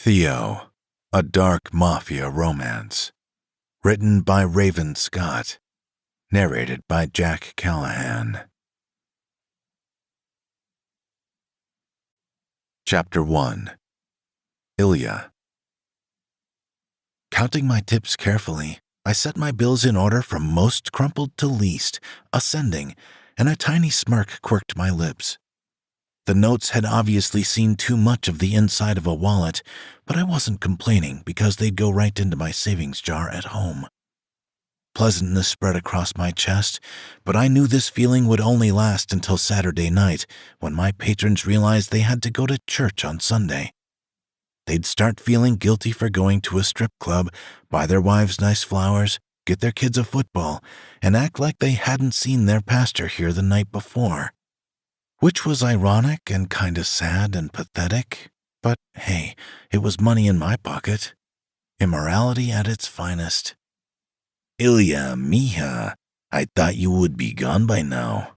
Theo, a dark mafia romance. Written by Raven Scott. Narrated by Jack Callahan. Chapter 1. Ilya. Counting my tips carefully, I set my bills in order from most crumpled to least, ascending, and a tiny smirk quirked my lips. The notes had obviously seen too much of the inside of a wallet, but I wasn't complaining because they'd go right into my savings jar at home. Pleasantness spread across my chest, but I knew this feeling would only last until Saturday night, when my patrons realized they had to go to church on Sunday. They'd start feeling guilty for going to a strip club, buy their wives nice flowers, get their kids a football, and act like they hadn't seen their pastor here the night before. Which was ironic and kinda sad and pathetic, but hey, it was money in my pocket. Immorality at its finest. Ilya, mija, I thought you would be gone by now.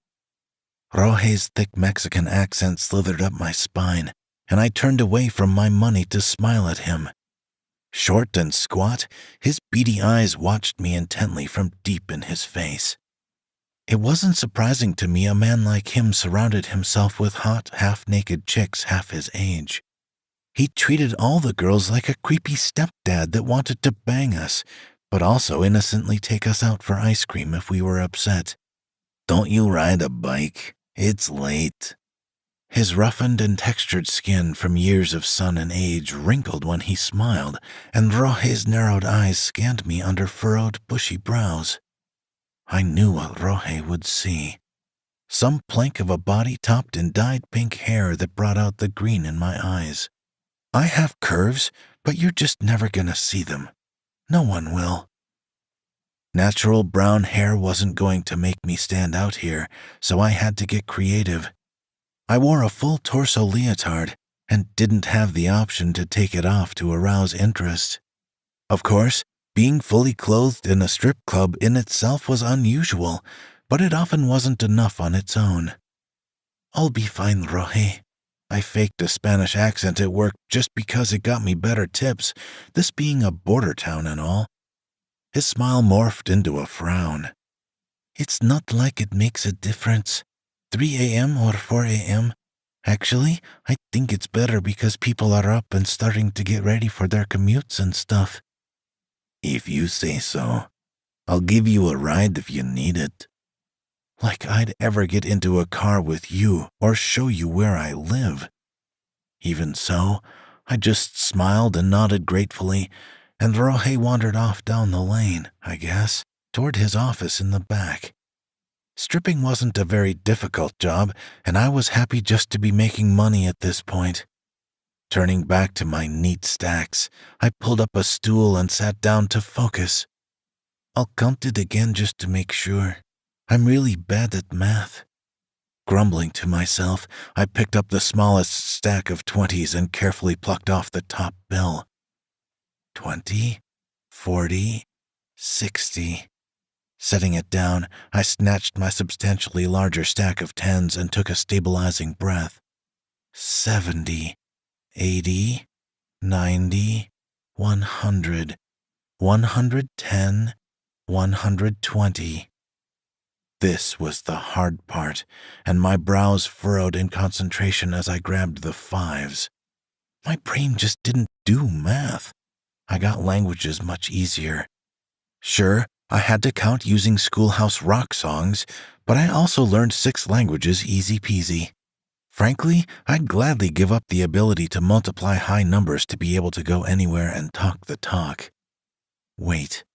Roge's thick Mexican accent slithered up my spine, and I turned away from my money to smile at him. Short and squat, his beady eyes watched me intently from deep in his face. It wasn't surprising to me a man like him surrounded himself with hot, half-naked chicks half his age. He treated all the girls like a creepy stepdad that wanted to bang us, but also innocently take us out for ice cream if we were upset. Don't you ride a bike? It's late. His roughened and textured skin from years of sun and age wrinkled when he smiled, and Roge's narrowed eyes scanned me under furrowed, bushy brows. I knew what Roge would see. Some plank of a body topped in dyed pink hair that brought out the green in my eyes. I have curves, but you're just never gonna see them. No one will. Natural brown hair wasn't going to make me stand out here, so I had to get creative. I wore a full torso leotard and didn't have the option to take it off to arouse interest. Of course, being fully clothed in a strip club in itself was unusual, but it often wasn't enough on its own. I'll be fine, Roge. I faked a Spanish accent at work just because it got me better tips, this being a border town and all. His smile morphed into a frown. It's not like it makes a difference. 3 a.m. or 4 a.m. Actually, I think it's better because people are up and starting to get ready for their commutes and stuff. If you say so, I'll give you a ride if you need it. Like I'd ever get into a car with you or show you where I live. Even so, I just smiled and nodded gratefully, and Roge wandered off down the lane, I guess, toward his office in the back. Stripping wasn't a very difficult job, and I was happy just to be making money at this point. Turning back to my neat stacks, I pulled up a stool and sat down to focus. I'll count it again just to make sure. I'm really bad at math. Grumbling to myself, I picked up the smallest stack of 20s and carefully plucked off the top bill. 20, 40, 60. Setting it down, I snatched my substantially larger stack of 10s and took a stabilizing breath. 70. 80, 90, 100, 110, 120. This was the hard part, and my brows furrowed in concentration as I grabbed the 5s. My brain just didn't do math. I got languages much easier. Sure, I had to count using schoolhouse rock songs, but I also learned 6 languages easy peasy. Frankly, I'd gladly give up the ability to multiply high numbers to be able to go anywhere and talk the talk. Wait,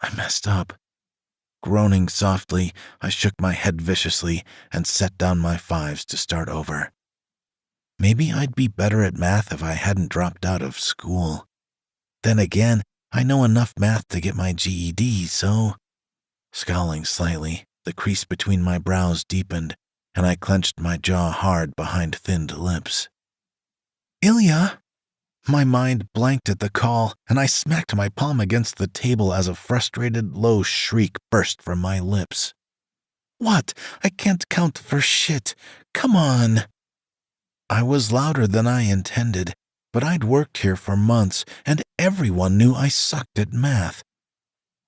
I messed up. Groaning softly, I shook my head viciously and set down my 5s to start over. Maybe I'd be better at math if I hadn't dropped out of school. Then again, I know enough math to get my GED, so... Scowling slightly, the crease between my brows deepened, and I clenched my jaw hard behind thinned lips. Ilya! My mind blanked at the call, and I smacked my palm against the table as a frustrated, low shriek burst from my lips. What? I can't count for shit. Come on! I was louder than I intended, but I'd worked here for months, and everyone knew I sucked at math.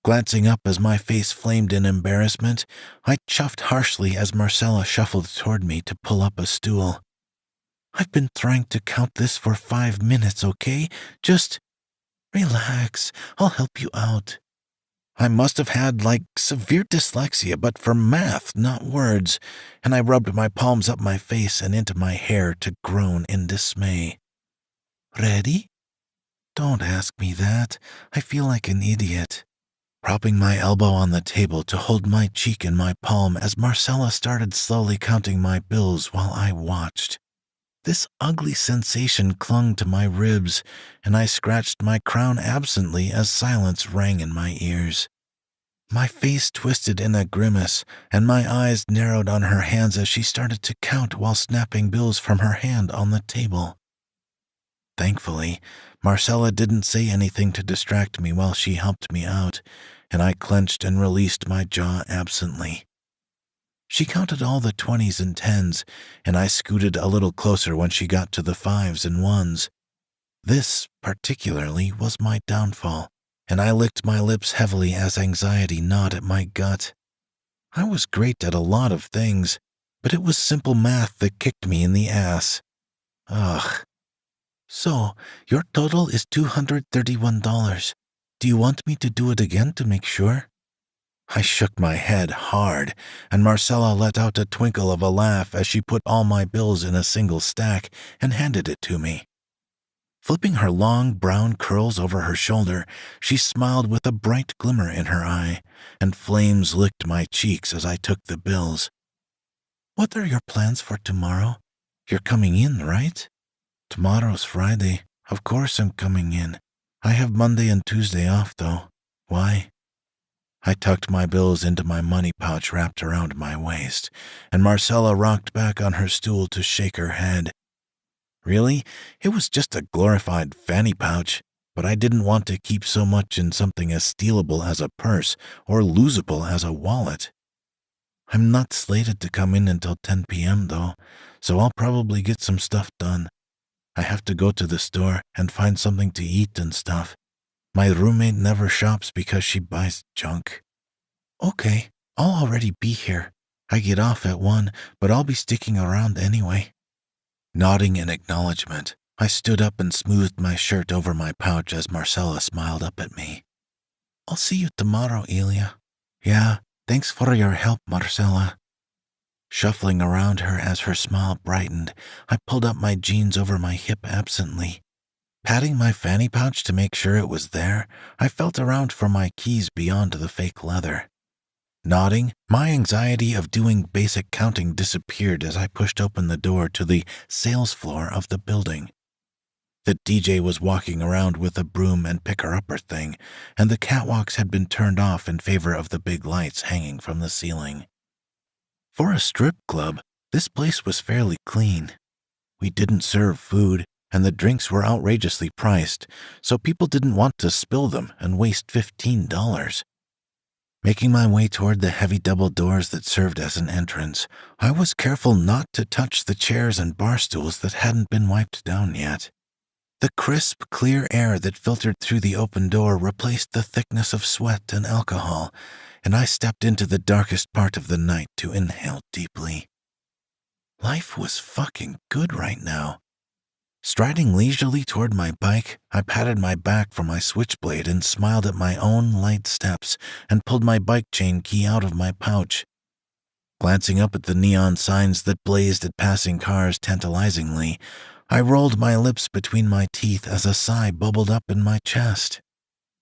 Glancing up as my face flamed in embarrassment, I chuffed harshly as Marcella shuffled toward me to pull up a stool. "I've been trying to count this for 5 minutes, okay? Just relax. I'll help you out." I must have had, severe dyslexia, but for math, not words, and I rubbed my palms up my face and into my hair to groan in dismay. "Ready?" "Don't ask me that. I feel like an idiot." Propping my elbow on the table to hold my cheek in my palm as Marcella started slowly counting my bills while I watched. This ugly sensation clung to my ribs, and I scratched my crown absently as silence rang in my ears. My face twisted in a grimace, and my eyes narrowed on her hands as she started to count while snapping bills from her hand on the table. Thankfully, Marcella didn't say anything to distract me while she helped me out, and I clenched and released my jaw absently. She counted all the 20s and 10s, and I scooted a little closer when she got to the 5s and 1s. This, particularly, was my downfall, and I licked my lips heavily as anxiety gnawed at my gut. I was great at a lot of things, but it was simple math that kicked me in the ass. Ugh. "So, your total is $231. Do you want me to do it again to make sure?" I shook my head hard, and Marcella let out a twinkle of a laugh as she put all my bills in a single stack and handed it to me. Flipping her long brown curls over her shoulder, she smiled with a bright glimmer in her eye, and flames licked my cheeks as I took the bills. "What are your plans for tomorrow? You're coming in, right?" "Tomorrow's Friday. Of course I'm coming in. I have Monday and Tuesday off, though. Why?" I tucked my bills into my money pouch wrapped around my waist, and Marcella rocked back on her stool to shake her head. Really, it was just a glorified fanny pouch, but I didn't want to keep so much in something as stealable as a purse or losable as a wallet. I'm not slated to come in until 10 p.m., though, so I'll probably get some stuff done. I have to go to the store and find something to eat and stuff. My roommate never shops because she buys junk. "Okay, I'll already be here. I get off at 1, but I'll be sticking around anyway." Nodding in acknowledgement, I stood up and smoothed my shirt over my pouch as Marcella smiled up at me. "I'll see you tomorrow, Elia." "Yeah, thanks for your help, Marcella." Shuffling around her as her smile brightened, I pulled up my jeans over my hip absently. Patting my fanny pouch to make sure it was there, I felt around for my keys beyond the fake leather. Nodding, my anxiety of doing basic counting disappeared as I pushed open the door to the sales floor of the building. The DJ was walking around with a broom and picker-upper thing, and the catwalks had been turned off in favor of the big lights hanging from the ceiling. For a strip club, this place was fairly clean. We didn't serve food, and the drinks were outrageously priced, so people didn't want to spill them and waste $15. Making my way toward the heavy double doors that served as an entrance, I was careful not to touch the chairs and bar stools that hadn't been wiped down yet. The crisp, clear air that filtered through the open door replaced the thickness of sweat and alcohol, and I stepped into the darkest part of the night to inhale deeply. Life was fucking good right now. Striding leisurely toward my bike, I patted my back for my switchblade and smiled at my own light steps and pulled my bike chain key out of my pouch. Glancing up at the neon signs that blazed at passing cars tantalizingly, I rolled my lips between my teeth as a sigh bubbled up in my chest.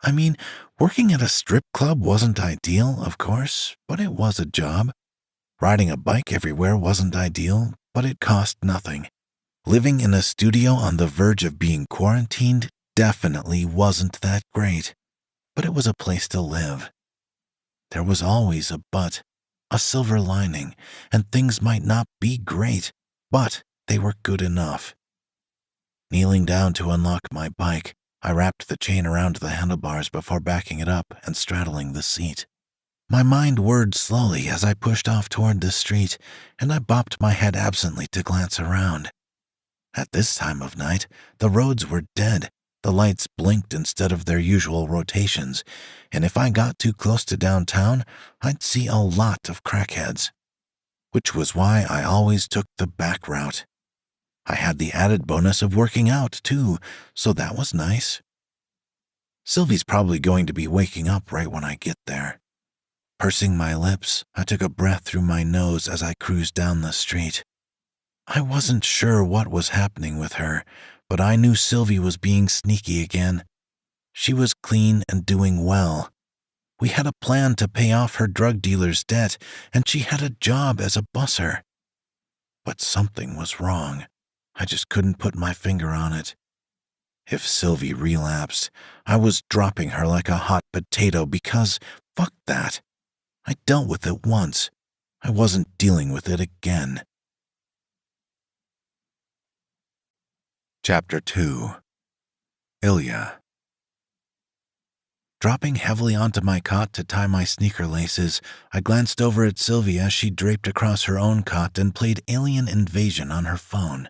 I mean, working at a strip club wasn't ideal, of course, but it was a job. Riding a bike everywhere wasn't ideal, but it cost nothing. Living in a studio on the verge of being quarantined definitely wasn't that great, but it was a place to live. There was always a but, a silver lining, and things might not be great, but they were good enough. Kneeling down to unlock my bike, I wrapped the chain around the handlebars before backing it up and straddling the seat. My mind whirred slowly as I pushed off toward the street, and I bopped my head absently to glance around. At this time of night, the roads were dead. The lights blinked instead of their usual rotations, and if I got too close to downtown, I'd see a lot of crackheads. Which was why I always took the back route. I had the added bonus of working out, too, so that was nice. Sylvie's probably going to be waking up right when I get there. Pursing my lips, I took a breath through my nose as I cruised down the street. I wasn't sure what was happening with her, but I knew Sylvie was being sneaky again. She was clean and doing well. We had a plan to pay off her drug dealer's debt, and she had a job as a busser. But something was wrong. I just couldn't put my finger on it. If Sylvie relapsed, I was dropping her like a hot potato because, fuck that. I dealt with it once. I wasn't dealing with it again. Chapter 2. Ilya. Dropping heavily onto my cot to tie my sneaker laces, I glanced over at Sylvie as she draped across her own cot and played Alien Invasion on her phone.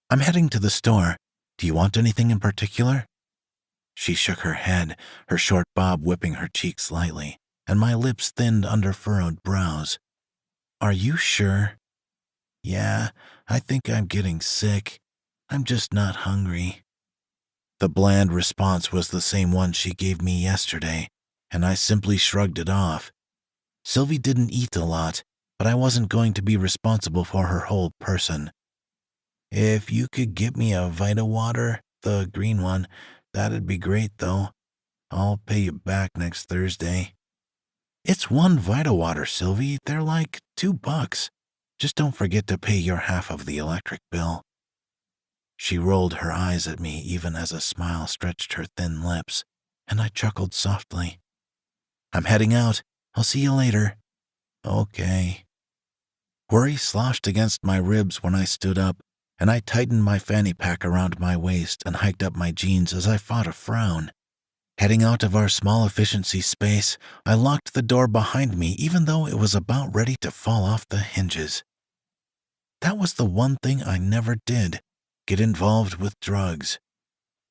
"I'm heading to the store. Do you want anything in particular?" She shook her head, her short bob whipping her cheeks slightly, and my lips thinned under furrowed brows. "Are you sure?" "Yeah, I think I'm getting sick. I'm just not hungry." The bland response was the same one she gave me yesterday, and I simply shrugged it off. Sylvie didn't eat a lot, but I wasn't going to be responsible for her whole person. "If you could get me a Vita water, the green one, that'd be great, though. I'll pay you back next Thursday." "It's one Vita water, Sylvie. They're like $2. Just don't forget to pay your half of the electric bill." She rolled her eyes at me even as a smile stretched her thin lips, and I chuckled softly. "I'm heading out. I'll see you later." "Okay." Worry sloshed against my ribs when I stood up, and I tightened my fanny pack around my waist and hiked up my jeans as I fought a frown. Heading out of our small efficiency space, I locked the door behind me even though it was about ready to fall off the hinges. That was the one thing I never did. Get involved with drugs.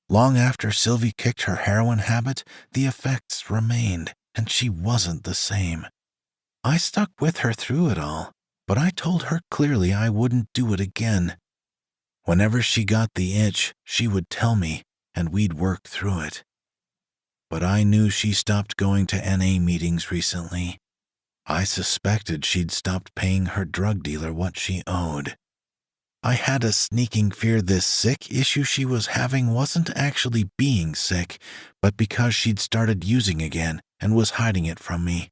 Long after Sylvie kicked her heroin habit, the effects remained, and she wasn't the same. I stuck with her through it all, but I told her clearly I wouldn't do it again. Whenever she got the itch, she would tell me, and we'd work through it. But I knew she stopped going to NA meetings recently. I suspected she'd stopped paying her drug dealer what she owed. I had a sneaking fear this sick issue she was having wasn't actually being sick, but because she'd started using again and was hiding it from me.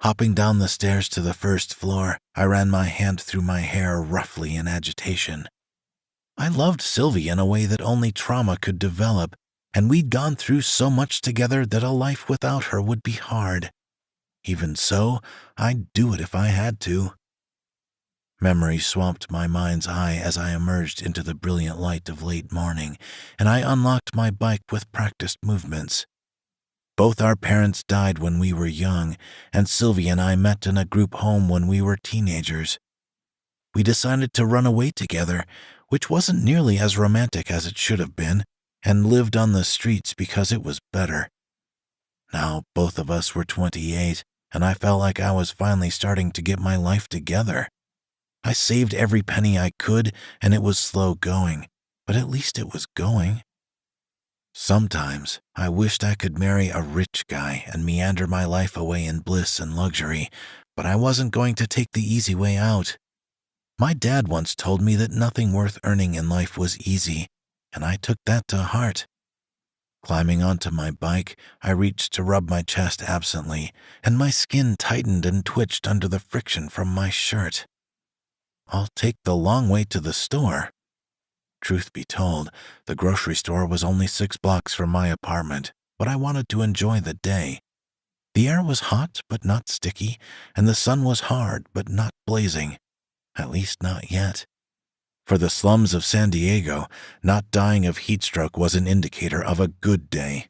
Hopping down the stairs to the first floor, I ran my hand through my hair roughly in agitation. I loved Sylvie in a way that only trauma could develop, and we'd gone through so much together that a life without her would be hard. Even so, I'd do it if I had to. Memory swamped my mind's eye as I emerged into the brilliant light of late morning, and I unlocked my bike with practiced movements. Both our parents died when we were young, and Sylvie and I met in a group home when we were teenagers. We decided to run away together, which wasn't nearly as romantic as it should have been, and lived on the streets because it was better. Now both of us were 28, and I felt like I was finally starting to get my life together. I saved every penny I could, and it was slow going, but at least it was going. Sometimes I wished I could marry a rich guy and meander my life away in bliss and luxury, but I wasn't going to take the easy way out. My dad once told me that nothing worth earning in life was easy, and I took that to heart. Climbing onto my bike, I reached to rub my chest absently, and my skin tightened and twitched under the friction from my shirt. I'll take the long way to the store. Truth be told, the grocery store was only 6 blocks from my apartment, but I wanted to enjoy the day. The air was hot but not sticky, and the sun was hard but not blazing. At least not yet. For the slums of San Diego, not dying of heat stroke was an indicator of a good day.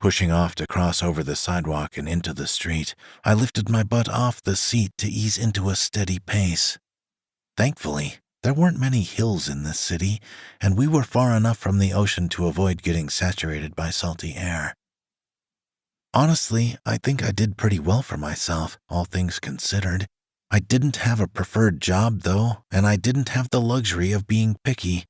Pushing off to cross over the sidewalk and into the street, I lifted my butt off the seat to ease into a steady pace. Thankfully, There weren't many hills in this city, and we were far enough from the ocean to avoid getting saturated by salty air. Honestly, I think I did pretty well for myself, all things considered. I didn't have a preferred job, though, and I didn't have the luxury of being picky.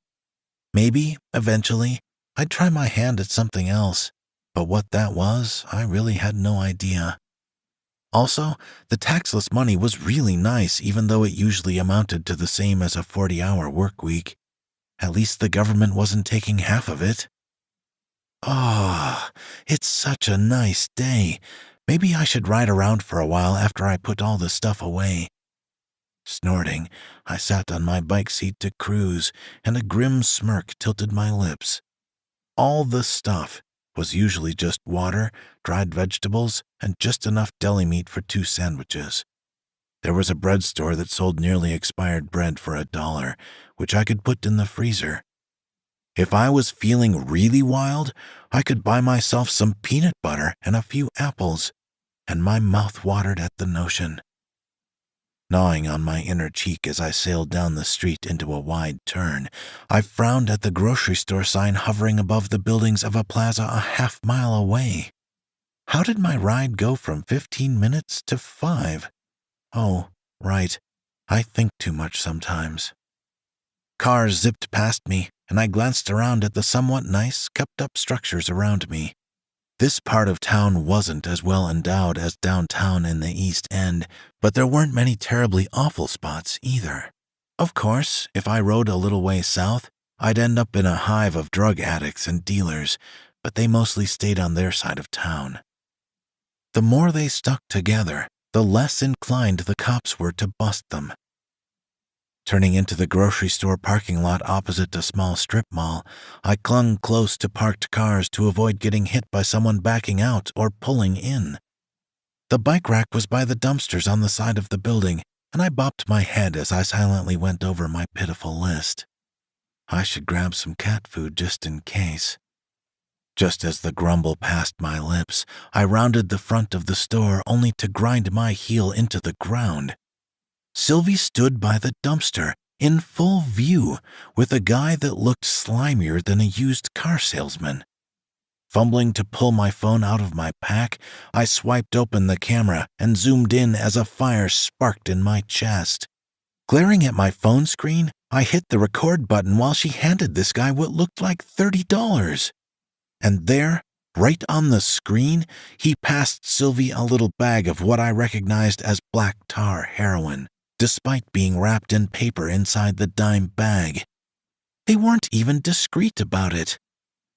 Maybe, eventually, I'd try my hand at something else, but what that was, I really had no idea. Also, the taxless money was really nice, even though it usually amounted to the same as a 40-hour work week. At least the government wasn't taking half of it. Oh, it's such a nice day. Maybe I should ride around for a while after I put all the stuff away. Snorting, I sat on my bike seat to cruise, and a grim smirk tilted my lips. All the stuff was usually just water, dried vegetables, and just enough deli meat for 2 sandwiches. There was a bread store that sold nearly expired bread for $1, which I could put in the freezer. If I was feeling really wild, I could buy myself some peanut butter and a few apples, and my mouth watered at the notion. Gnawing on my inner cheek as I sailed down the street into a wide turn, I frowned at the grocery store sign hovering above the buildings of a plaza a half-mile away. How did my ride go from 15 minutes to 5? Oh, right. I think too much sometimes. Cars zipped past me, and I glanced around at the somewhat nice, kept-up structures around me. This part of town wasn't as well endowed as downtown in the East End, but there weren't many terribly awful spots either. Of course, if I rode a little way south, I'd end up in a hive of drug addicts and dealers, but they mostly stayed on their side of town. The more they stuck together, the less inclined the cops were to bust them. Turning into the grocery store parking lot opposite a small strip mall, I clung close to parked cars to avoid getting hit by someone backing out or pulling in. The bike rack was by the dumpsters on the side of the building, and I bopped my head as I silently went over my pitiful list. I should grab some cat food just in case. Just as the grumble passed my lips, I rounded the front of the store only to grind my heel into the ground. Sylvie stood by the dumpster, in full view, with a guy that looked slimier than a used car salesman. Fumbling to pull my phone out of my pack, I swiped open the camera and zoomed in as a fire sparked in my chest. Glaring at my phone screen, I hit the record button while she handed this guy what looked like $30. And there, right on the screen, he passed Sylvie a little bag of what I recognized as black tar heroin, despite being wrapped in paper inside the dime bag. They weren't even discreet about it.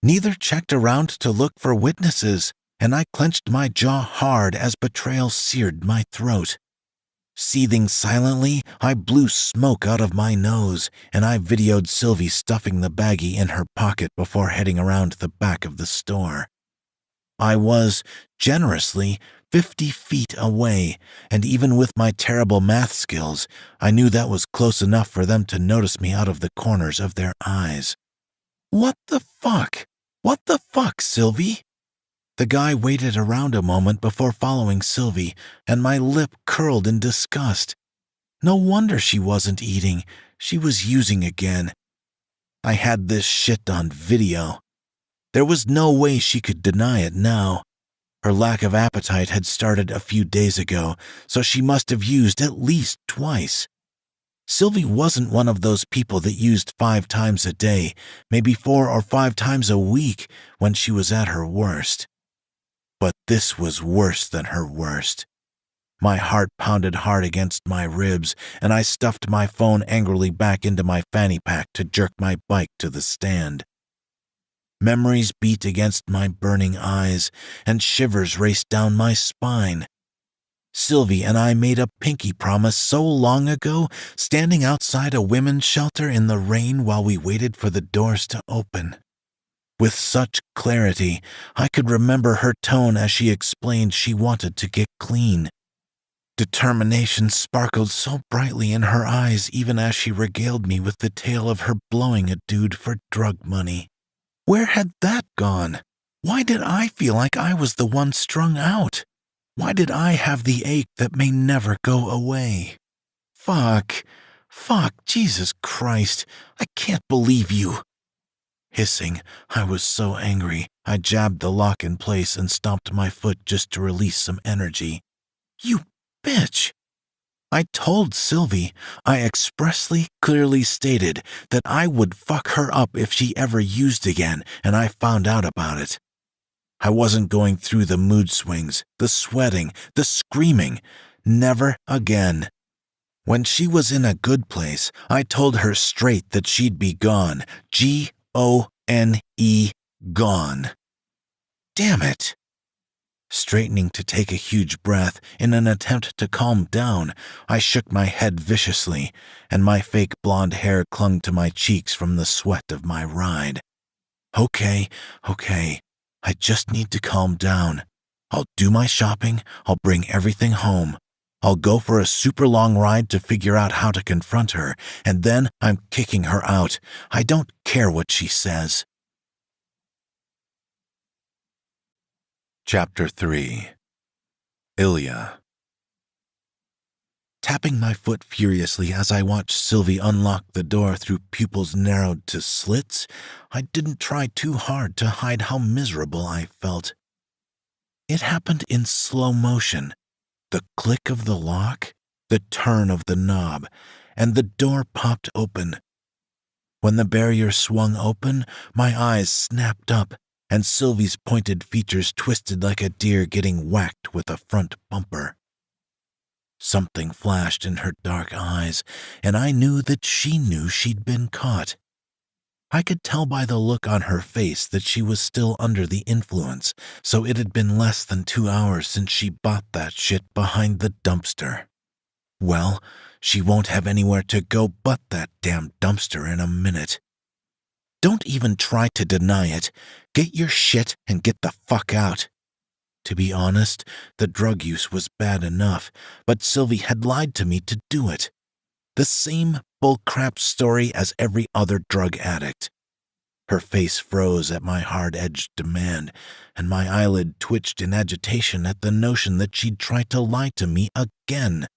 Neither checked around to look for witnesses, and I clenched my jaw hard as betrayal seared my throat. Seething silently, I blew smoke out of my nose, and I videoed Sylvie stuffing the baggie in her pocket before heading around the back of the store. I was, generously, 50 feet away, and even with my terrible math skills, I knew that was close enough for them to notice me out of the corners of their eyes. What the fuck? What the fuck, Sylvie? The guy waited around a moment before following Sylvie, and my lip curled in disgust. No wonder she wasn't eating. She was using again. I had this shit on video. There was no way she could deny it now. Her lack of appetite had started a few days ago, so she must have used at least twice. Sylvie wasn't one of those people that used 5 times a day, maybe 4 or 5 times a week when she was at her worst. But this was worse than her worst. My heart pounded hard against my ribs, and I stuffed my phone angrily back into my fanny pack to jerk my bike to the stand. Memories beat against my burning eyes, and shivers raced down my spine. Sylvie and I made a pinky promise so long ago, standing outside a women's shelter in the rain while we waited for the doors to open. With such clarity, I could remember her tone as she explained she wanted to get clean. Determination sparkled so brightly in her eyes even as she regaled me with the tale of her blowing a dude for drug money. Where had that gone? Why did I feel like I was the one strung out? Why did I have the ache that may never go away? Fuck. Fuck, Jesus Christ, I can't believe you. Hissing, I was so angry, I jabbed the lock in place and stomped my foot just to release some energy. You bitch! I told Sylvie, I expressly clearly stated that I would fuck her up if she ever used again, and I found out about it. I wasn't going through the mood swings, the sweating, the screaming. Never again. When she was in a good place, I told her straight that she'd be gone. Gone, gone. Damn it! Straightening to take a huge breath in an attempt to calm down, I shook my head viciously, and my fake blonde hair clung to my cheeks from the sweat of my ride. Okay, I just need to calm down. I'll do my shopping, I'll bring everything home. I'll go for a super long ride to figure out how to confront her, and then I'm kicking her out. I don't care what she says. Chapter 3. Ilya. Tapping my foot furiously as I watched Sylvie unlock the door through pupils narrowed to slits, I didn't try too hard to hide how miserable I felt. It happened in slow motion. The click of the lock, the turn of the knob, and the door popped open. When the barrier swung open, my eyes snapped up, and Sylvie's pointed features twisted like a deer getting whacked with a front bumper. Something flashed in her dark eyes, and I knew that she knew she'd been caught. I could tell by the look on her face that she was still under the influence, so it had been less than 2 hours since she bought that shit behind the dumpster. Well, she won't have anywhere to go but that damn dumpster in a minute. Don't even try to deny it. Get your shit and get the fuck out. To be honest, the drug use was bad enough, but Sylvie had lied to me to do it. The same bullcrap story as every other drug addict. Her face froze at my hard-edged demand, and my eyelid twitched in agitation at the notion that she'd try to lie to me again.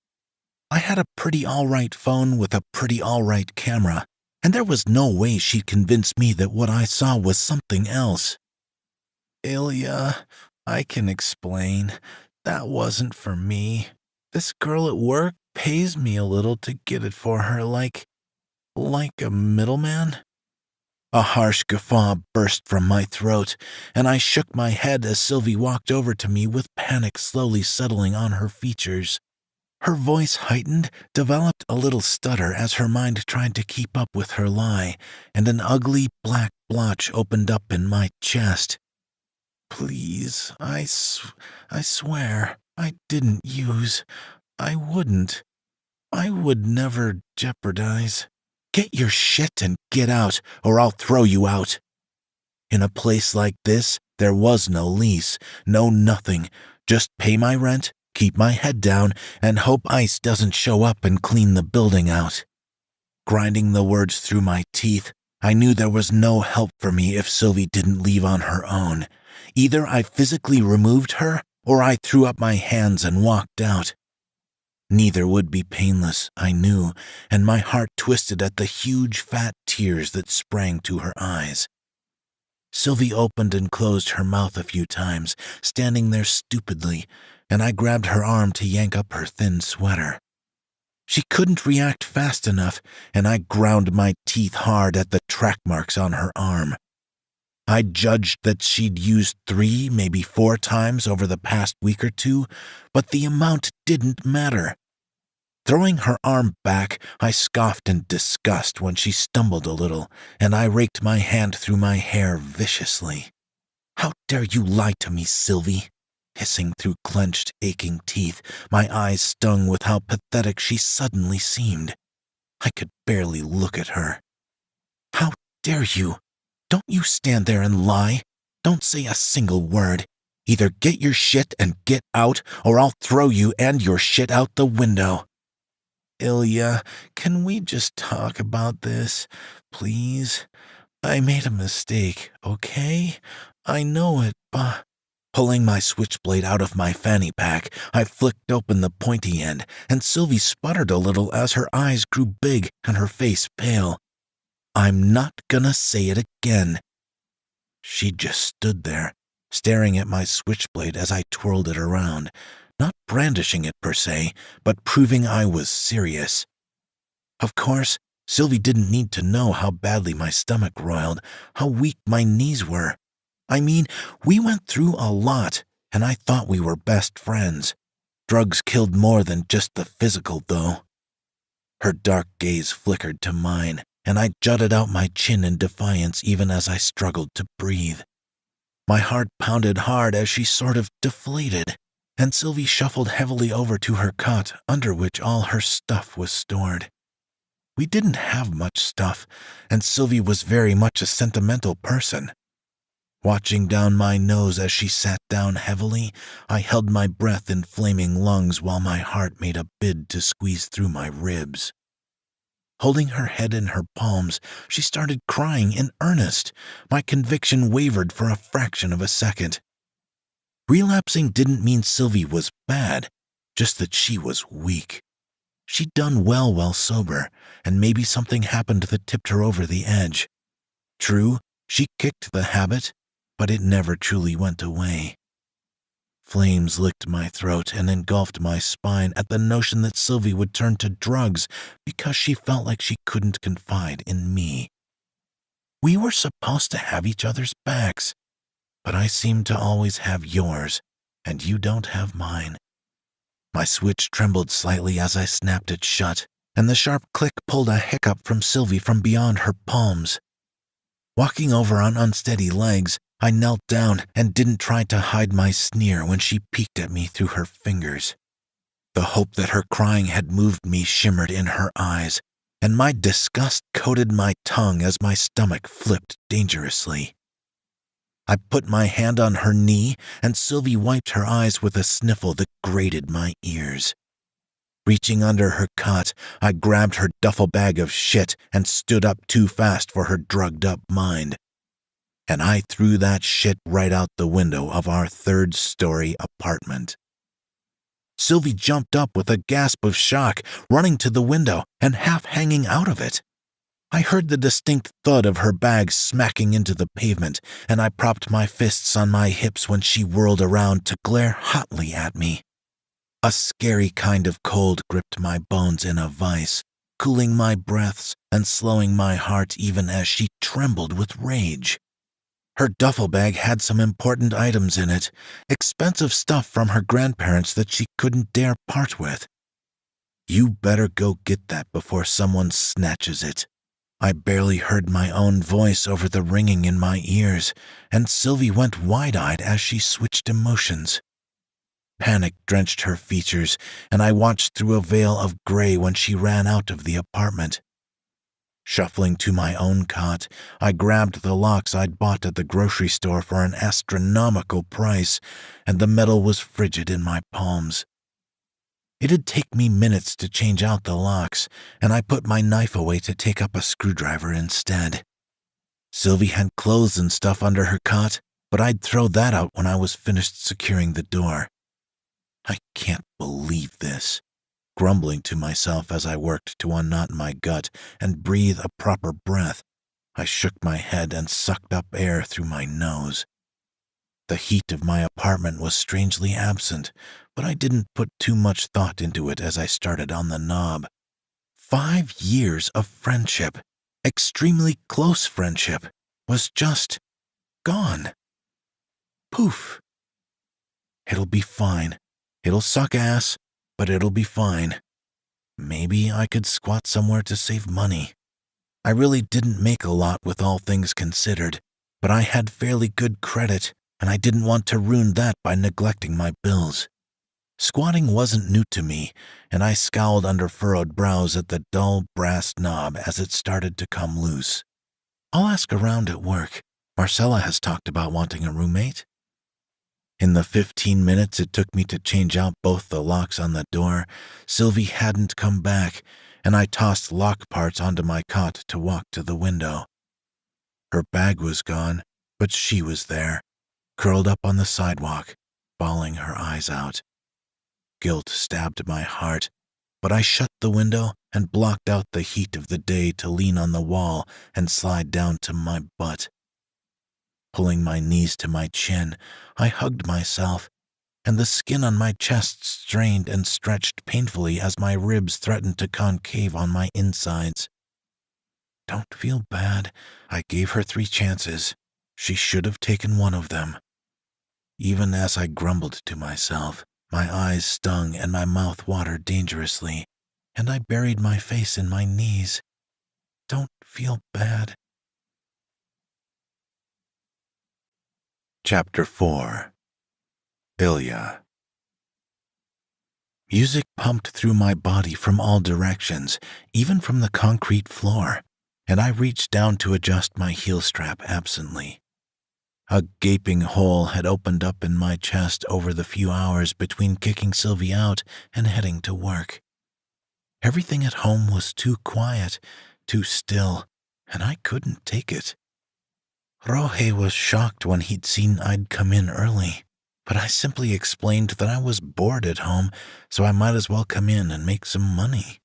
I had a pretty all-right phone with a pretty all-right camera, and there was no way she'd convince me that what I saw was something else. Ilya, I can explain. That wasn't for me. This girl at work pays me a little to get it for her, like a middleman. A harsh guffaw burst from my throat, and I shook my head as Sylvie walked over to me with panic slowly settling on her features. Her voice heightened, developed a little stutter as her mind tried to keep up with her lie, and an ugly black blotch opened up in my chest. Please, I swear, I didn't use. I wouldn't. I would never jeopardize. Get your shit and get out, or I'll throw you out. In a place like this, there was no lease, no nothing. Just pay my rent, keep my head down, and hope ICE doesn't show up and clean the building out. Grinding the words through my teeth, I knew there was no help for me if Sylvie didn't leave on her own. Either I physically removed her, or I threw up my hands and walked out. Neither would be painless, I knew, and my heart twisted at the huge fat tears that sprang to her eyes. Sylvie opened and closed her mouth a few times, standing there stupidly, and I grabbed her arm to yank up her thin sweater. She couldn't react fast enough, and I ground my teeth hard at the track marks on her arm. I judged that she'd used 3, maybe 4 times over the past week or 2, but the amount didn't matter. Throwing her arm back, I scoffed in disgust when she stumbled a little, and I raked my hand through my hair viciously. How dare you lie to me, Sylvie? Hissing through clenched, aching teeth, my eyes stung with how pathetic she suddenly seemed. I could barely look at her. How dare you? Don't you stand there and lie. Don't say a single word. Either get your shit and get out, or I'll throw you and your shit out the window. Ilya, can we just talk about this, please? I made a mistake, okay? I know it, but Pulling my switchblade out of my fanny pack, I flicked open the pointy end, and Sylvie sputtered a little as her eyes grew big and her face pale. "I'm not gonna say it again." She just stood there, staring at my switchblade as I twirled it around, not brandishing it per se, but proving I was serious. Of course, Sylvie didn't need to know how badly my stomach roiled, how weak my knees were. I mean, we went through a lot, and I thought we were best friends. Drugs killed more than just the physical, though. Her dark gaze flickered to mine, and I jutted out my chin in defiance even as I struggled to breathe. My heart pounded hard as she sort of deflated, and Sylvie shuffled heavily over to her cot, under which all her stuff was stored. We didn't have much stuff, and Sylvie was very much a sentimental person. Watching down my nose as she sat down heavily, I held my breath in flaming lungs while my heart made a bid to squeeze through my ribs. Holding her head in her palms, she started crying in earnest. My conviction wavered for a fraction of a second. Relapsing didn't mean Sylvie was bad, just that she was weak. She'd done well while sober, and maybe something happened that tipped her over the edge. True, she kicked the habit, but it never truly went away. Flames licked my throat and engulfed my spine at the notion that Sylvie would turn to drugs because she felt like she couldn't confide in me. We were supposed to have each other's backs, but I seem to always have yours, and you don't have mine. My switch trembled slightly as I snapped it shut, and the sharp click pulled a hiccup from Sylvie from beyond her palms. Walking over on unsteady legs, I knelt down and didn't try to hide my sneer when she peeked at me through her fingers. The hope that her crying had moved me shimmered in her eyes, and my disgust coated my tongue as my stomach flipped dangerously. I put my hand on her knee, and Sylvie wiped her eyes with a sniffle that grated my ears. Reaching under her cot, I grabbed her duffel bag of shit and stood up too fast for her drugged-up mind. And I threw that shit right out the window of our third-story apartment. Sylvie jumped up with a gasp of shock, running to the window and half hanging out of it. I heard the distinct thud of her bag smacking into the pavement, and I propped my fists on my hips when she whirled around to glare hotly at me. A scary kind of cold gripped my bones in a vice, cooling my breaths and slowing my heart even as she trembled with rage. Her duffel bag had some important items in it, expensive stuff from her grandparents that she couldn't dare part with. "You better go get that before someone snatches it." I barely heard my own voice over the ringing in my ears, and Sylvie went wide-eyed as she switched emotions. Panic drenched her features, and I watched through a veil of gray when she ran out of the apartment. Shuffling to my own cot, I grabbed the locks I'd bought at the grocery store for an astronomical price, and the metal was frigid in my palms. It'd take me minutes to change out the locks, and I put my knife away to take up a screwdriver instead. Sylvie had clothes and stuff under her cot, but I'd throw that out when I was finished securing the door. I can't believe this, grumbling to myself as I worked to unknot my gut and breathe a proper breath. I shook my head and sucked up air through my nose. The heat of my apartment was strangely absent, but I didn't put too much thought into it as I started on the knob. 5 years of friendship, extremely close friendship, was just gone. Poof. It'll be fine. It'll suck ass, but it'll be fine. Maybe I could squat somewhere to save money. I really didn't make a lot with all things considered, but I had fairly good credit, and I didn't want to ruin that by neglecting my bills. Squatting wasn't new to me, and I scowled under furrowed brows at the dull brass knob as it started to come loose. I'll ask around at work. Marcella has talked about wanting a roommate. In the 15 minutes it took me to change out both the locks on the door, Sylvie hadn't come back, and I tossed lock parts onto my cot to walk to the window. Her bag was gone, but she was there. curled up on the sidewalk, bawling her eyes out. Guilt stabbed my heart, but I shut the window and blocked out the heat of the day to lean on the wall and slide down to my butt. Pulling my knees to my chin, I hugged myself, and the skin on my chest strained and stretched painfully as my ribs threatened to concave on my insides. Don't feel bad. I gave her 3 chances. She should have taken one of them. Even as I grumbled to myself, my eyes stung and my mouth watered dangerously, and I buried my face in my knees. Don't feel bad. Chapter 4. Ilya. Music pumped through my body from all directions, even from the concrete floor, and I reached down to adjust my heel strap absently. A gaping hole had opened up in my chest over the few hours between kicking Sylvie out and heading to work. Everything at home was too quiet, too still, and I couldn't take it. Rohe was shocked when he'd seen I'd come in early, but I simply explained that I was bored at home, so I might as well come in and make some money.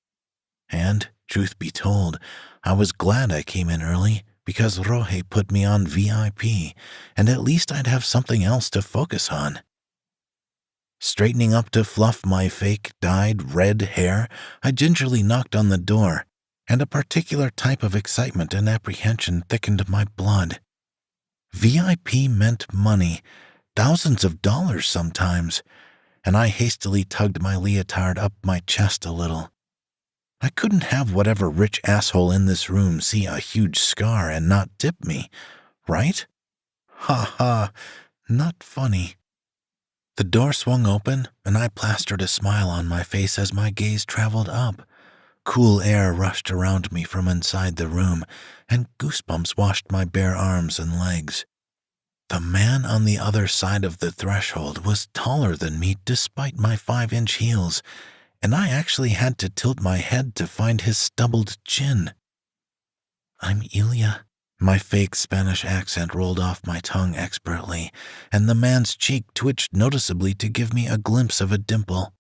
And, truth be told, I was glad I came in early, because Rohe put me on VIP, and at least I'd have something else to focus on. Straightening up to fluff my fake, dyed red hair, I gingerly knocked on the door, and a particular type of excitement and apprehension thickened my blood. VIP meant money, thousands of dollars sometimes, and I hastily tugged my leotard up my chest a little. I couldn't have whatever rich asshole in this room see a huge scar and not tip me, right? Ha ha, not funny. The door swung open, and I plastered a smile on my face as my gaze traveled up. Cool air rushed around me from inside the room, and goosebumps washed my bare arms and legs. The man on the other side of the threshold was taller than me despite my 5-inch heels, and I actually had to tilt my head to find his stubbled chin. I'm Ilya. My fake Spanish accent rolled off my tongue expertly, and the man's cheek twitched noticeably to give me a glimpse of a dimple.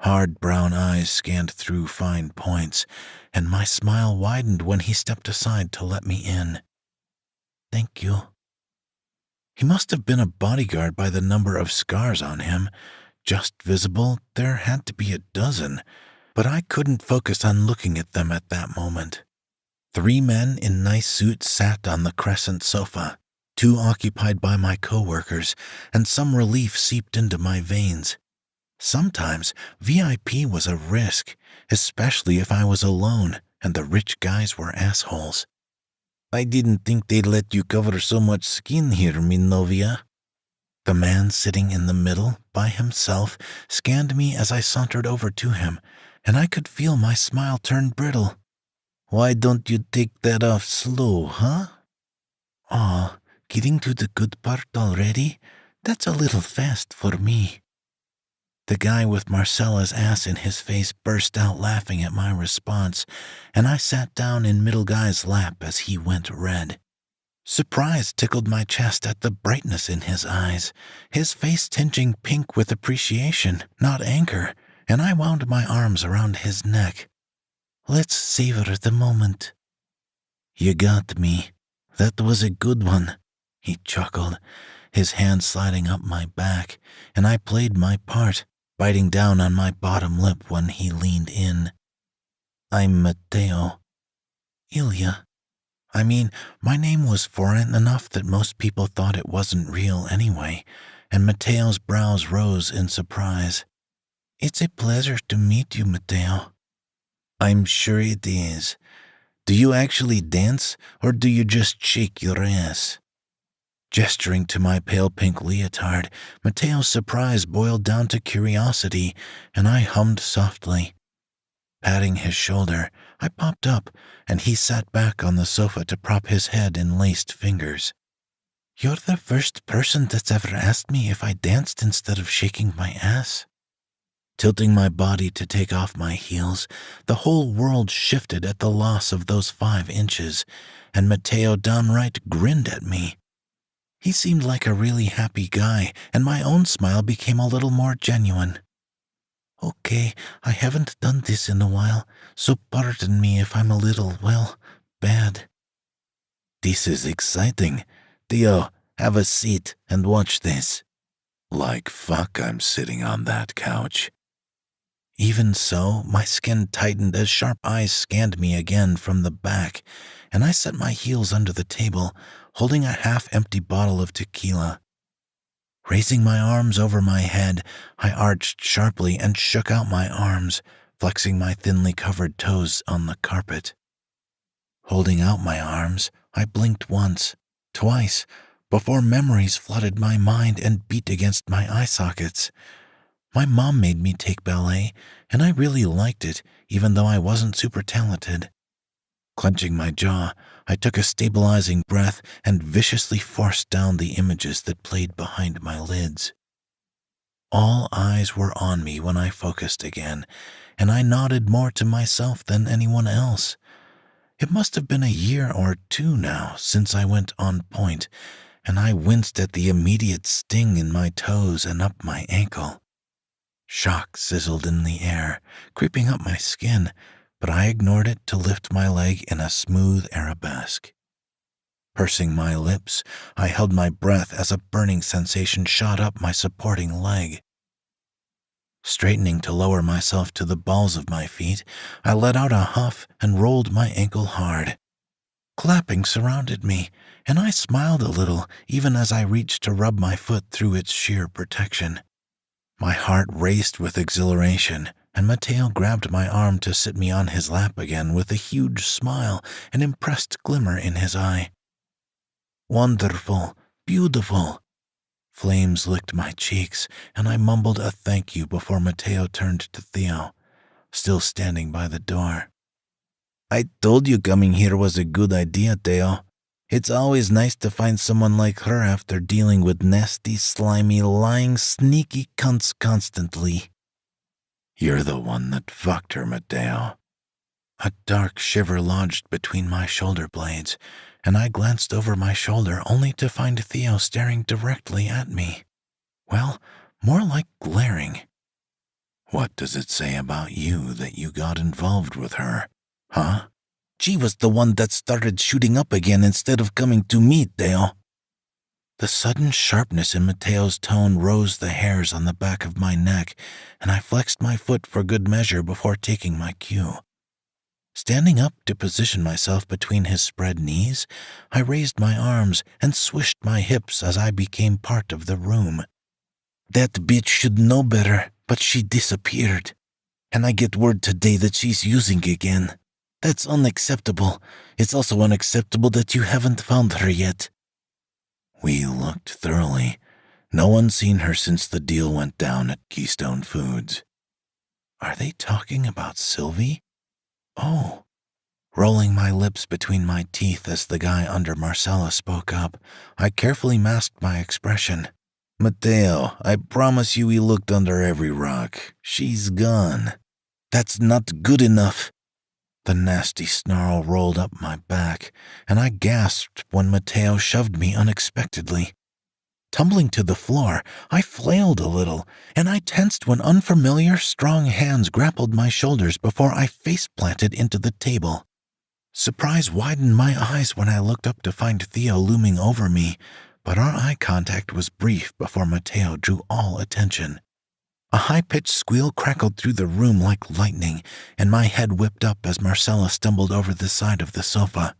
Hard brown eyes scanned through fine points, and my smile widened when he stepped aside to let me in. Thank you. He must have been a bodyguard by the number of scars on him. Just visible, there had to be a dozen, but I couldn't focus on looking at them at that moment. 3 men in nice suits sat on the crescent sofa, 2 occupied by my co-workers, and some relief seeped into my veins. Sometimes VIP was a risk, especially if I was alone and the rich guys were assholes. I didn't think they'd let you cover so much skin here, mi novia. The man sitting in the middle, by himself, scanned me as I sauntered over to him, and I could feel my smile turn brittle. Why don't you take that off slow, huh? Aw, getting to the good part already? That's a little fast for me. The guy with Marcella's ass in his face burst out laughing at my response, and I sat down in middle guy's lap as he went red. Surprise tickled my chest at the brightness in his eyes, his face tingeing pink with appreciation, not anger, and I wound my arms around his neck. Let's savor the moment. You got me. That was a good one, he chuckled, his hand sliding up my back, and I played my part, biting down on my bottom lip when he leaned in. I'm Matteo. Ilya. I mean, my name was foreign enough that most people thought it wasn't real anyway, and Matteo's brows rose in surprise. It's a pleasure to meet you, Matteo. I'm sure it is. Do you actually dance, or do you just shake your ass? Gesturing to my pale pink leotard, Matteo's surprise boiled down to curiosity, and I hummed softly. Patting his shoulder, I popped up, and he sat back on the sofa to prop his head in laced fingers. You're the first person that's ever asked me if I danced instead of shaking my ass. Tilting my body to take off my heels, the whole world shifted at the loss of those 5 inches, and Matteo downright grinned at me. He seemed like a really happy guy, and my own smile became a little more genuine. Okay, I haven't done this in a while, so pardon me if I'm a little, well, bad. This is exciting. Theo, have a seat and watch this. Like fuck, I'm sitting on that couch. Even so, my skin tightened as sharp eyes scanned me again from the back, and I set my heels under the table, holding a half-empty bottle of tequila. Raising my arms over my head, I arched sharply and shook out my arms, flexing my thinly covered toes on the carpet. Holding out my arms, I blinked once, twice, before memories flooded my mind and beat against my eye sockets. My mom made me take ballet, and I really liked it, even though I wasn't super talented. Clenching my jaw, I took a stabilizing breath and viciously forced down the images that played behind my lids. All eyes were on me when I focused again, and I nodded more to myself than anyone else. It must have been a year or two now since I went on point, and I winced at the immediate sting in my toes and up my ankle. Shock sizzled in the air, creeping up my skin, but I ignored it to lift my leg in a smooth arabesque. Pursing my lips, I held my breath as a burning sensation shot up my supporting leg. Straightening to lower myself to the balls of my feet, I let out a huff and rolled my ankle hard. Clapping surrounded me, and I smiled a little even as I reached to rub my foot through its sheer protection. My heart raced with exhilaration, and Mateo grabbed my arm to sit me on his lap again with a huge smile and impressed glimmer in his eye. Wonderful, beautiful. Flames licked my cheeks, and I mumbled a thank you before Mateo turned to Theo, still standing by the door. I told you coming here was a good idea, Theo. It's always nice to find someone like her after dealing with nasty, slimy, lying, sneaky cunts constantly. You're the one that fucked her, Mateo. A dark shiver lodged between my shoulder blades, and I glanced over my shoulder only to find Theo staring directly at me. Well, more like glaring. What does it say about you that you got involved with her, huh? She was the one that started shooting up again instead of coming to me, Theo. The sudden sharpness in Mateo's tone rose the hairs on the back of my neck, and I flexed my foot for good measure before taking my cue. Standing up to position myself between his spread knees, I raised my arms and swished my hips as I became part of the room. That bitch should know better, but she disappeared. And I get word today that she's using again. That's unacceptable. It's also unacceptable that you haven't found her yet. We looked thoroughly. No one's seen her since the deal went down at Keystone Foods. Are they talking about Sylvie? Oh. Rolling my lips between my teeth as the guy under Marcella spoke up, I carefully masked my expression. Mateo, I promise you we looked under every rock. She's gone. That's not good enough. The nasty snarl rolled up my back, and I gasped when Mateo shoved me unexpectedly. Tumbling to the floor, I flailed a little, and I tensed when unfamiliar, strong hands grappled my shoulders before I face-planted into the table. Surprise widened my eyes when I looked up to find Theo looming over me, but our eye contact was brief before Mateo drew all attention. A high-pitched squeal crackled through the room like lightning, and my head whipped up as Marcella stumbled over the side of the sofa.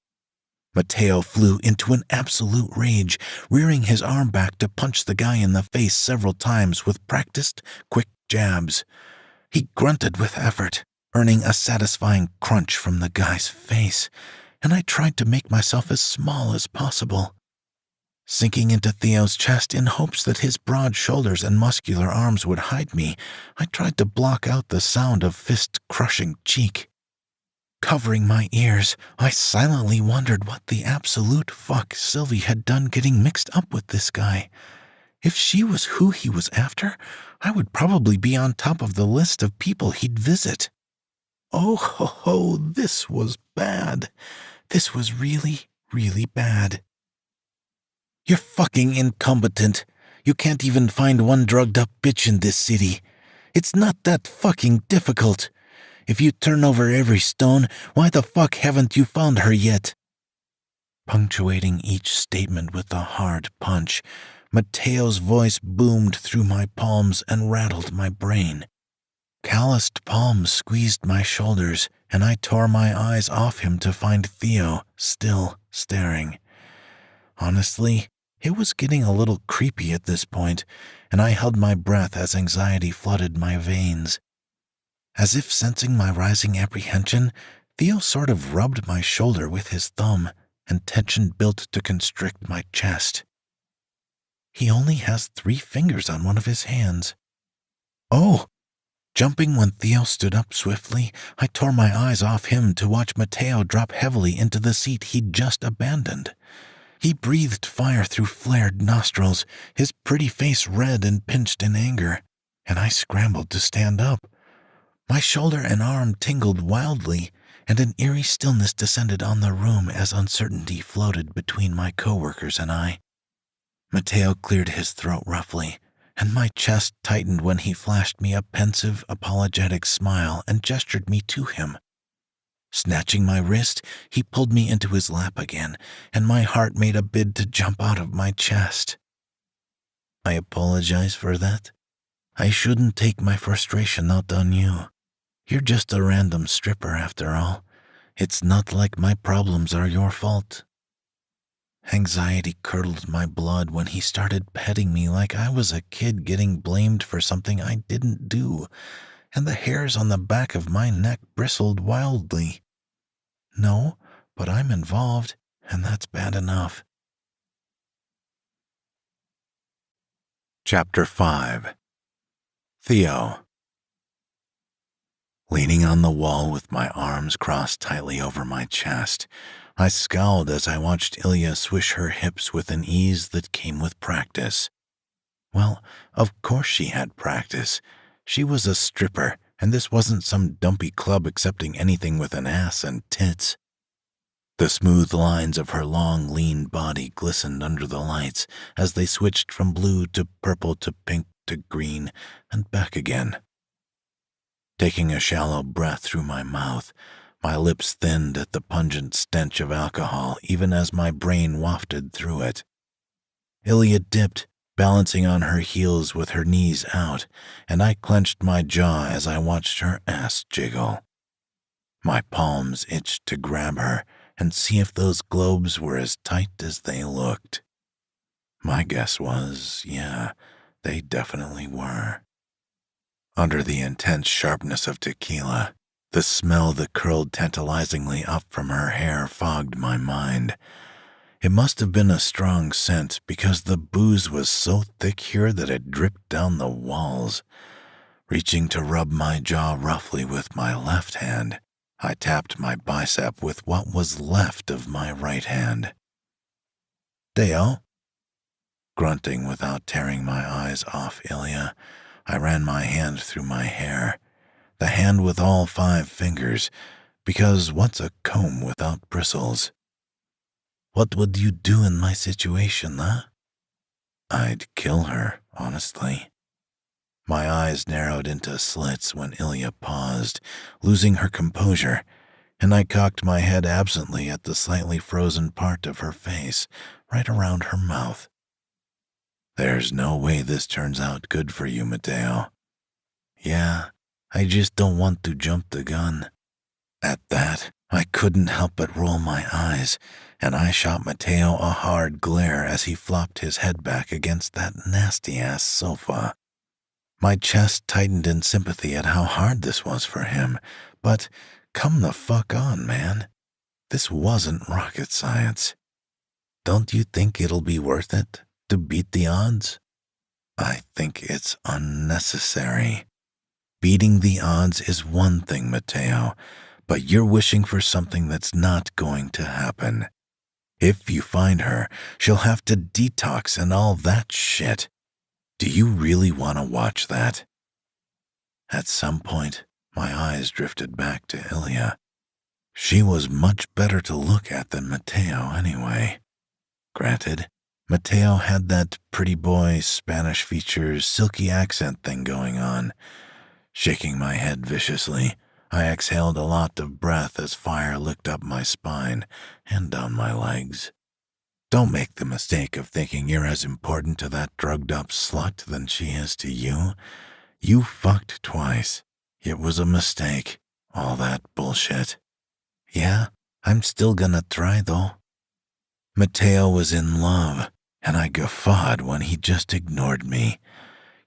Mateo flew into an absolute rage, rearing his arm back to punch the guy in the face several times with practiced, quick jabs. He grunted with effort, earning a satisfying crunch from the guy's face, and I tried to make myself as small as possible. Sinking into Theo's chest in hopes that his broad shoulders and muscular arms would hide me, I tried to block out the sound of fist-crushing cheek. Covering my ears, I silently wondered what the absolute fuck Sylvie had done getting mixed up with this guy. If she was who he was after, I would probably be on top of the list of people he'd visit. Oh ho ho, this was bad. This was really, really bad. You're fucking incompetent. You can't even find one drugged-up bitch in this city. It's not that fucking difficult. If you turn over every stone, why the fuck haven't you found her yet?" Punctuating each statement with a hard punch, Mateo's voice boomed through my palms and rattled my brain. Calloused palms squeezed my shoulders, and I tore my eyes off him to find Theo still staring. Honestly, it was getting a little creepy at this point, and I held my breath as anxiety flooded my veins. As if sensing my rising apprehension, Theo sort of rubbed my shoulder with his thumb, and tension built to constrict my chest. He only has 3 fingers on one of his hands. "Oh!" Jumping when Theo stood up swiftly, I tore my eyes off him to watch Mateo drop heavily into the seat he'd just abandoned. He breathed fire through flared nostrils, his pretty face red and pinched in anger, and I scrambled to stand up. My shoulder and arm tingled wildly, and an eerie stillness descended on the room as uncertainty floated between my coworkers and I. Mateo cleared his throat roughly, and my chest tightened when he flashed me a pensive, apologetic smile and gestured me to him. Snatching my wrist, he pulled me into his lap again, and my heart made a bid to jump out of my chest. "I apologize for that. I shouldn't take my frustration out on you. You're just a random stripper after all. It's not like my problems are your fault." Anxiety curdled my blood when he started petting me like I was a kid getting blamed for something I didn't do, and the hairs on the back of my neck bristled wildly. No, but I'm involved, and that's bad enough. Chapter 5. Theo. Leaning on the wall with my arms crossed tightly over my chest, I scowled as I watched Ilya swish her hips with an ease that came with practice. Well, of course she had practice. She was a stripper, and this wasn't some dumpy club accepting anything with an ass and tits. The smooth lines of her long, lean body glistened under the lights as they switched from blue to purple to pink to green and back again. Taking a shallow breath through my mouth, my lips thinned at the pungent stench of alcohol even as my brain wafted through it. Ilya dipped, balancing on her heels with her knees out, and I clenched my jaw as I watched her ass jiggle. My palms itched to grab her and see if those globes were as tight as they looked. My guess was, yeah, they definitely were. Under the intense sharpness of tequila, the smell that curled tantalizingly up from her hair fogged my mind. It must have been a strong scent because the booze was so thick here that it dripped down the walls. Reaching to rub my jaw roughly with my left hand, I tapped my bicep with what was left of my right hand. "Theo?" Grunting without tearing my eyes off Ilya, I ran my hand through my hair, the hand with all 5 fingers, because what's a comb without bristles? "What would you do in my situation, huh?" "I'd kill her, honestly." My eyes narrowed into slits when Ilya paused, losing her composure, and I cocked my head absently at the slightly frozen part of her face, right around her mouth. "There's no way this turns out good for you, Mateo." "Yeah, I just don't want to jump the gun." At that, I couldn't help but roll my eyes, and I shot Mateo a hard glare as he flopped his head back against that nasty-ass sofa. My chest tightened in sympathy at how hard this was for him, but come the fuck on, man. This wasn't rocket science. Don't you think it'll be worth it to beat the odds? I think it's unnecessary. Beating the odds is one thing, Mateo, but you're wishing for something that's not going to happen. If you find her, she'll have to detox and all that shit. Do you really want to watch that? At some point, my eyes drifted back to Ilya. She was much better to look at than Mateo anyway. Granted, Mateo had that pretty boy, Spanish features, silky accent thing going on. Shaking my head viciously, I exhaled a lot of breath as fire licked up my spine and down my legs. Don't make the mistake of thinking you're as important to that drugged-up slut than she is to you. You fucked twice. It was a mistake. All that bullshit. Yeah, I'm still gonna try, though. Mateo was in love, and I guffawed when he just ignored me.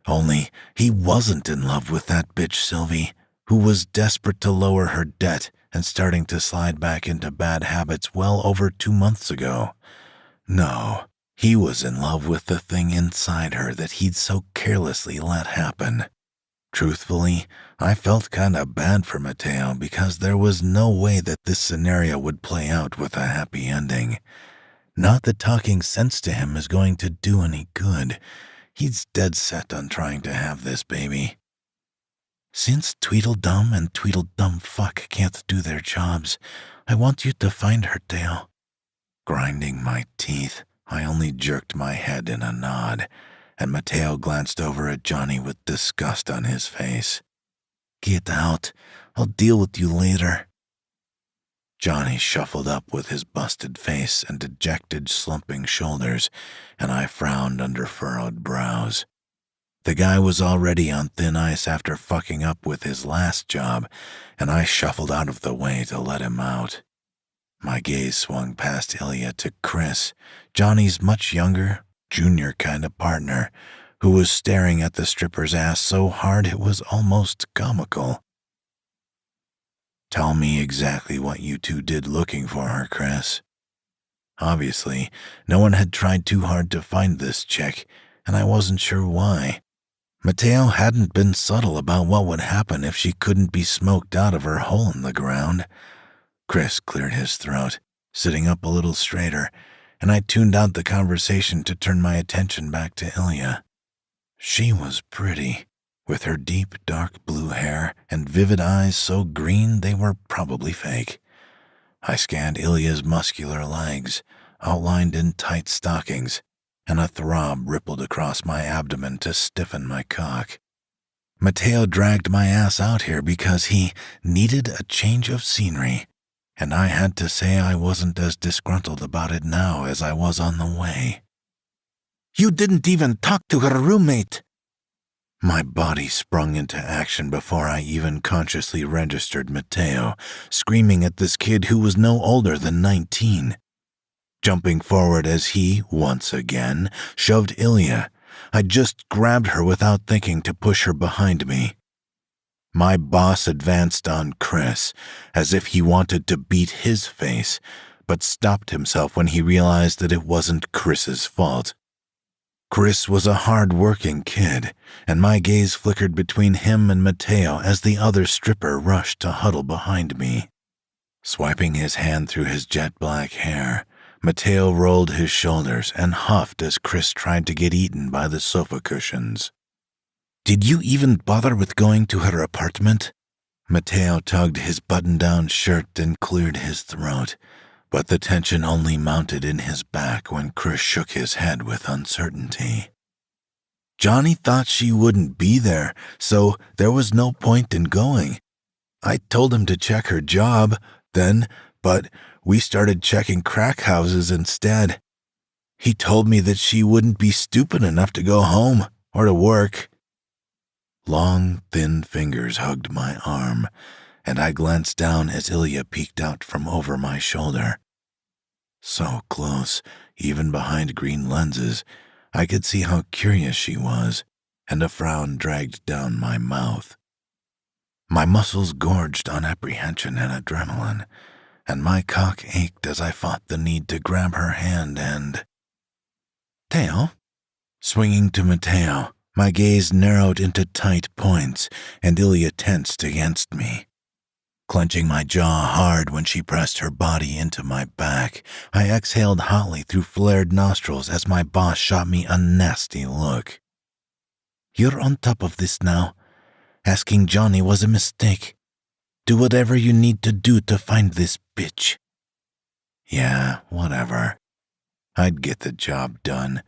Only he wasn't in love with that bitch Sylvie, who was desperate to lower her debt and starting to slide back into bad habits well over 2 months ago. No, he was in love with the thing inside her that he'd so carelessly let happen. Truthfully, I felt kinda bad for Mateo because there was no way that this scenario would play out with a happy ending. Not that talking sense to him is going to do any good. He's dead set on trying to have this baby. Since Tweedledum and Tweedledumfuck can't do their jobs, I want you to find her, Theo. Grinding my teeth, I only jerked my head in a nod, and Mateo glanced over at Johnny with disgust on his face. Get out. I'll deal with you later. Johnny shuffled up with his busted face and dejected, slumping shoulders, and I frowned under furrowed brows. The guy was already on thin ice after fucking up with his last job, and I shuffled out of the way to let him out. My gaze swung past Ilya to Chris, Johnny's much younger, junior kind of partner, who was staring at the stripper's ass so hard it was almost comical. Tell me exactly what you two did looking for her, Chris. Obviously, no one had tried too hard to find this chick, and I wasn't sure why. Mateo hadn't been subtle about what would happen if she couldn't be smoked out of her hole in the ground. Chris cleared his throat, sitting up a little straighter, and I tuned out the conversation to turn my attention back to Ilya. She was pretty, with her deep, dark blue hair and vivid eyes so green they were probably fake. I scanned Ilya's muscular legs, outlined in tight stockings, and a throb rippled across my abdomen to stiffen my cock. Mateo dragged my ass out here because he needed a change of scenery, and I had to say I wasn't as disgruntled about it now as I was on the way. You didn't even talk to her roommate. My body sprung into action before I even consciously registered Mateo, screaming at this kid who was no older than 19. Jumping forward as he, once again, shoved Ilya, I just grabbed her without thinking to push her behind me. My boss advanced on Chris, as if he wanted to beat his face, but stopped himself when he realized that it wasn't Chris's fault. Chris was a hard-working kid, and my gaze flickered between him and Mateo as the other stripper rushed to huddle behind me. Swiping his hand through his jet-black hair, Mateo rolled his shoulders and huffed as Chris tried to get eaten by the sofa cushions. Did you even bother with going to her apartment? Mateo tugged his button-down shirt and cleared his throat, but the tension only mounted in his back when Chris shook his head with uncertainty. Johnny thought she wouldn't be there, so there was no point in going. I told him to check her job, then, but we started checking crack houses instead. He told me that she wouldn't be stupid enough to go home or to work. Long, thin fingers hugged my arm, and I glanced down as Ilya peeked out from over my shoulder. So close, even behind green lenses, I could see how curious she was, and a frown dragged down my mouth. My muscles gorged on apprehension and adrenaline, and my cock ached as I fought the need to grab her hand and... Theo? Swinging to Mateo, my gaze narrowed into tight points, and Ilya tensed against me. Clenching my jaw hard when she pressed her body into my back, I exhaled hotly through flared nostrils as my boss shot me a nasty look. You're on top of this now. Asking Johnny was a mistake. Do whatever you need to do to find this bitch. Yeah, whatever. I'd get the job done.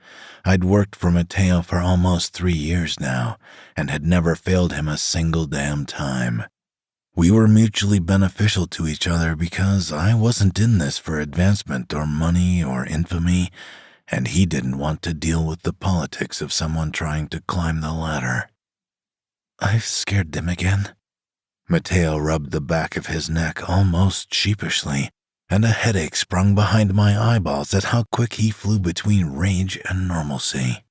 I'd worked for Matteo for almost 3 years now, and had never failed him a single damn time. We were mutually beneficial to each other because I wasn't in this for advancement or money or infamy, and he didn't want to deal with the politics of someone trying to climb the ladder. I've scared them again. Matteo rubbed the back of his neck almost sheepishly, and a headache sprung behind my eyeballs at how quick he flew between rage and normalcy.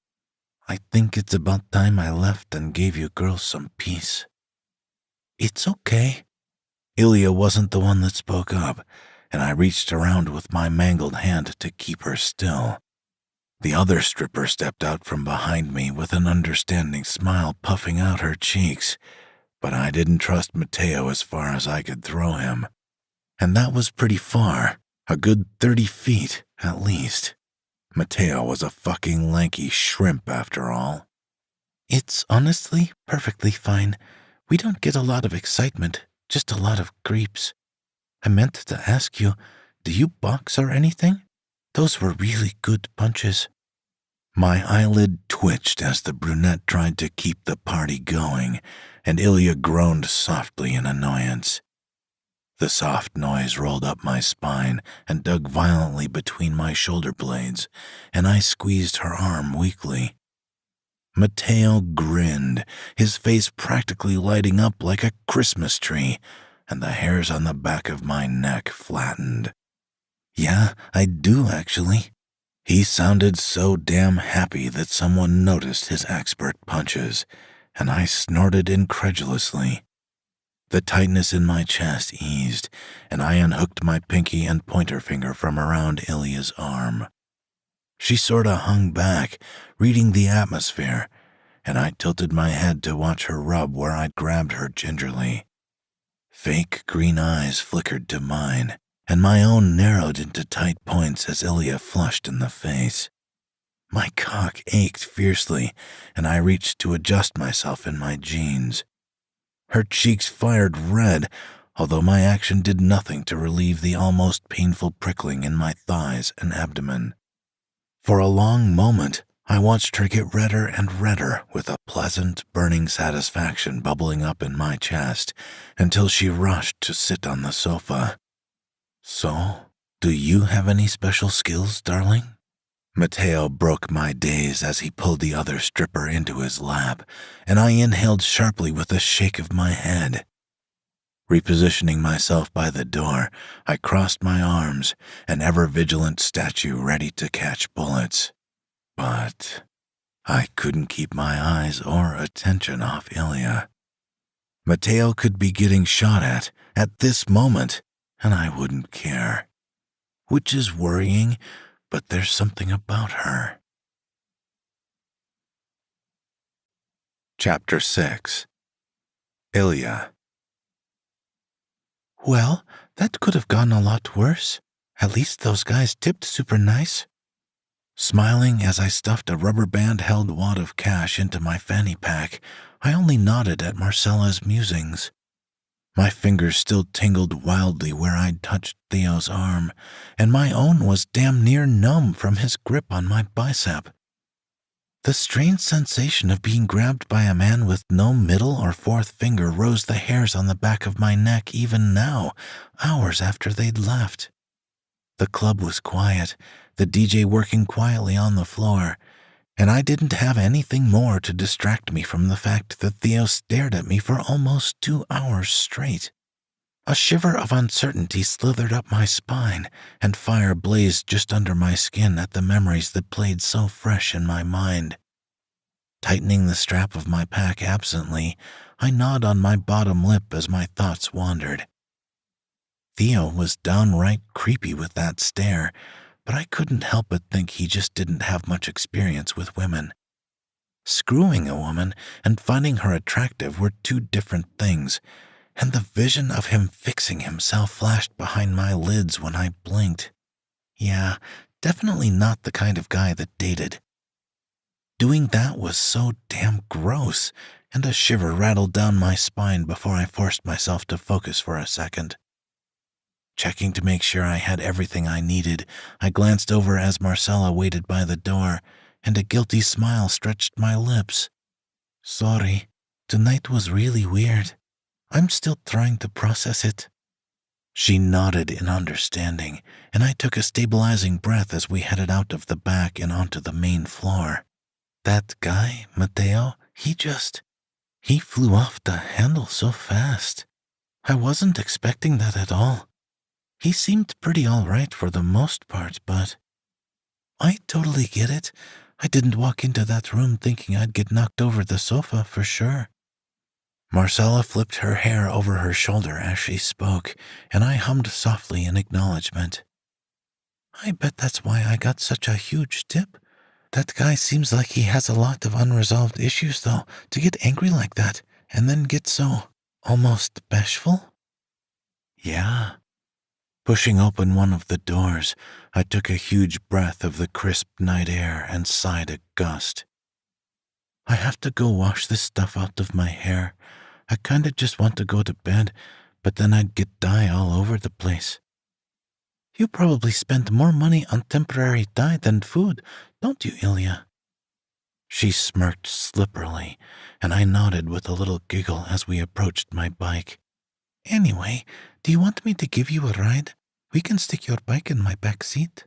I think it's about time I left and gave you girls some peace. It's okay. Ilya wasn't the one that spoke up, and I reached around with my mangled hand to keep her still. The other stripper stepped out from behind me with an understanding smile puffing out her cheeks, but I didn't trust Matteo as far as I could throw him. And that was pretty far, a good 30 feet at least. Matteo was a fucking lanky shrimp after all. It's honestly perfectly fine. We don't get a lot of excitement, just a lot of creeps. I meant to ask you, do you box or anything? Those were really good punches. My eyelid twitched as the brunette tried to keep the party going, and Ilya groaned softly in annoyance. The soft noise rolled up my spine and dug violently between my shoulder blades, and I squeezed her arm weakly. Matteo grinned, his face practically lighting up like a Christmas tree, and the hairs on the back of my neck flattened. Yeah, I do actually. He sounded so damn happy that someone noticed his expert punches, and I snorted incredulously. The tightness in my chest eased, and I unhooked my pinky and pointer finger from around Ilya's arm. She sorta hung back, reading the atmosphere, and I tilted my head to watch her rub where I'd grabbed her gingerly. Fake green eyes flickered to mine, and my own narrowed into tight points as Ilya flushed in the face. My cock ached fiercely, and I reached to adjust myself in my jeans. Her cheeks fired red, although my action did nothing to relieve the almost painful prickling in my thighs and abdomen. For a long moment, I watched her get redder and redder with a pleasant, burning satisfaction bubbling up in my chest until she rushed to sit on the sofa. So, do you have any special skills, darling? Matteo broke my daze as he pulled the other stripper into his lap, and I inhaled sharply with a shake of my head. Repositioning myself by the door, I crossed my arms, an ever-vigilant statue ready to catch bullets. But I couldn't keep my eyes or attention off Ilya. Matteo could be getting shot at this moment, and I wouldn't care. Which is worrying, but there's something about her. Chapter 6. Ilya. Well, that could have gone a lot worse. At least those guys tipped super nice. Smiling as I stuffed a rubber band-held wad of cash into my fanny pack, I only nodded at Marcella's musings. My fingers still tingled wildly where I'd touched Theo's arm, and my own was damn near numb from his grip on my bicep. The strange sensation of being grabbed by a man with no middle or fourth finger rose the hairs on the back of my neck even now, hours after they'd left. The club was quiet, the DJ working quietly on the floor, and I didn't have anything more to distract me from the fact that Theo stared at me for almost 2 hours straight. A shiver of uncertainty slithered up my spine, and fire blazed just under my skin at the memories that played so fresh in my mind. Tightening the strap of my pack absently, I gnawed on my bottom lip as my thoughts wandered. Theo was downright creepy with that stare, but I couldn't help but think he just didn't have much experience with women. Screwing a woman and finding her attractive were 2 different things, and the vision of him fixing himself flashed behind my lids when I blinked. Yeah, definitely not the kind of guy that dated. Doing that was so damn gross, and a shiver rattled down my spine before I forced myself to focus for a second. Checking to make sure I had everything I needed, I glanced over as Marcella waited by the door, and a guilty smile stretched my lips. "Sorry, tonight was really weird. I'm still trying to process it." She nodded in understanding, and I took a stabilizing breath as we headed out of the back and onto the main floor. That guy, Matteo, he flew off the handle so fast. I wasn't expecting that at all. He seemed pretty all right for the most part, but I totally get it. I didn't walk into that room thinking I'd get knocked over the sofa for sure. Marcella flipped her hair over her shoulder as she spoke, and I hummed softly in acknowledgement. I bet that's why I got such a huge tip. That guy seems like he has a lot of unresolved issues, though, to get angry like that, and then get so almost bashful. Yeah. Pushing open one of the doors, I took a huge breath of the crisp night air and sighed a gust. I have to go wash this stuff out of my hair. I kinda just want to go to bed, but then I'd get dye all over the place. You probably spend more money on temporary dye than food, don't you, Ilya? She smirked slipperily, and I nodded with a little giggle as we approached my bike. Anyway, do you want me to give you a ride? We can stick your bike in my back seat.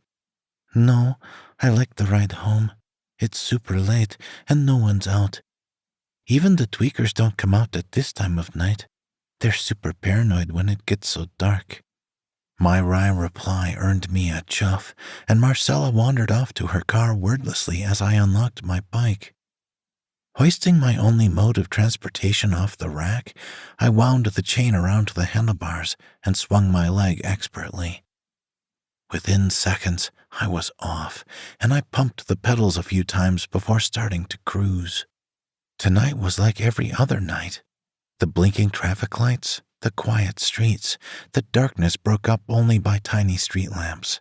No, I like the ride home. It's super late, and no one's out. Even the tweakers don't come out at this time of night. They're super paranoid when it gets so dark. My wry reply earned me a chuff, and Marcella wandered off to her car wordlessly as I unlocked my bike. Hoisting my only mode of transportation off the rack, I wound the chain around the handlebars and swung my leg expertly. Within seconds, I was off, and I pumped the pedals a few times before starting to cruise. Tonight was like every other night. The blinking traffic lights, the quiet streets, the darkness broke up only by tiny street lamps.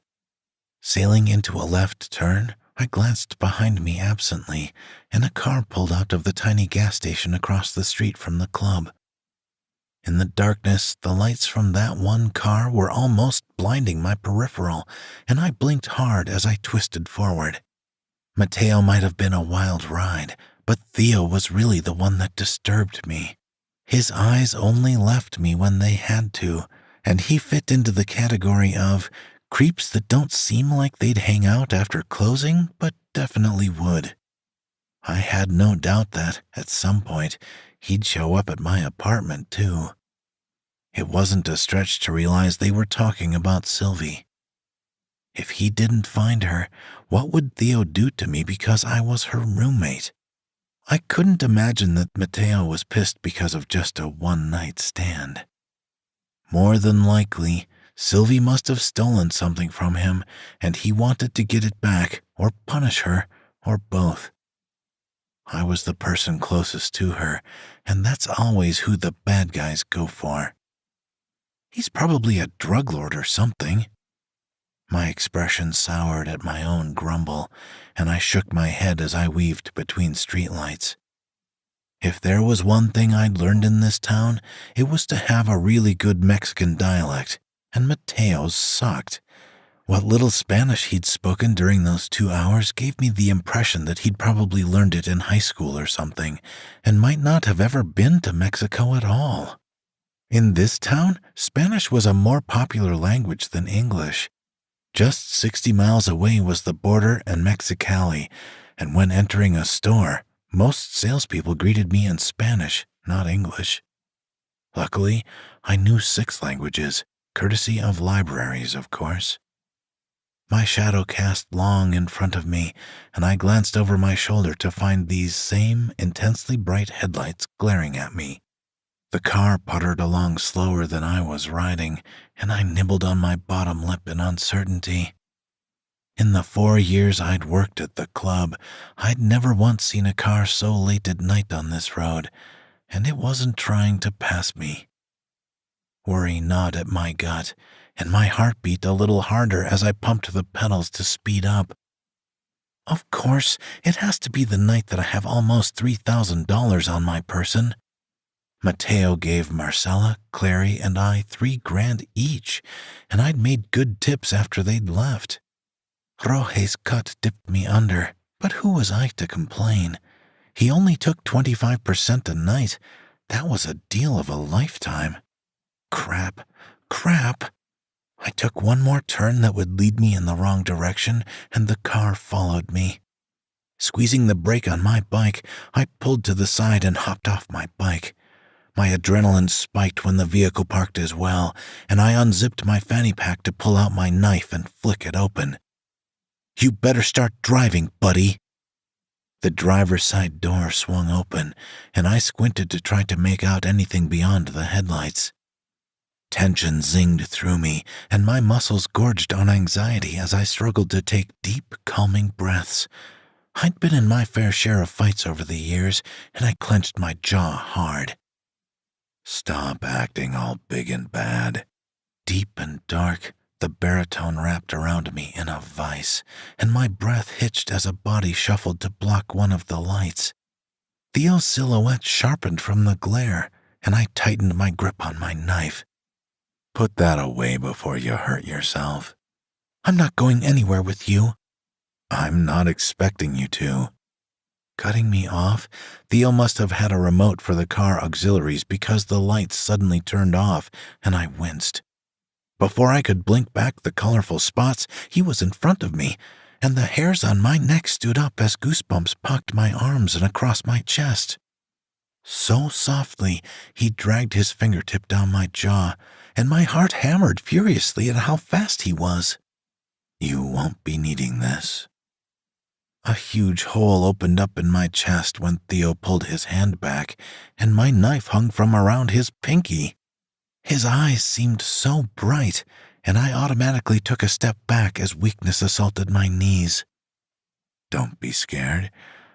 Sailing into a left turn, I glanced behind me absently, and a car pulled out of the tiny gas station across the street from the club. In the darkness, the lights from that one car were almost blinding my peripheral, and I blinked hard as I twisted forward. Matteo might have been a wild ride, but Theo was really the one that disturbed me. His eyes only left me when they had to, and he fit into the category of creeps that don't seem like they'd hang out after closing, but definitely would. I had no doubt that, at some point, he'd show up at my apartment, too. It wasn't a stretch to realize they were talking about Sylvie. If he didn't find her, what would Theo do to me because I was her roommate? I couldn't imagine that Matteo was pissed because of just a one-night stand. More than likely, Sylvie must have stolen something from him, and he wanted to get it back, or punish her, or both. I was the person closest to her, and that's always who the bad guys go for. He's probably a drug lord or something. My expression soured at my own grumble, and I shook my head as I weaved between streetlights. If there was one thing I'd learned in this town, it was to have a really good Mexican dialect, and Mateo's sucked. What little Spanish he'd spoken during those 2 hours gave me the impression that he'd probably learned it in high school or something, and might not have ever been to Mexico at all. In this town, Spanish was a more popular language than English. Just 60 miles away was the border and Mexicali, and when entering a store, most salespeople greeted me in Spanish, not English. Luckily, I knew 6 languages, courtesy of libraries, of course. My shadow cast long in front of me, and I glanced over my shoulder to find these same intensely bright headlights glaring at me. The car puttered along slower than I was riding, and I nibbled on my bottom lip in uncertainty. In the 4 years I'd worked at the club, I'd never once seen a car so late at night on this road, and it wasn't trying to pass me. Worry gnawed at my gut, and my heart beat a little harder as I pumped the pedals to speed up. Of course, it has to be the night that I have almost $3,000 on my person. Mateo gave Marcella, Clary, and I $3,000 each, and I'd made good tips after they'd left. Roge's cut dipped me under, but who was I to complain? He only took 25% a night. That was a deal of a lifetime. Crap. I took one more turn that would lead me in the wrong direction, and the car followed me. Squeezing the brake on my bike, I pulled to the side and hopped off my bike. My adrenaline spiked when the vehicle parked as well, and I unzipped my fanny pack to pull out my knife and flick it open. "You better start driving, buddy." The driver's side door swung open, and I squinted to try to make out anything beyond the headlights. Tension zinged through me, and my muscles gorged on anxiety as I struggled to take deep, calming breaths. I'd been in my fair share of fights over the years, and I clenched my jaw hard. "Stop acting all big and bad." Deep and dark, the baritone wrapped around me in a vice, and my breath hitched as a body shuffled to block one of the lights. Theo's silhouette sharpened from the glare, and I tightened my grip on my knife. "Put that away before you hurt yourself." "I'm not going anywhere with you." "I'm not expecting you to." Cutting me off, Theo must have had a remote for the car auxiliaries because the lights suddenly turned off, and I winced. Before I could blink back the colorful spots, he was in front of me, and the hairs on my neck stood up as goosebumps pucked my arms and across my chest. So softly, he dragged his fingertip down my jaw, and my heart hammered furiously at how fast he was. "You won't be needing this." A huge hole opened up in my chest when Theo pulled his hand back, and my knife hung from around his pinky. His eyes seemed so bright, and I automatically took a step back as weakness assaulted my knees. "Don't be scared,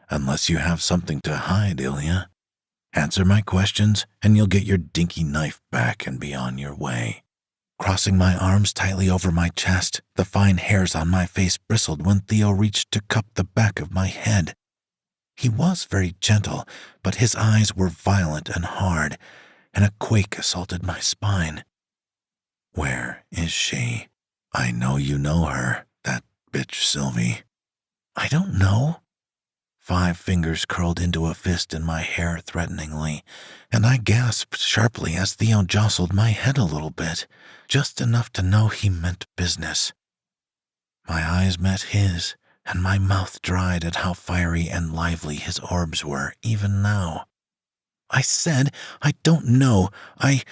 unless you have something to hide, Ilya. Answer my questions, and you'll get your dinky knife back and be on your way." Crossing my arms tightly over my chest, the fine hairs on my face bristled when Theo reached to cup the back of my head. He was very gentle, but his eyes were violent and hard, and a quake assaulted my spine. "Where is she? I know you know her, that bitch Sylvie." "I don't know." 5 fingers curled into a fist in my hair threateningly, and I gasped sharply as Theo jostled my head a little bit, just enough to know he meant business. My eyes met his, and my mouth dried at how fiery and lively his orbs were, even now. "I said, I don't know. I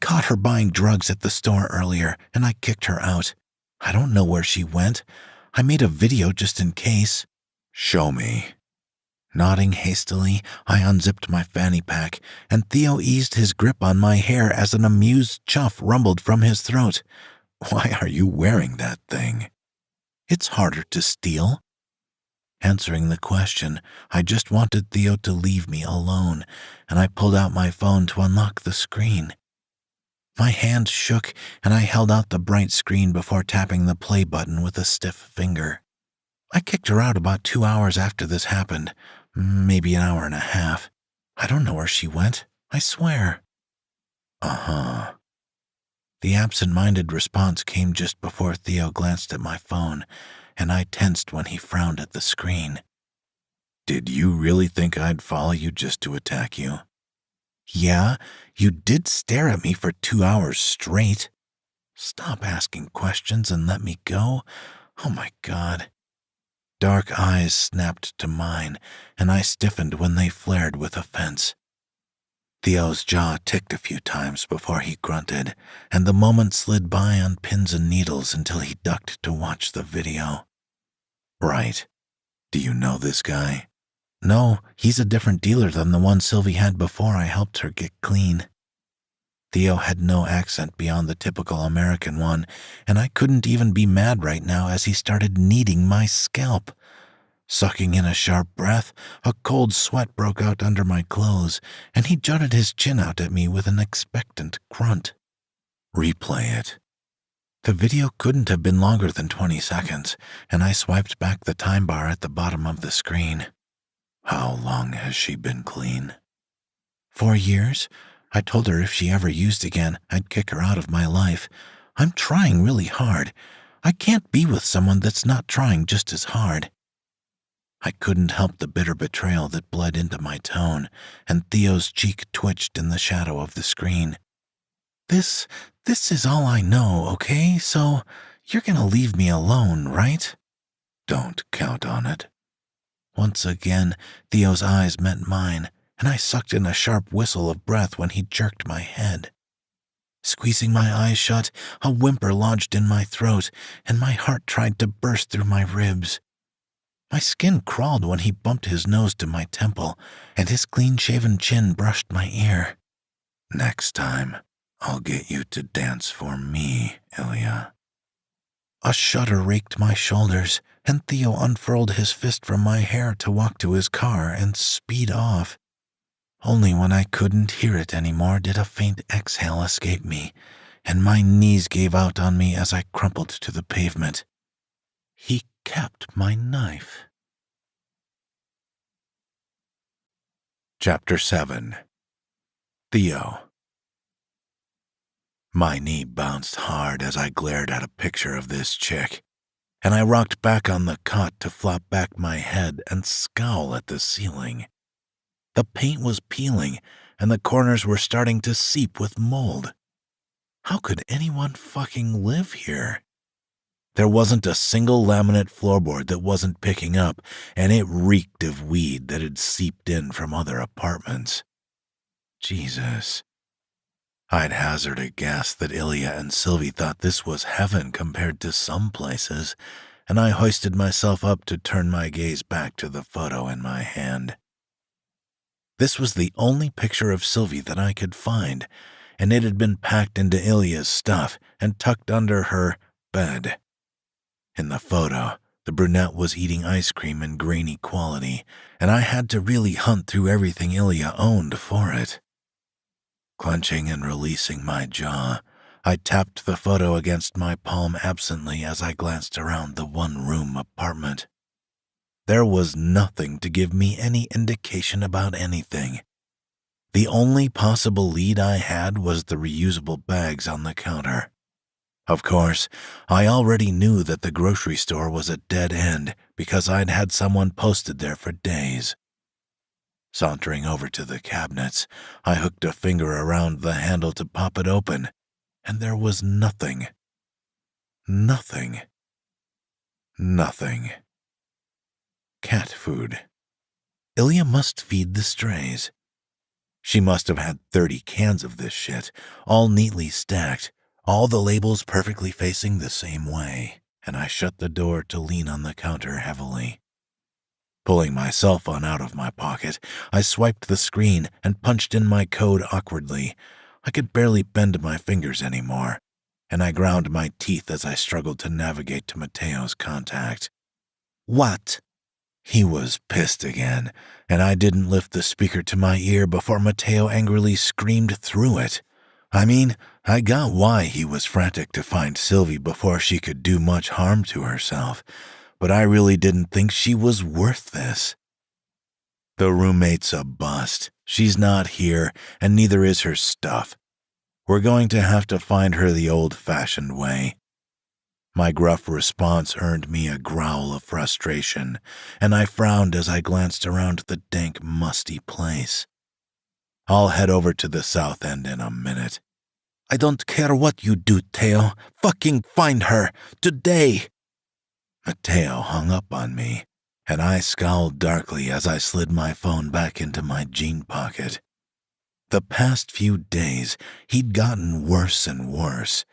caught her buying drugs at the store earlier, and I kicked her out. I don't know where she went. I made a video just in case." "Show me." Nodding hastily, I unzipped my fanny pack, and Theo eased his grip on my hair as an amused chuff rumbled from his throat. "Why are you wearing that thing?" "It's harder to steal." Answering the question, I just wanted Theo to leave me alone, and I pulled out my phone to unlock the screen. My hand shook, and I held out the bright screen before tapping the play button with a stiff finger. I kicked her out about 2 hours after this happened, maybe an hour and a half. I don't know where she went, I swear. Uh-huh. The absent-minded response came just before Theo glanced at my phone, and I tensed when he frowned at the screen. "Did you really think I'd follow you just to attack you?" "Yeah, you did stare at me for 2 hours straight." "Stop asking questions and let me go. Oh my God." Dark eyes snapped to mine, and I stiffened when they flared with offense. Theo's jaw ticked a few times before he grunted, and the moment slid by on pins and needles until he ducked to watch the video. "Right. Do you know this guy?" "No, he's a different dealer than the one Sylvie had before I helped her get clean." Theo had no accent beyond the typical American one, and I couldn't even be mad right now as he started kneading my scalp. Sucking in a sharp breath, a cold sweat broke out under my clothes, and he jutted his chin out at me with an expectant grunt. "Replay it." The video couldn't have been longer than 20 seconds, and I swiped back the time bar at the bottom of the screen. "How long has she been clean?" 4 years. I told her if she ever used again, I'd kick her out of my life. I'm trying really hard. I can't be with someone that's not trying just as hard." I couldn't help the bitter betrayal that bled into my tone, and Theo's cheek twitched in the shadow of the screen. This is all I know, okay? So you're gonna leave me alone, right?" "Don't count on it." Once again, Theo's eyes met mine, and I sucked in a sharp whistle of breath when he jerked my head. Squeezing my eyes shut, a whimper lodged in my throat, and my heart tried to burst through my ribs. My skin crawled when he bumped his nose to my temple, and his clean-shaven chin brushed my ear. "Next time, I'll get you to dance for me, Ilya." A shudder raked my shoulders, and Theo unfurled his fist from my hair to walk to his car and speed off. Only when I couldn't hear it anymore did a faint exhale escape me, and my knees gave out on me as I crumpled to the pavement. He kept my knife. Chapter 7. Theo. My knee bounced hard as I glared at a picture of this chick, and I rocked back on the cot to flop back my head and scowl at the ceiling. The paint was peeling, and the corners were starting to seep with mold. How could anyone fucking live here? There wasn't a single laminate floorboard that wasn't picking up, and it reeked of weed that had seeped in from other apartments. Jesus. I'd hazard a guess that Ilya and Sylvie thought this was heaven compared to some places, and I hoisted myself up to turn my gaze back to the photo in my hand. This was the only picture of Sylvie that I could find, and it had been packed into Ilya's stuff and tucked under her bed. In the photo, the brunette was eating ice cream in grainy quality, and I had to really hunt through everything Ilya owned for it. Clenching and releasing my jaw, I tapped the photo against my palm absently as I glanced around the one-room apartment. There was nothing to give me any indication about anything. The only possible lead I had was the reusable bags on the counter. Of course, I already knew that the grocery store was a dead end because I'd had someone posted there for days. Sauntering over to the cabinets, I hooked a finger around the handle to pop it open, and there was nothing. Nothing. Nothing. Cat food. Ilya must feed the strays. She must have had 30 cans of this shit, all neatly stacked, all the labels perfectly facing the same way, and I shut the door to lean on the counter heavily. Pulling my cell phone out of my pocket, I swiped the screen and punched in my code awkwardly. I could barely bend my fingers anymore, and I ground my teeth as I struggled to navigate to Mateo's contact. "What?" He was pissed again, and I didn't lift the speaker to my ear before Mateo angrily screamed through it. I mean, I got why he was frantic to find Sylvie before she could do much harm to herself, but I really didn't think she was worth this. The roommate's a bust. She's not here, and neither is her stuff. We're going to have to find her the old-fashioned way. My gruff response earned me a growl of frustration, and I frowned as I glanced around the dank, musty place. I'll head over to the south end in a minute. "I don't care what you do, Theo. Fucking find her! Today!" Mateo hung up on me, and I scowled darkly as I slid my phone back into my jean pocket. The past few days, he'd gotten worse and worse,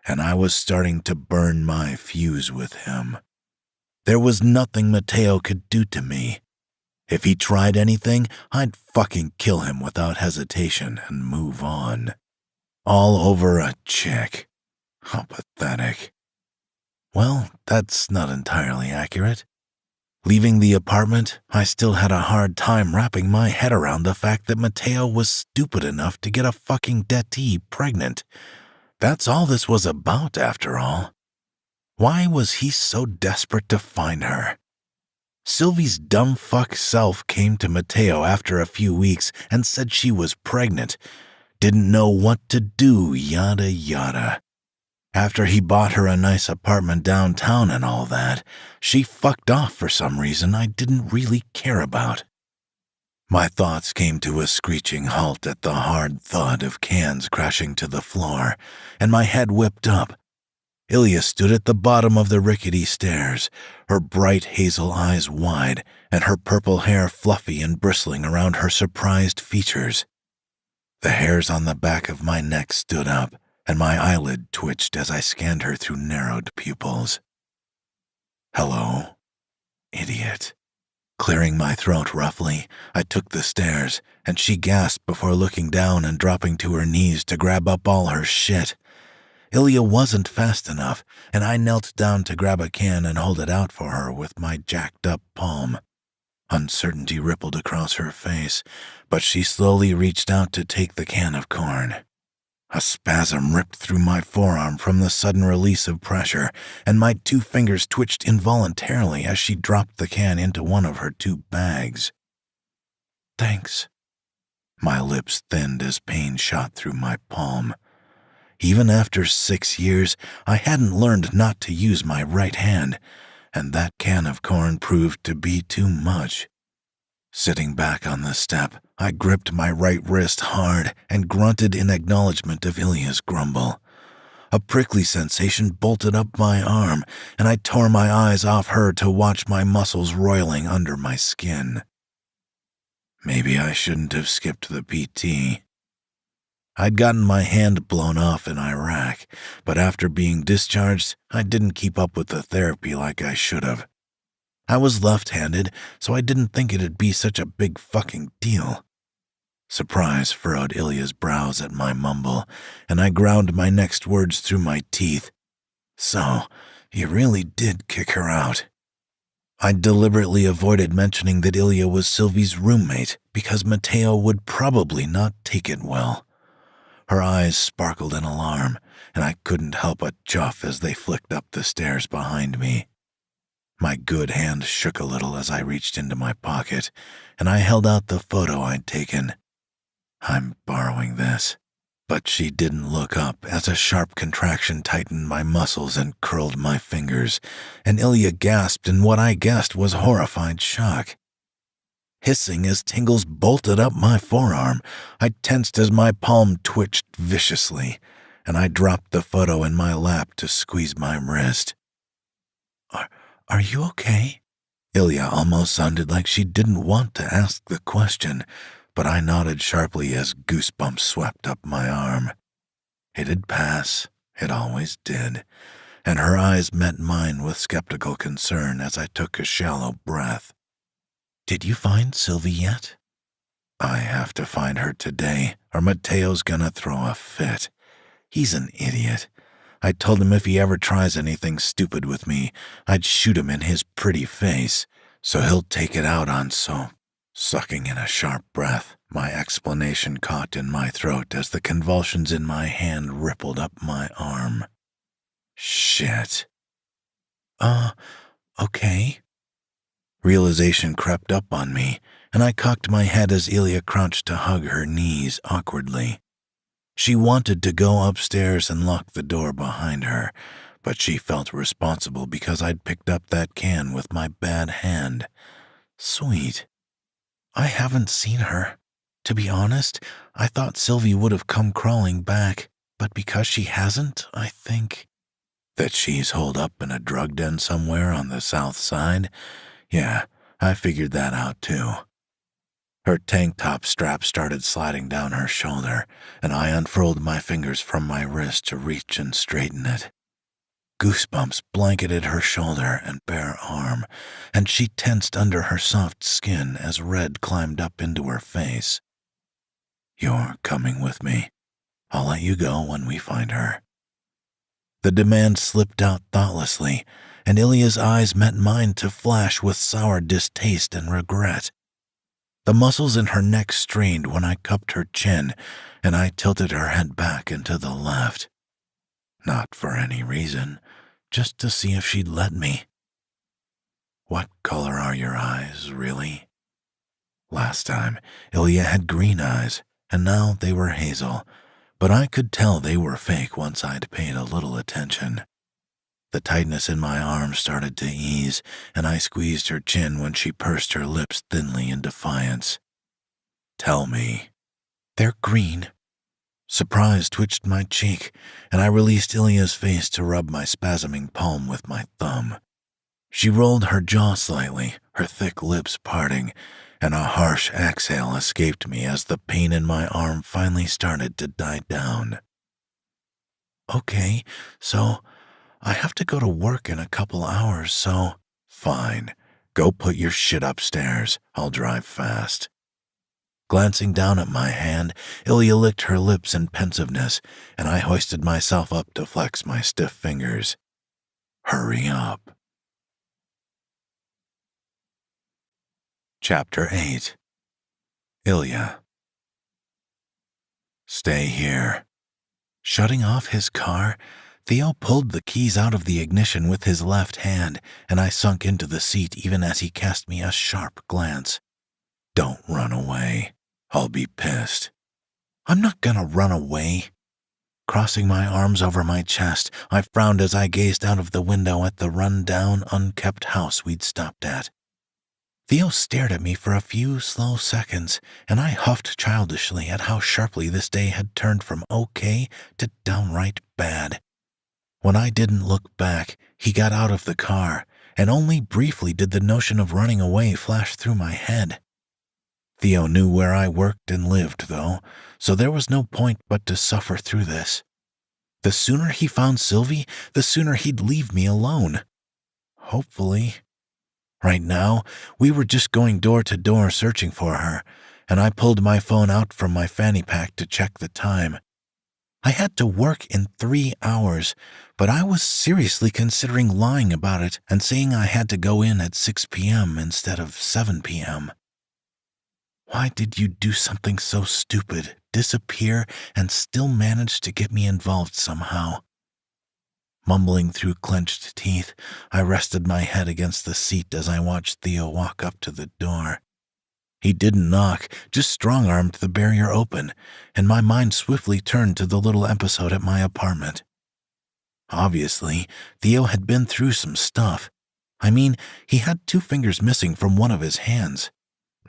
and I was starting to burn my fuse with him. There was nothing Mateo could do to me. If he tried anything, I'd fucking kill him without hesitation and move on. All over a chick. How pathetic. Well, that's not entirely accurate. Leaving the apartment, I still had a hard time wrapping my head around the fact that Mateo was stupid enough to get a fucking dettee pregnant. That's all this was about, after all. Why was he so desperate to find her? Sylvie's dumb fuck self came to Mateo after a few weeks and said she was pregnant. Didn't know what to do, yada yada. After he bought her a nice apartment downtown and all that, she fucked off for some reason I didn't really care about. My thoughts came to a screeching halt at the hard thud of cans crashing to the floor, and my head whipped up. Ilya stood at the bottom of the rickety stairs, her bright hazel eyes wide and her purple hair fluffy and bristling around her surprised features. The hairs on the back of my neck stood up, and my eyelid twitched as I scanned her through narrowed pupils. "Hello, idiot." Clearing my throat roughly, I took the stairs, and she gasped before looking down and dropping to her knees to grab up all her shit. Ilya wasn't fast enough, and I knelt down to grab a can and hold it out for her with my jacked-up palm. Uncertainty rippled across her face, but she slowly reached out to take the can of corn. A spasm ripped through my forearm from the sudden release of pressure, and my 2 fingers twitched involuntarily as she dropped the can into one of her 2 bags. "Thanks." My lips thinned as pain shot through my palm. Even after 6 years, I hadn't learned not to use my right hand, and that can of corn proved to be too much. Sitting back on the step, I gripped my right wrist hard and grunted in acknowledgement of Ilya's grumble. A prickly sensation bolted up my arm, and I tore my eyes off her to watch my muscles roiling under my skin. Maybe I shouldn't have skipped the PT. I'd gotten my hand blown off in Iraq, but after being discharged, I didn't keep up with the therapy like I should have. I was left-handed, so I didn't think it'd be such a big fucking deal. Surprise furrowed Ilya's brows at my mumble, and I ground my next words through my teeth. "So, you really did kick her out." I deliberately avoided mentioning that Ilya was Sylvie's roommate because Mateo would probably not take it well. Her eyes sparkled in alarm, and I couldn't help but chuff as they flicked up the stairs behind me. My good hand shook a little as I reached into my pocket, and I held out the photo I'd taken. "I'm borrowing this." But she didn't look up as a sharp contraction tightened my muscles and curled my fingers, and Ilya gasped in what I guessed was horrified shock. Hissing as tingles bolted up my forearm, I tensed as my palm twitched viciously, and I dropped the photo in my lap to squeeze my wrist. Are you okay?" Ilya almost sounded like she didn't want to ask the question, but I nodded sharply as goosebumps swept up my arm. It'd pass, it always did, and her eyes met mine with skeptical concern as I took a shallow breath. "Did you find Sylvie yet?" "I have to find her today, or Mateo's gonna throw a fit. He's an idiot. I told him if he ever tries anything stupid with me, I'd shoot him in his pretty face, so he'll take it out on so." Sucking in a sharp breath, my explanation caught in my throat as the convulsions in my hand rippled up my arm. Shit. Okay. Realization crept up on me, and I cocked my head as Ilya crouched to hug her knees awkwardly. She wanted to go upstairs and lock the door behind her, but she felt responsible because I'd picked up that can with my bad hand. Sweet. I haven't seen her. To be honest, I thought Sylvie would have come crawling back, but because she hasn't, I think that she's holed up in a drug den somewhere on the south side. Yeah, I figured that out too. Her tank top strap started sliding down her shoulder, and I unfurled my fingers from my wrist to reach and straighten it. Goosebumps blanketed her shoulder and bare arm, and she tensed under her soft skin as red climbed up into her face. "You're coming with me. I'll let you go when we find her." The demand slipped out thoughtlessly, and Ilya's eyes met mine to flash with sour distaste and regret. The muscles in her neck strained when I cupped her chin, and I tilted her head back and to the left. Not for any reason, just to see if she'd let me. What color are your eyes, really? Last time, Ilya had green eyes, and now they were hazel, but I could tell they were fake once I'd paid a little attention. The tightness in my arm started to ease, and I squeezed her chin when she pursed her lips thinly in defiance. Tell me. They're green. Surprise twitched my cheek, and I released Ilya's face to rub my spasming palm with my thumb. She rolled her jaw slightly, her thick lips parting, and a harsh exhale escaped me as the pain in my arm finally started to die down. Okay, so I have to go to work in a couple hours, so... Fine. Go put your shit upstairs. I'll drive fast. Glancing down at my hand, Ilya licked her lips in pensiveness, and I hoisted myself up to flex my stiff fingers. Hurry up. Chapter 8. Ilya. Stay here. Shutting off his car, Theo pulled the keys out of the ignition with his left hand, and I sunk into the seat even as he cast me a sharp glance. Don't run away. I'll be pissed. I'm not gonna run away. Crossing my arms over my chest, I frowned as I gazed out of the window at the run-down, unkept house we'd stopped at. Theo stared at me for a few slow seconds, and I huffed childishly at how sharply this day had turned from okay to downright bad. When I didn't look back, he got out of the car, and only briefly did the notion of running away flash through my head. Theo knew where I worked and lived, though, so there was no point but to suffer through this. The sooner he found Sylvie, the sooner he'd leave me alone. Hopefully. Right now, we were just going door to door searching for her, and I pulled my phone out from my fanny pack to check the time. I had to work in 3 hours, but I was seriously considering lying about it and saying I had to go in at 6 p.m. instead of 7 p.m. Why did you do something so stupid, disappear, and still manage to get me involved somehow? Mumbling through clenched teeth, I rested my head against the seat as I watched Theo walk up to the door. He didn't knock, just strong-armed the barrier open, and my mind swiftly turned to the little episode at my apartment. Obviously, Theo had been through some stuff. I mean, he had 2 fingers missing from one of his hands.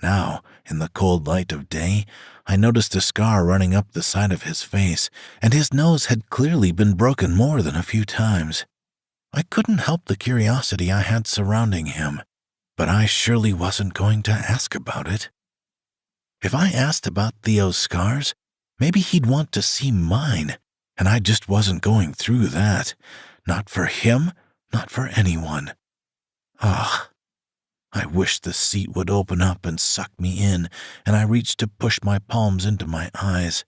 Now, in the cold light of day, I noticed a scar running up the side of his face, and his nose had clearly been broken more than a few times. I couldn't help the curiosity I had surrounding him, but I surely wasn't going to ask about it. If I asked about Theo's scars, maybe he'd want to see mine, and I just wasn't going through that. Not for him, not for anyone. Ugh. I wished the seat would open up and suck me in, and I reached to push my palms into my eyes.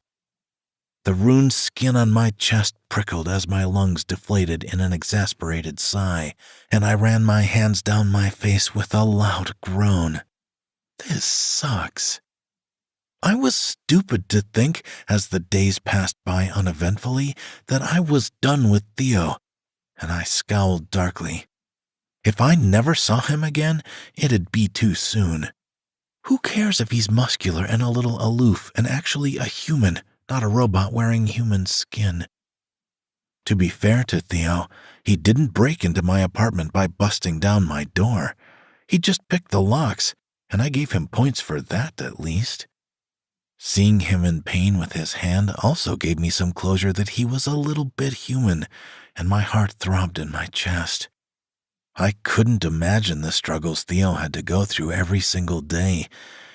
The ruined skin on my chest prickled as my lungs deflated in an exasperated sigh, and I ran my hands down my face with a loud groan. This sucks. I was stupid to think, as the days passed by uneventfully, that I was done with Theo, and I scowled darkly. If I never saw him again, it'd be too soon. Who cares if he's muscular and a little aloof and actually a human, not a robot wearing human skin? To be fair to Theo, he didn't break into my apartment by busting down my door. He just picked the locks, and I gave him points for that at least. Seeing him in pain with his hand also gave me some closure that he was a little bit human, and my heart throbbed in my chest. I couldn't imagine the struggles Theo had to go through every single day,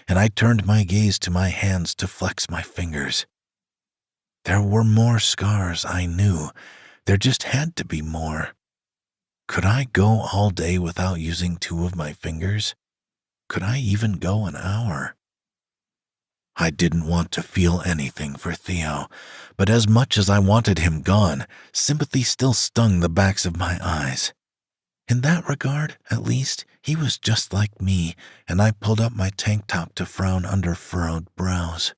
and I turned my gaze to my hands to flex my fingers. There were more scars, I knew. There just had to be more. Could I go all day without using 2 of my fingers? Could I even go an hour? I didn't want to feel anything for Theo, but as much as I wanted him gone, sympathy still stung the backs of my eyes. In that regard, at least, he was just like me, and I pulled up my tank top to frown under furrowed brows.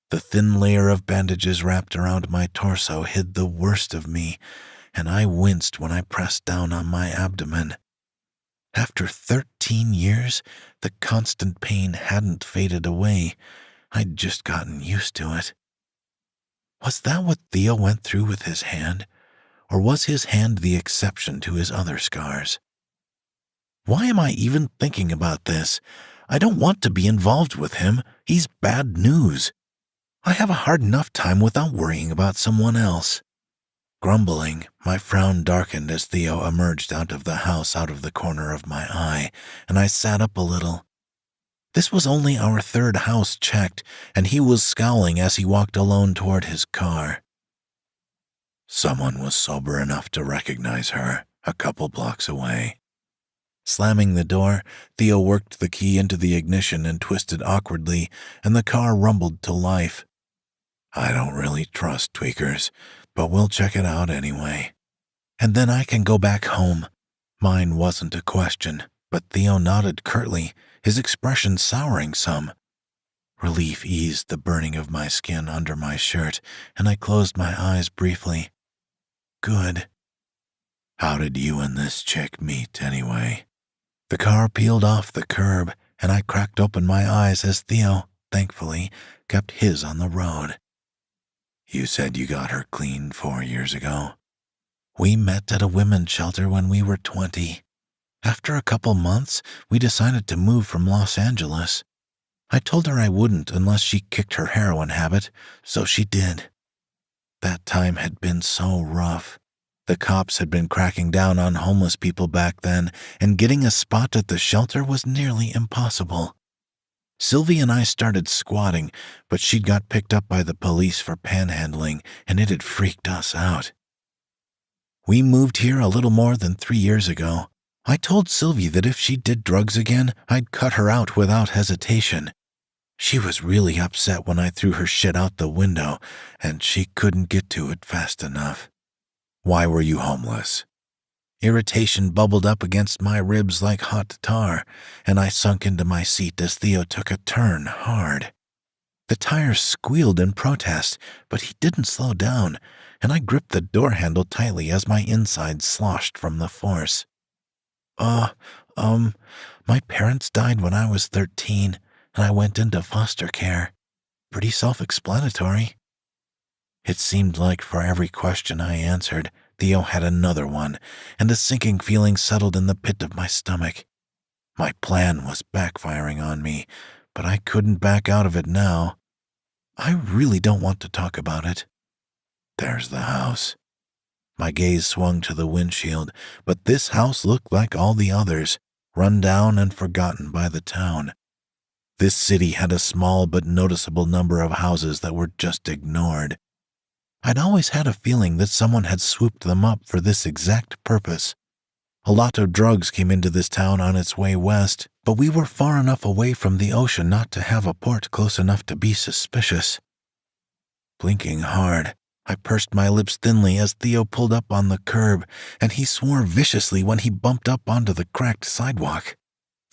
The thin layer of bandages wrapped around my torso hid the worst of me, and I winced when I pressed down on my abdomen. After 13 years, the constant pain hadn't faded away. I'd just gotten used to it. Was that what Theo went through with his hand? Or was his hand the exception to his other scars? Why am I even thinking about this? I don't want to be involved with him. He's bad news. I have a hard enough time without worrying about someone else. Grumbling, my frown darkened as Theo emerged out of the house out of the corner of my eye, and I sat up a little. This was only our third house checked, and he was scowling as he walked alone toward his car. Someone was sober enough to recognize her, a couple blocks away. Slamming the door, Theo worked the key into the ignition and twisted awkwardly, and the car rumbled to life. I don't really trust tweakers, but we'll check it out anyway. And then I can go back home. Mine wasn't a question, but Theo nodded curtly, his expression souring some. Relief eased the burning of my skin under my shirt, and I closed my eyes briefly. Good. How did you and this chick meet, anyway? The car peeled off the curb, and I cracked open my eyes as Theo, thankfully, kept his on the road. You said you got her clean 4 years ago. We met at a women's shelter when we were 20. After a couple months, we decided to move from Los Angeles. I told her I wouldn't unless she kicked her heroin habit, so she did. That time had been so rough. The cops had been cracking down on homeless people back then, and getting a spot at the shelter was nearly impossible. Sylvie and I started squatting, but she'd got picked up by the police for panhandling, and it had freaked us out. We moved here a little more than 3 years ago. I told Sylvie that if she did drugs again, I'd cut her out without hesitation. She was really upset when I threw her shit out the window, and she couldn't get to it fast enough. Why were you homeless? Irritation bubbled up against my ribs like hot tar, and I sunk into my seat as Theo took a turn hard. The tires squealed in protest, but he didn't slow down, and I gripped the door handle tightly as my insides sloshed from the force. My parents died when I was 13, and I went into foster care. Pretty self-explanatory. It seemed like for every question I answered, Theo had another one, and a sinking feeling settled in the pit of my stomach. My plan was backfiring on me, but I couldn't back out of it now. I really don't want to talk about it. There's the house. My gaze swung to the windshield, but this house looked like all the others, run down and forgotten by the town. This city had a small but noticeable number of houses that were just ignored. I'd always had a feeling that someone had swooped them up for this exact purpose. A lot of drugs came into this town on its way west, but we were far enough away from the ocean not to have a port close enough to be suspicious. Blinking hard, I pursed my lips thinly as Theo pulled up on the curb, and he swore viciously when he bumped up onto the cracked sidewalk.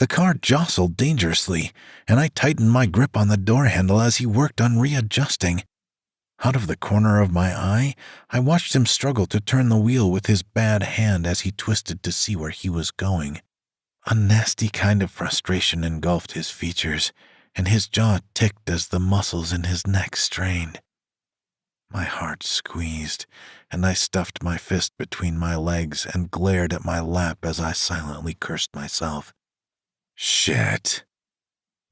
The car jostled dangerously, and I tightened my grip on the door handle as he worked on readjusting. Out of the corner of my eye, I watched him struggle to turn the wheel with his bad hand as he twisted to see where he was going. A nasty kind of frustration engulfed his features, and his jaw ticked as the muscles in his neck strained. My heart squeezed, and I stuffed my fist between my legs and glared at my lap as I silently cursed myself. Shit.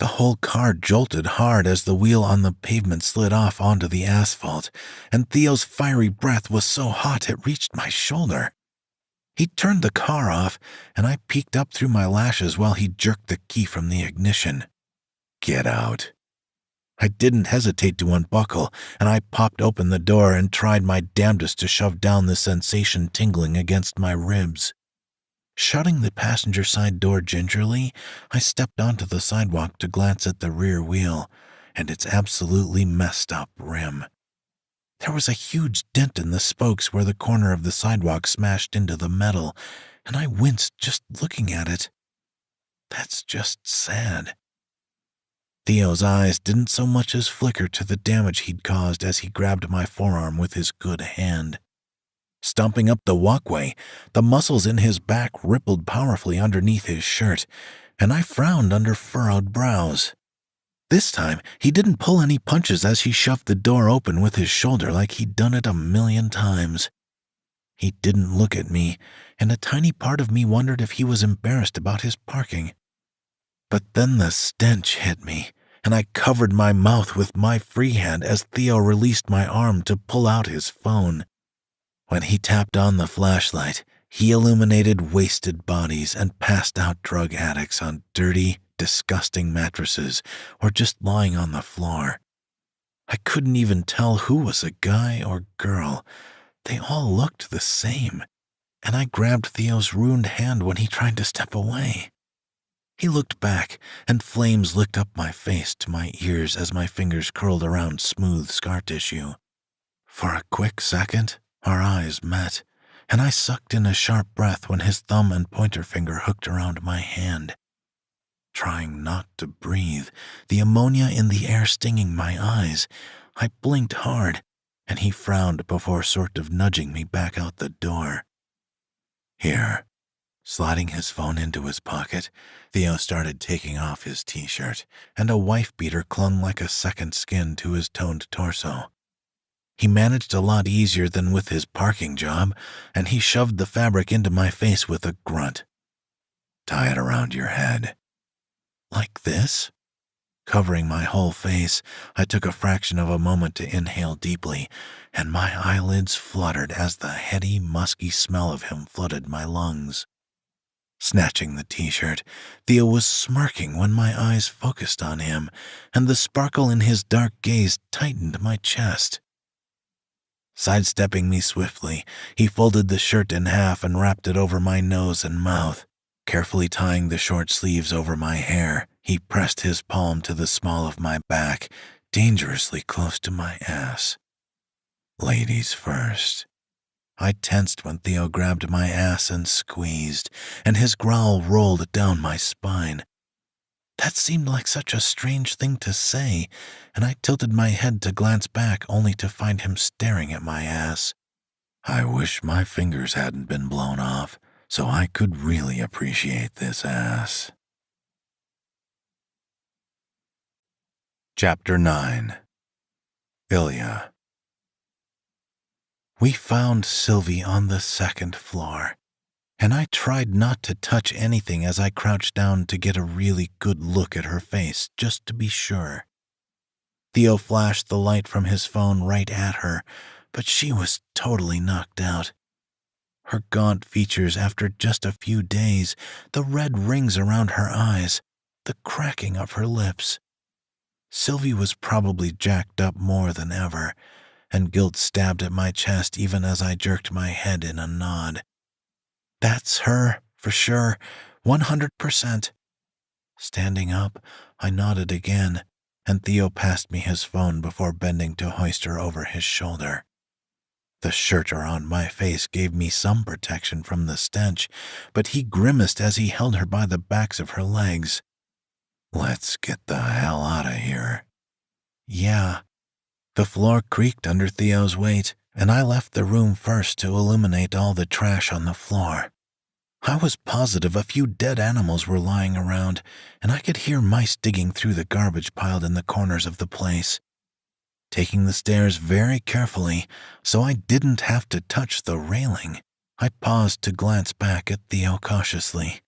The whole car jolted hard as the wheel on the pavement slid off onto the asphalt, and Theo's fiery breath was so hot it reached my shoulder. He turned the car off, and I peeked up through my lashes while he jerked the key from the ignition. Get out. I didn't hesitate to unbuckle, and I popped open the door and tried my damnedest to shove down the sensation tingling against my ribs. Shutting the passenger side door gingerly, I stepped onto the sidewalk to glance at the rear wheel and its absolutely messed up rim. There was a huge dent in the spokes where the corner of the sidewalk smashed into the metal, and I winced just looking at it. That's just sad. Theo's eyes didn't so much as flicker to the damage he'd caused as he grabbed my forearm with his good hand. Stomping up the walkway, the muscles in his back rippled powerfully underneath his shirt, and I frowned under furrowed brows. This time, he didn't pull any punches as he shoved the door open with his shoulder like he'd done it 1,000,000 times. He didn't look at me, and a tiny part of me wondered if he was embarrassed about his parking. But then the stench hit me, and I covered my mouth with my free hand as Theo released my arm to pull out his phone. When he tapped on the flashlight, he illuminated wasted bodies and passed out drug addicts on dirty, disgusting mattresses or just lying on the floor. I couldn't even tell who was a guy or girl. They all looked the same, and I grabbed Theo's ruined hand when he tried to step away. He looked back, and flames licked up my face to my ears as my fingers curled around smooth scar tissue. For a quick second, our eyes met, and I sucked in a sharp breath when his thumb and pointer finger hooked around my hand. Trying not to breathe, the ammonia in the air stinging my eyes, I blinked hard, and he frowned before sort of nudging me back out the door. Here. Sliding his phone into his pocket, Theo started taking off his t-shirt, and a wife-beater clung like a second skin to his toned torso. He managed a lot easier than with his parking job, and he shoved the fabric into my face with a grunt. Tie it around your head. Like this? Covering my whole face, I took a fraction of a moment to inhale deeply, and my eyelids fluttered as the heady, musky smell of him flooded my lungs. Snatching the t-shirt, Theo was smirking when my eyes focused on him, and the sparkle in his dark gaze tightened my chest. Sidestepping me swiftly, he folded the shirt in half and wrapped it over my nose and mouth. Carefully tying the short sleeves over my hair, he pressed his palm to the small of my back, dangerously close to my ass. Ladies first. I tensed when Theo grabbed my ass and squeezed, and his growl rolled down my spine. That seemed like such a strange thing to say, and I tilted my head to glance back only to find him staring at my ass. I wish my fingers hadn't been blown off, so I could really appreciate this ass. Chapter 9. Ilya. We found Sylvie on the second floor, and I tried not to touch anything as I crouched down to get a really good look at her face, just to be sure. Theo flashed the light from his phone right at her, but she was totally knocked out. Her gaunt features after just a few days, the red rings around her eyes, the cracking of her lips. Sylvie was probably jacked up more than ever, and guilt stabbed at my chest even as I jerked my head in a nod. That's her, for sure, 100%. Standing up, I nodded again, and Theo passed me his phone before bending to hoist her over his shoulder. The shirt around my face gave me some protection from the stench, but he grimaced as he held her by the backs of her legs. Let's get the hell out of here. Yeah. The floor creaked under Theo's weight, and I left the room first to illuminate all the trash on the floor. I was positive a few dead animals were lying around, and I could hear mice digging through the garbage piled in the corners of the place. Taking the stairs very carefully, so I didn't have to touch the railing, I paused to glance back at Theo cautiously.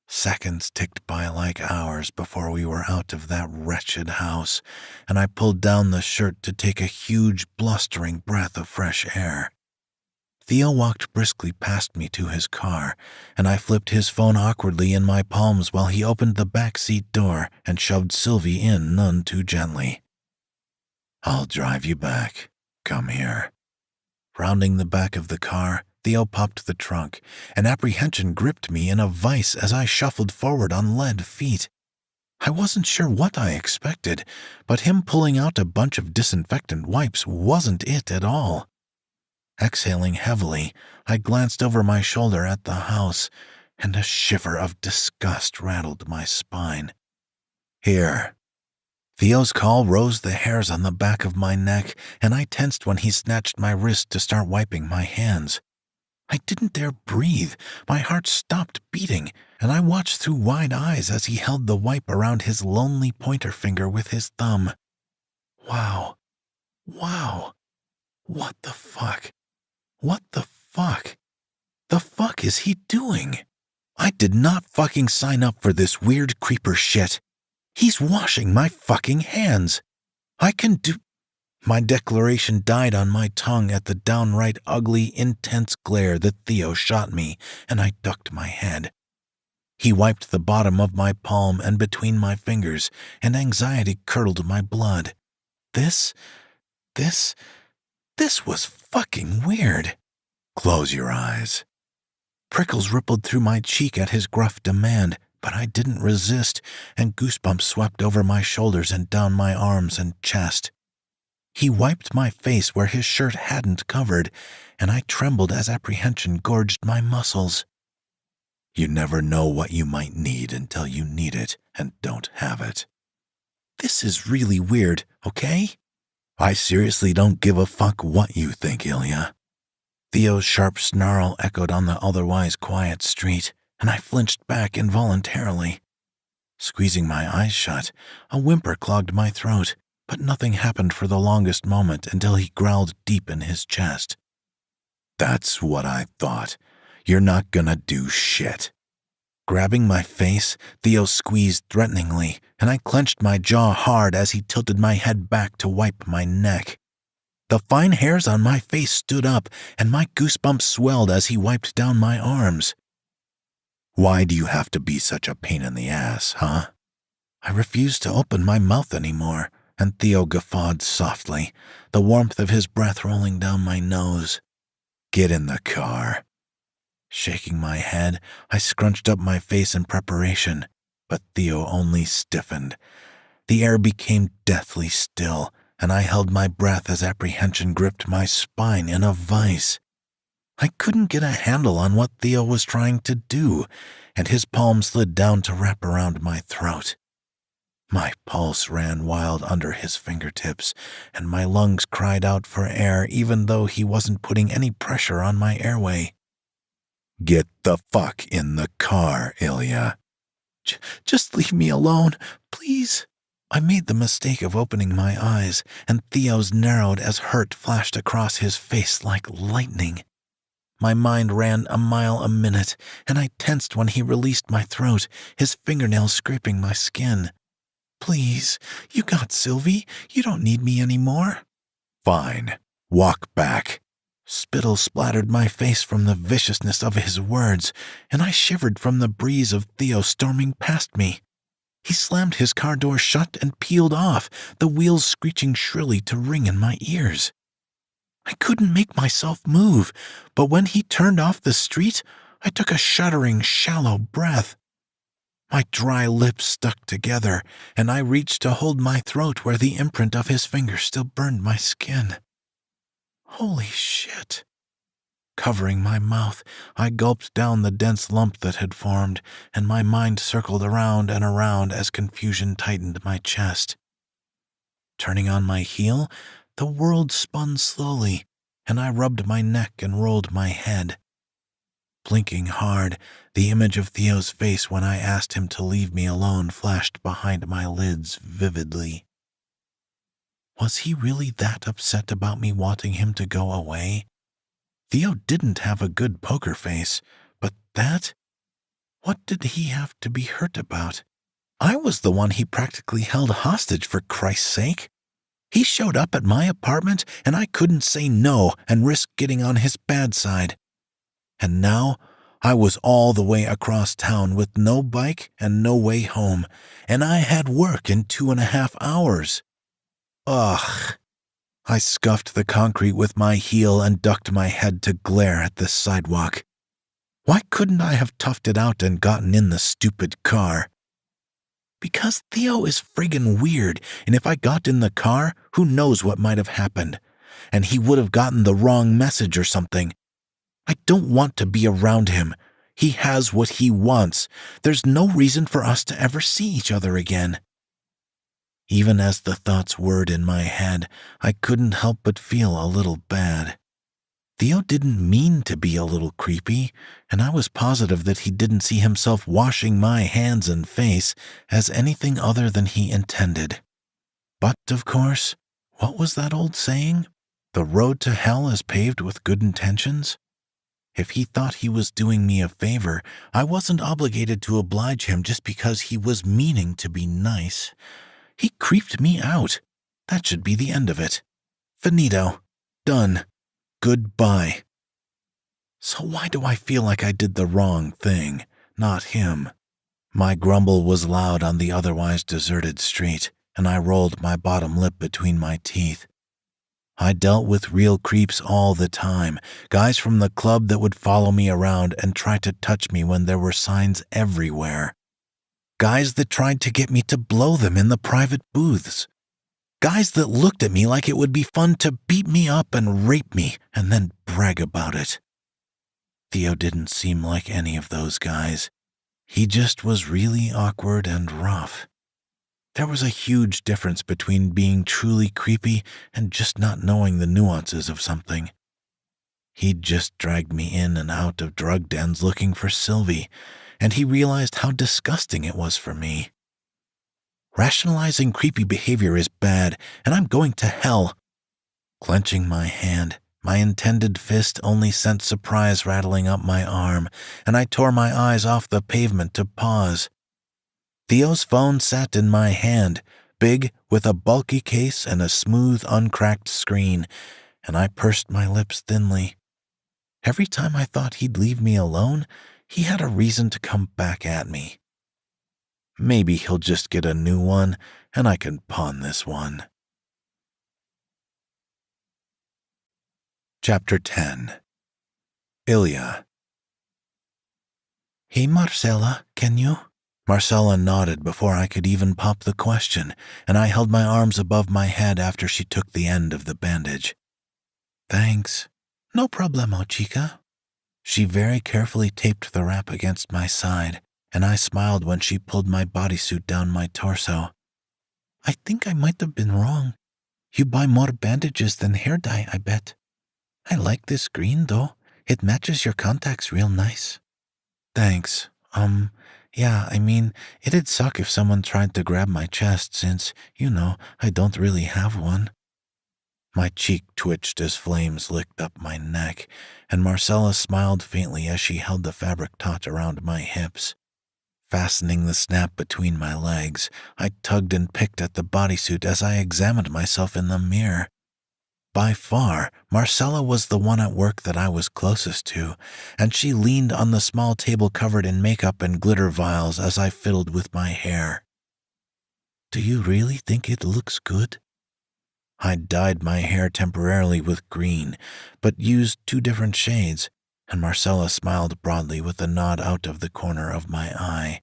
Seconds ticked by like hours before we were out of that wretched house, and I pulled down the shirt to take a huge, blustering breath of fresh air. Theo walked briskly past me to his car, and I flipped his phone awkwardly in my palms while he opened the back seat door and shoved Sylvie in none too gently. I'll drive you back. Come here. Rounding the back of the car, Theo popped the trunk, and apprehension gripped me in a vice as I shuffled forward on lead feet. I wasn't sure what I expected, but him pulling out a bunch of disinfectant wipes wasn't it at all. Exhaling heavily, I glanced over my shoulder at the house, and a shiver of disgust rattled my spine. Here. Theo's call rose the hairs on the back of my neck, and I tensed when he snatched my wrist to start wiping my hands. I didn't dare breathe. My heart stopped beating, and I watched through wide eyes as he held the wipe around his lonely pointer finger with his thumb. Wow. Wow. What the fuck? What the fuck? The fuck is he doing? I did not fucking sign up for this weird creeper shit. He's washing my fucking hands. I can do... My declaration died on my tongue at the downright ugly, intense glare that Theo shot me, and I ducked my head. He wiped the bottom of my palm and between my fingers, and anxiety curdled my blood. This was fucking weird. Close your eyes. Prickles rippled through my cheek at his gruff demand, but I didn't resist, and goosebumps swept over my shoulders and down my arms and chest. He wiped my face where his shirt hadn't covered, and I trembled as apprehension gorged my muscles. You never know what you might need until you need it and don't have it. This is really weird, okay? I seriously don't give a fuck what you think, Ilya. Theo's sharp snarl echoed on the otherwise quiet street, and I flinched back involuntarily. Squeezing my eyes shut, a whimper clogged my throat, but nothing happened for the longest moment until he growled deep in his chest. That's what I thought. You're not gonna do shit. Grabbing my face, Theo squeezed threateningly, and I clenched my jaw hard as he tilted my head back to wipe my neck. The fine hairs on my face stood up, and my goosebumps swelled as he wiped down my arms. Why do you have to be such a pain in the ass, huh? I refused to open my mouth anymore, and Theo guffawed softly, the warmth of his breath rolling down my nose. Get in the car. Shaking my head, I scrunched up my face in preparation, but Theo only stiffened. The air became deathly still, and I held my breath as apprehension gripped my spine in a vice. I couldn't get a handle on what Theo was trying to do, and his palm slid down to wrap around my throat. My pulse ran wild under his fingertips, and my lungs cried out for air even though he wasn't putting any pressure on my airway. Get the fuck in the car, Ilya. Just leave me alone, please. I made the mistake of opening my eyes, and Theo's narrowed as hurt flashed across his face like lightning. My mind ran a mile a minute, and I tensed when he released my throat, his fingernails scraping my skin. Please, you got Sylvie. You don't need me anymore. Fine. Walk back. Spittle splattered my face from the viciousness of his words, and I shivered from the breeze of Theo storming past me. He slammed his car door shut and peeled off, the wheels screeching shrilly to ring in my ears. I couldn't make myself move, but when he turned off the street, I took a shuddering, shallow breath. My dry lips stuck together, and I reached to hold my throat where the imprint of his finger still burned my skin. Holy shit. Covering my mouth, I gulped down the dense lump that had formed, and my mind circled around and around as confusion tightened my chest. Turning on my heel, the world spun slowly, and I rubbed my neck and rolled my head. Blinking hard, the image of Theo's face when I asked him to leave me alone flashed behind my lids vividly. Was he really that upset about me wanting him to go away? Theo didn't have a good poker face, but that? What did he have to be hurt about? I was the one he practically held hostage, for Christ's sake. He showed up at my apartment, and I couldn't say no and risk getting on his bad side. And now, I was all the way across town with no bike and no way home, and I had work in 2.5 hours. Ugh. I scuffed the concrete with my heel and ducked my head to glare at the sidewalk. Why couldn't I have toughed it out and gotten in the stupid car? Because Theo is friggin' weird, and if I got in the car, who knows what might have happened. And he would have gotten the wrong message or something. I don't want to be around him. He has what he wants. There's no reason for us to ever see each other again. Even as the thoughts whirred in my head, I couldn't help but feel a little bad. Theo didn't mean to be a little creepy, and I was positive that he didn't see himself washing my hands and face as anything other than he intended. But, of course, what was that old saying? The road to hell is paved with good intentions? If he thought he was doing me a favor, I wasn't obligated to oblige him just because he was meaning to be nice. He creeped me out. That should be the end of it. Finito. Done. Goodbye. So why do I feel like I did the wrong thing, not him? My grumble was loud on the otherwise deserted street, and I rolled my bottom lip between my teeth. I dealt with real creeps all the time, guys from the club that would follow me around and try to touch me when there were signs everywhere. Guys that tried to get me to blow them in the private booths. Guys that looked at me like it would be fun to beat me up and rape me and then brag about it. Theo didn't seem like any of those guys. He just was really awkward and rough. There was a huge difference between being truly creepy and just not knowing the nuances of something. He'd just dragged me in and out of drug dens looking for Sylvie, and he realized how disgusting it was for me. Rationalizing creepy behavior is bad, and I'm going to hell. Clenching my hand, my intended fist only sent surprise rattling up my arm, and I tore my eyes off the pavement to pause. Theo's phone sat in my hand, big, with a bulky case and a smooth, uncracked screen, and I pursed my lips thinly. Every time I thought he'd leave me alone, he had a reason to come back at me. Maybe he'll just get a new one, and I can pawn this one. Chapter 10. Ilya. Hey, Marcella, can you? Marcella nodded before I could even pop the question, and I held my arms above my head after she took the end of the bandage. Thanks. No problemo, chica. She very carefully taped the wrap against my side, and I smiled when she pulled my bodysuit down my torso. I think I might have been wrong. You buy more bandages than hair dye, I bet. I like this green, though. It matches your contacts real nice. Thanks. Yeah, I mean, it'd suck if someone tried to grab my chest since, I don't really have one. My cheek twitched as flames licked up my neck, and Marcella smiled faintly as she held the fabric taut around my hips. Fastening the snap between my legs, I tugged and picked at the bodysuit as I examined myself in the mirror. By far, Marcella was the one at work that I was closest to, and she leaned on the small table covered in makeup and glitter vials as I fiddled with my hair. Do you really think it looks good? I dyed my hair temporarily with green, but used 2 different shades, and Marcella smiled broadly with a nod out of the corner of my eye.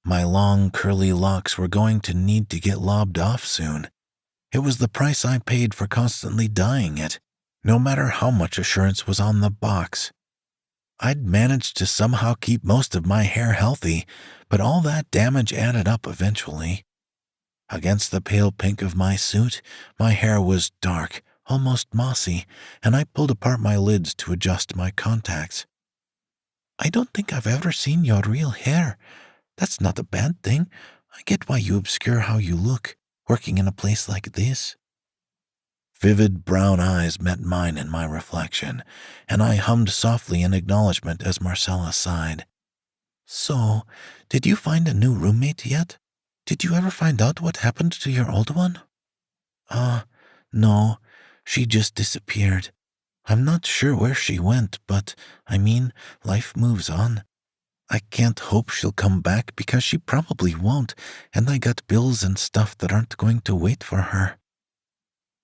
My long, curly locks were going to need to get lobbed off soon. It was the price I paid for constantly dyeing it, no matter how much assurance was on the box. I'd managed to somehow keep most of my hair healthy, but all that damage added up eventually. Against the pale pink of my suit, my hair was dark, almost mossy, and I pulled apart my lids to adjust my contacts. I don't think I've ever seen your real hair. That's not a bad thing. I get why you obscure how you look, working in a place like this. Vivid brown eyes met mine in my reflection, and I hummed softly in acknowledgement as Marcella sighed. So, did you find a new roommate yet? Did you ever find out what happened to your old one? No, she just disappeared. I'm not sure where she went, but, life moves on. I can't hope she'll come back because she probably won't, and I got bills and stuff that aren't going to wait for her.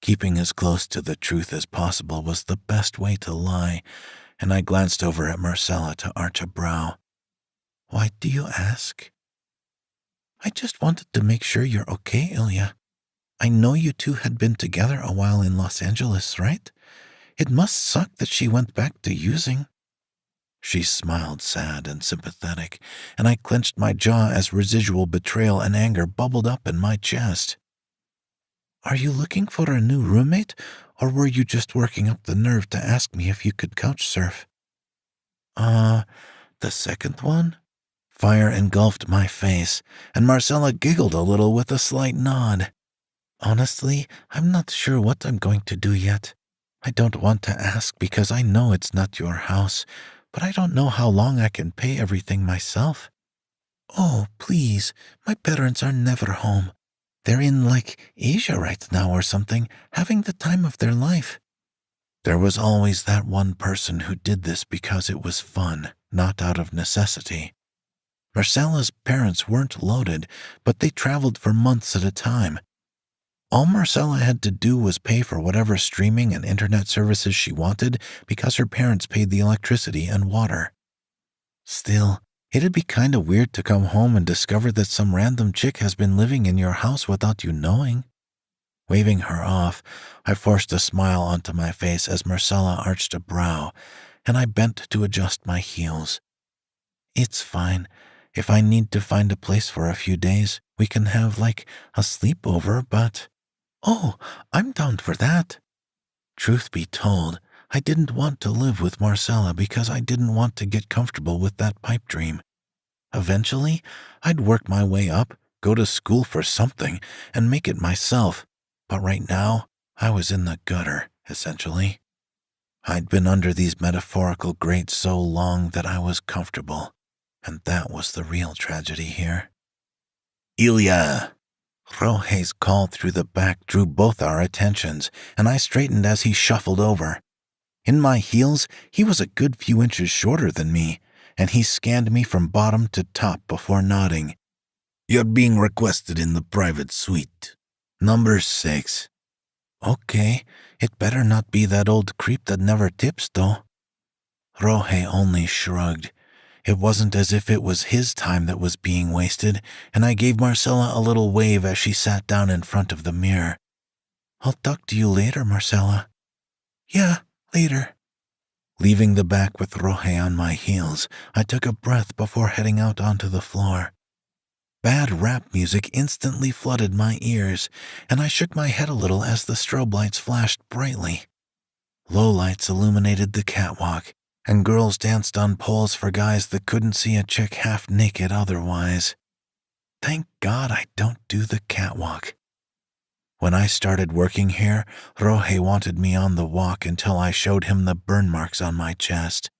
Keeping as close to the truth as possible was the best way to lie, and I glanced over at Marcella to arch a brow. Why do you ask? I just wanted to make sure you're okay, Ilya. I know you two had been together a while in Los Angeles, right? It must suck that she went back to using. She smiled sad and sympathetic, and I clenched my jaw as residual betrayal and anger bubbled up in my chest. Are you looking for a new roommate, or were you just working up the nerve to ask me if you could couch surf?" The second one?" Fire engulfed my face, and Marcella giggled a little with a slight nod. "Honestly, I'm not sure what I'm going to do yet. I don't want to ask because I know it's not your house, but I don't know how long I can pay everything myself." "Oh, please, my parents are never home. They're in, Asia right now or something, having the time of their life." There was always that one person who did this because it was fun, not out of necessity. Marcella's parents weren't loaded, but they traveled for months at a time. All Marcella had to do was pay for whatever streaming and internet services she wanted because her parents paid the electricity and water. Still, it'd be kinda weird to come home and discover that some random chick has been living in your house without you knowing. Waving her off, I forced a smile onto my face as Marcella arched a brow, and I bent to adjust my heels. "It's fine. If I need to find a place for a few days, we can have, a sleepover, but—" "Oh, I'm down for that." Truth be told, I didn't want to live with Marcella because I didn't want to get comfortable with that pipe dream. Eventually, I'd work my way up, go to school for something, and make it myself. But right now, I was in the gutter, essentially. I'd been under these metaphorical grates so long that I was comfortable, and that was the real tragedy here. "Ilya!" Rohe's call through the back drew both our attentions, and I straightened as he shuffled over. In my heels, he was a good few inches shorter than me, and he scanned me from bottom to top before nodding. "You're being requested in the private suite. Number 6. "Okay, it better not be that old creep that never tips, though." Rohe only shrugged. It wasn't as if it was his time that was being wasted, and I gave Marcella a little wave as she sat down in front of the mirror. "I'll talk to you later, Marcella." "Yeah, later." Leaving the back with Rohe on my heels, I took a breath before heading out onto the floor. Bad rap music instantly flooded my ears, and I shook my head a little as the strobe lights flashed brightly. Low lights illuminated the catwalk, and girls danced on poles for guys that couldn't see a chick half naked otherwise. Thank God I don't do the catwalk. When I started working here, Rohe wanted me on the walk until I showed him the burn marks on my chest.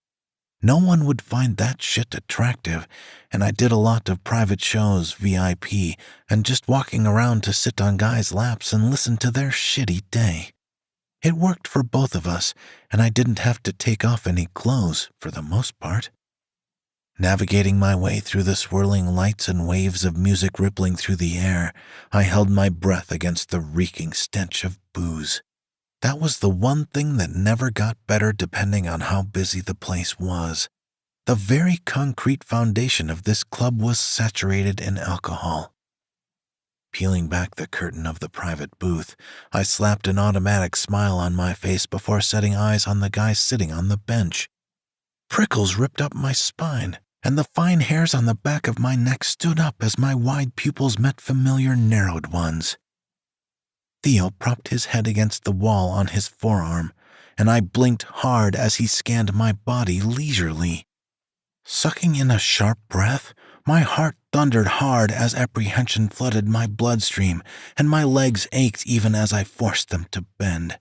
No one would find that shit attractive, and I did a lot of private shows, VIP, and just walking around to sit on guys' laps and listen to their shitty day. It worked for both of us, and I didn't have to take off any clothes, for the most part. Navigating my way through the swirling lights and waves of music rippling through the air, I held my breath against the reeking stench of booze. That was the one thing that never got better depending on how busy the place was. The very concrete foundation of this club was saturated in alcohol. Peeling back the curtain of the private booth, I slapped an automatic smile on my face before setting eyes on the guy sitting on the bench. Prickles ripped up my spine, and the fine hairs on the back of my neck stood up as my wide pupils met familiar narrowed ones. Theo propped his head against the wall on his forearm, and I blinked hard as he scanned my body leisurely. Sucking in a sharp breath, my heart thundered hard as apprehension flooded my bloodstream, and my legs ached even as I forced them to bend.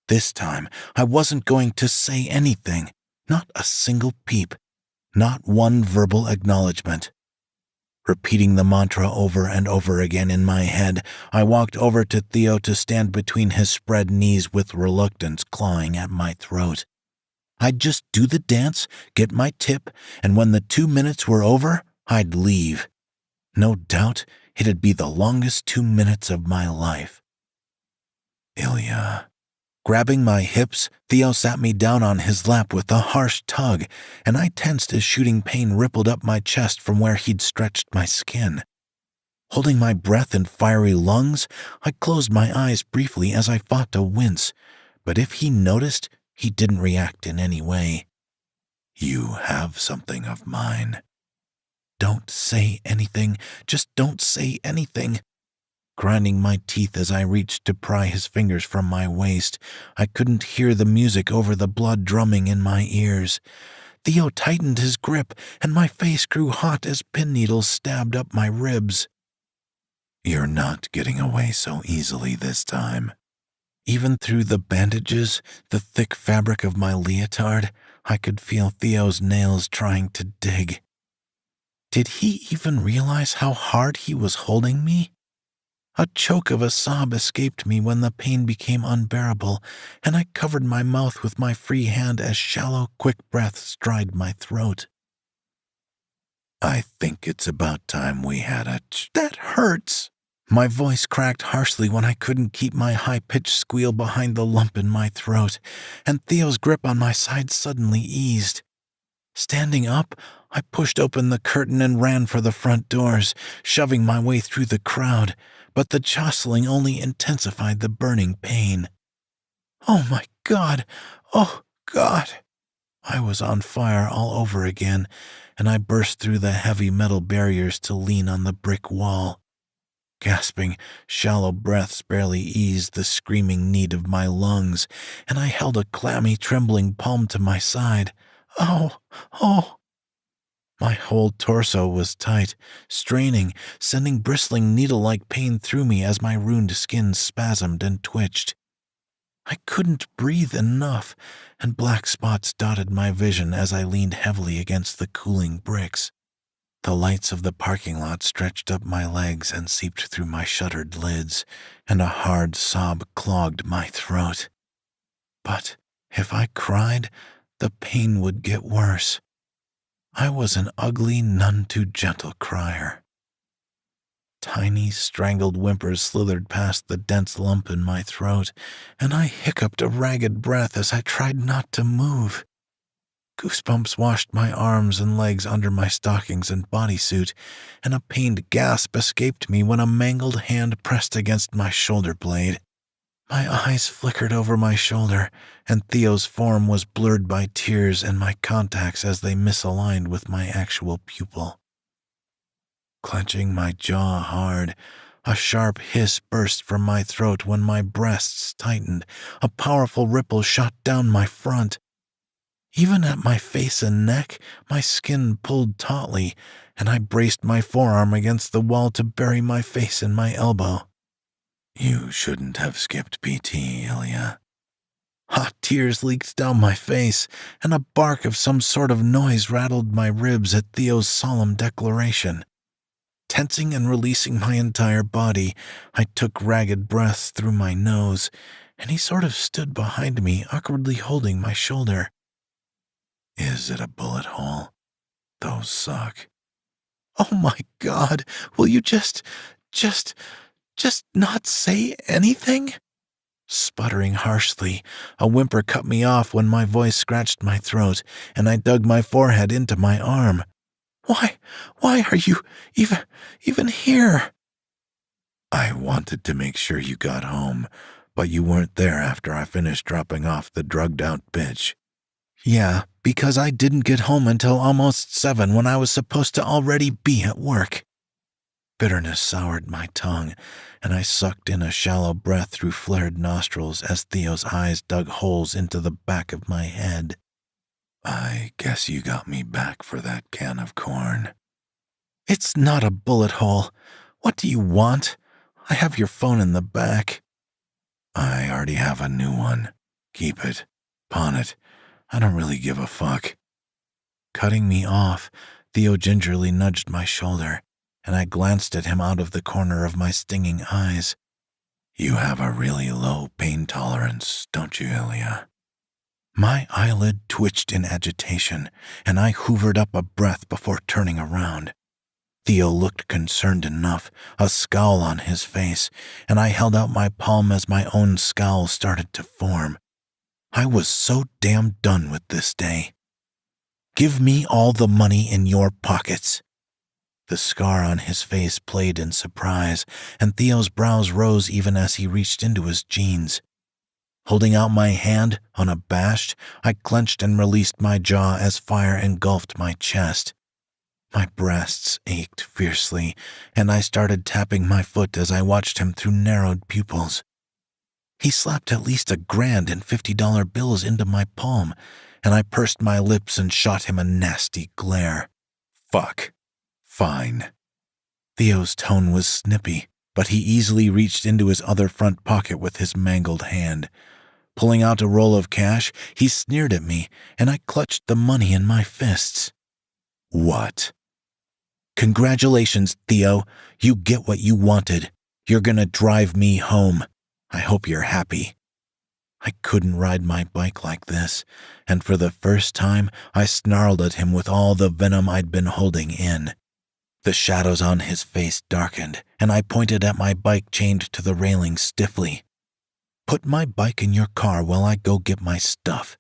This time, I wasn't going to say anything, not a single peep, not one verbal acknowledgement. Repeating the mantra over and over again in my head, I walked over to Theo to stand between his spread knees with reluctance clawing at my throat. I'd just do the dance, get my tip, and when the 2 minutes were over, I'd leave. No doubt, it'd be the longest 2 minutes of my life. "Ilya." Grabbing my hips, Theo sat me down on his lap with a harsh tug, and I tensed as shooting pain rippled up my chest from where he'd stretched my skin. Holding my breath in fiery lungs, I closed my eyes briefly as I fought to wince, but if he noticed, he didn't react in any way. "You have something of mine." "Don't say anything. Just don't say anything." grinding my teeth as I reached to pry his fingers from my waist. I couldn't hear the music over the blood drumming in my ears. Theo tightened his grip, and my face grew hot as pin needles stabbed up my ribs. "You're not getting away so easily this time." Even through the bandages, the thick fabric of my leotard, I could feel Theo's nails trying to dig. Did he even realize how hard he was holding me? A choke of a sob escaped me when the pain became unbearable, and I covered my mouth with my free hand as shallow, quick breaths dried my throat. "I think it's about time we had a That hurts!" My voice cracked harshly when I couldn't keep my high-pitched squeal behind the lump in my throat, and Theo's grip on my side suddenly eased. Standing up, I pushed open the curtain and ran for the front doors, shoving my way through the crowd, but the jostling only intensified the burning pain. Oh my God! Oh God! I was on fire all over again, and I burst through the heavy metal barriers to lean on the brick wall. Gasping, shallow breaths barely eased the screaming need of my lungs, and I held a clammy, trembling palm to my side. Oh! Oh! My whole torso was tight, straining, sending bristling needle-like pain through me as my ruined skin spasmed and twitched. I couldn't breathe enough, and black spots dotted my vision as I leaned heavily against the cooling bricks. The lights of the parking lot stretched up my legs and seeped through my shuttered lids, and a hard sob clogged my throat. But if I cried, the pain would get worse. I was an ugly, none-too-gentle crier. Tiny, strangled whimpers slithered past the dense lump in my throat, and I hiccuped a ragged breath as I tried not to move. Goosebumps washed my arms and legs under my stockings and bodysuit, and a pained gasp escaped me when a mangled hand pressed against my shoulder blade. My eyes flickered over my shoulder, and Theo's form was blurred by tears and my contacts as they misaligned with my actual pupil. Clenching my jaw hard, a sharp hiss burst from my throat when my breasts tightened. A powerful ripple shot down my front. Even at my face and neck, my skin pulled tautly, and I braced my forearm against the wall to bury my face in my elbow. "You shouldn't have skipped PT, Ilya." Hot tears leaked down my face, and a bark of some sort of noise rattled my ribs at Theo's solemn declaration. Tensing and releasing my entire body, I took ragged breaths through my nose, and he sort of stood behind me, awkwardly holding my shoulder. "Is it a bullet hole? Those suck." "Oh my God, will you just not say anything?" Sputtering harshly, a whimper cut me off when my voice scratched my throat, and I dug my forehead into my arm. Why are you even here?" "I wanted to make sure you got home, but you weren't there after I finished dropping off the drugged-out bitch." "Yeah, because I didn't get home until almost 7 when I was supposed to already be at work." Bitterness soured my tongue, and I sucked in a shallow breath through flared nostrils as Theo's eyes dug holes into the back of my head. "I guess you got me back for that can of corn." "It's not a bullet hole. What do you want? I have your phone in the back." "I already have a new one. Keep it. Pawn it. I don't really give a fuck." Cutting me off, Theo gingerly nudged my shoulder, and I glanced at him out of the corner of my stinging eyes. "You have a really low pain tolerance, don't you, Ilya?" My eyelid twitched in agitation, and I hoovered up a breath before turning around. Theo looked concerned enough, a scowl on his face, and I held out my palm as my own scowl started to form. I was so damn done with this day. "Give me all the money in your pockets." The scar on his face played in surprise, and Theo's brows rose even as he reached into his jeans. Holding out my hand, unabashed, I clenched and released my jaw as fire engulfed my chest. My breasts ached fiercely, and I started tapping my foot as I watched him through narrowed pupils. He slapped at least $1,000 in $50 bills into my palm, and I pursed my lips and shot him a nasty glare. Fuck. Fine. Theo's tone was snippy, but he easily reached into his other front pocket with his mangled hand. Pulling out a roll of cash, he sneered at me, and I clutched the money in my fists. What? Congratulations, Theo. You get what you wanted. You're gonna drive me home. I hope you're happy. I couldn't ride my bike like this, and for the first time, I snarled at him with all the venom I'd been holding in. The shadows on his face darkened, and I pointed at my bike chained to the railing stiffly. Put my bike in your car while I go get my stuff.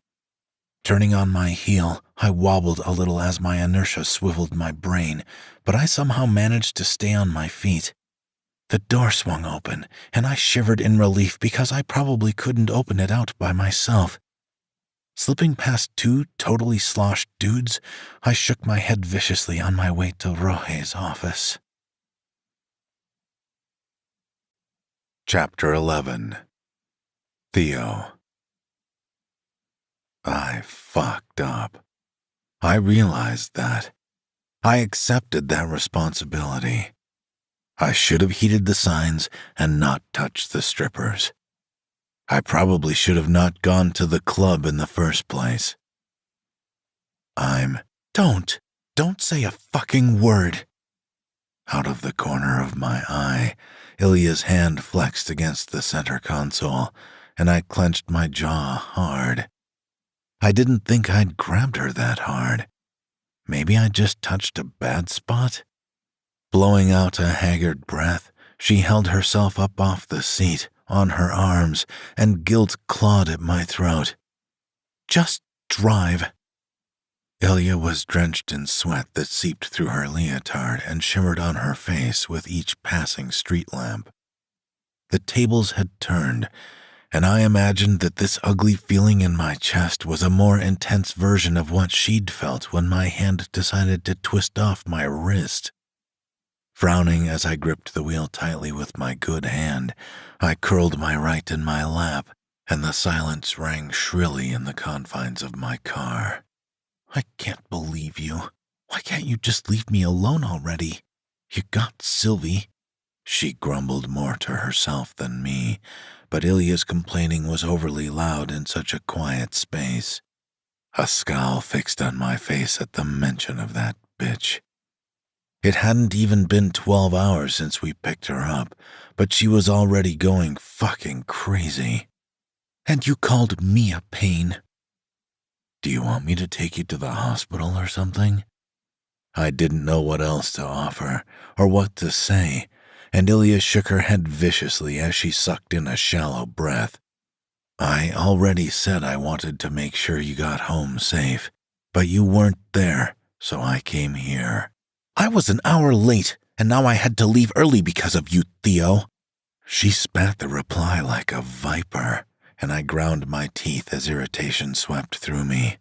Turning on my heel, I wobbled a little as my inertia swiveled my brain, but I somehow managed to stay on my feet. The door swung open, and I shivered in relief because I probably couldn't open it out by myself. Slipping past 2 totally sloshed dudes, I shook my head viciously on my way to Rohe's office. Chapter 11. Theo. I fucked up. I realized that. I accepted that responsibility. I should have heeded the signs and not touched the strippers. I probably should have not gone to the club in the first place. Don't say a fucking word. Out of the corner of my eye, Ilya's hand flexed against the center console, and I clenched my jaw hard. I didn't think I'd grabbed her that hard. Maybe I just touched a bad spot? Blowing out a haggard breath, she held herself up off the seat, on her arms, and guilt clawed at my throat. Just drive. Ilya was drenched in sweat that seeped through her leotard and shimmered on her face with each passing street lamp. The tables had turned, and I imagined that this ugly feeling in my chest was a more intense version of what she'd felt when my hand decided to twist off my wrist. Frowning as I gripped the wheel tightly with my good hand, I curled my right in my lap, and the silence rang shrilly in the confines of my car. I can't believe you. Why can't you just leave me alone already? You got Sylvie. She grumbled more to herself than me, but Ilya's complaining was overly loud in such a quiet space. A scowl fixed on my face at the mention of that bitch. It hadn't even been 12 hours since we picked her up, but she was already going fucking crazy. And you called me a pain. Do you want me to take you to the hospital or something? I didn't know what else to offer, or what to say, and Ilya shook her head viciously as she sucked in a shallow breath. I already said I wanted to make sure you got home safe, but you weren't there, so I came here. I was an hour late, and now I had to leave early because of you, Theo. She spat the reply like a viper, and I ground my teeth as irritation swept through me.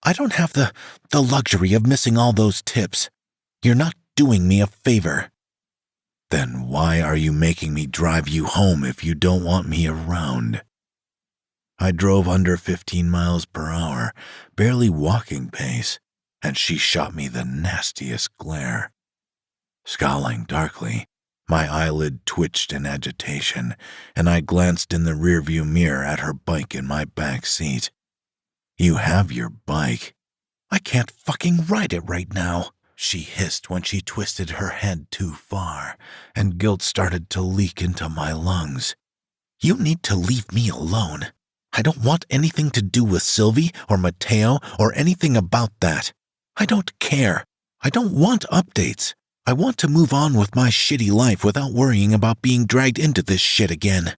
I don't have the luxury of missing all those tips. You're not doing me a favor. Then why are you making me drive you home if you don't want me around? I drove under 15 miles per hour, barely walking pace, and she shot me the nastiest glare. Scowling darkly, my eyelid twitched in agitation, and I glanced in the rearview mirror at her bike in my back seat. You have your bike. I can't fucking ride it right now, she hissed when she twisted her head too far, and guilt started to leak into my lungs. You need to leave me alone. I don't want anything to do with Sylvie or Matteo or anything about that. I don't care. I don't want updates. I want to move on with my shitty life without worrying about being dragged into this shit again.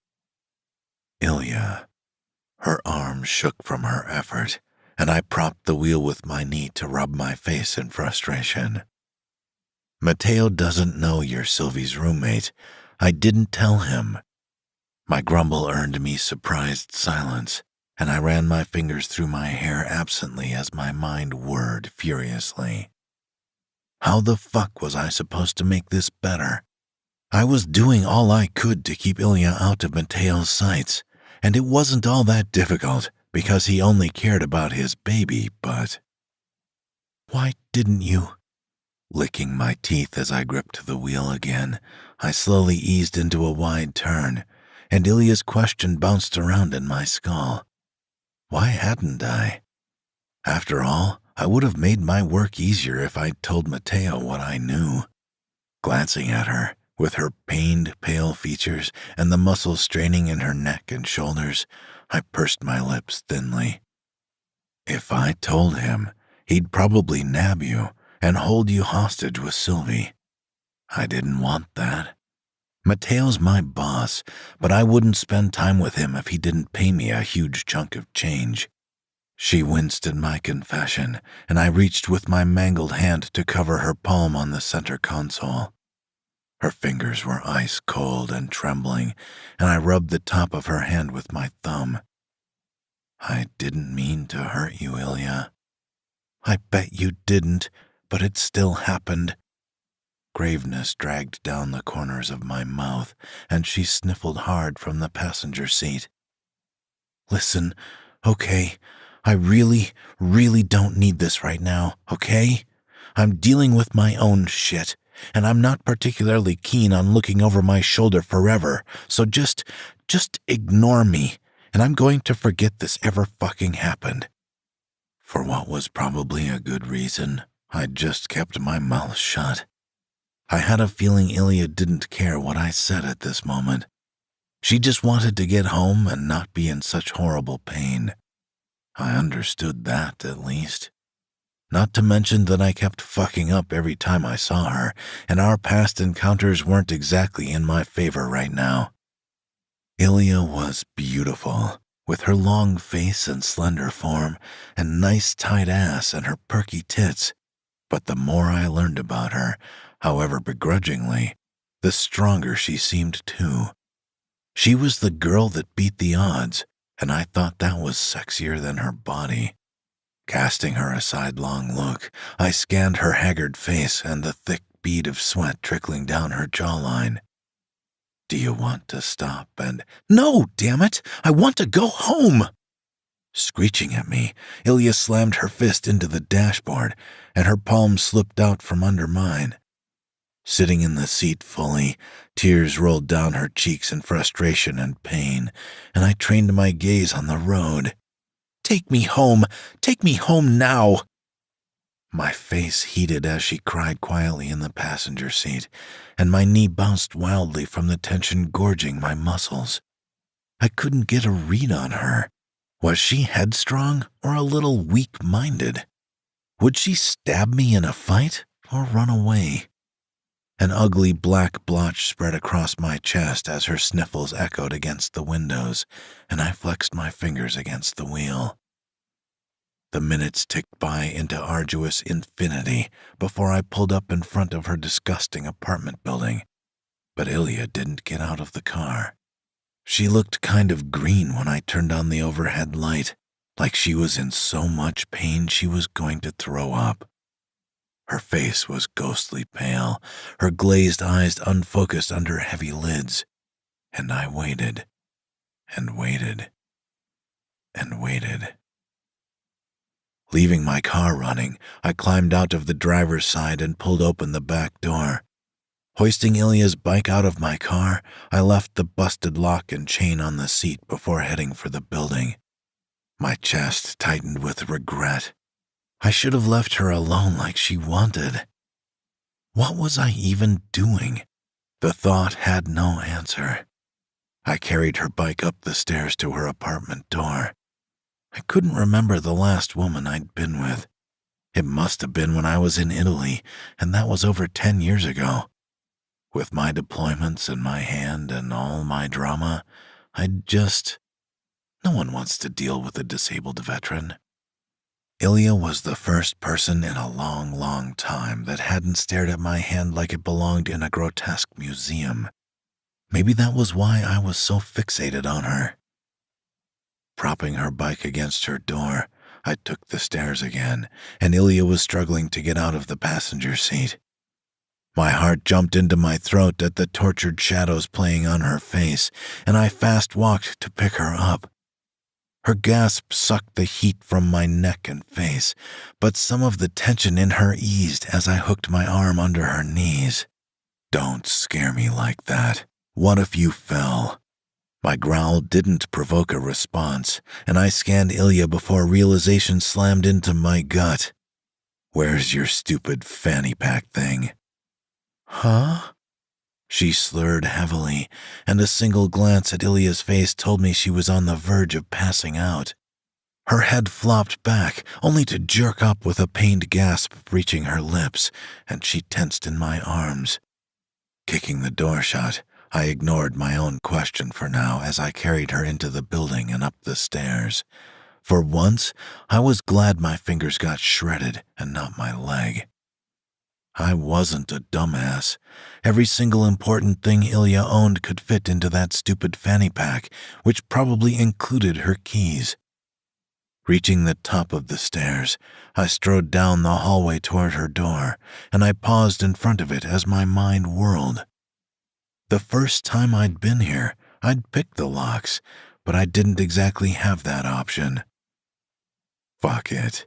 Ilya. Her arm shook from her effort, and I propped the wheel with my knee to rub my face in frustration. Matteo doesn't know you're Sylvie's roommate. I didn't tell him. My grumble earned me surprised silence, and I ran my fingers through my hair absently as my mind whirred furiously. How the fuck was I supposed to make this better? I was doing all I could to keep Ilya out of Mateo's sights, and it wasn't all that difficult because he only cared about his baby, but... Why didn't you? Licking my teeth as I gripped the wheel again, I slowly eased into a wide turn, and Ilya's question bounced around in my skull. Why hadn't I? After all, I would have made my work easier if I'd told Mateo what I knew. Glancing at her, with her pained, pale features and the muscles straining in her neck and shoulders, I pursed my lips thinly. If I told him, he'd probably nab you and hold you hostage with Sylvie. I didn't want that. Mateo's my boss, but I wouldn't spend time with him if he didn't pay me a huge chunk of change. She winced at my confession, and I reached with my mangled hand to cover her palm on the center console. Her fingers were ice cold and trembling, and I rubbed the top of her hand with my thumb. I didn't mean to hurt you, Ilya. I bet you didn't, but it still happened. Graveness dragged down the corners of my mouth, and she sniffled hard from the passenger seat. Listen, okay, I really, really don't need this right now, okay? I'm dealing with my own shit, and I'm not particularly keen on looking over my shoulder forever, so just ignore me, and I'm going to forget this ever fucking happened. For what was probably a good reason, I just kept my mouth shut. I had a feeling Ilya didn't care what I said at this moment. She just wanted to get home and not be in such horrible pain. I understood that, at least. Not to mention that I kept fucking up every time I saw her, and our past encounters weren't exactly in my favor right now. Ilya was beautiful, with her long face and slender form, and nice tight ass and her perky tits. But the more I learned about her, however begrudgingly, the stronger she seemed too. She was the girl that beat the odds, and I thought that was sexier than her body. Casting her a sidelong look, I scanned her haggard face and the thick bead of sweat trickling down her jawline. Do you want to stop and— No, damn it! I want to go home! Screeching at me, Ilya slammed her fist into the dashboard, and her palm slipped out from under mine. Sitting in the seat fully, tears rolled down her cheeks in frustration and pain, and I trained my gaze on the road. Take me home! Take me home now! My face heated as she cried quietly in the passenger seat, and my knee bounced wildly from the tension gorging my muscles. I couldn't get a read on her. Was she headstrong or a little weak-minded? Would she stab me in a fight or run away? An ugly black blotch spread across my chest as her sniffles echoed against the windows, and I flexed my fingers against the wheel. The minutes ticked by into arduous infinity before I pulled up in front of her disgusting apartment building, but Ilya didn't get out of the car. She looked kind of green when I turned on the overhead light, like she was in so much pain she was going to throw up. Her face was ghostly pale, her glazed eyes unfocused under heavy lids, and I waited, and waited, and waited. Leaving my car running, I climbed out of the driver's side and pulled open the back door. Hoisting Ilya's bike out of my car, I left the busted lock and chain on the seat before heading for the building. My chest tightened with regret. I should have left her alone like she wanted. What was I even doing? The thought had no answer. I carried her bike up the stairs to her apartment door. I couldn't remember the last woman I'd been with. It must have been when I was in Italy, and that was over 10 years ago. With my deployments in my hand and all my drama, no one wants to deal with a disabled veteran. Ilya was the first person in a long, long time that hadn't stared at my hand like it belonged in a grotesque museum. Maybe that was why I was so fixated on her. Propping her bike against her door, I took the stairs again, and Ilya was struggling to get out of the passenger seat. My heart jumped into my throat at the tortured shadows playing on her face, and I fast-walked to pick her up. Her gasp sucked the heat from my neck and face, but some of the tension in her eased as I hooked my arm under her knees. "Don't scare me like that. What if you fell?" My growl didn't provoke a response, and I scanned Ilya before realization slammed into my gut. "Where's your stupid fanny pack thing?" "Huh?" She slurred heavily, and a single glance at Ilya's face told me she was on the verge of passing out. Her head flopped back, only to jerk up with a pained gasp reaching her lips, and she tensed in my arms. Kicking the door shut, I ignored my own question for now as I carried her into the building and up the stairs. For once, I was glad my fingers got shredded and not my leg. I wasn't a dumbass. Every single important thing Ilya owned could fit into that stupid fanny pack, which probably included her keys. Reaching the top of the stairs, I strode down the hallway toward her door, and I paused in front of it as my mind whirled. The first time I'd been here, I'd picked the locks, but I didn't exactly have that option. Fuck it.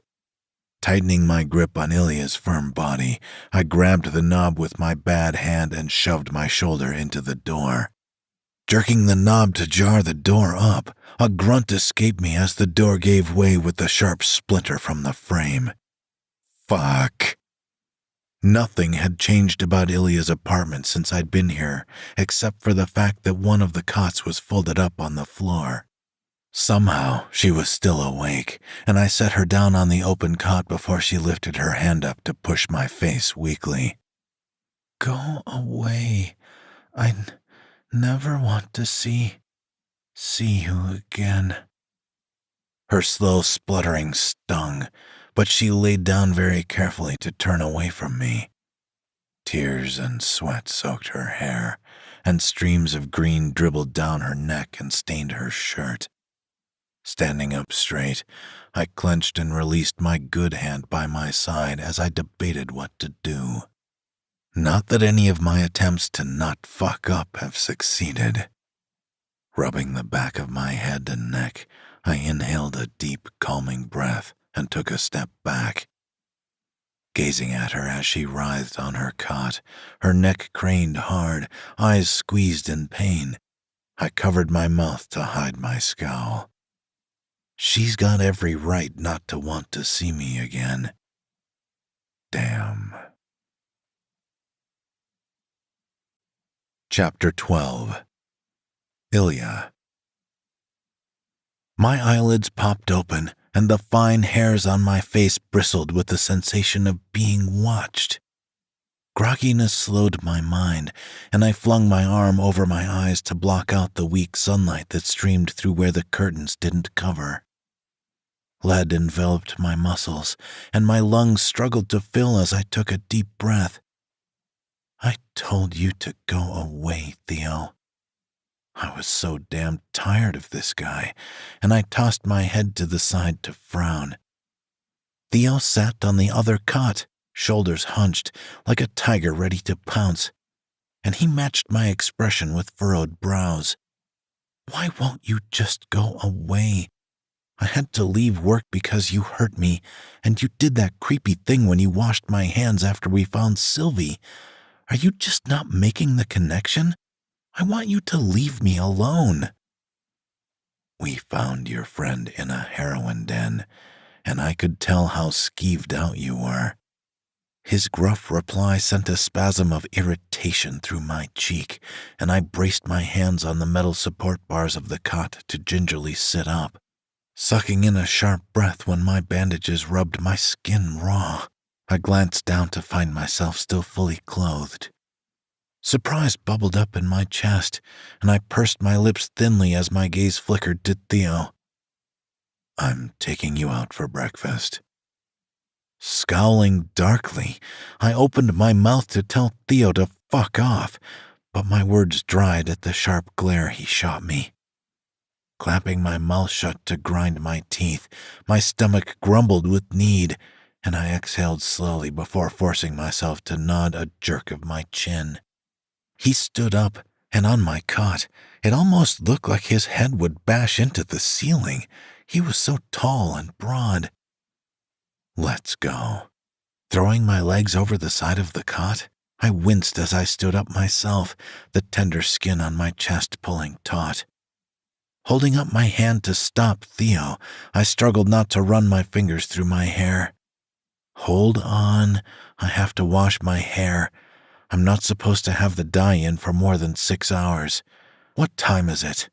Tightening my grip on Ilya's firm body, I grabbed the knob with my bad hand and shoved my shoulder into the door. Jerking the knob to jar the door up, a grunt escaped me as the door gave way with a sharp splinter from the frame. Fuck. Nothing had changed about Ilya's apartment since I'd been here, except for the fact that one of the cots was folded up on the floor. Somehow, she was still awake, and I set her down on the open cot before she lifted her hand up to push my face weakly. "Go away. I never want to see you again." Her slow spluttering stung, but she laid down very carefully to turn away from me. Tears and sweat soaked her hair, and streams of green dribbled down her neck and stained her shirt. Standing up straight, I clenched and released my good hand by my side as I debated what to do. Not that any of my attempts to not fuck up have succeeded. Rubbing the back of my head and neck, I inhaled a deep, calming breath and took a step back. Gazing at her as she writhed on her cot, her neck craned hard, eyes squeezed in pain, I covered my mouth to hide my scowl. She's got every right not to want to see me again. Damn. Chapter 12. Ilya. My eyelids popped open, and the fine hairs on my face bristled with the sensation of being watched. Grogginess slowed my mind, and I flung my arm over my eyes to block out the weak sunlight that streamed through where the curtains didn't cover. Lead enveloped my muscles, and my lungs struggled to fill as I took a deep breath. "I told you to go away, Theo." I was so damn tired of this guy, and I tossed my head to the side to frown. Theo sat on the other cot, shoulders hunched, like a tiger ready to pounce, and he matched my expression with furrowed brows. "Why won't you just go away? I had to leave work because you hurt me, and you did that creepy thing when you washed my hands after we found Sylvie. Are you just not making the connection? I want you to leave me alone." "We found your friend in a heroin den, and I could tell how skeeved out you were." His gruff reply sent a spasm of irritation through my cheek, and I braced my hands on the metal support bars of the cot to gingerly sit up, sucking in a sharp breath when my bandages rubbed my skin raw. I glanced down to find myself still fully clothed. Surprise bubbled up in my chest, and I pursed my lips thinly as my gaze flickered to Theo. "I'm taking you out for breakfast." Scowling darkly, I opened my mouth to tell Theo to fuck off, but my words dried at the sharp glare he shot me. Clamping my mouth shut to grind my teeth, my stomach grumbled with need, and I exhaled slowly before forcing myself to nod a jerk of my chin. He stood up, and on my cot, it almost looked like his head would bash into the ceiling. He was so tall and broad. "Let's go." Throwing my legs over the side of the cot, I winced as I stood up myself, the tender skin on my chest pulling taut. Holding up my hand to stop Theo, I struggled not to run my fingers through my hair. "Hold on, I have to wash my hair. I'm not supposed to have the dye in for more than 6 hours. What time is it?"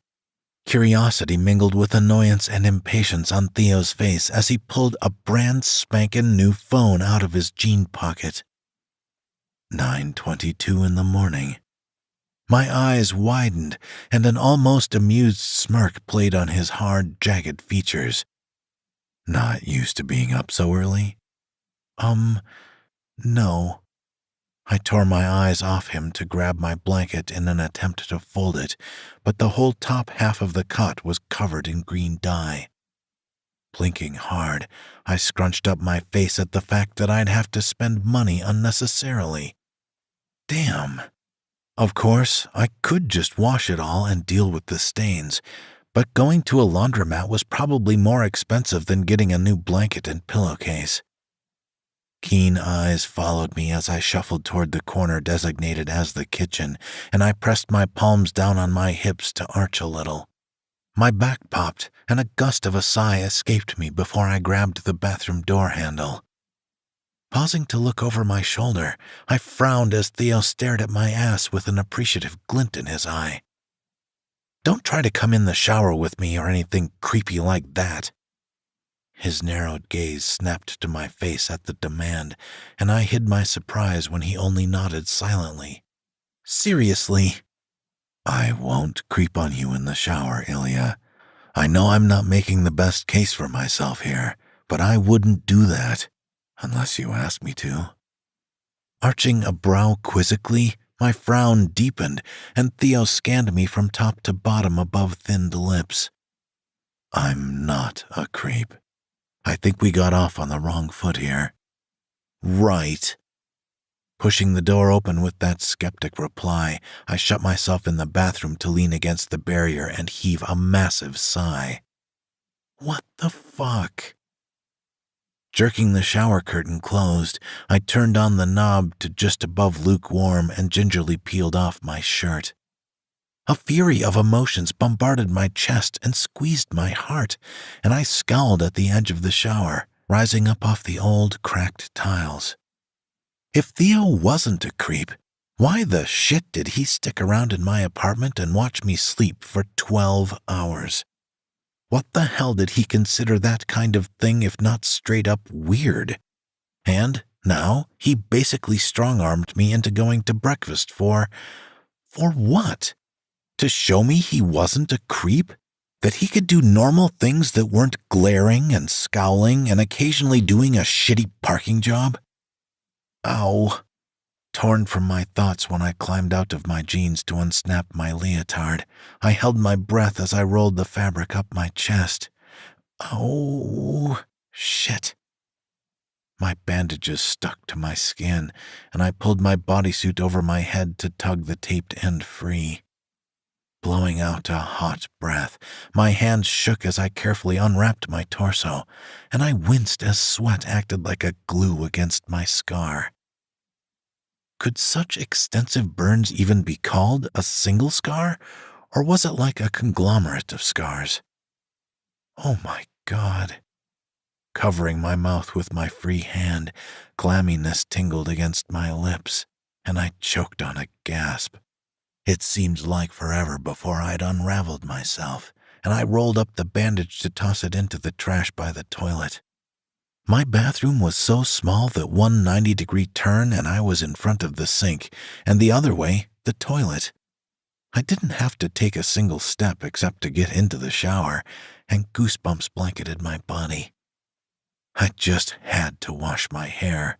Curiosity mingled with annoyance and impatience on Theo's face as he pulled a brand spankin' new phone out of his jean pocket. 9:22 in the morning. My eyes widened, and an almost amused smirk played on his hard, jagged features. "Not used to being up so early?" No." I tore my eyes off him to grab my blanket in an attempt to fold it, but the whole top half of the cot was covered in green dye. Blinking hard, I scrunched up my face at the fact that I'd have to spend money unnecessarily. Damn. Of course, I could just wash it all and deal with the stains, but going to a laundromat was probably more expensive than getting a new blanket and pillowcase. Keen eyes followed me as I shuffled toward the corner designated as the kitchen, and I pressed my palms down on my hips to arch a little. My back popped, and a gust of a sigh escaped me before I grabbed the bathroom door handle. Pausing to look over my shoulder, I frowned as Theo stared at my ass with an appreciative glint in his eye. "Don't try to come in the shower with me or anything creepy like that." His narrowed gaze snapped to my face at the demand, and I hid my surprise when he only nodded silently. "Seriously?" "I won't creep on you in the shower, Ilya. I know I'm not making the best case for myself here, but I wouldn't do that. Unless you ask me to." Arching a brow quizzically, my frown deepened, and Theo scanned me from top to bottom above thinned lips. "I'm not a creep. I think we got off on the wrong foot here." "Right." Pushing the door open with that skeptic reply, I shut myself in the bathroom to lean against the barrier and heave a massive sigh. What the fuck? Jerking the shower curtain closed, I turned on the knob to just above lukewarm and gingerly peeled off my shirt. A fury of emotions bombarded my chest and squeezed my heart, and I scowled at the edge of the shower, rising up off the old, cracked tiles. If Theo wasn't a creep, why the shit did he stick around in my apartment and watch me sleep for 12 hours? What the hell did he consider that kind of thing if not straight up weird? And now he basically strong-armed me into going to breakfast for what? To show me he wasn't a creep? That he could do normal things that weren't glaring and scowling and occasionally doing a shitty parking job? Ow. Torn from my thoughts when I climbed out of my jeans to unsnap my leotard, I held my breath as I rolled the fabric up my chest. Oh, shit. My bandages stuck to my skin, and I pulled my bodysuit over my head to tug the taped end free. Blowing out a hot breath, my hands shook as I carefully unwrapped my torso, and I winced as sweat acted like a glue against my scar. Could such extensive burns even be called a single scar, or was it like a conglomerate of scars? Oh my God. Covering my mouth with my free hand, clamminess tingled against my lips, and I choked on a gasp. It seemed like forever before I'd unraveled myself, and I rolled up the bandage to toss it into the trash by the toilet. My bathroom was so small that one 90-degree turn and I was in front of the sink, and the other way, the toilet. I didn't have to take a single step except to get into the shower, and goosebumps blanketed my body. I just had to wash my hair.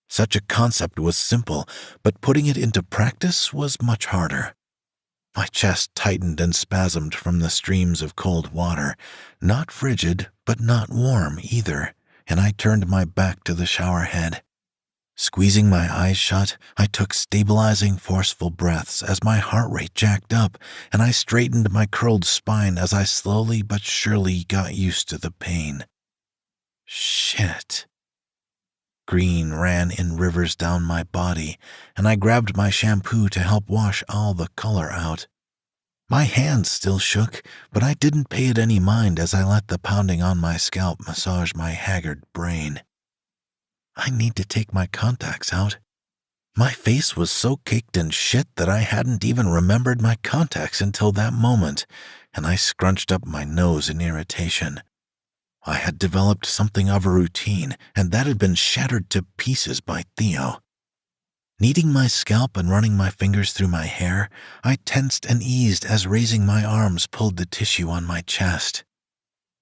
Such a concept was simple, but putting it into practice was much harder. My chest tightened and spasmed from the streams of cold water, not frigid, but not warm either, and I turned my back to the shower head. Squeezing my eyes shut, I took stabilizing, forceful breaths as my heart rate jacked up, and I straightened my curled spine as I slowly but surely got used to the pain. Shit. Green ran in rivers down my body, and I grabbed my shampoo to help wash all the color out. My hands still shook, but I didn't pay it any mind as I let the pounding on my scalp massage my haggard brain. I need to take my contacts out. My face was so caked in shit that I hadn't even remembered my contacts until that moment, and I scrunched up my nose in irritation. I had developed something of a routine, and that had been shattered to pieces by Theo. Kneading my scalp and running my fingers through my hair, I tensed and eased as raising my arms pulled the tissue on my chest.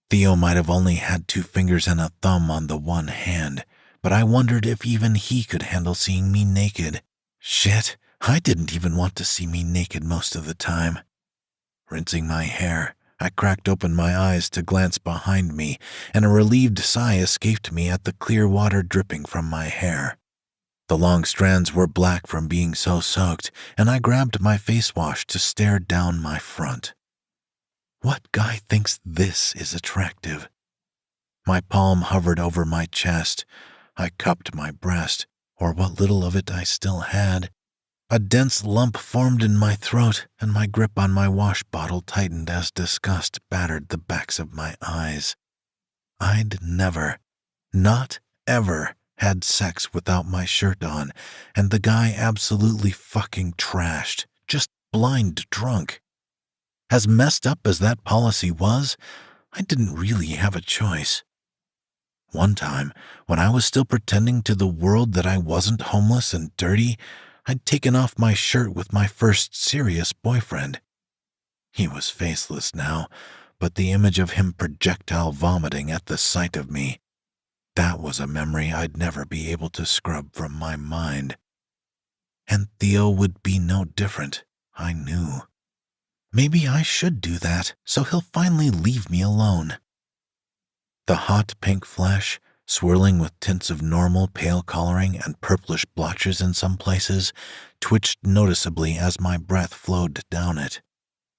Theo might have only had 2 fingers and a thumb on the one hand, but I wondered if even he could handle seeing me naked. Shit, I didn't even want to see me naked most of the time. Rinsing my hair, I cracked open my eyes to glance behind me, and a relieved sigh escaped me at the clear water dripping from my hair. The long strands were black from being so soaked, and I grabbed my face wash to stare down my front. What guy thinks this is attractive? My palm hovered over my chest. I cupped my breast, or what little of it I still had. A dense lump formed in my throat, and my grip on my wash bottle tightened as disgust battered the backs of my eyes. I'd never, not ever, had sex without my shirt on, and the guy absolutely fucking trashed, just blind drunk. As messed up as that policy was, I didn't really have a choice. One time, when I was still pretending to the world that I wasn't homeless and dirty, I'd taken off my shirt with my first serious boyfriend. He was faceless now, but the image of him projectile vomiting at the sight of me, that was a memory I'd never be able to scrub from my mind. And Theo would be no different, I knew. Maybe I should do that, so he'll finally leave me alone. The hot pink flesh, swirling with tints of normal pale coloring and purplish blotches in some places, twitched noticeably as my breath flowed down it.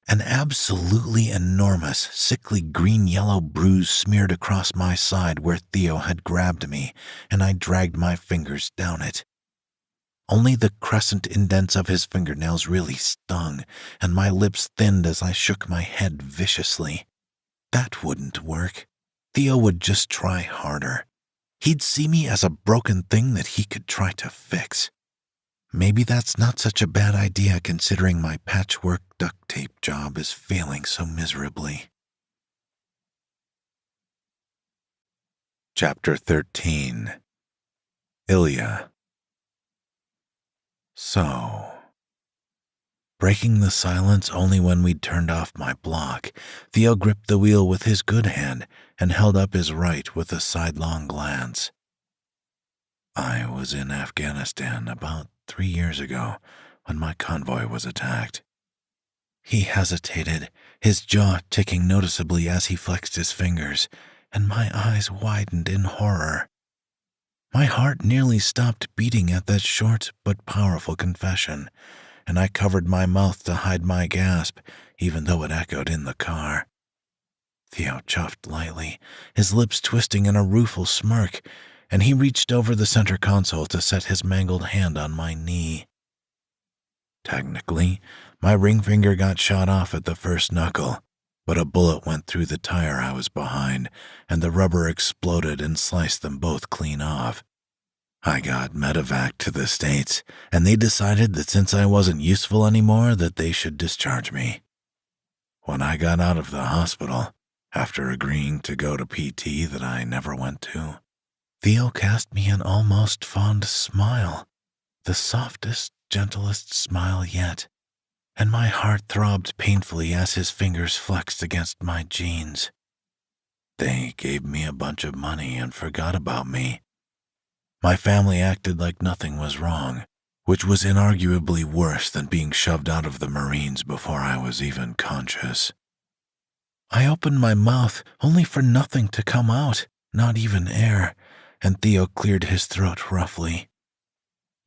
An absolutely enormous, sickly green-yellow bruise smeared across my side where Theo had grabbed me, and I dragged my fingers down it. Only the crescent indents of his fingernails really stung, and my lips thinned as I shook my head viciously. That wouldn't work. Theo would just try harder. He'd see me as a broken thing that he could try to fix. Maybe that's not such a bad idea considering my patchwork duct tape job is failing so miserably. Chapter 13. Ilya. So, breaking the silence only when we'd turned off my block, Theo gripped the wheel with his good hand and held up his right with a sidelong glance. I was in Afghanistan about 3 years ago when my convoy was attacked. He hesitated, his jaw ticking noticeably as he flexed his fingers, and my eyes widened in horror. My heart nearly stopped beating at that short but powerful confession, and I covered my mouth to hide my gasp, even though it echoed in the car. Theo chuffed lightly, his lips twisting in a rueful smirk, and he reached over the center console to set his mangled hand on my knee. Technically, my ring finger got shot off at the first knuckle, but a bullet went through the tire I was behind, and the rubber exploded and sliced them both clean off. I got medevaced to the States, and they decided that since I wasn't useful anymore that they should discharge me. When I got out of the hospital, after agreeing to go to PT that I never went to, Theo cast me an almost fond smile, the softest, gentlest smile yet, and my heart throbbed painfully as his fingers flexed against my jeans. They gave me a bunch of money and forgot about me. My family acted like nothing was wrong, which was inarguably worse than being shoved out of the Marines before I was even conscious. I opened my mouth only for nothing to come out, not even air, and Theo cleared his throat roughly.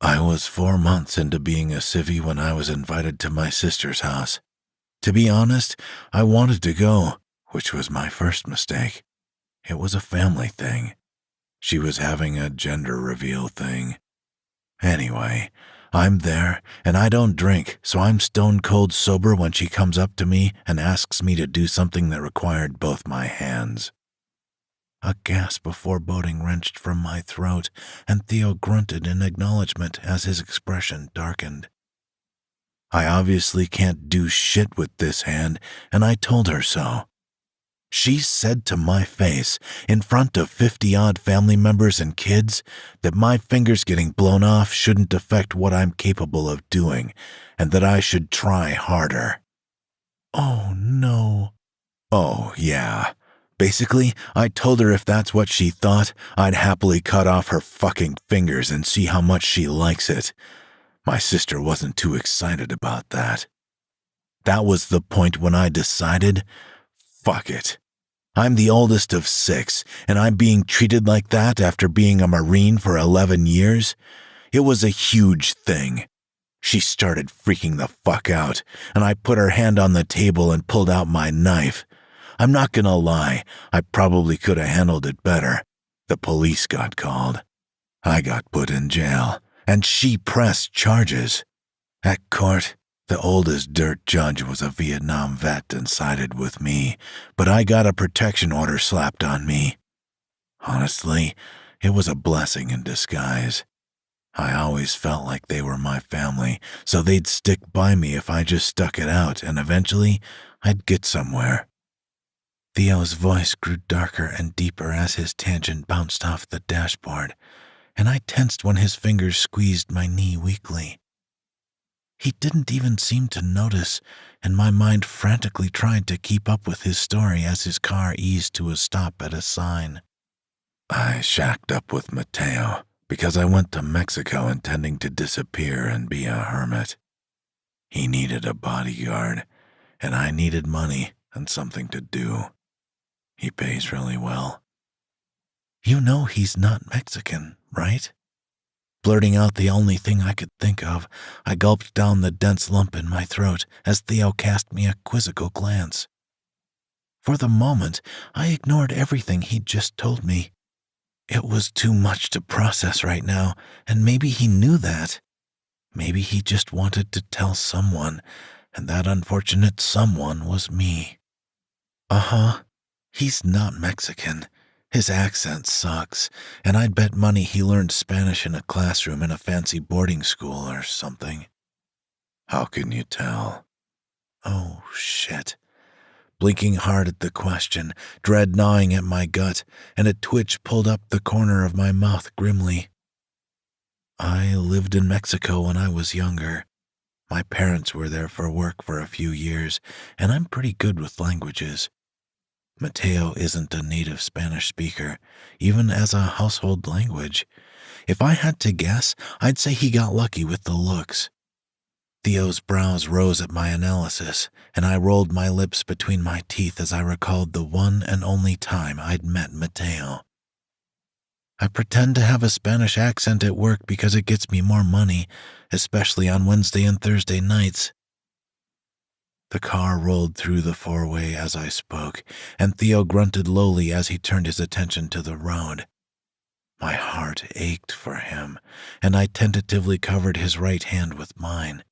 I was 4 months into being a civvy when I was invited to my sister's house. To be honest, I wanted to go, which was my first mistake. It was a family thing. She was having a gender reveal thing. Anyway, I'm there, and I don't drink, so I'm stone cold sober when she comes up to me and asks me to do something that required both my hands. A gasp of foreboding wrenched from my throat, and Theo grunted in acknowledgement as his expression darkened. I obviously can't do shit with this hand, and I told her so. She said to my face, in front of 50-odd family members and kids, that my fingers getting blown off shouldn't affect what I'm capable of doing, and that I should try harder. Oh, no. Oh, yeah. Basically, I told her if that's what she thought, I'd happily cut off her fucking fingers and see how much she likes it. My sister wasn't too excited about that. That was the point when I decided, fuck it. I'm the oldest of 6, and I'm being treated like that after being a Marine for 11 years? It was a huge thing. She started freaking the fuck out, and I put her hand on the table and pulled out my knife. I'm not gonna lie, I probably could have handled it better. The police got called. I got put in jail, and she pressed charges. At court, the oldest dirt judge was a Vietnam vet and sided with me, but I got a protection order slapped on me. Honestly, it was a blessing in disguise. I always felt like they were my family, so they'd stick by me if I just stuck it out, and eventually I'd get somewhere. Theo's voice grew darker and deeper as his tangent bounced off the dashboard, and I tensed when his fingers squeezed my knee weakly. He didn't even seem to notice, and my mind frantically tried to keep up with his story as his car eased to a stop at a sign. I shacked up with Mateo because I went to Mexico intending to disappear and be a hermit. He needed a bodyguard, and I needed money and something to do. He pays really well. You know he's not Mexican, right? Blurting out the only thing I could think of, I gulped down the dense lump in my throat as Theo cast me a quizzical glance. For the moment, I ignored everything he'd just told me. It was too much to process right now, and maybe he knew that. Maybe he just wanted to tell someone, and that unfortunate someone was me. Uh-huh. He's not Mexican. His accent sucks, and I'd bet money he learned Spanish in a classroom in a fancy boarding school or something. How can you tell? Oh, shit. Blinking hard at the question, dread gnawing at my gut, and a twitch pulled up the corner of my mouth grimly. I lived in Mexico when I was younger. My parents were there for work for a few years, and I'm pretty good with languages. Mateo isn't a native Spanish speaker, even as a household language. If I had to guess, I'd say he got lucky with the looks. Theo's brows rose at my analysis, and I rolled my lips between my teeth as I recalled the one and only time I'd met Mateo. I pretend to have a Spanish accent at work because it gets me more money, especially on Wednesday and Thursday nights. The car rolled through the four-way as I spoke, and Theo grunted lowly as he turned his attention to the road. My heart ached for him, and I tentatively covered his right hand with mine.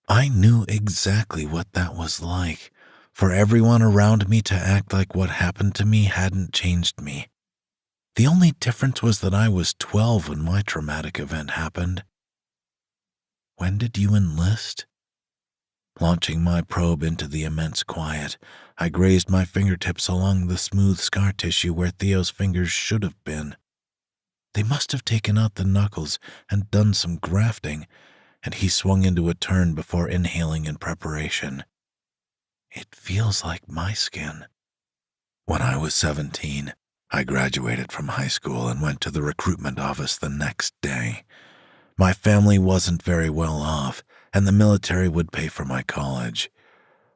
I knew exactly what that was like, for everyone around me to act like what happened to me hadn't changed me. The only difference was that I was 12 when my traumatic event happened. When did you enlist? Launching my probe into the immense quiet, I grazed my fingertips along the smooth scar tissue where Theo's fingers should have been. They must have taken out the knuckles and done some grafting, and he swung into a turn before inhaling in preparation. It feels like my skin. When I was 17, I graduated from high school and went to the recruitment office the next day. My family wasn't very well off, and the military would pay for my college.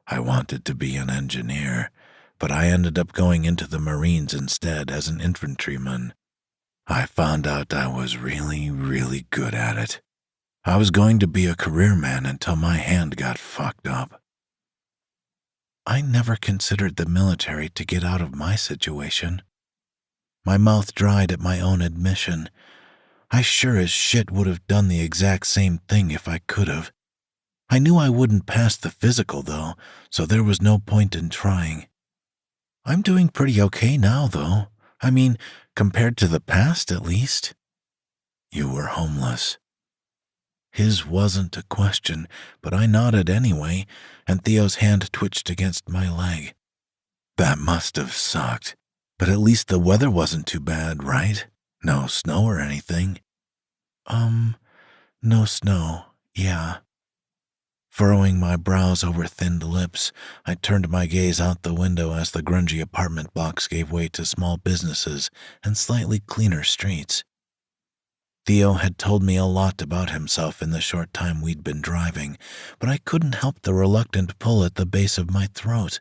I wanted to be an engineer, but I ended up going into the Marines instead as an infantryman. I found out I was really, really good at it. I was going to be a career man until my hand got fucked up. I never considered the military to get out of my situation. My mouth dried at my own admission. I sure as shit would have done the exact same thing if I could have. I knew I wouldn't pass the physical, though, so there was no point in trying. I'm doing pretty okay now, though. I mean, compared to the past, at least. You were homeless. His wasn't a question, but I nodded anyway, and Theo's hand twitched against my leg. That must have sucked, but at least the weather wasn't too bad, right? No snow or anything. No snow, yeah. Furrowing my brows over thinned lips, I turned my gaze out the window as the grungy apartment blocks gave way to small businesses and slightly cleaner streets. Theo had told me a lot about himself in the short time we'd been driving, but I couldn't help the reluctant pull at the base of my throat.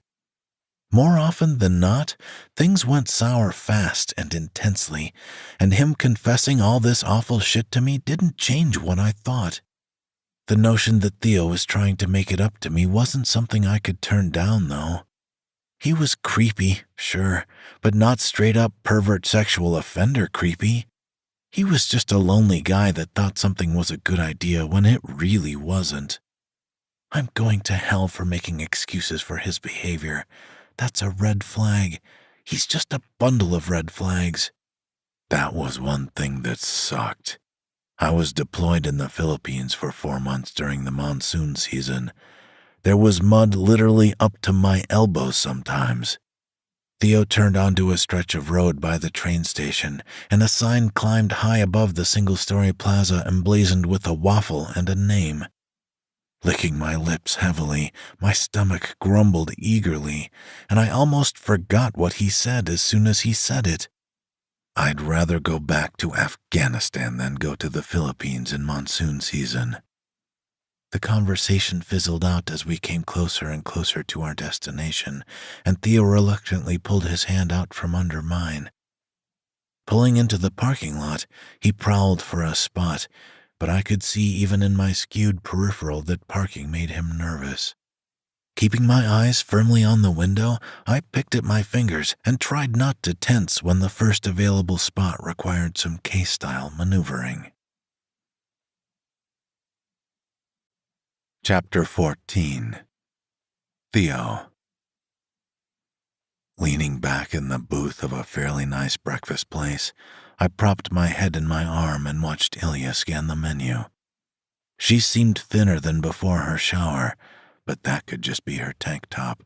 More often than not, things went sour fast and intensely, and him confessing all this awful shit to me didn't change what I thought. The notion that Theo was trying to make it up to me wasn't something I could turn down, though. He was creepy, sure, but not straight-up pervert sexual offender creepy. He was just a lonely guy that thought something was a good idea when it really wasn't. I'm going to hell for making excuses for his behavior. That's a red flag. He's just a bundle of red flags. That was one thing that sucked. I was deployed in the Philippines for 4 months during the monsoon season. There was mud literally up to my elbows sometimes. Theo turned onto a stretch of road by the train station, and a sign climbed high above the single-story plaza emblazoned with a waffle and a name. Licking my lips heavily, my stomach grumbled eagerly, and I almost forgot what he said as soon as he said it. I'd rather go back to Afghanistan than go to the Philippines in monsoon season. The conversation fizzled out as we came closer and closer to our destination, and Theo reluctantly pulled his hand out from under mine. Pulling into the parking lot, he prowled for a spot, but I could see even in my skewed peripheral that parking made him nervous. Keeping my eyes firmly on the window, I picked at my fingers and tried not to tense when the first available spot required some case-style maneuvering. Chapter 14. Theo. Leaning back in the booth of a fairly nice breakfast place, I propped my head in my arm and watched Ilya scan the menu. She seemed thinner than before her shower, but that could just be her tank top.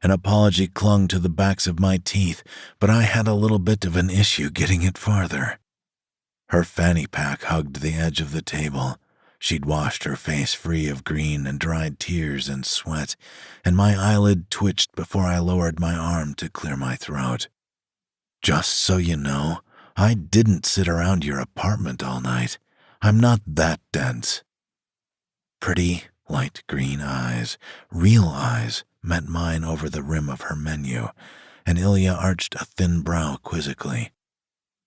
An apology clung to the backs of my teeth, but I had a little bit of an issue getting it farther. Her fanny pack hugged the edge of the table. She'd washed her face free of green and dried tears and sweat, and my eyelid twitched before I lowered my arm to clear my throat. Just so you know, I didn't sit around your apartment all night. I'm not that dense. Pretty, light green eyes, real eyes, met mine over the rim of her menu, and Ilya arched a thin brow quizzically.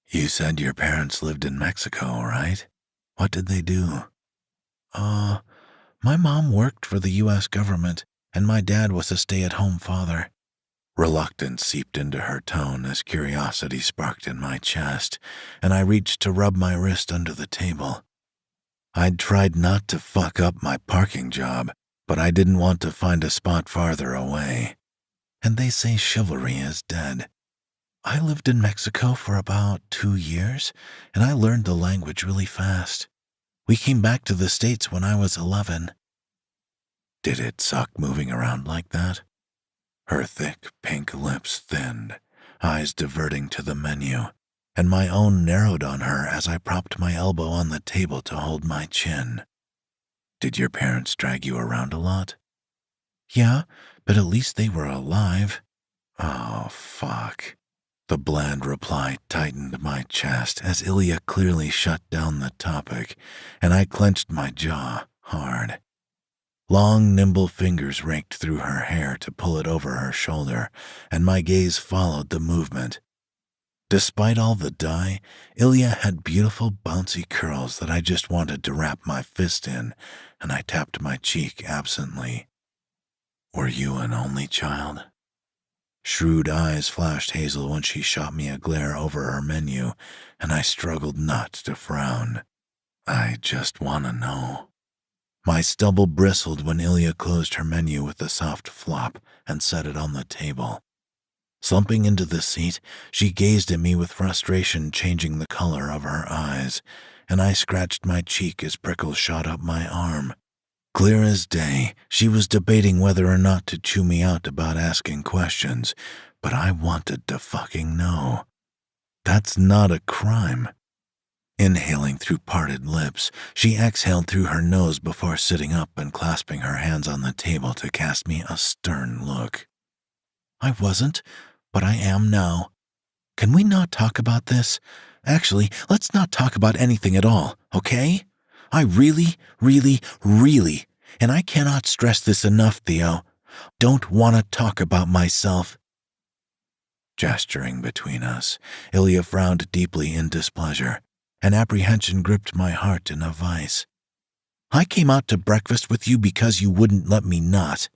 You said your parents lived in Mexico, right? What did they do? My mom worked for the U.S. government, and my dad was a stay-at-home father. Reluctance seeped into her tone as curiosity sparked in my chest, and I reached to rub my wrist under the table. I'd tried not to fuck up my parking job, but I didn't want to find a spot farther away. And they say chivalry is dead. I lived in Mexico for about 2 years, and I learned the language really fast. We came back to the States when I was 11. Did it suck moving around like that? Her thick, pink lips thinned, eyes diverting to the menu, and my own narrowed on her as I propped my elbow on the table to hold my chin. Did your parents drag you around a lot? Yeah, but at least they were alive. Oh, fuck. The bland reply tightened my chest as Ilya clearly shut down the topic, and I clenched my jaw hard. Long, nimble fingers raked through her hair to pull it over her shoulder, and my gaze followed the movement. Despite all the dye, Ilya had beautiful, bouncy curls that I just wanted to wrap my fist in, and I tapped my cheek absently. "Were you an only child?" Shrewd eyes flashed Hazel when she shot me a glare over her menu, and I struggled not to frown. "I just want to know." My stubble bristled when Ilya closed her menu with a soft flop and set it on the table. Slumping into the seat, she gazed at me with frustration changing the color of her eyes, and I scratched my cheek as prickles shot up my arm. Clear as day, she was debating whether or not to chew me out about asking questions, but I wanted to fucking know. That's not a crime. Inhaling through parted lips, she exhaled through her nose before sitting up and clasping her hands on the table to cast me a stern look. "I wasn't, but I am now. Can we not talk about this? Actually, let's not talk about anything at all, okay? I really, and I cannot stress this enough, Theo, don't want to talk about myself." Gesturing between us, Ilya frowned deeply in displeasure, and apprehension gripped my heart in a vice. "I came out to breakfast with you because you wouldn't let me not.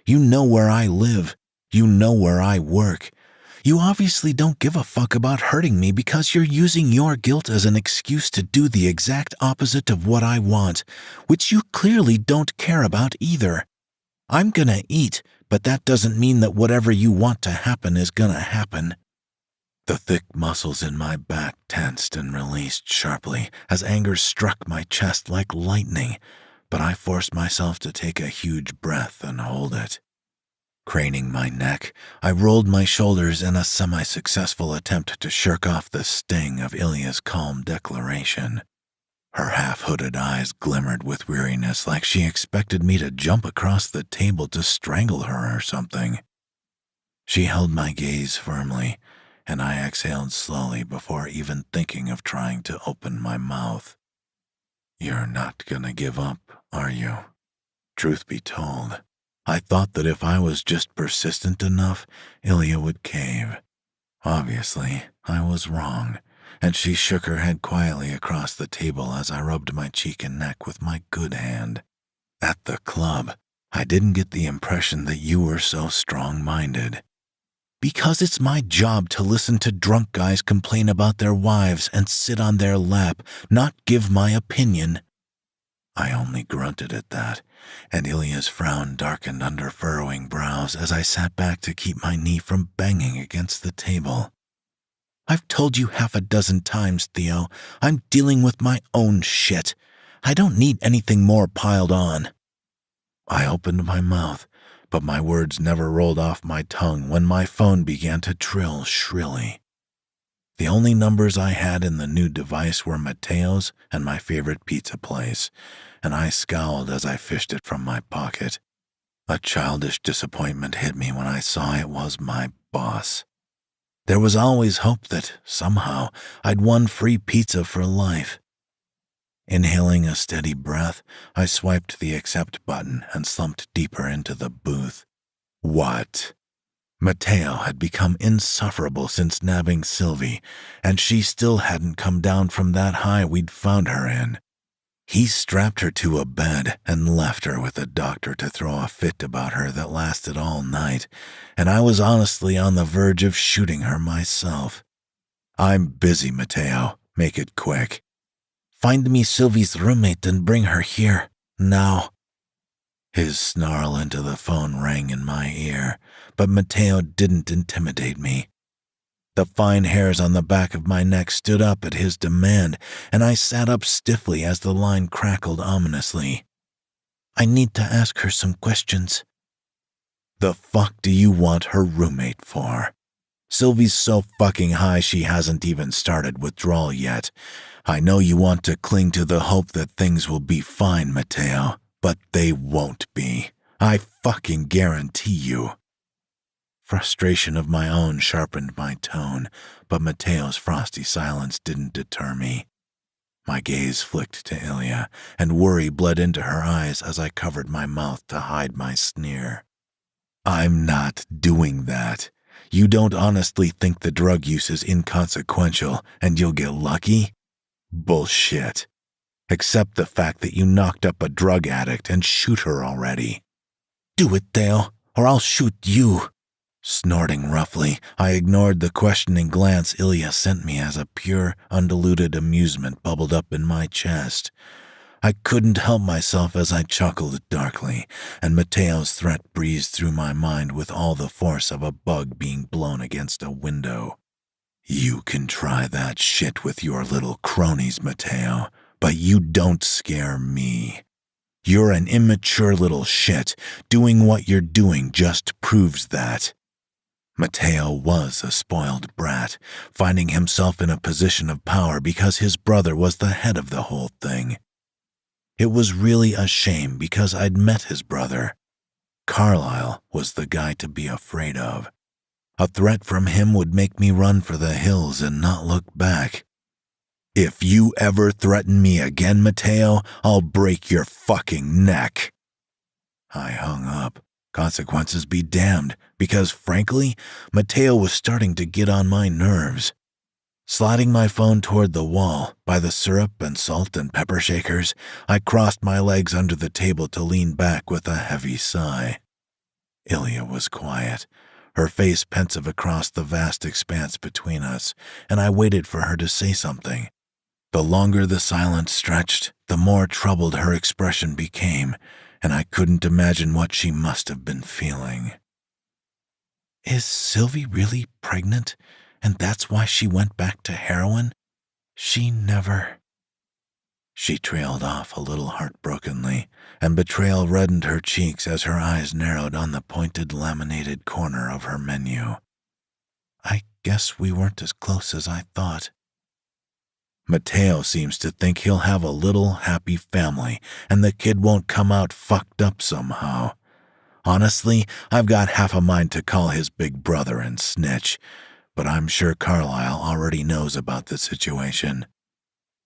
You know where I live. You know where I work. You obviously don't give a fuck about hurting me because you're using your guilt as an excuse to do the exact opposite of what I want, which you clearly don't care about either. I'm gonna eat, but that doesn't mean that whatever you want to happen is gonna happen." The thick muscles in my back tensed and released sharply as anger struck my chest like lightning, but I forced myself to take a huge breath and hold it. Craning my neck, I rolled my shoulders in a semi-successful attempt to shirk off the sting of Ilya's calm declaration. Her half-hooded eyes glimmered with weariness like she expected me to jump across the table to strangle her or something. She held my gaze firmly, and I exhaled slowly before even thinking of trying to open my mouth. "You're not gonna give up, are you?" Truth be told, I thought that if I was just persistent enough, Ilya would cave. Obviously, I was wrong, and she shook her head quietly across the table as I rubbed my cheek and neck with my good hand. "At the club, I didn't get the impression that you were so strong-minded." "Because it's my job to listen to drunk guys complain about their wives and sit on their lap, not give my opinion." I only grunted at that, and Ilya's frown darkened under furrowing brows as I sat back to keep my knee from banging against the table. "I've told you half a dozen times, Theo, I'm dealing with my own shit. I don't need anything more piled on." I opened my mouth, but my words never rolled off my tongue when my phone began to trill shrilly. The only numbers I had in the new device were Matteo's and my favorite pizza place, and I scowled as I fished it from my pocket. A childish disappointment hit me when I saw it was my boss. There was always hope that, somehow, I'd won free pizza for life. Inhaling a steady breath, I swiped the accept button and slumped deeper into the booth. What? Matteo had become insufferable since nabbing Sylvie, and she still hadn't come down from that high we'd found her in. He strapped her to a bed and left her with a doctor to throw a fit about her that lasted all night, and I was honestly on the verge of shooting her myself. "I'm busy, Matteo. Make it quick." "Find me Sylvie's roommate and bring her here, now." His snarl into the phone rang in my ear, but Matteo didn't intimidate me. The fine hairs on the back of my neck stood up at his demand, and I sat up stiffly as the line crackled ominously. "I need to ask her some questions." "The fuck do you want her roommate for? Sylvie's so fucking high she hasn't even started withdrawal yet. I know you want to cling to the hope that things will be fine, Matteo, but they won't be. I fucking guarantee you." Frustration of my own sharpened my tone, but Mateo's frosty silence didn't deter me. My gaze flicked to Ilya, and worry bled into her eyes as I covered my mouth to hide my sneer. I'm not doing that. You don't honestly think the drug use is inconsequential and you'll get lucky? Bullshit. Accept the fact that you knocked up a drug addict and shoot her already. Do it, Theo, or I'll shoot you. Snorting roughly, I ignored the questioning glance Ilya sent me as a pure, undiluted amusement bubbled up in my chest. I couldn't help myself as I chuckled darkly, and Mateo's threat breezed through my mind with all the force of a bug being blown against a window. You can try that shit with your little cronies, Mateo, but you don't scare me. You're an immature little shit. Doing what you're doing just proves that. Mateo was a spoiled brat, finding himself in a position of power because his brother was the head of the whole thing. It was really a shame because I'd met his brother. Carlyle was the guy to be afraid of. A threat from him would make me run for the hills and not look back. If you ever threaten me again, Mateo, I'll break your fucking neck. I hung up. Consequences be damned, because frankly, Mateo was starting to get on my nerves. Sliding my phone toward the wall, by the syrup and salt and pepper shakers, I crossed my legs under the table to lean back with a heavy sigh. Ilya was quiet, her face pensive across the vast expanse between us, and I waited for her to say something. The longer the silence stretched, the more troubled her expression became, and I couldn't imagine what she must have been feeling. Is Sylvie really pregnant, and that's why she went back to heroin? She never... She trailed off a little heartbrokenly, and betrayal reddened her cheeks as her eyes narrowed on the pointed laminated corner of her menu. I guess we weren't as close as I thought. Mateo seems to think he'll have a little happy family, and the kid won't come out fucked up somehow. Honestly, I've got half a mind to call his big brother and snitch, but I'm sure Carlyle already knows about the situation.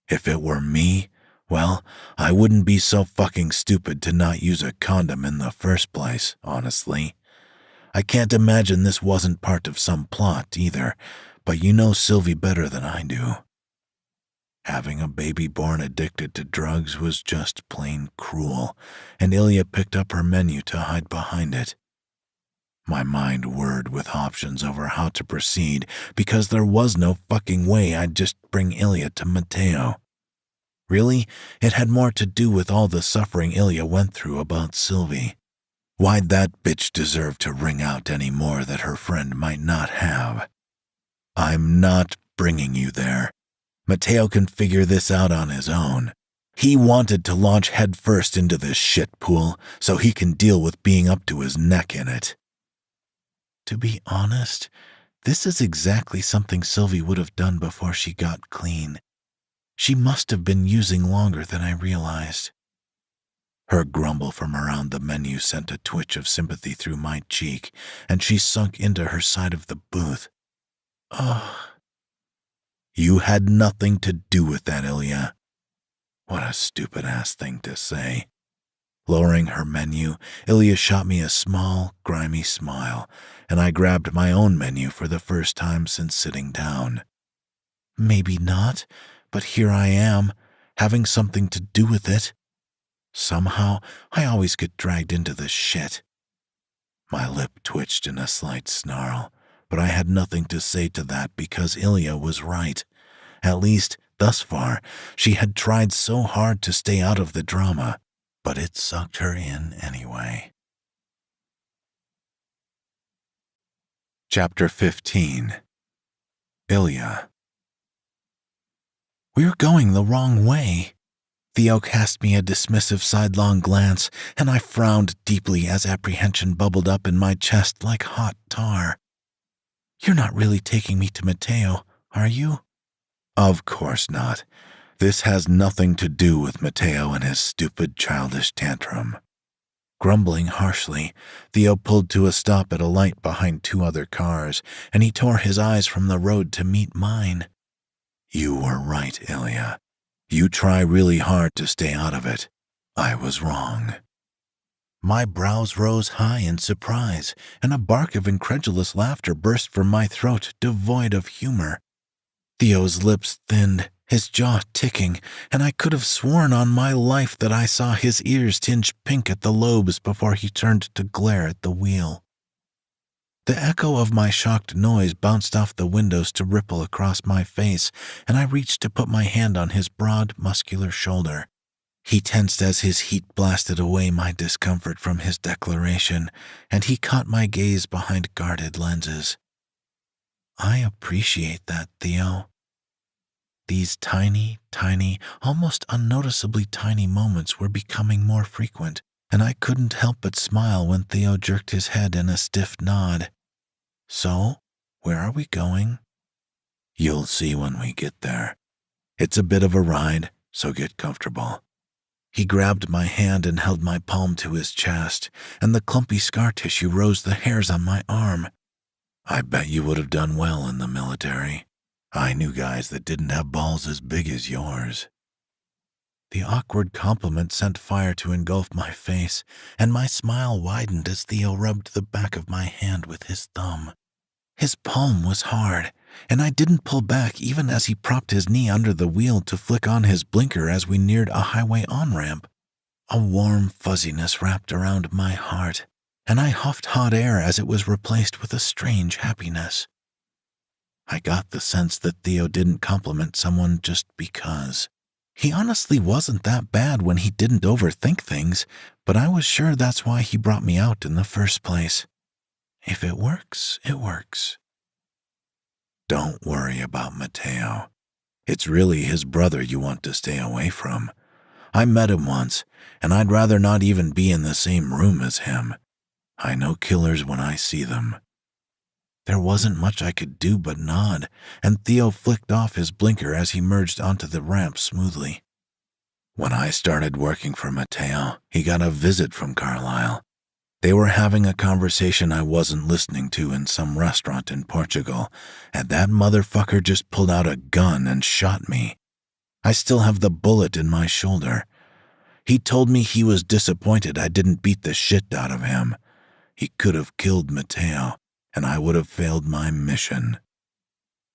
If it were me, well, I wouldn't be so fucking stupid to not use a condom in the first place, honestly. I can't imagine this wasn't part of some plot either, but you know Sylvie better than I do. Having a baby born addicted to drugs was just plain cruel, and Ilya picked up her menu to hide behind it. My mind whirred with options over how to proceed because there was no fucking way I'd just bring Ilya to Mateo. Really, it had more to do with all the suffering Ilya went through about Sylvie. Why'd that bitch deserve to wring out any more that her friend might not have? I'm not bringing you there. Mateo can figure this out on his own. He wanted to launch headfirst into this shit pool so he can deal with being up to his neck in it. To be honest, this is exactly something Sylvie would have done before she got clean. She must have been using longer than I realized. Her grumble from around the menu sent a twitch of sympathy through my cheek, and she sunk into her side of the booth. Ugh. You had nothing to do with that, Ilya. What a stupid-ass thing to say. Lowering her menu, Ilya shot me a small, grimy smile, and I grabbed my own menu for the first time since sitting down. Maybe not, but here I am, having something to do with it. Somehow, I always get dragged into this shit. My lip twitched in a slight snarl, but I had nothing to say to that because Ilya was right. At least, thus far, she had tried so hard to stay out of the drama, but it sucked her in anyway. Chapter 15. Ilya. We're going the wrong way. Theo cast me a dismissive sidelong glance, and I frowned deeply as apprehension bubbled up in my chest like hot tar. You're not really taking me to Mateo, are you? Of course not. This has nothing to do with Mateo and his stupid childish tantrum. Grumbling harshly, Theo pulled to a stop at a light behind 2 other cars, and he tore his eyes from the road to meet mine. "You were right, Ilya. You try really hard to stay out of it. I was wrong." My brows rose high in surprise, and a bark of incredulous laughter burst from my throat, devoid of humor. Theo's lips thinned, his jaw ticking, and I could have sworn on my life that I saw his ears tinge pink at the lobes before he turned to glare at the wheel. The echo of my shocked noise bounced off the windows to ripple across my face, and I reached to put my hand on his broad, muscular shoulder. He tensed as his heat blasted away my discomfort from his declaration, and he caught my gaze behind guarded lenses. "I appreciate that, Theo." These tiny, almost unnoticeably tiny moments were becoming more frequent, and I couldn't help but smile when Theo jerked his head in a stiff nod. "So, where are we going?" "You'll see when we get there. It's a bit of a ride, so get comfortable." He grabbed my hand and held my palm to his chest, and the clumpy scar tissue rose the hairs on my arm. "I bet you would have done well in the military. I knew guys that didn't have balls as big as yours." The awkward compliment sent fire to engulf my face, and my smile widened as Theo rubbed the back of my hand with his thumb. His palm was hard, and I didn't pull back even as he propped his knee under the wheel to flick on his blinker as we neared a highway on-ramp. A warm fuzziness wrapped around my heart, and I huffed hot air as it was replaced with a strange happiness. I got the sense that Theo didn't compliment someone just because. He honestly wasn't that bad when he didn't overthink things, but I was sure that's why he brought me out in the first place. If it works, it works. "Don't worry about Matteo. It's really his brother you want to stay away from. I met him once, and I'd rather not even be in the same room as him. I know killers when I see them." There wasn't much I could do but nod, and Theo flicked off his blinker as he merged onto the ramp smoothly. "When I started working for Matteo, he got a visit from Carlisle. They were having a conversation I wasn't listening to in some restaurant in Portugal, and that motherfucker just pulled out a gun and shot me. I still have the bullet in my shoulder. He told me he was disappointed I didn't beat the shit out of him. He could have killed Matteo, and I would have failed my mission."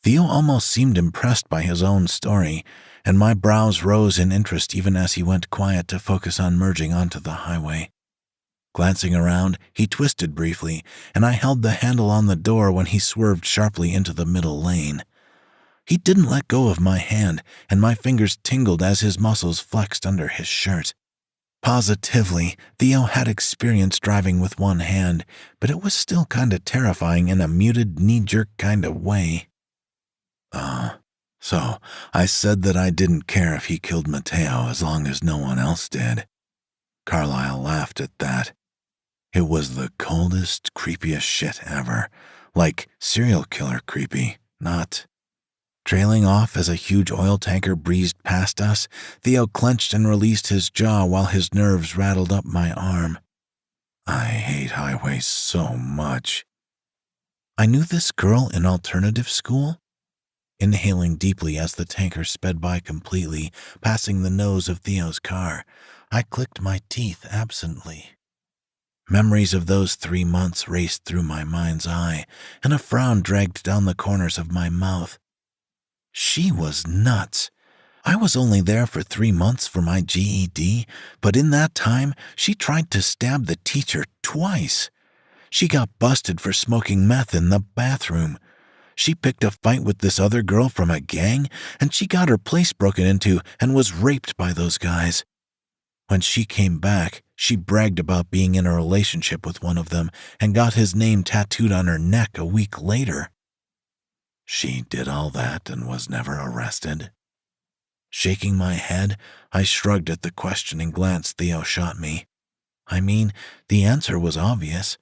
Theo almost seemed impressed by his own story, and my brows rose in interest even as he went quiet to focus on merging onto the highway. Glancing around, he twisted briefly, and I held the handle on the door when he swerved sharply into the middle lane. He didn't let go of my hand, and my fingers tingled as his muscles flexed under his shirt. Positively, Theo had experience driving with one hand, but it was still kinda terrifying in a muted, knee-jerk kind of way. So I said that I didn't care if he killed Matteo as long as no one else did." Carlisle laughed at that. It was the coldest, creepiest shit ever. Like serial killer creepy, not. Trailing off as a huge oil tanker breezed past us, Theo clenched and released his jaw while his nerves rattled up my arm. I hate highways so much. I knew this girl in alternative school. Inhaling deeply as the tanker sped by completely, passing the nose of Theo's car, I clicked my teeth absently. Memories of those 3 months raced through my mind's eye, and a frown dragged down the corners of my mouth. She was nuts. I was only there for 3 months for my GED, but in that time, she tried to stab the teacher twice. She got busted for smoking meth in the bathroom. She picked a fight with this other girl from a gang, and she got her place broken into and was raped by those guys. When she came back, she bragged about being in a relationship with one of them and got his name tattooed on her neck a week later. She did all that and was never arrested. Shaking my head, I shrugged at the questioning glance Theo shot me. I mean, the answer was obvious.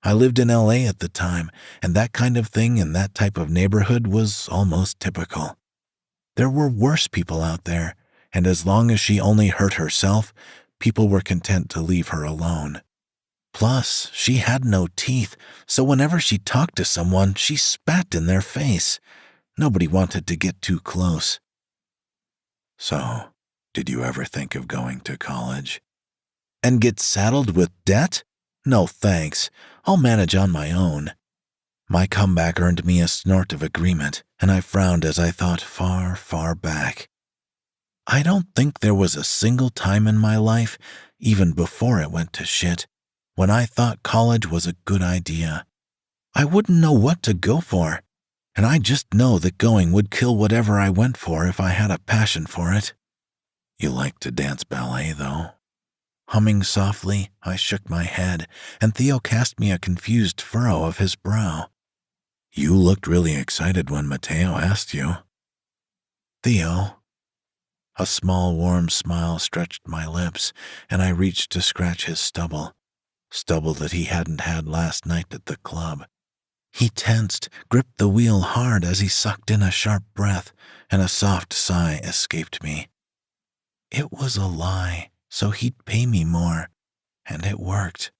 I lived in LA at the time, and that kind of thing in that type of neighborhood was almost typical. There were worse people out there, and as long as she only hurt herself, people were content to leave her alone. Plus, she had no teeth, so whenever she talked to someone, she spat in their face. Nobody wanted to get too close. So, did you ever think of going to college? And get saddled with debt? No thanks. I'll manage on my own. My comeback earned me a snort of agreement, and I frowned as I thought far, far back. I don't think there was a single time in my life, even before it went to shit, when I thought college was a good idea. I wouldn't know what to go for, and I just know that going would kill whatever I went for if I had a passion for it. You like to dance ballet, though? Humming softly, I shook my head, and Theo cast me a confused furrow of his brow. You looked really excited when Matteo asked you. Theo. A small warm smile stretched my lips, and I reached to scratch his stubble that he hadn't had last night at the club. He tensed, gripped the wheel hard as he sucked in a sharp breath, and a soft sigh escaped me. It was a lie, so he'd pay me more, and it worked.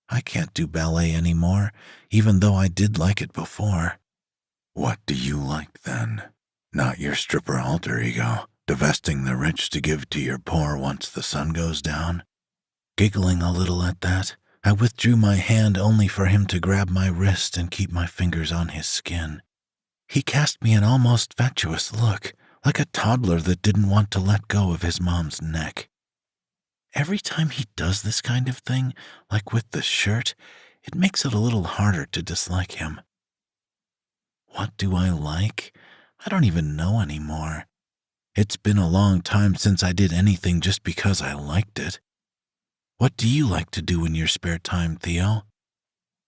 I can't do ballet anymore, even though I did like it before. What do you like, then? Not your stripper alter ego, divesting the rich to give to your poor once the sun goes down? Giggling a little at that, I withdrew my hand only for him to grab my wrist and keep my fingers on his skin. He cast me an almost fatuous look, like a toddler that didn't want to let go of his mom's neck. Every time he does this kind of thing, like with the shirt, it makes it a little harder to dislike him. What do I like? I don't even know anymore. It's been a long time since I did anything just because I liked it. What do you like to do in your spare time, Theo?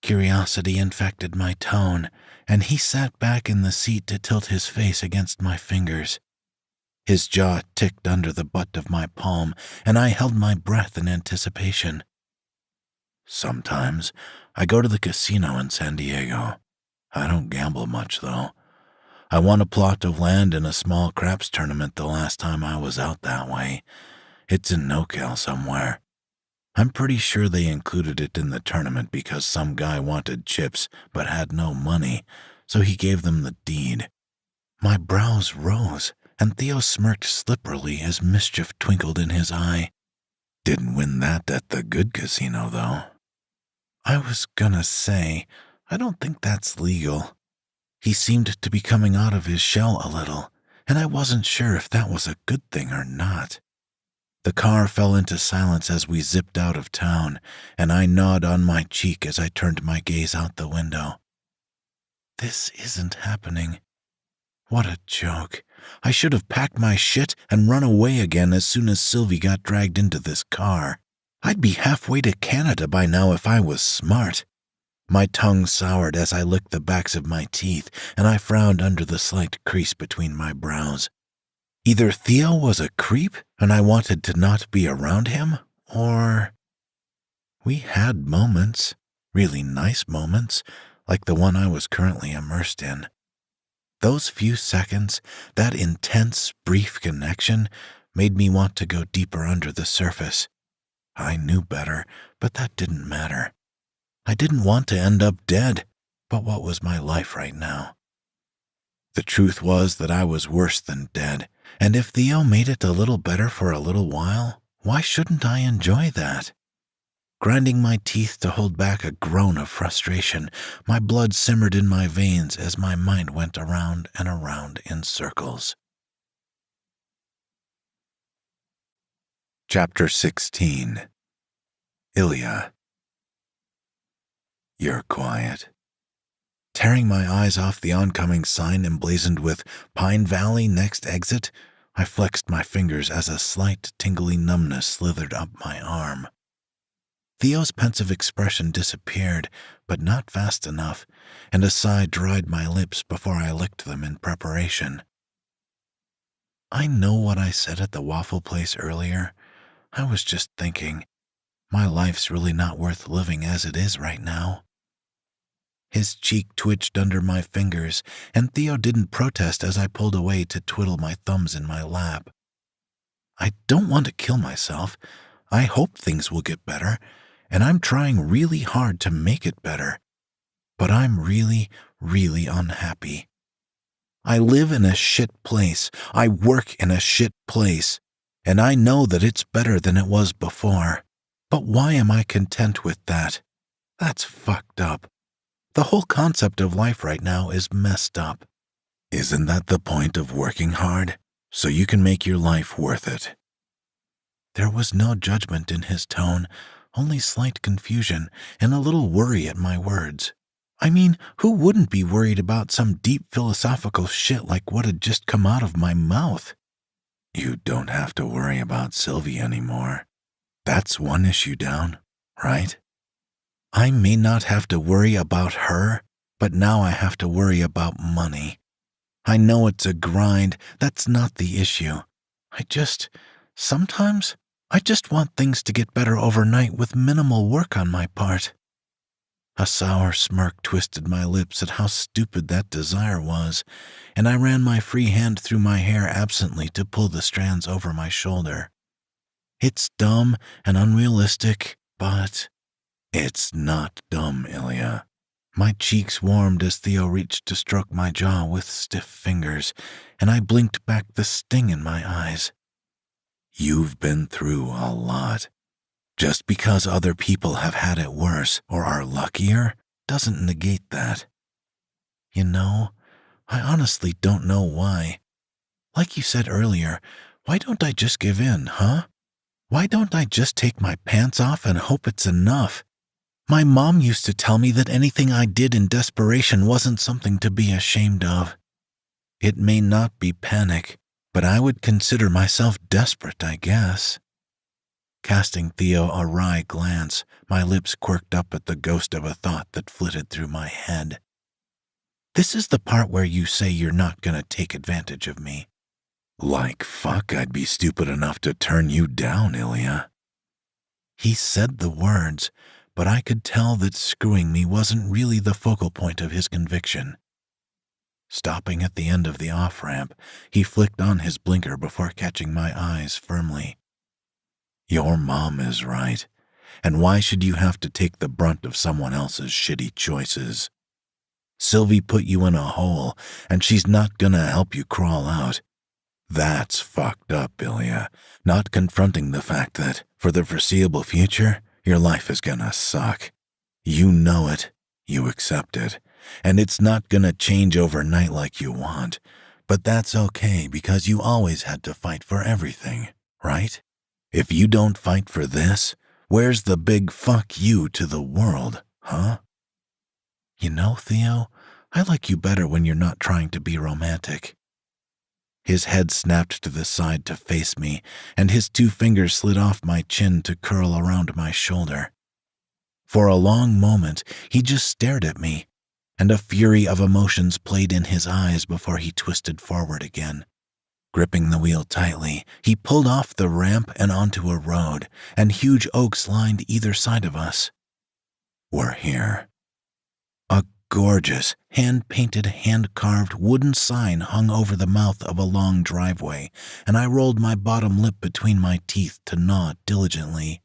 Curiosity infected my tone, and he sat back in the seat to tilt his face against my fingers. His jaw ticked under the butt of my palm, and I held my breath in anticipation. Sometimes I go to the casino in San Diego. I don't gamble much, though. I won a plot of land in a small craps tournament the last time I was out that way. It's in NoCal somewhere. I'm pretty sure they included it in the tournament because some guy wanted chips but had no money, so he gave them the deed. My brows rose, and Theo smirked slipperily as mischief twinkled in his eye. Didn't win that at the good casino, though. I was gonna say, I don't think that's legal. He seemed to be coming out of his shell a little, and I wasn't sure if that was a good thing or not. The car fell into silence as we zipped out of town, and I gnawed on my cheek as I turned my gaze out the window. This isn't happening. What a joke. I should have packed my shit and run away again as soon as Sylvie got dragged into this car. I'd be halfway to Canada by now if I was smart. My tongue soured as I licked the backs of my teeth, and I frowned under the slight crease between my brows. Either Theo was a creep and I wanted to not be around him, or... We had moments, really nice moments, like the one I was currently immersed in. Those few seconds, that intense, brief connection, made me want to go deeper under the surface. I knew better, but that didn't matter. I didn't want to end up dead, but what was my life right now? The truth was that I was worse than dead, and if Theo made it a little better for a little while, why shouldn't I enjoy that? Grinding my teeth to hold back a groan of frustration, my blood simmered in my veins as my mind went around and around in circles. Chapter 16. Ilya. You're quiet. Tearing my eyes off the oncoming sign emblazoned with Pine Valley Next Exit, I flexed my fingers as a slight, tingly numbness slithered up my arm. Theo's pensive expression disappeared, but not fast enough, and a sigh dried my lips before I licked them in preparation. I know what I said at the waffle place earlier. I was just thinking, my life's really not worth living as it is right now. His cheek twitched under my fingers, and Theo didn't protest as I pulled away to twiddle my thumbs in my lap. I don't want to kill myself. I hope things will get better, and I'm trying really hard to make it better. But I'm really, really unhappy. I live in a shit place, I work in a shit place, and I know that it's better than it was before. But why am I content with that? That's fucked up. The whole concept of life right now is messed up. Isn't that the point of working hard? So you can make your life worth it. There was no judgment in his tone, only slight confusion and a little worry at my words. I mean, who wouldn't be worried about some deep philosophical shit like what had just come out of my mouth? You don't have to worry about Sylvie anymore. That's one issue down, right? I may not have to worry about her, but now I have to worry about money. I know it's a grind, that's not the issue. Sometimes I just want things to get better overnight with minimal work on my part. A sour smirk twisted my lips at how stupid that desire was, and I ran my free hand through my hair absently to pull the strands over my shoulder. It's dumb and unrealistic, but it's not dumb, Ilya. My cheeks warmed as Theo reached to stroke my jaw with stiff fingers, and I blinked back the sting in my eyes. You've been through a lot. Just because other people have had it worse or are luckier doesn't negate that. You know, I honestly don't know why. Like you said earlier, why don't I just give in, huh? Why don't I just take my pants off and hope it's enough? My mom used to tell me that anything I did in desperation wasn't something to be ashamed of. It may not be panic, but I would consider myself desperate, I guess. Casting Theo a wry glance, my lips quirked up at the ghost of a thought that flitted through my head. This is the part where you say you're not gonna take advantage of me. Like fuck, I'd be stupid enough to turn you down, Ilya. He said the words, but I could tell that screwing me wasn't really the focal point of his conviction. Stopping at the end of the off-ramp, he flicked on his blinker before catching my eyes firmly. Your mom is right, and why should you have to take the brunt of someone else's shitty choices? Sylvie put you in a hole, and she's not gonna help you crawl out. That's fucked up, Ilya, not confronting the fact that, for the foreseeable future, your life is gonna suck. You know it, you accept it, and it's not gonna change overnight like you want, but that's okay because you always had to fight for everything, right? If you don't fight for this, where's the big fuck you to the world, huh? You know, Theo, I like you better when you're not trying to be romantic. His head snapped to the side to face me, and his 2 fingers slid off my chin to curl around my shoulder. For a long moment, he just stared at me, and a fury of emotions played in his eyes before he twisted forward again. Gripping the wheel tightly, he pulled off the ramp and onto a road, and huge oaks lined either side of us. We're here. A gorgeous, hand-painted, hand-carved wooden sign hung over the mouth of a long driveway, and I rolled my bottom lip between my teeth to gnaw diligently.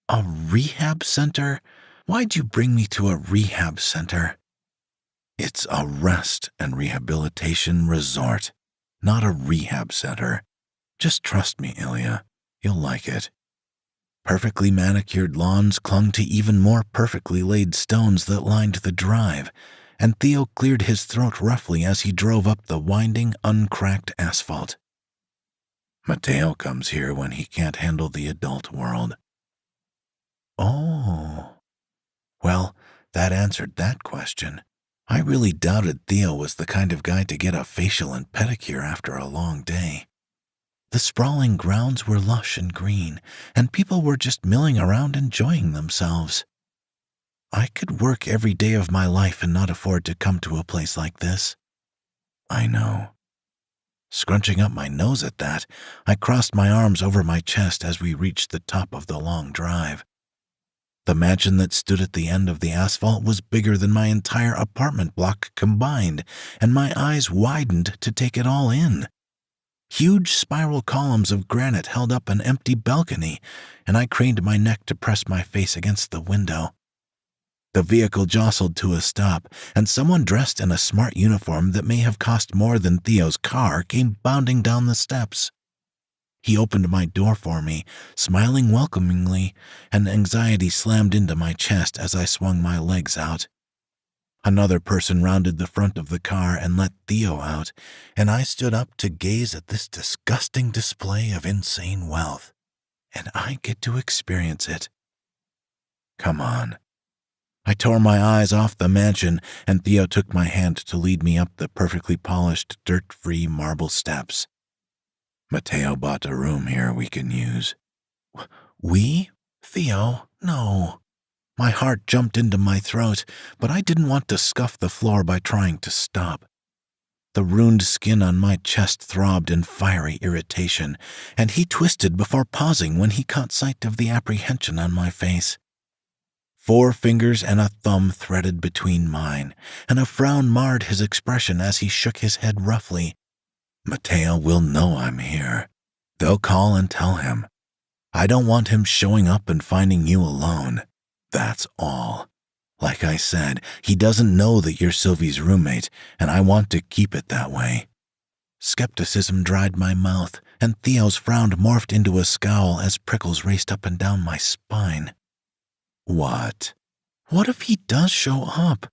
A rehab center? Why'd you bring me to a rehab center? It's a rest and rehabilitation resort, not a rehab center. Just trust me, Ilya. You'll like it. Perfectly manicured lawns clung to even more perfectly laid stones that lined the drive, and Theo cleared his throat roughly as he drove up the winding, uncracked asphalt. Mateo comes here when he can't handle the adult world. Oh. Well, that answered that question. I really doubted Theo was the kind of guy to get a facial and pedicure after a long day. The sprawling grounds were lush and green, and people were just milling around enjoying themselves. I could work every day of my life and not afford to come to a place like this. I know. Scrunching up my nose at that, I crossed my arms over my chest as we reached the top of the long drive. The mansion that stood at the end of the asphalt was bigger than my entire apartment block combined, and my eyes widened to take it all in. Huge spiral columns of granite held up an empty balcony, and I craned my neck to press my face against the window. The vehicle jostled to a stop, and someone dressed in a smart uniform that may have cost more than Theo's car came bounding down the steps. He opened my door for me, smiling welcomingly, and anxiety slammed into my chest as I swung my legs out. Another person rounded the front of the car and let Theo out, and I stood up to gaze at this disgusting display of insane wealth. And I get to experience it. Come on. I tore my eyes off the mansion, and Theo took my hand to lead me up the perfectly polished, dirt-free marble steps. Matteo bought a room here we can use. We? Theo? No. My heart jumped into my throat, but I didn't want to scuff the floor by trying to stop. The ruined skin on my chest throbbed in fiery irritation, and he twisted before pausing when he caught sight of the apprehension on my face. 4 fingers and a thumb threaded between mine, and a frown marred his expression as he shook his head roughly. Matteo will know I'm here. They'll call and tell him. I don't want him showing up and finding you alone. That's all. Like I said, he doesn't know that you're Sylvie's roommate, and I want to keep it that way. Skepticism dried my mouth, and Theo's frown morphed into a scowl as prickles raced up and down my spine. What? What if he does show up?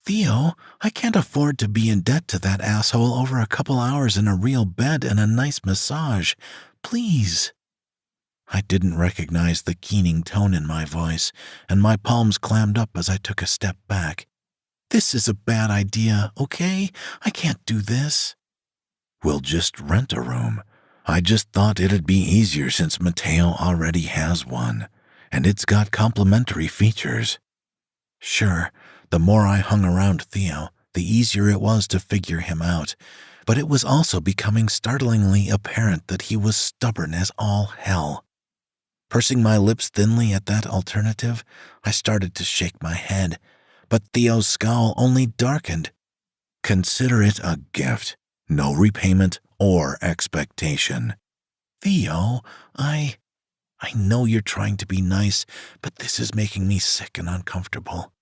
Theo, I can't afford to be in debt to that asshole over a couple hours in a real bed and a nice massage. Please. I didn't recognize the keening tone in my voice, and my palms clammed up as I took a step back. This is a bad idea, okay? I can't do this. We'll just rent a room. I just thought it'd be easier since Matteo already has one, and it's got complimentary features. Sure, the more I hung around Theo, the easier it was to figure him out, but it was also becoming startlingly apparent that he was stubborn as all hell. Pursing my lips thinly at that alternative, I started to shake my head, but Theo's scowl only darkened. Consider it a gift, no repayment or expectation. Theo, I know you're trying to be nice, but this is making me sick and uncomfortable.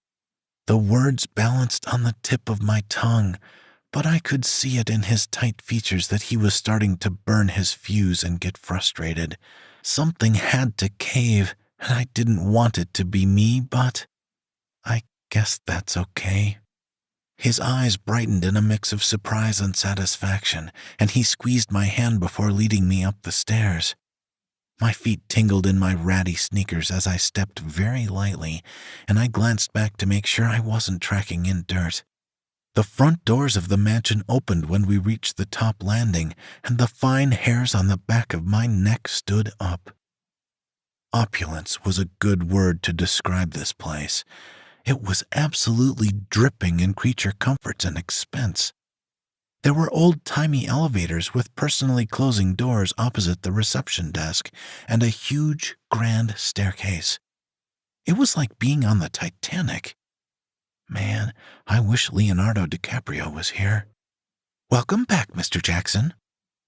The words balanced on the tip of my tongue, but I could see it in his tight features that he was starting to burn his fuse and get frustrated. Something had to cave, and I didn't want it to be me, but I guess that's okay. His eyes brightened in a mix of surprise and satisfaction, and he squeezed my hand before leading me up the stairs. My feet tingled in my ratty sneakers as I stepped very lightly, and I glanced back to make sure I wasn't tracking in dirt. The front doors of the mansion opened when we reached the top landing, and the fine hairs on the back of my neck stood up. Opulence was a good word to describe this place. It was absolutely dripping in creature comforts and expense. There were old-timey elevators with personally closing doors opposite the reception desk and a huge, grand staircase. It was like being on the Titanic. Man, I wish Leonardo DiCaprio was here. Welcome back, Mr. Jackson.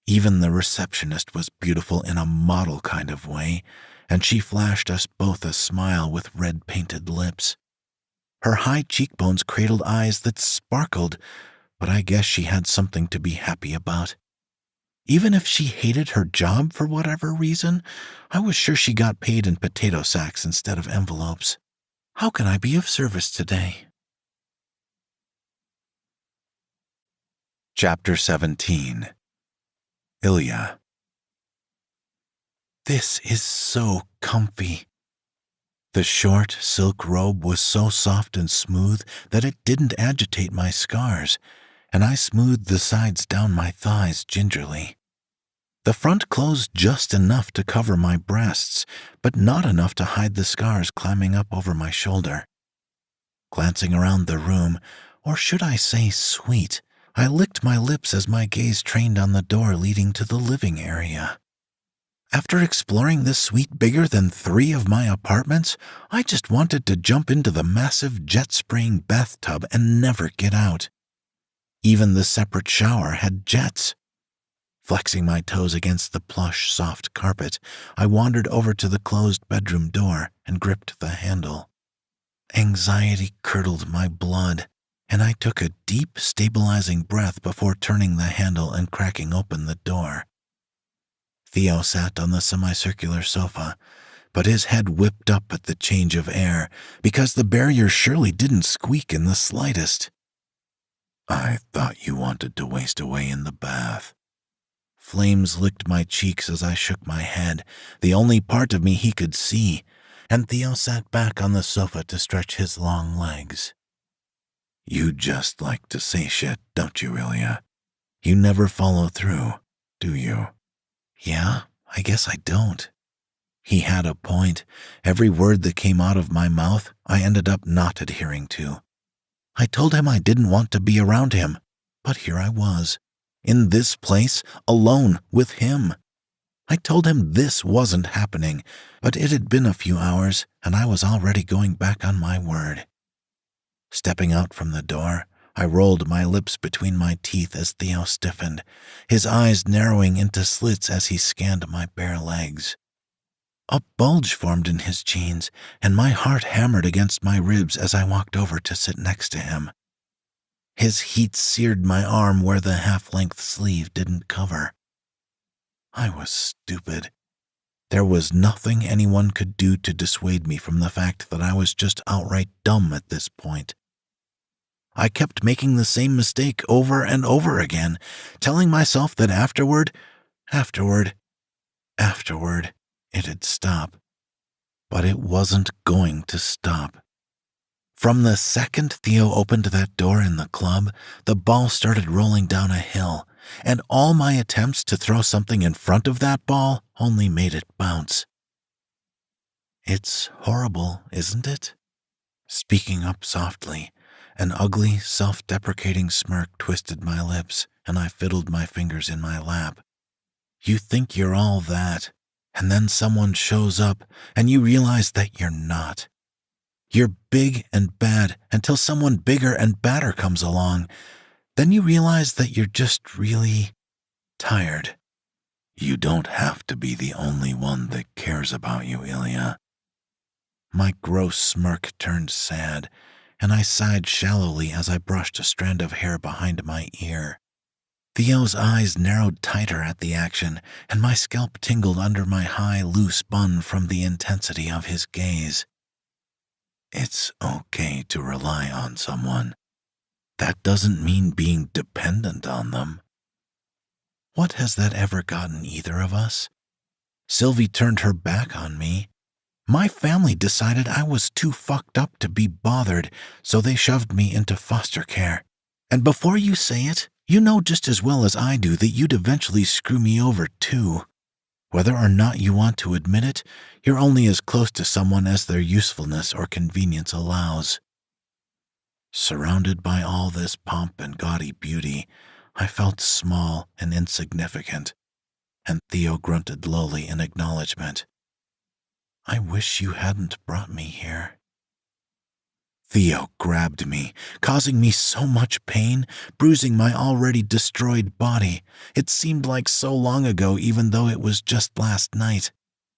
Even the receptionist was beautiful in a model kind of way, and she flashed us both a smile with red-painted lips. Her high cheekbones cradled eyes that sparkled, but I guess she had something to be happy about. Even if she hated her job for whatever reason, I was sure she got paid in potato sacks instead of envelopes. How can I be of service today? Chapter 17. Ilya. This is so comfy. The short, silk robe was so soft and smooth that it didn't agitate my scars, and I smoothed the sides down my thighs gingerly. The front closed just enough to cover my breasts, but not enough to hide the scars climbing up over my shoulder. Glancing around the room, or should I say suite, I licked my lips as my gaze trained on the door leading to the living area. After exploring this suite bigger than 3 of my apartments, I just wanted to jump into the massive jet-spraying bathtub and never get out. Even the separate shower had jets. Flexing my toes against the plush, soft carpet, I wandered over to the closed bedroom door and gripped the handle. Anxiety curdled my blood, and I took a deep, stabilizing breath before turning the handle and cracking open the door. Theo sat on the semicircular sofa, but his head whipped up at the change of air because the barrier surely didn't squeak in the slightest. "I thought you wanted to waste away in the bath." Flames licked my cheeks as I shook my head, the only part of me he could see, and Theo sat back on the sofa to stretch his long legs. "You just like to say shit, don't you, Ilya? You never follow through, do you?" "Yeah, I guess I don't." He had a point. Every word that came out of my mouth, I ended up not adhering to. I told him I didn't want to be around him, but here I was, in this place, alone with him. I told him this wasn't happening, but it had been a few hours, and I was already going back on my word. Stepping out from the door, I rolled my lips between my teeth as Theo stiffened, his eyes narrowing into slits as he scanned my bare legs. A bulge formed in his jeans, and my heart hammered against my ribs as I walked over to sit next to him. His heat seared my arm where the half-length sleeve didn't cover. I was stupid. There was nothing anyone could do to dissuade me from the fact that I was just outright dumb at this point. I kept making the same mistake over and over again, telling myself that afterward, it'd stop. But it wasn't going to stop. From the second Theo opened that door in the club, the ball started rolling down a hill, and all my attempts to throw something in front of that ball only made it bounce. "It's horrible, isn't it?" Speaking up softly, an ugly, self-deprecating smirk twisted my lips, and I fiddled my fingers in my lap. "You think you're all that, and then someone shows up, and you realize that you're not. You're big and bad until someone bigger and badder comes along. Then you realize that you're just really tired. You don't have to be the only one that cares about you, Ilya." My gross smirk turned sad, and I sighed shallowly as I brushed a strand of hair behind my ear. Theo's eyes narrowed tighter at the action, and my scalp tingled under my high, loose bun from the intensity of his gaze. "It's okay to rely on someone. That doesn't mean being dependent on them." What has that ever gotten either of us? Sylvie turned her back on me. My family decided I was too fucked up to be bothered, so they shoved me into foster care. And before you say it, you know just as well as I do that you'd eventually screw me over too. Whether or not you want to admit it, you're only as close to someone as their usefulness or convenience allows. Surrounded by all this pomp and gaudy beauty, I felt small and insignificant, and Theo grunted lowly in acknowledgement. "I wish you hadn't brought me here." Theo grabbed me, causing me so much pain, bruising my already destroyed body. It seemed like so long ago, even though it was just last night.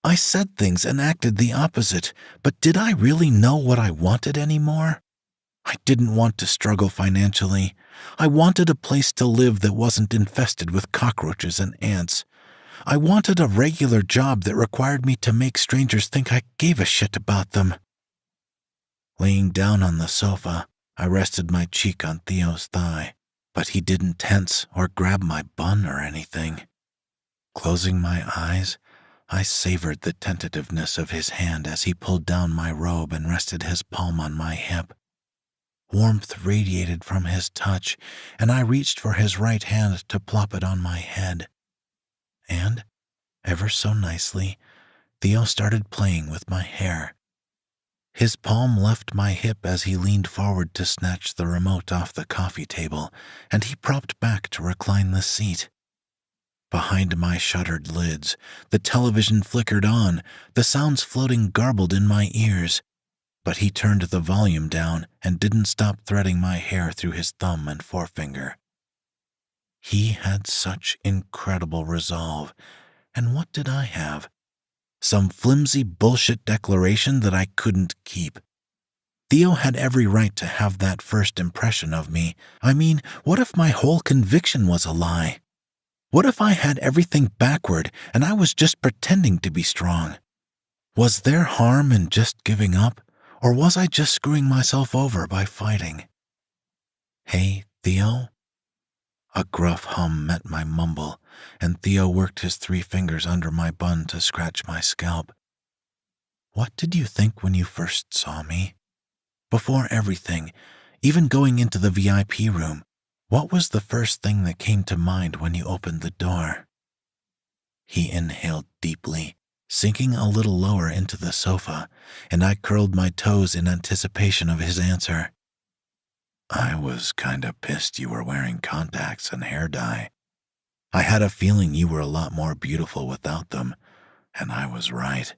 I said things and acted the opposite, but did I really know what I wanted anymore? I didn't want to struggle financially. I wanted a place to live that wasn't infested with cockroaches and ants. I wanted a regular job that required me to make strangers think I gave a shit about them. Laying down on the sofa, I rested my cheek on Theo's thigh, but he didn't tense or grab my bun or anything. Closing my eyes, I savored the tentativeness of his hand as he pulled down my robe and rested his palm on my hip. Warmth radiated from his touch, and I reached for his right hand to plop it on my head. And, ever so nicely, Theo started playing with my hair. His palm left my hip as he leaned forward to snatch the remote off the coffee table, and he propped back to recline the seat. Behind my shuttered lids, the television flickered on, the sounds floating garbled in my ears. But he turned the volume down and didn't stop threading my hair through his thumb and forefinger. He had such incredible resolve, and what did I have? Some flimsy bullshit declaration that I couldn't keep. Theo had every right to have that first impression of me. I mean, what if my whole conviction was a lie? What if I had everything backward and I was just pretending to be strong? Was there harm in just giving up, or was I just screwing myself over by fighting? "Hey, Theo?" A gruff hum met my mumble, and Theo worked his 3 fingers under my bun to scratch my scalp. "What did you think when you first saw me? Before everything, even going into the VIP room, what was the first thing that came to mind when you opened the door?" He inhaled deeply, sinking a little lower into the sofa, and I curled my toes in anticipation of his answer. "I was kinda pissed you were wearing contacts and hair dye. I had a feeling you were a lot more beautiful without them, and I was right."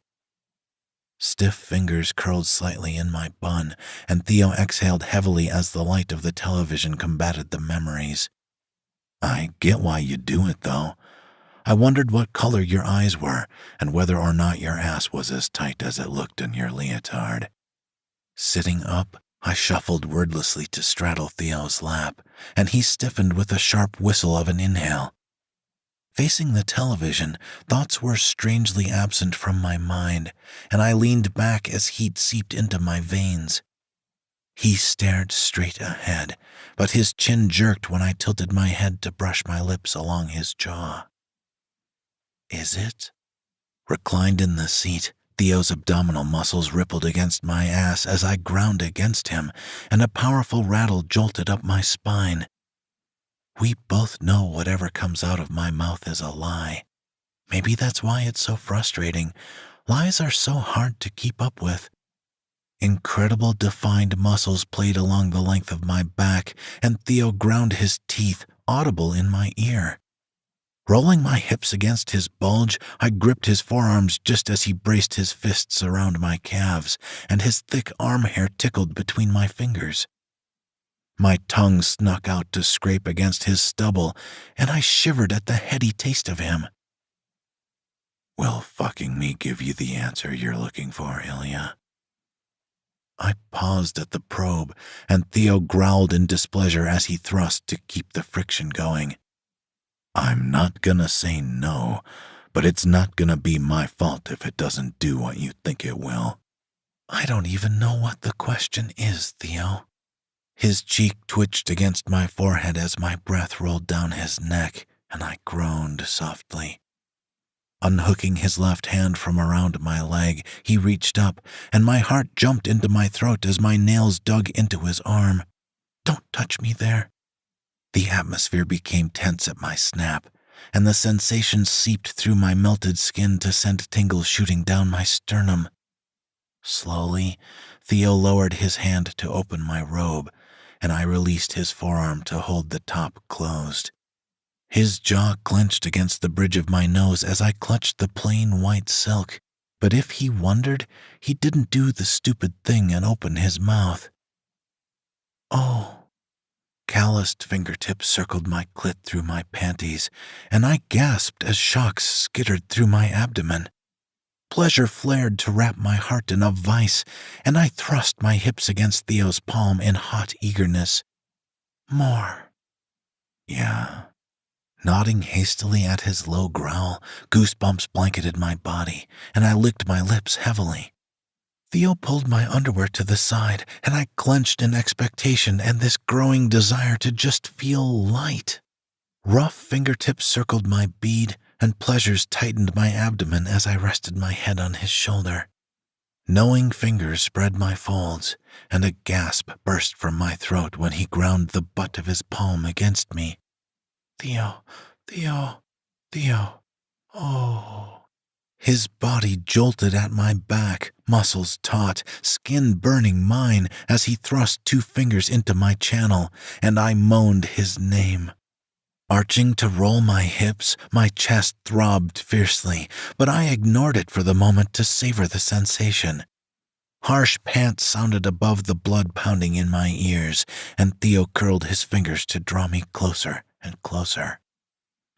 Stiff fingers curled slightly in my bun, and Theo exhaled heavily as the light of the television combated the memories. "I get why you do it, though. I wondered what color your eyes were, and whether or not your ass was as tight as it looked in your leotard." Sitting up, I shuffled wordlessly to straddle Theo's lap, and he stiffened with a sharp whistle of an inhale. Facing the television, thoughts were strangely absent from my mind, and I leaned back as heat seeped into my veins. He stared straight ahead, but his chin jerked when I tilted my head to brush my lips along his jaw. "Is it?" Reclined in the seat, Theo's abdominal muscles rippled against my ass as I ground against him, and a powerful rattle jolted up my spine. We both know whatever comes out of my mouth is a lie. Maybe that's why it's so frustrating. Lies are so hard to keep up with. Incredible defined muscles played along the length of my back, and Theo ground his teeth, audible in my ear. Rolling my hips against his bulge, I gripped his forearms just as he braced his fists around my calves, and his thick arm hair tickled between my fingers. My tongue snuck out to scrape against his stubble, and I shivered at the heady taste of him. "Will fucking me give you the answer you're looking for, Ilya?" I paused at the probe, and Theo growled in displeasure as he thrust to keep the friction going. "I'm not gonna say no, but it's not gonna be my fault if it doesn't do what you think it will." "I don't even know what the question is, Theo." His cheek twitched against my forehead as my breath rolled down his neck, and I groaned softly. Unhooking his left hand from around my leg, he reached up, and my heart jumped into my throat as my nails dug into his arm. "Don't touch me there." The atmosphere became tense at my snap, and the sensation seeped through my melted skin to send tingles shooting down my sternum. Slowly, Theo lowered his hand to open my robe, and I released his forearm to hold the top closed. His jaw clenched against the bridge of my nose as I clutched the plain white silk, but if he wondered, he didn't do the stupid thing and open his mouth. "Oh." Calloused fingertips circled my clit through my panties, and I gasped as shocks skittered through my abdomen. Pleasure flared to wrap my heart in a vice, and I thrust my hips against Theo's palm in hot eagerness. "More." "Yeah." Nodding hastily at his low growl, goosebumps blanketed my body, and I licked my lips heavily. Theo pulled my underwear to the side, and I clenched in expectation and this growing desire to just feel light. Rough fingertips circled my bead, and pleasures tightened my abdomen as I rested my head on his shoulder. Knowing fingers spread my folds, and a gasp burst from my throat when he ground the butt of his palm against me. "Theo, Theo, Theo, oh." His body jolted at my back, muscles taut, skin burning mine as he thrust 2 fingers into my channel, and I moaned his name. Arching to roll my hips, my chest throbbed fiercely, but I ignored it for the moment to savor the sensation. Harsh pants sounded above the blood pounding in my ears, and Theo curled his fingers to draw me closer and closer.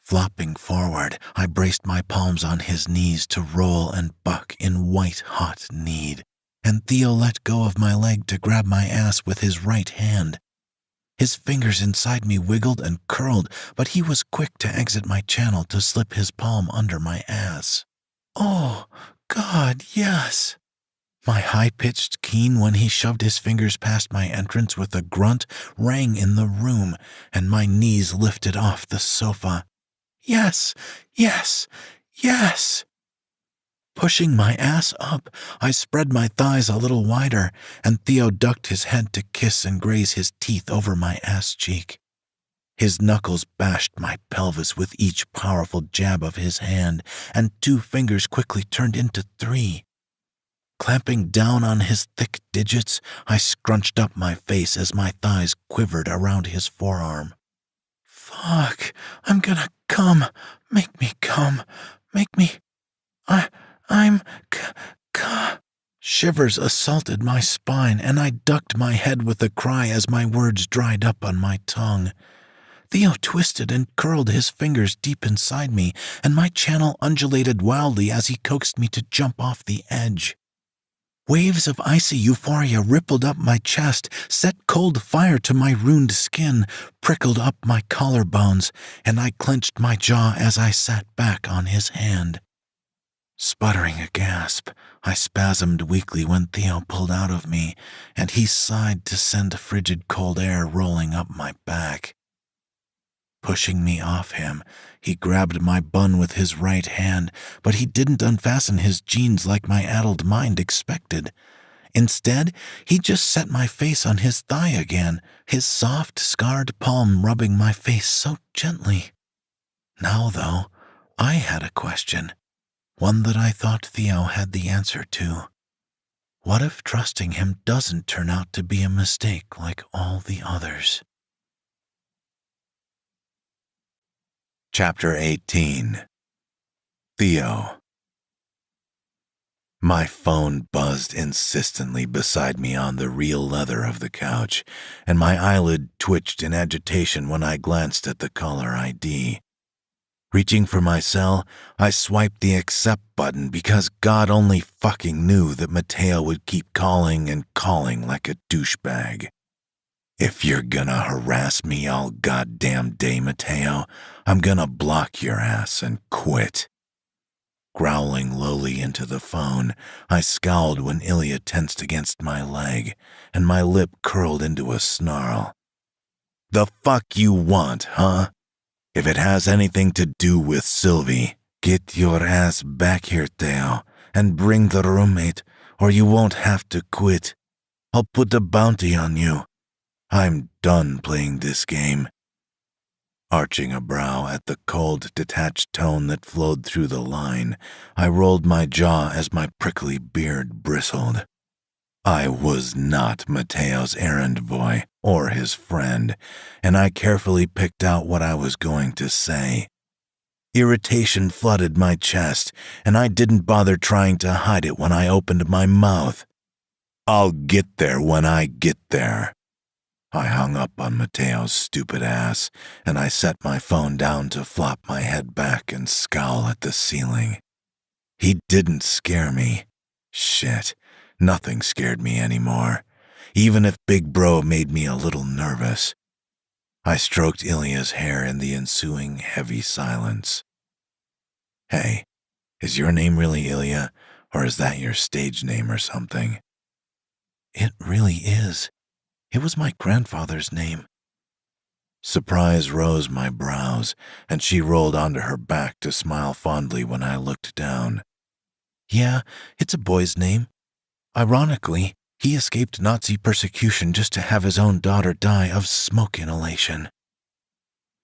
Flopping forward, I braced my palms on his knees to roll and buck in white-hot need, and Theo let go of my leg to grab my ass with his right hand. His fingers inside me wiggled and curled, but he was quick to exit my channel to slip his palm under my ass. Oh, God, yes! My high-pitched keen when he shoved his fingers past my entrance with a grunt rang in the room, and my knees lifted off the sofa. Yes, yes, yes! Pushing my ass up, I spread my thighs a little wider, and Theo ducked his head to kiss and graze his teeth over my ass cheek. His knuckles bashed my pelvis with each powerful jab of his hand, and 2 fingers quickly turned into 3. Clamping down on his thick digits, I scrunched up my face as my thighs quivered around his forearm. Fuck, I'm gonna come. Make me come. Make me... I'm... Shivers assaulted my spine, and I ducked my head with a cry as my words dried up on my tongue. Theo twisted and curled his fingers deep inside me, and my channel undulated wildly as he coaxed me to jump off the edge. Waves of icy euphoria rippled up my chest, set cold fire to my ruined skin, prickled up my collarbones, and I clenched my jaw as I sat back on his hand. Sputtering a gasp, I spasmed weakly when Theo pulled out of me, and he sighed to send frigid cold air rolling up my back. Pushing me off him, he grabbed my bun with his right hand, but he didn't unfasten his jeans like my addled mind expected. Instead, he just set my face on his thigh again, his soft, scarred palm rubbing my face so gently. Now, though, I had a question, one that I thought Theo had the answer to. What if trusting him doesn't turn out to be a mistake like all the others? Chapter 18. Theo. My phone buzzed insistently beside me on the real leather of the couch, and my eyelid twitched in agitation when I glanced at the caller ID. Reaching for my cell, I swiped the accept button because God only fucking knew that Mateo would keep calling and calling like a douchebag. If you're gonna harass me all goddamn day, Mateo, I'm gonna block your ass and quit. Growling lowly into the phone, I scowled when Ilya tensed against my leg, and my lip curled into a snarl. The fuck you want, huh? If it has anything to do with Sylvie, get your ass back here, Theo, and bring the roommate, or you won't have to quit. I'll put a bounty on you. I'm done playing this game. Arching a brow at the cold, detached tone that flowed through the line, I rolled my jaw as my prickly beard bristled. I was not Mateo's errand boy or his friend, and I carefully picked out what I was going to say. Irritation flooded my chest, and I didn't bother trying to hide it when I opened my mouth. I'll get there when I get there. I hung up on Mateo's stupid ass, and I set my phone down to flop my head back and scowl at the ceiling. He didn't scare me. Shit, nothing scared me anymore, even if Big Bro made me a little nervous. I stroked Ilya's hair in the ensuing heavy silence. Hey, is your name really Ilya, or is that your stage name or something? It really is. It was my grandfather's name. Surprise rose my brows, and she rolled onto her back to smile fondly when I looked down. Yeah, it's a boy's name. Ironically, he escaped Nazi persecution just to have his own daughter die of smoke inhalation.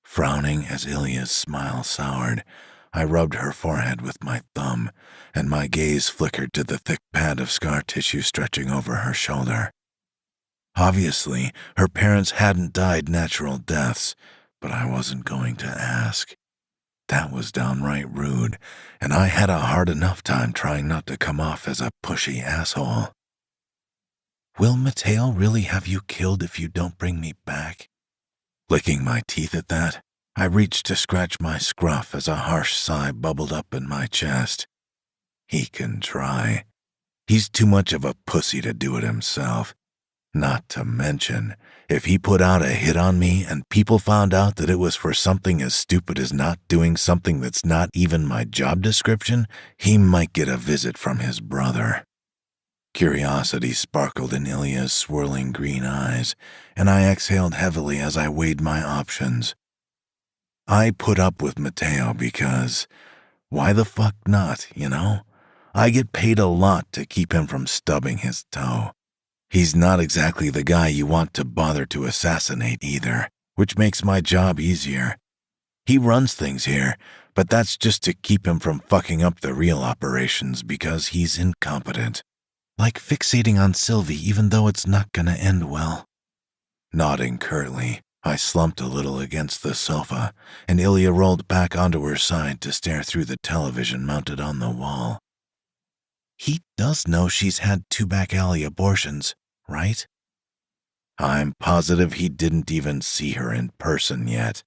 Frowning as Ilya's smile soured, I rubbed her forehead with my thumb, and my gaze flickered to the thick pad of scar tissue stretching over her shoulder. Obviously, her parents hadn't died natural deaths, but I wasn't going to ask. That was downright rude, and I had a hard enough time trying not to come off as a pushy asshole. Will Mateo really have you killed if you don't bring me back? Licking my teeth at that, I reached to scratch my scruff as a harsh sigh bubbled up in my chest. He can try. He's too much of a pussy to do it himself. Not to mention, if he put out a hit on me and people found out that it was for something as stupid as not doing something that's not even my job description, he might get a visit from his brother. Curiosity sparkled in Ilya's swirling green eyes, and I exhaled heavily as I weighed my options. I put up with Matteo because, why the fuck not, you know? I get paid a lot to keep him from stubbing his toe. He's not exactly the guy you want to bother to assassinate either, which makes my job easier. He runs things here, but that's just to keep him from fucking up the real operations because he's incompetent. Like fixating on Sylvie even though it's not gonna end well. Nodding curtly, I slumped a little against the sofa, and Ilya rolled back onto her side to stare through the television mounted on the wall. He does know she's had 2 back alley abortions, right? I'm positive he didn't even see her in person yet.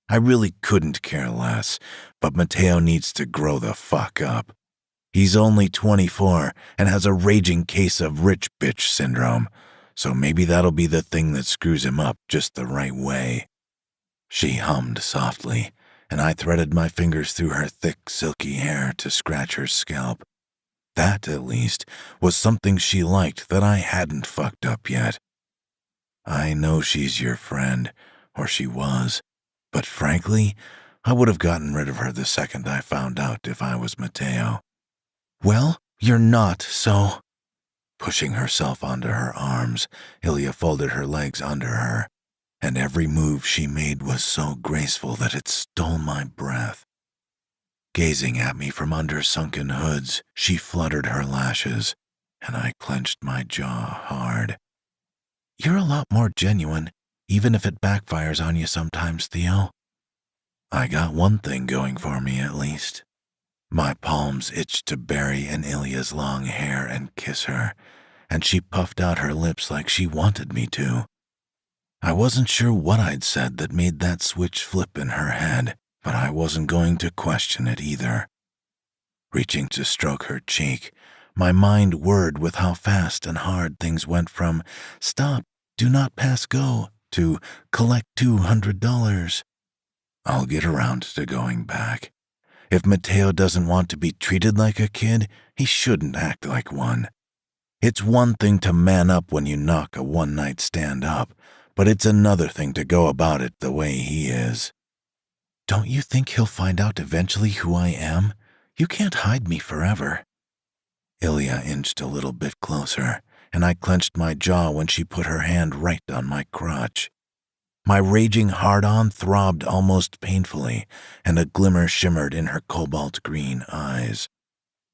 I really couldn't care less, but Matteo needs to grow the fuck up. He's only 24 and has a raging case of rich bitch syndrome, so maybe that'll be the thing that screws him up just the right way. She hummed softly, and I threaded my fingers through her thick, silky hair to scratch her scalp. That, at least, was something she liked that I hadn't fucked up yet. I know she's your friend, or she was, but frankly, I would have gotten rid of her the second I found out if I was Matteo. Well, you're not, so... Pushing herself onto her arms, Ilya folded her legs under her, and every move she made was so graceful that it stole my breath. Gazing at me from under sunken hoods, she fluttered her lashes, and I clenched my jaw hard. You're a lot more genuine, even if it backfires on you sometimes, Theo. I got one thing going for me, at least. My palms itched to bury in Ilya's long hair and kiss her, and she puffed out her lips like she wanted me to. I wasn't sure what I'd said that made that switch flip in her head, but I wasn't going to question it either. Reaching to stroke her cheek, my mind whirred with how fast and hard things went from "Stop, do not pass go" to "Collect $200. I'll get around to going back. If Matteo doesn't want to be treated like a kid, he shouldn't act like one. It's one thing to man up when you knock a one-night stand up, but it's another thing to go about it the way he is. Don't you think he'll find out eventually who I am? You can't hide me forever. Ilya inched a little bit closer, and I clenched my jaw when she put her hand right on my crotch. My raging hard-on throbbed almost painfully, and a glimmer shimmered in her cobalt-green eyes.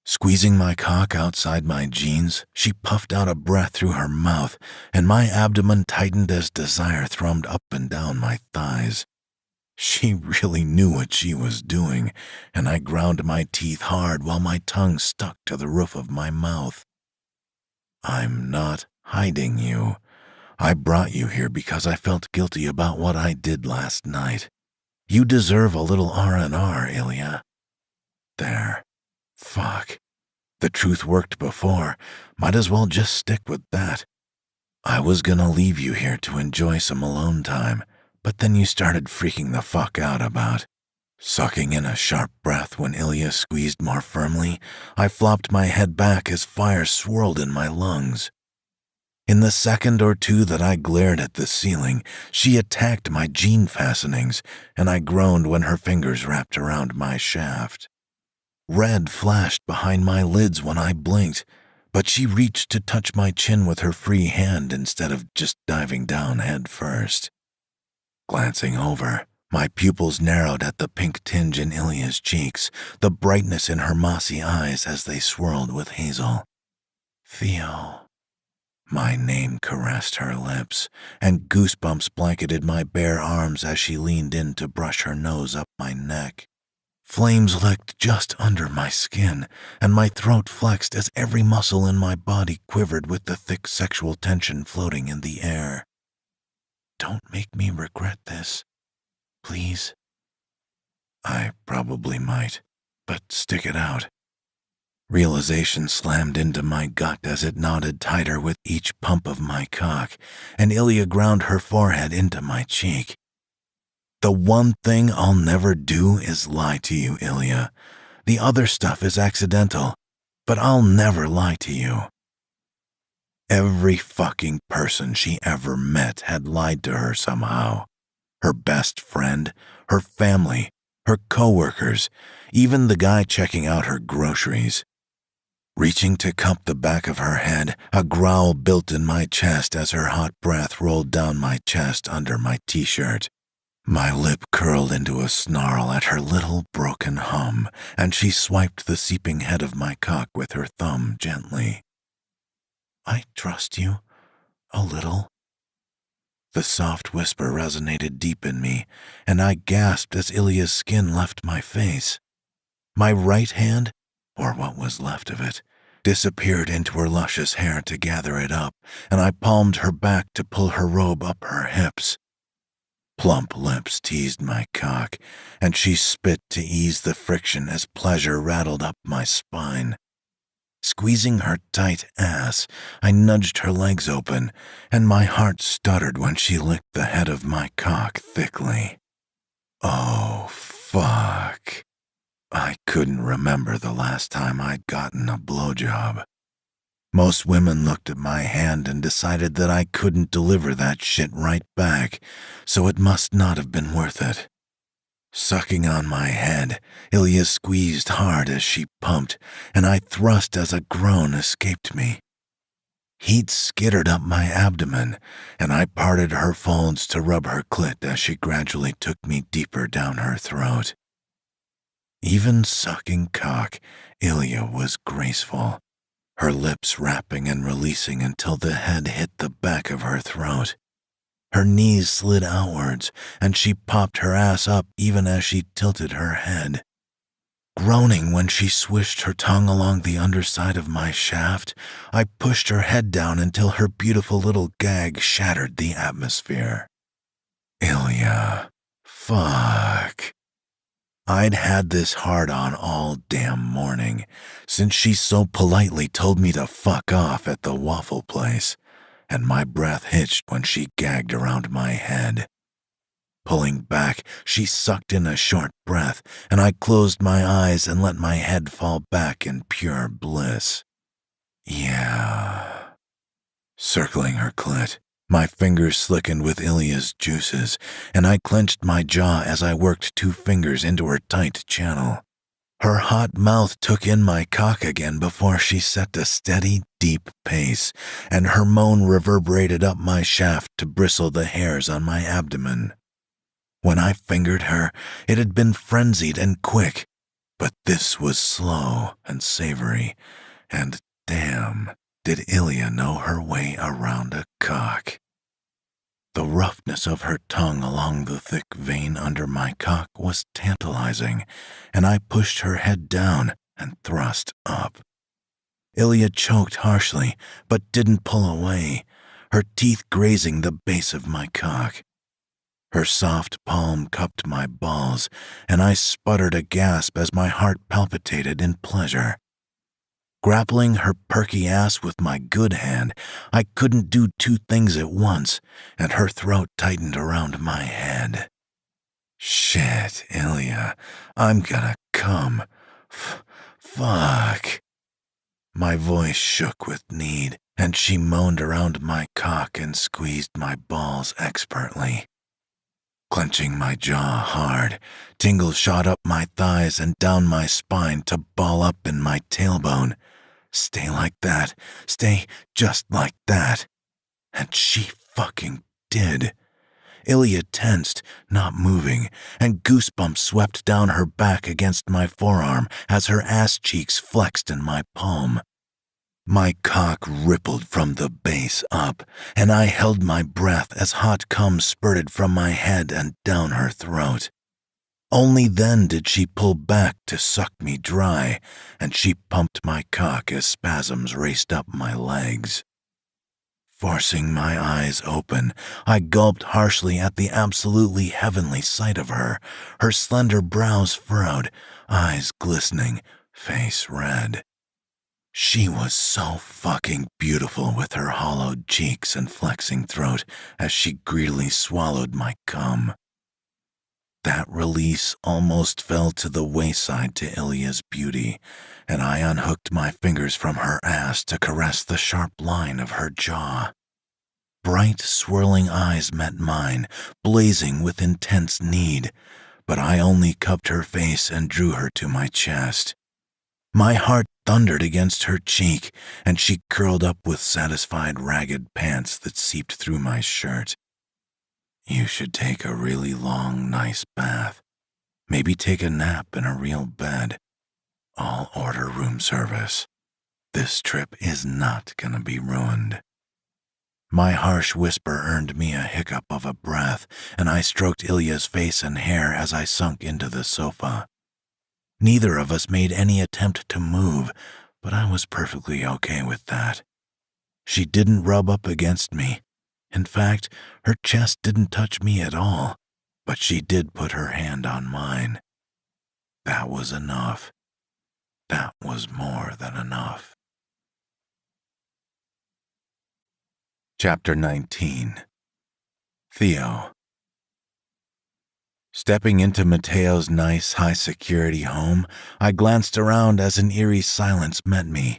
Squeezing my cock outside my jeans, she puffed out a breath through her mouth, and my abdomen tightened as desire thrummed up and down my thighs. She really knew what she was doing, and I ground my teeth hard while my tongue stuck to the roof of my mouth. I'm not hiding you. I brought you here because I felt guilty about what I did last night. You deserve a little R&R, Ilya. There. Fuck. The truth worked before. Might as well just stick with that. I was gonna leave you here to enjoy some alone time, but then you started freaking the fuck out about. Sucking in a sharp breath when Ilya squeezed more firmly, I flopped my head back as fire swirled in my lungs. In the second or two that I glared at the ceiling, she attacked my jean fastenings, and I groaned when her fingers wrapped around my shaft. Red flashed behind my lids when I blinked, but she reached to touch my chin with her free hand instead of just diving down head first. Glancing over, my pupils narrowed at the pink tinge in Ilya's cheeks, the brightness in her mossy eyes as they swirled with hazel. Theo. My name caressed her lips, and goosebumps blanketed my bare arms as she leaned in to brush her nose up my neck. Flames licked just under my skin, and my throat flexed as every muscle in my body quivered with the thick sexual tension floating in the air. Don't make me regret this. Please. probably might, but stick it out. Realization slammed into my gut as it knotted tighter with each pump of my cock, and Ilya ground her forehead into my cheek. The one thing I'll never do is lie to you, Ilya. The other stuff is accidental, but I'll never lie to you. Every fucking person she ever met had lied to her somehow. Her best friend, her family, her coworkers, even the guy checking out her groceries. Reaching to cup the back of her head, a growl built in my chest as her hot breath rolled down my chest under my t-shirt. My lip curled into a snarl at her little broken hum, and she swiped the seeping head of my cock with her thumb gently. I trust you, a little. The soft whisper resonated deep in me, and I gasped as Ilya's skin left my face. My right hand, or what was left of it, disappeared into her luscious hair to gather it up, and I palmed her back to pull her robe up her hips. Plump lips teased my cock, and she spit to ease the friction as pleasure rattled up my spine. Squeezing her tight ass, I nudged her legs open, and my heart stuttered when she licked the head of my cock thickly. Oh, fuck. I couldn't remember the last time I'd gotten a blowjob. Most women looked at my hand and decided that I couldn't deliver that shit right back, so it must not have been worth it. Sucking on my head, Ilya squeezed hard as she pumped, and I thrust as a groan escaped me. Heat skittered up my abdomen, and I parted her folds to rub her clit as she gradually took me deeper down her throat. Even sucking cock, Ilya was graceful, her lips wrapping and releasing until the head hit the back of her throat. Her knees slid outwards, and she popped her ass up even as she tilted her head. Groaning when she swished her tongue along the underside of my shaft, I pushed her head down until her beautiful little gag shattered the atmosphere. Ilya, fuck. I'd had this hard-on all damn morning, since she so politely told me to fuck off at the waffle place, and my breath hitched when she gagged around my head. Pulling back, she sucked in a short breath, and I closed my eyes and let my head fall back in pure bliss. Yeah. Circling her clit, my fingers slickened with Ilya's juices, and I clenched my jaw as I worked 2 fingers into her tight channel. Her hot mouth took in my cock again before she set a steady, deep pace, and her moan reverberated up my shaft to bristle the hairs on my abdomen. When I fingered her, it had been frenzied and quick, but this was slow and savory, and damn, did Ilya know her way around a cock. The roughness of her tongue along the thick vein under my cock was tantalizing, and I pushed her head down and thrust up. Ilya choked harshly, but didn't pull away, her teeth grazing the base of my cock. Her soft palm cupped my balls, and I sputtered a gasp as my heart palpitated in pleasure. Grappling her perky ass with my good hand, I couldn't do 2 things at once, and her throat tightened around my head. Shit, Ilya, I'm gonna come. Fuck. My voice shook with need, and she moaned around my cock and squeezed my balls expertly. Clenching my jaw hard, tingles shot up my thighs and down my spine to ball up in my tailbone. Stay like that. Stay just like that. And she fucking did. Ilya tensed, not moving, and goosebumps swept down her back against my forearm as her ass cheeks flexed in my palm. My cock rippled from the base up, and I held my breath as hot cum spurted from my head and down her throat. Only then did she pull back to suck me dry, and she pumped my cock as spasms raced up my legs. Forcing my eyes open, I gulped harshly at the absolutely heavenly sight of her, her slender brows furrowed, eyes glistening, face red. She was so fucking beautiful with her hollowed cheeks and flexing throat as she greedily swallowed my cum. That release almost fell to the wayside to Ilya's beauty, and I unhooked my fingers from her ass to caress the sharp line of her jaw. Bright, swirling eyes met mine, blazing with intense need, but I only cupped her face and drew her to my chest. My heart thundered against her cheek, and she curled up with satisfied ragged pants that seeped through my shirt. You should take a really long, nice bath. Maybe take a nap in a real bed. I'll order room service. This trip is not gonna be ruined. My harsh whisper earned me a hiccup of a breath, and I stroked Ilya's face and hair as I sunk into the sofa. Neither of us made any attempt to move, but I was perfectly okay with that. She didn't rub up against me. In fact, her chest didn't touch me at all, but she did put her hand on mine. That was enough. That was more than enough. Chapter 19. Theo. Stepping into Mateo's nice, high-security home, I glanced around as an eerie silence met me.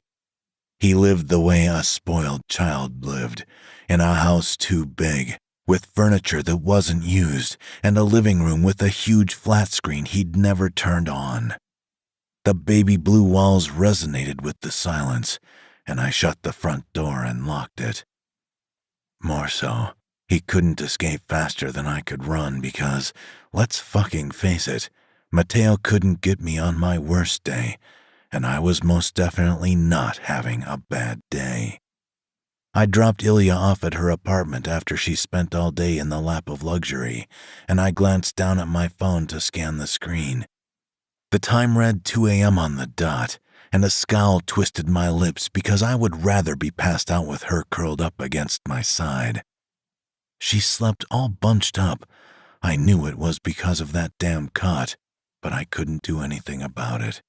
He lived the way a spoiled child lived, in a house too big, with furniture that wasn't used, and a living room with a huge flat screen he'd never turned on. The baby blue walls resonated with the silence, and I shut the front door and locked it. More so, he couldn't escape faster than I could run because, let's fucking face it, Mateo couldn't get me on my worst day, and I was most definitely not having a bad day. I dropped Ilya off at her apartment after she spent all day in the lap of luxury, and I glanced down at my phone to scan the screen. The time read 2 a.m. on the dot, and a scowl twisted my lips because I would rather be passed out with her curled up against my side. She slept all bunched up. I knew it was because of that damn cot, but I couldn't do anything about it.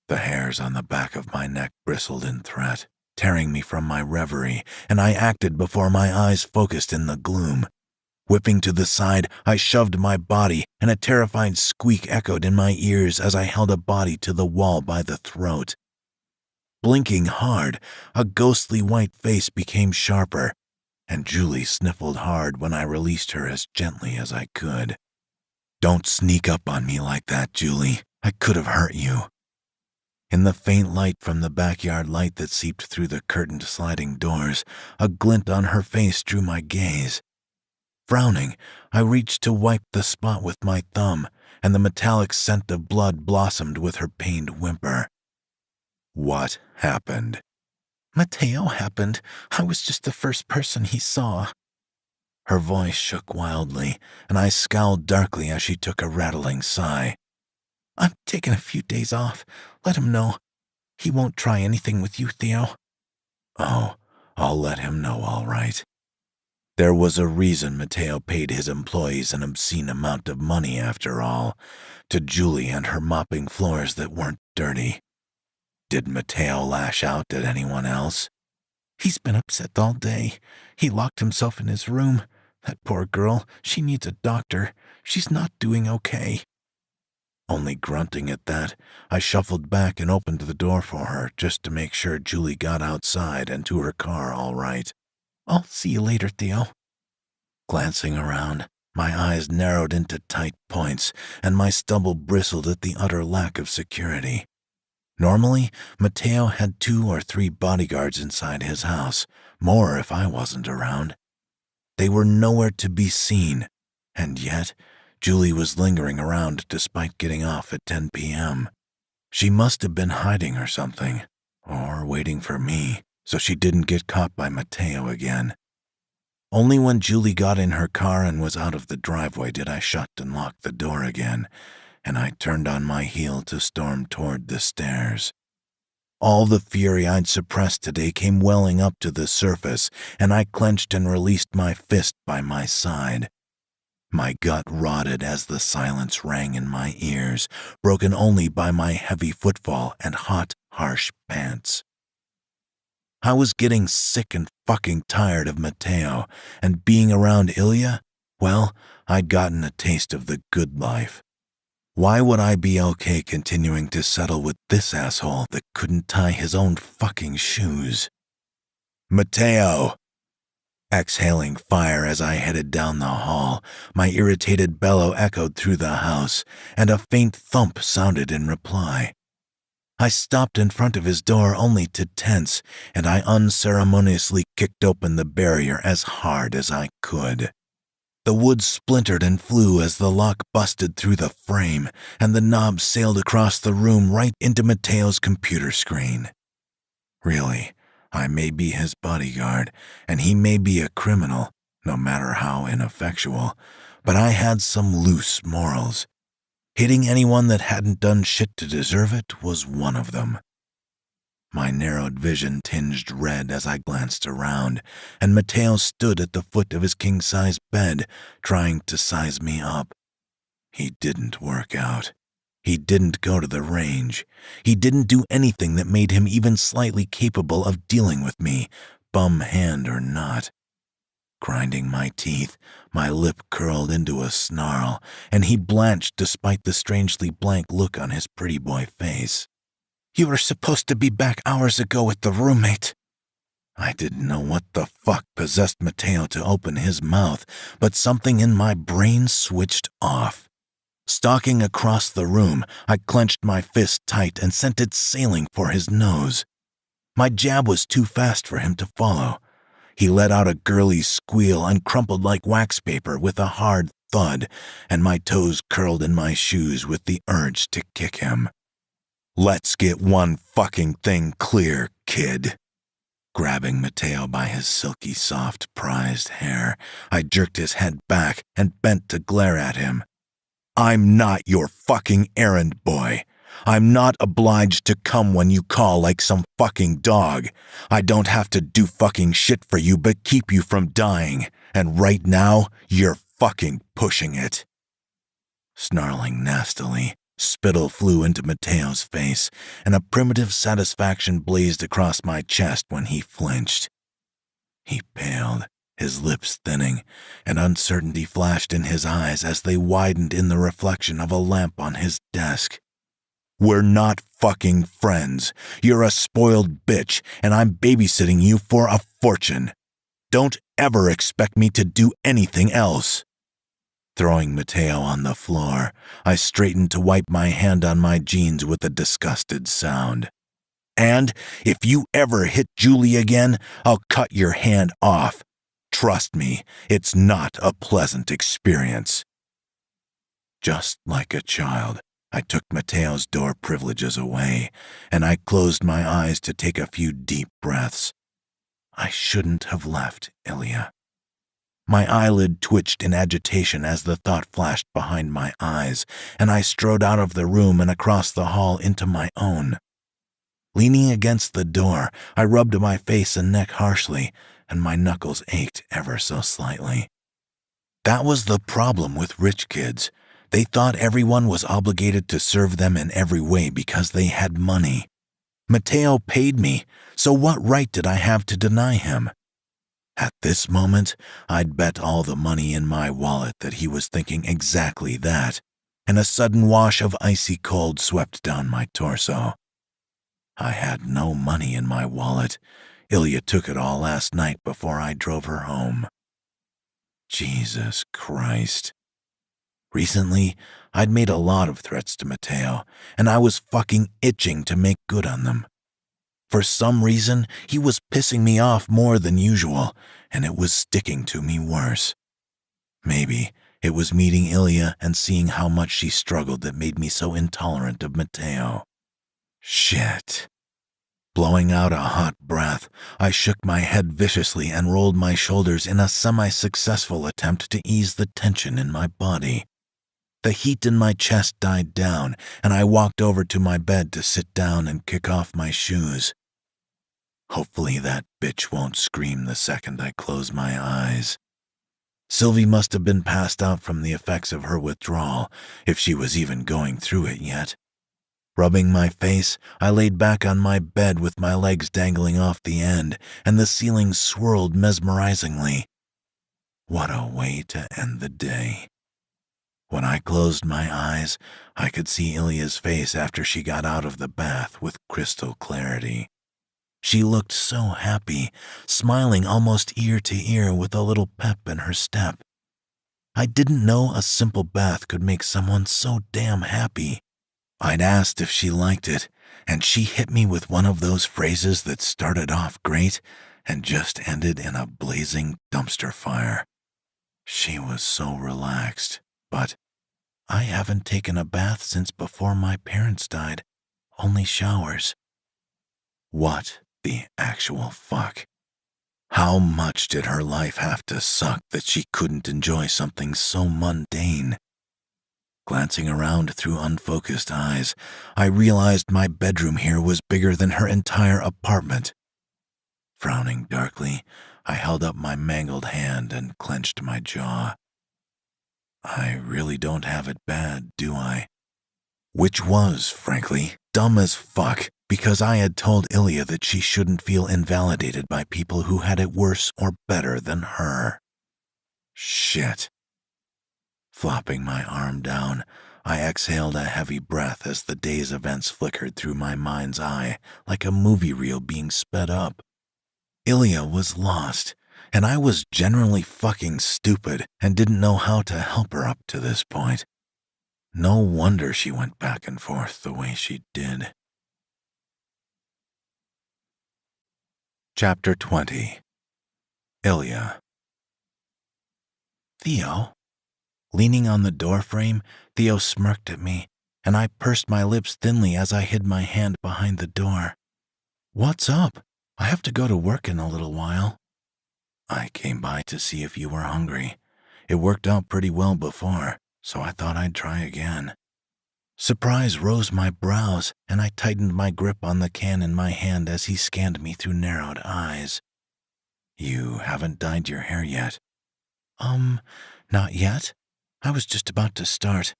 The hairs on the back of my neck bristled in threat, tearing me from my reverie, and I acted before my eyes focused in the gloom. Whipping to the side, I shoved my body, and a terrified squeak echoed in my ears as I held a body to the wall by the throat. Blinking hard, a ghostly white face became sharper, and Julie sniffled hard when I released her as gently as I could. Don't sneak up on me like that, Julie. I could have hurt you. In the faint light from the backyard light that seeped through the curtained sliding doors, a glint on her face drew my gaze. Frowning, I reached to wipe the spot with my thumb, and the metallic scent of blood blossomed with her pained whimper. What happened? Mateo happened. I was just the first person he saw. Her voice shook wildly, and I scowled darkly as she took a rattling sigh. I'm taking a few days off. Let him know. He won't try anything with you, Theo. Oh, I'll let him know, all right. There was a reason Mateo paid his employees an obscene amount of money, after all, to Julie and her mopping floors that weren't dirty. Did Mateo lash out at anyone else? He's been upset all day. He locked himself in his room. That poor girl, she needs a doctor. She's not doing okay. Only grunting at that, I shuffled back and opened the door for her just to make sure Julie got outside and to her car all right. I'll see you later, Theo. Glancing around, my eyes narrowed into tight points, and my stubble bristled at the utter lack of security. Normally, Mateo had 2 or 3 bodyguards inside his house, more if I wasn't around. They were nowhere to be seen, and yet Julie was lingering around despite getting off at 10 p.m. She must have been hiding or something, or waiting for me, so she didn't get caught by Mateo again. Only when Julie got in her car and was out of the driveway did I shut and lock the door again, and I turned on my heel to storm toward the stairs. All the fury I'd suppressed today came welling up to the surface, and I clenched and released my fist by my side. My gut rotted as the silence rang in my ears, broken only by my heavy footfall and hot, harsh pants. I was getting sick and fucking tired of Matteo, and being around Ilya, well, I'd gotten a taste of the good life. Why would I be okay continuing to settle with this asshole that couldn't tie his own fucking shoes? Matteo! Exhaling fire as I headed down the hall, my irritated bellow echoed through the house, and a faint thump sounded in reply. I stopped in front of his door only to tense, and I unceremoniously kicked open the barrier as hard as I could. The wood splintered and flew as the lock busted through the frame, and the knob sailed across the room right into Matteo's computer screen. Really, I may be his bodyguard, and he may be a criminal, no matter how ineffectual, but I had some loose morals. Hitting anyone that hadn't done shit to deserve it was one of them. My narrowed vision tinged red as I glanced around, and Matteo stood at the foot of his king-size bed, trying to size me up. He didn't work out. He didn't go to the range. He didn't do anything that made him even slightly capable of dealing with me, bum hand or not. Grinding my teeth, my lip curled into a snarl, and he blanched despite the strangely blank look on his pretty boy face. "You were supposed to be back hours ago with the roommate." I didn't know what the fuck possessed Matteo to open his mouth, but something in my brain switched off. Stalking across the room, I clenched my fist tight and sent it sailing for his nose. My jab was too fast for him to follow. He let out a girly squeal and crumpled like wax paper with a hard thud, and my toes curled in my shoes with the urge to kick him. "Let's get one fucking thing clear, kid." Grabbing Matteo by his silky soft prized hair, I jerked his head back and bent to glare at him. "I'm not your fucking errand boy. I'm not obliged to come when you call like some fucking dog. I don't have to do fucking shit for you but keep you from dying, and right now, you're fucking pushing it." Snarling nastily, spittle flew into Matteo's face, and a primitive satisfaction blazed across my chest when he flinched. He paled, his lips thinning, and uncertainty flashed in his eyes as they widened in the reflection of a lamp on his desk. "We're not fucking friends. You're a spoiled bitch, and I'm babysitting you for a fortune. Don't ever expect me to do anything else." Throwing Matteo on the floor, I straightened to wipe my hand on my jeans with a disgusted sound. "And if you ever hit Julie again, I'll cut your hand off. Trust me, it's not a pleasant experience." Just like a child, I took Matteo's door privileges away, and I closed my eyes to take a few deep breaths. I shouldn't have left Ilya. My eyelid twitched in agitation as the thought flashed behind my eyes, and I strode out of the room and across the hall into my own. Leaning against the door, I rubbed my face and neck harshly, and my knuckles ached ever so slightly. That was the problem with rich kids. They thought everyone was obligated to serve them in every way because they had money. Matteo paid me, so what right did I have to deny him? At this moment, I'd bet all the money in my wallet that he was thinking exactly that, and a sudden wash of icy cold swept down my torso. I had no money in my wallet. Ilya took it all last night before I drove her home. Jesus Christ. Recently, I'd made a lot of threats to Matteo, and I was fucking itching to make good on them. For some reason, he was pissing me off more than usual, and it was sticking to me worse. Maybe it was meeting Ilya and seeing how much she struggled that made me so intolerant of Matteo. Shit. Blowing out a hot breath, I shook my head viciously and rolled my shoulders in a semi-successful attempt to ease the tension in my body. The heat in my chest died down, and I walked over to my bed to sit down and kick off my shoes. Hopefully that bitch won't scream the second I close my eyes. Sylvie must have been passed out from the effects of her withdrawal, if she was even going through it yet. Rubbing my face, I laid back on my bed with my legs dangling off the end, and the ceiling swirled mesmerizingly. What a way to end the day. When I closed my eyes, I could see Ilya's face after she got out of the bath with crystal clarity. She looked so happy, smiling almost ear to ear with a little pep in her step. I didn't know a simple bath could make someone so damn happy. I'd asked if she liked it, and she hit me with one of those phrases that started off great and just ended in a blazing dumpster fire. She was so relaxed, but I haven't taken a bath since before my parents died, only showers. What the actual fuck? How much did her life have to suck that she couldn't enjoy something so mundane? Glancing around through unfocused eyes, I realized my bedroom here was bigger than her entire apartment. Frowning darkly, I held up my mangled hand and clenched my jaw. I really don't have it bad, do I? Which was, frankly, dumb as fuck, because I had told Ilya that she shouldn't feel invalidated by people who had it worse or better than her. Shit. Flopping my arm down, I exhaled a heavy breath as the day's events flickered through my mind's eye like a movie reel being sped up. Ilya was lost, and I was generally fucking stupid and didn't know how to help her up to this point. No wonder she went back and forth the way she did. Chapter 20. Ilya. Theo? Leaning on the doorframe, Theo smirked at me, and I pursed my lips thinly as I hid my hand behind the door. What's up? I have to go to work in a little while. I came by to see if you were hungry. It worked out pretty well before, so I thought I'd try again. Surprise rose my brows, and I tightened my grip on the can in my hand as he scanned me through narrowed eyes. You haven't dyed your hair yet? Not yet. I was just about to start.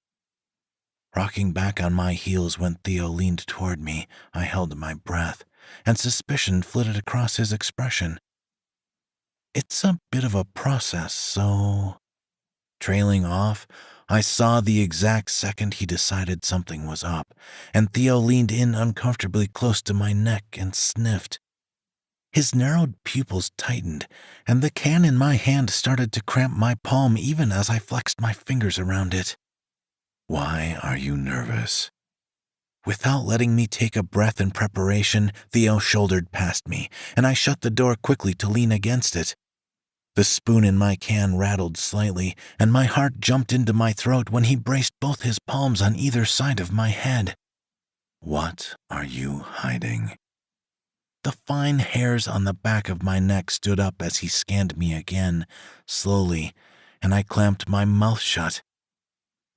Rocking back on my heels when Theo leaned toward me, I held my breath, and suspicion flitted across his expression. It's a bit of a process, so... Trailing off, I saw the exact second he decided something was up, and Theo leaned in uncomfortably close to my neck and sniffed. His narrowed pupils tightened, and the can in my hand started to cramp my palm even as I flexed my fingers around it. Why are you nervous? Without letting me take a breath in preparation, Theo shouldered past me, and I shut the door quickly to lean against it. The spoon in my can rattled slightly, and my heart jumped into my throat when he braced both his palms on either side of my head. What are you hiding? The fine hairs on the back of my neck stood up as he scanned me again, slowly, and I clamped my mouth shut.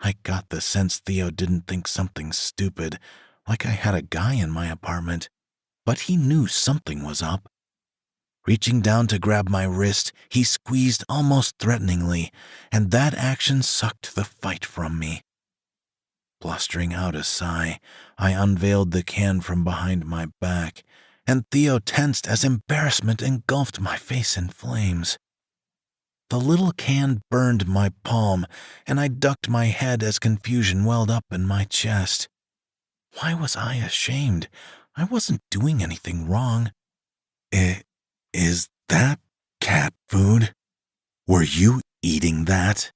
I got the sense Theo didn't think something stupid, like I had a guy in my apartment, but he knew something was up. Reaching down to grab my wrist, he squeezed almost threateningly, and that action sucked the fight from me. Blustering out a sigh, I unveiled the can from behind my back, and Theo tensed as embarrassment engulfed my face in flames. The little can burned my palm, and I ducked my head as confusion welled up in my chest. Why was I ashamed? I wasn't doing anything wrong. Is that cat food? Were you eating that?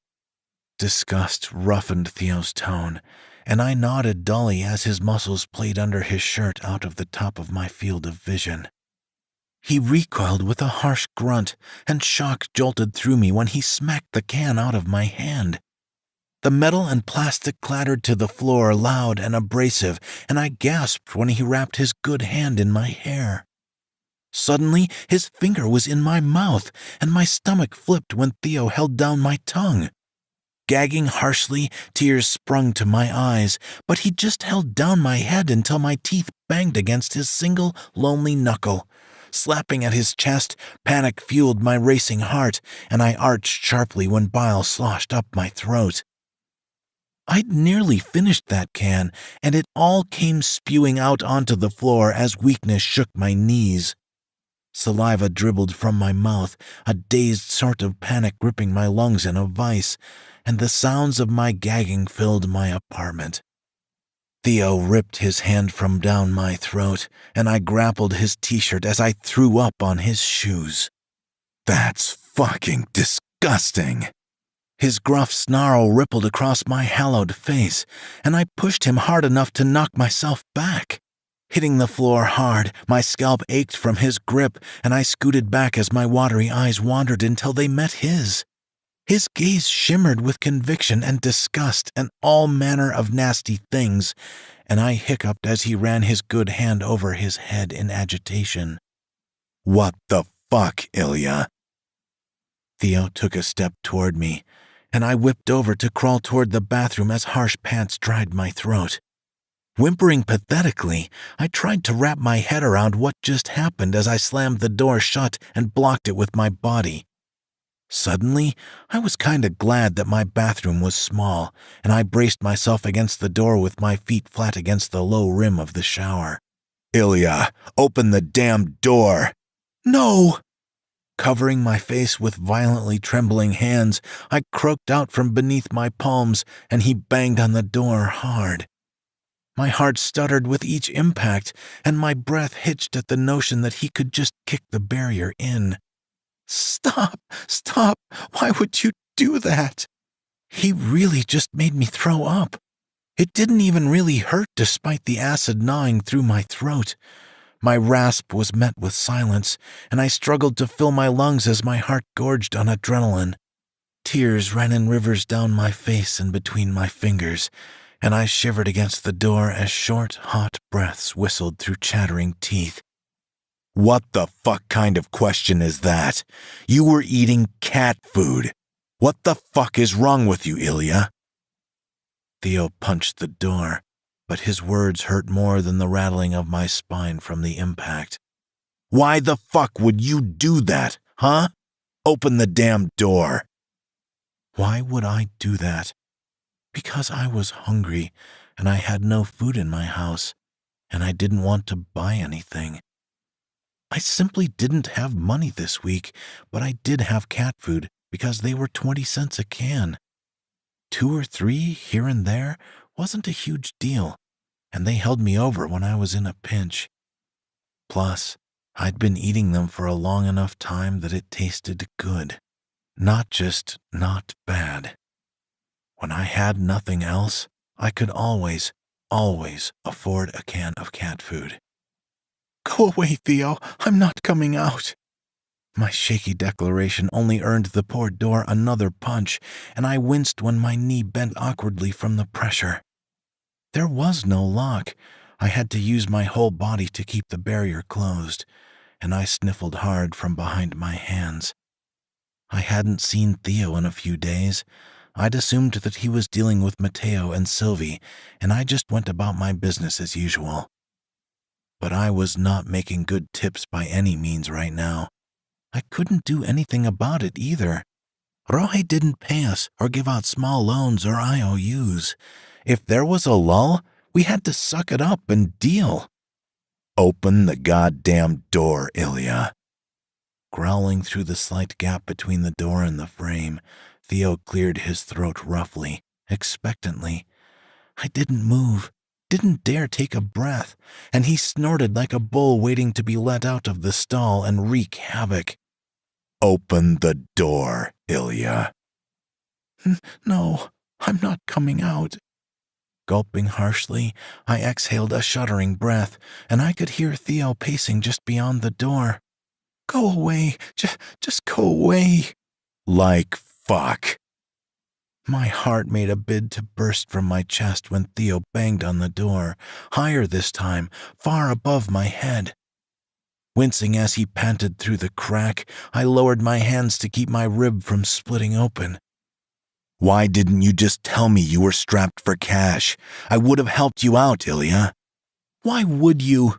Disgust roughened Theo's tone, and I nodded dully as his muscles played under his shirt out of the top of my field of vision. He recoiled with a harsh grunt, and shock jolted through me when he smacked the can out of my hand. The metal and plastic clattered to the floor loud and abrasive, and I gasped when he wrapped his good hand in my hair. Suddenly, his finger was in my mouth, and my stomach flipped when Theo held down my tongue. Gagging harshly, tears sprung to my eyes, but he just held down my head until my teeth banged against his single, lonely knuckle. Slapping at his chest, panic fueled my racing heart, and I arched sharply when bile sloshed up my throat. I'd nearly finished that can, and it all came spewing out onto the floor as weakness shook my knees. Saliva dribbled from my mouth, a dazed sort of panic gripping my lungs in a vice, and the sounds of my gagging filled my apartment. Theo ripped his hand from down my throat, and I grappled his t-shirt as I threw up on his shoes. "That's fucking disgusting!" His gruff snarl rippled across my hallowed face, and I pushed him hard enough to knock myself back. Hitting the floor hard, my scalp ached from his grip, and I scooted back as my watery eyes wandered until they met his. His gaze shimmered with conviction and disgust and all manner of nasty things, and I hiccuped as he ran his good hand over his head in agitation. "What the fuck, Ilya?" Theo took a step toward me, and I whipped over to crawl toward the bathroom as harsh pants dried my throat. Whimpering pathetically, I tried to wrap my head around what just happened as I slammed the door shut and blocked it with my body. Suddenly, I was kinda glad that my bathroom was small, and I braced myself against the door with my feet flat against the low rim of the shower. "Ilya, open the damn door!" "No!" Covering my face with violently trembling hands, I croaked out from beneath my palms, and he banged on the door hard. My heart stuttered with each impact, and my breath hitched at the notion that he could just kick the barrier in. "Stop! Stop! Why would you do that?" He really just made me throw up. It didn't even really hurt despite the acid gnawing through my throat. My rasp was met with silence, and I struggled to fill my lungs as my heart gorged on adrenaline. Tears ran in rivers down my face and between my fingers, and I shivered against the door as short, hot breaths whistled through chattering teeth. "What the fuck kind of question is that? You were eating cat food. What the fuck is wrong with you, Ilya?" Theo punched the door, but his words hurt more than the rattling of my spine from the impact. "Why the fuck would you do that, huh? Open the damn door." Why would I do that? Because I was hungry, and I had no food in my house, and I didn't want to buy anything. I simply didn't have money this week, but I did have cat food because they were 20 cents a can. 2 or 3 here and there wasn't a huge deal, and they held me over when I was in a pinch. Plus, I'd been eating them for a long enough time that it tasted good, not just not bad. When I had nothing else, I could always afford a can of cat food. "Go away, Theo. I'm not coming out." My shaky declaration only earned the poor door another punch, and I winced when my knee bent awkwardly from the pressure. There was no lock. I had to use my whole body to keep the barrier closed, and I sniffled hard from behind my hands. I hadn't seen Theo in a few days. I'd assumed that he was dealing with Matteo and Sylvie, and I just went about my business as usual. But I was not making good tips by any means right now. I couldn't do anything about it either. Rohe didn't pay us or give out small loans or IOUs. If there was a lull, we had to suck it up and deal. "Open the goddamn door, Ilya." Growling through the slight gap between the door and the frame, Theo cleared his throat roughly, expectantly. I didn't move, didn't dare take a breath, and he snorted like a bull waiting to be let out of the stall and wreak havoc. "Open the door, Ilya." "No, I'm not coming out." Gulping harshly, I exhaled a shuddering breath, and I could hear Theo pacing just beyond the door. "Go away, just go away." "Like fuck." My heart made a bid to burst from my chest when Theo banged on the door, higher this time, far above my head. Wincing as he panted through the crack, I lowered my hands to keep my rib from splitting open. Why didn't you just tell me you were strapped for cash? I would have helped you out, Ilya. Why would you?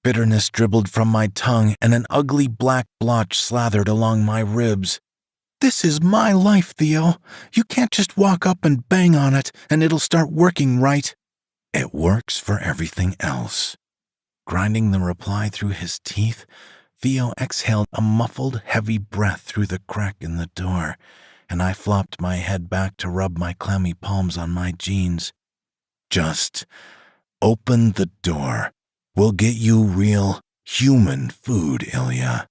Bitterness dribbled from my tongue, and an ugly black blotch slathered along my ribs. This is my life, Theo. You can't just walk up and bang on it, and it'll start working right. It works for everything else. Grinding the reply through his teeth, Theo exhaled a muffled, heavy breath through the crack in the door, and I flopped my head back to rub my clammy palms on my jeans. Just open the door. We'll get you real, human food, Ilya.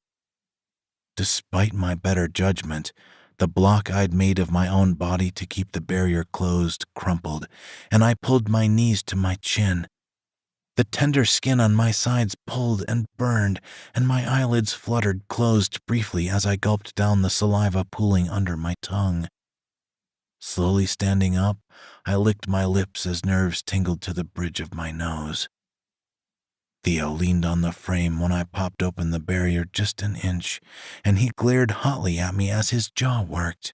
Despite my better judgment, the block I'd made of my own body to keep the barrier closed crumpled, and I pulled my knees to my chin. The tender skin on my sides pulled and burned, and my eyelids fluttered closed briefly as I gulped down the saliva pooling under my tongue. Slowly standing up, I licked my lips as nerves tingled to the bridge of my nose. Theo leaned on the frame when I popped open the barrier just an inch, and he glared hotly at me as his jaw worked.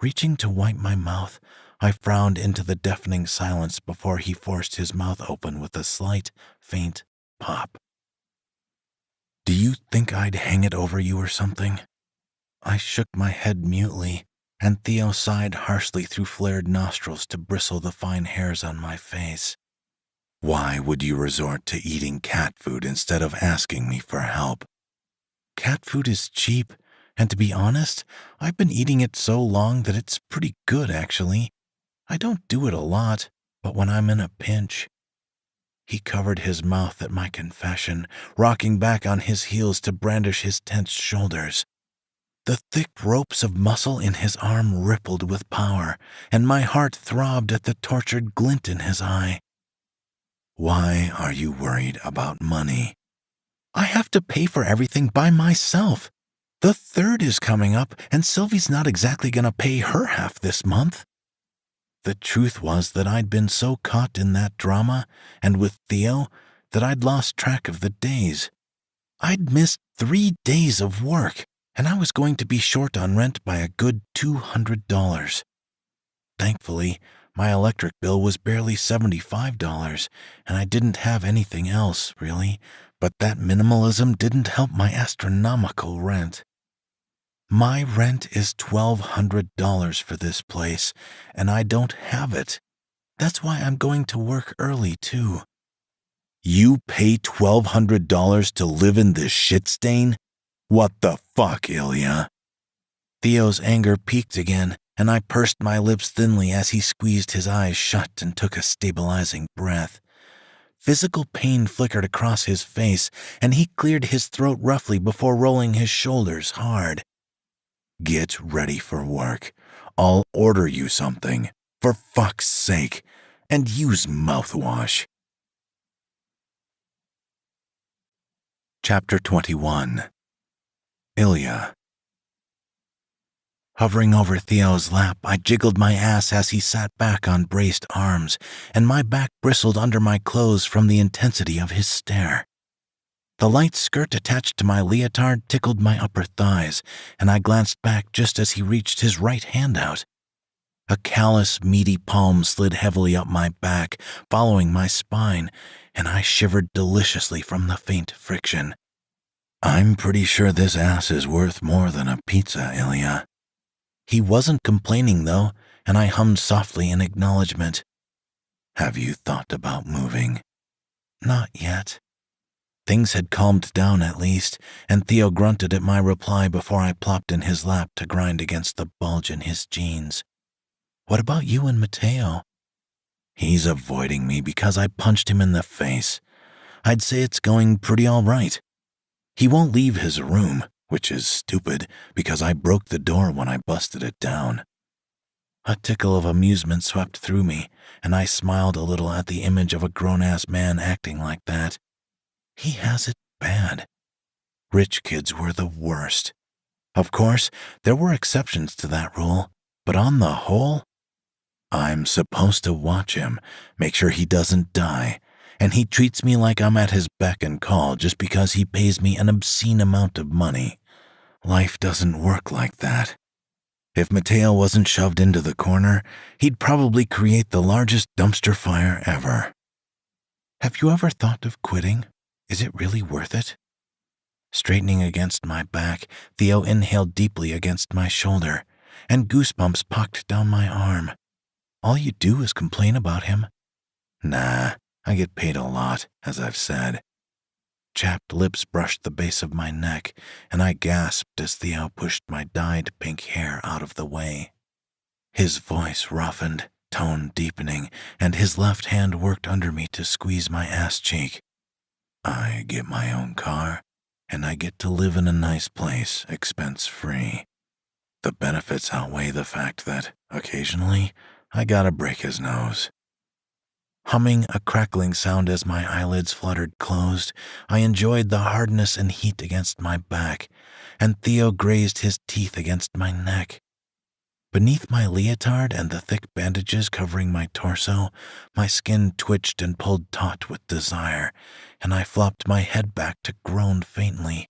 Reaching to wipe my mouth, I frowned into the deafening silence before he forced his mouth open with a slight, faint pop. Do you think I'd hang it over you or something? I shook my head mutely, and Theo sighed harshly through flared nostrils to bristle the fine hairs on my face. Why would you resort to eating cat food instead of asking me for help? Cat food is cheap, and to be honest, I've been eating it so long that it's pretty good, actually. I don't do it a lot, but when I'm in a pinch. He covered his mouth at my confession, rocking back on his heels to brandish his tense shoulders. The thick ropes of muscle in his arm rippled with power, and my heart throbbed at the tortured glint in his eye. Why are you worried about money? I have to pay for everything by myself. The third is coming up, and Sylvie's not exactly going to pay her half this month. The truth was that I'd been so caught in that drama, and with Theo, that I'd lost track of the days. I'd missed 3 days of work, and I was going to be short on rent by a good $200. Thankfully, my electric bill was barely $75, and I didn't have anything else, really, but that minimalism didn't help my astronomical rent. My rent is $1,200 for this place, and I don't have it. That's why I'm going to work early, too. You pay $1,200 to live in this shit stain? What the fuck, Ilya? Theo's anger peaked again, and I pursed my lips thinly as he squeezed his eyes shut and took a stabilizing breath. Physical pain flickered across his face, and he cleared his throat roughly before rolling his shoulders hard. Get ready for work. I'll order you something, for fuck's sake, and use mouthwash. Chapter 21. Ilya. Hovering over Theo's lap, I jiggled my ass as he sat back on braced arms, and my back bristled under my clothes from the intensity of his stare. The light skirt attached to my leotard tickled my upper thighs, and I glanced back just as he reached his right hand out. A callous, meaty palm slid heavily up my back, following my spine, and I shivered deliciously from the faint friction. I'm pretty sure this ass is worth more than a pizza, Ilya. He wasn't complaining, though, and I hummed softly in acknowledgement. Have you thought about moving? Not yet. Things had calmed down at least, and Theo grunted at my reply before I plopped in his lap to grind against the bulge in his jeans. What about you and Matteo? He's avoiding me because I punched him in the face. I'd say it's going pretty all right. He won't leave his room, which is stupid because I broke the door when I busted it down. A tickle of amusement swept through me, and I smiled a little at the image of a grown-ass man acting like that. He has it bad. Rich kids were the worst. Of course, there were exceptions to that rule, but on the whole, I'm supposed to watch him, make sure he doesn't die, and he treats me like I'm at his beck and call just because he pays me an obscene amount of money. Life doesn't work like that. If Mateo wasn't shoved into the corner, he'd probably create the largest dumpster fire ever. Have you ever thought of quitting? Is it really worth it? Straightening against my back, Theo inhaled deeply against my shoulder, and goosebumps pocked down my arm. All you do is complain about him. Nah, I get paid a lot, as I've said. Chapped lips brushed the base of my neck, and I gasped as Theo pushed my dyed pink hair out of the way. His voice roughened, tone deepening, and his left hand worked under me to squeeze my ass cheek. I get my own car, and I get to live in a nice place, expense-free. The benefits outweigh the fact that, occasionally, I gotta break his nose. Humming a crackling sound as my eyelids fluttered closed, I enjoyed the hardness and heat against my back, and Theo grazed his teeth against my neck. Beneath my leotard and the thick bandages covering my torso, my skin twitched and pulled taut with desire, and I flopped my head back to groan faintly.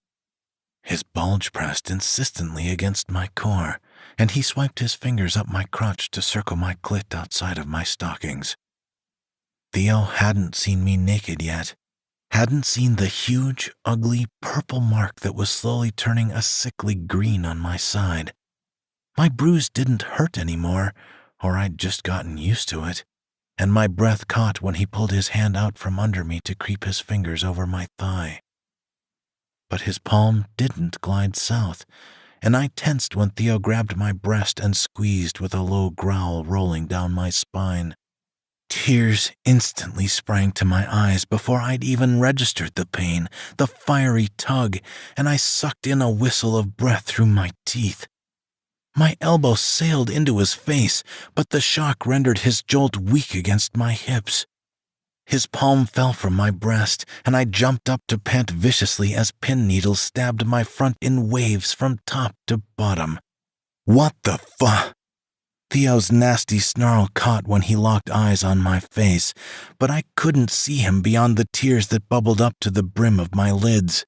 His bulge pressed insistently against my core, and he swiped his fingers up my crotch to circle my clit outside of my stockings. Theo hadn't seen me naked yet, hadn't seen the huge, ugly, purple mark that was slowly turning a sickly green on my side. My bruise didn't hurt anymore, or I'd just gotten used to it, and my breath caught when he pulled his hand out from under me to creep his fingers over my thigh. But his palm didn't glide south, and I tensed when Theo grabbed my breast and squeezed with a low growl rolling down my spine. Tears instantly sprang to my eyes before I'd even registered the pain, the fiery tug, and I sucked in a whistle of breath through my teeth. My elbow sailed into his face, but the shock rendered his jolt weak against my hips. His palm fell from my breast, and I jumped up to pant viciously as pin needles stabbed my front in waves from top to bottom. What the fu— Theo's nasty snarl caught when he locked eyes on my face, but I couldn't see him beyond the tears that bubbled up to the brim of my lids.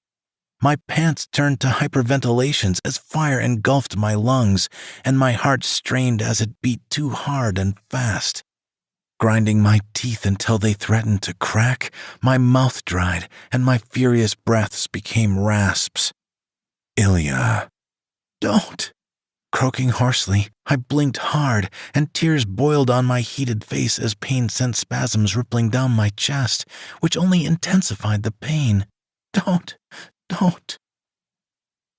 My pants turned to hyperventilations as fire engulfed my lungs, and my heart strained as it beat too hard and fast. Grinding my teeth until they threatened to crack, my mouth dried, and my furious breaths became rasps. Ilya. Don't! Croaking hoarsely, I blinked hard, and tears boiled on my heated face as pain sent spasms rippling down my chest, which only intensified the pain. Don't!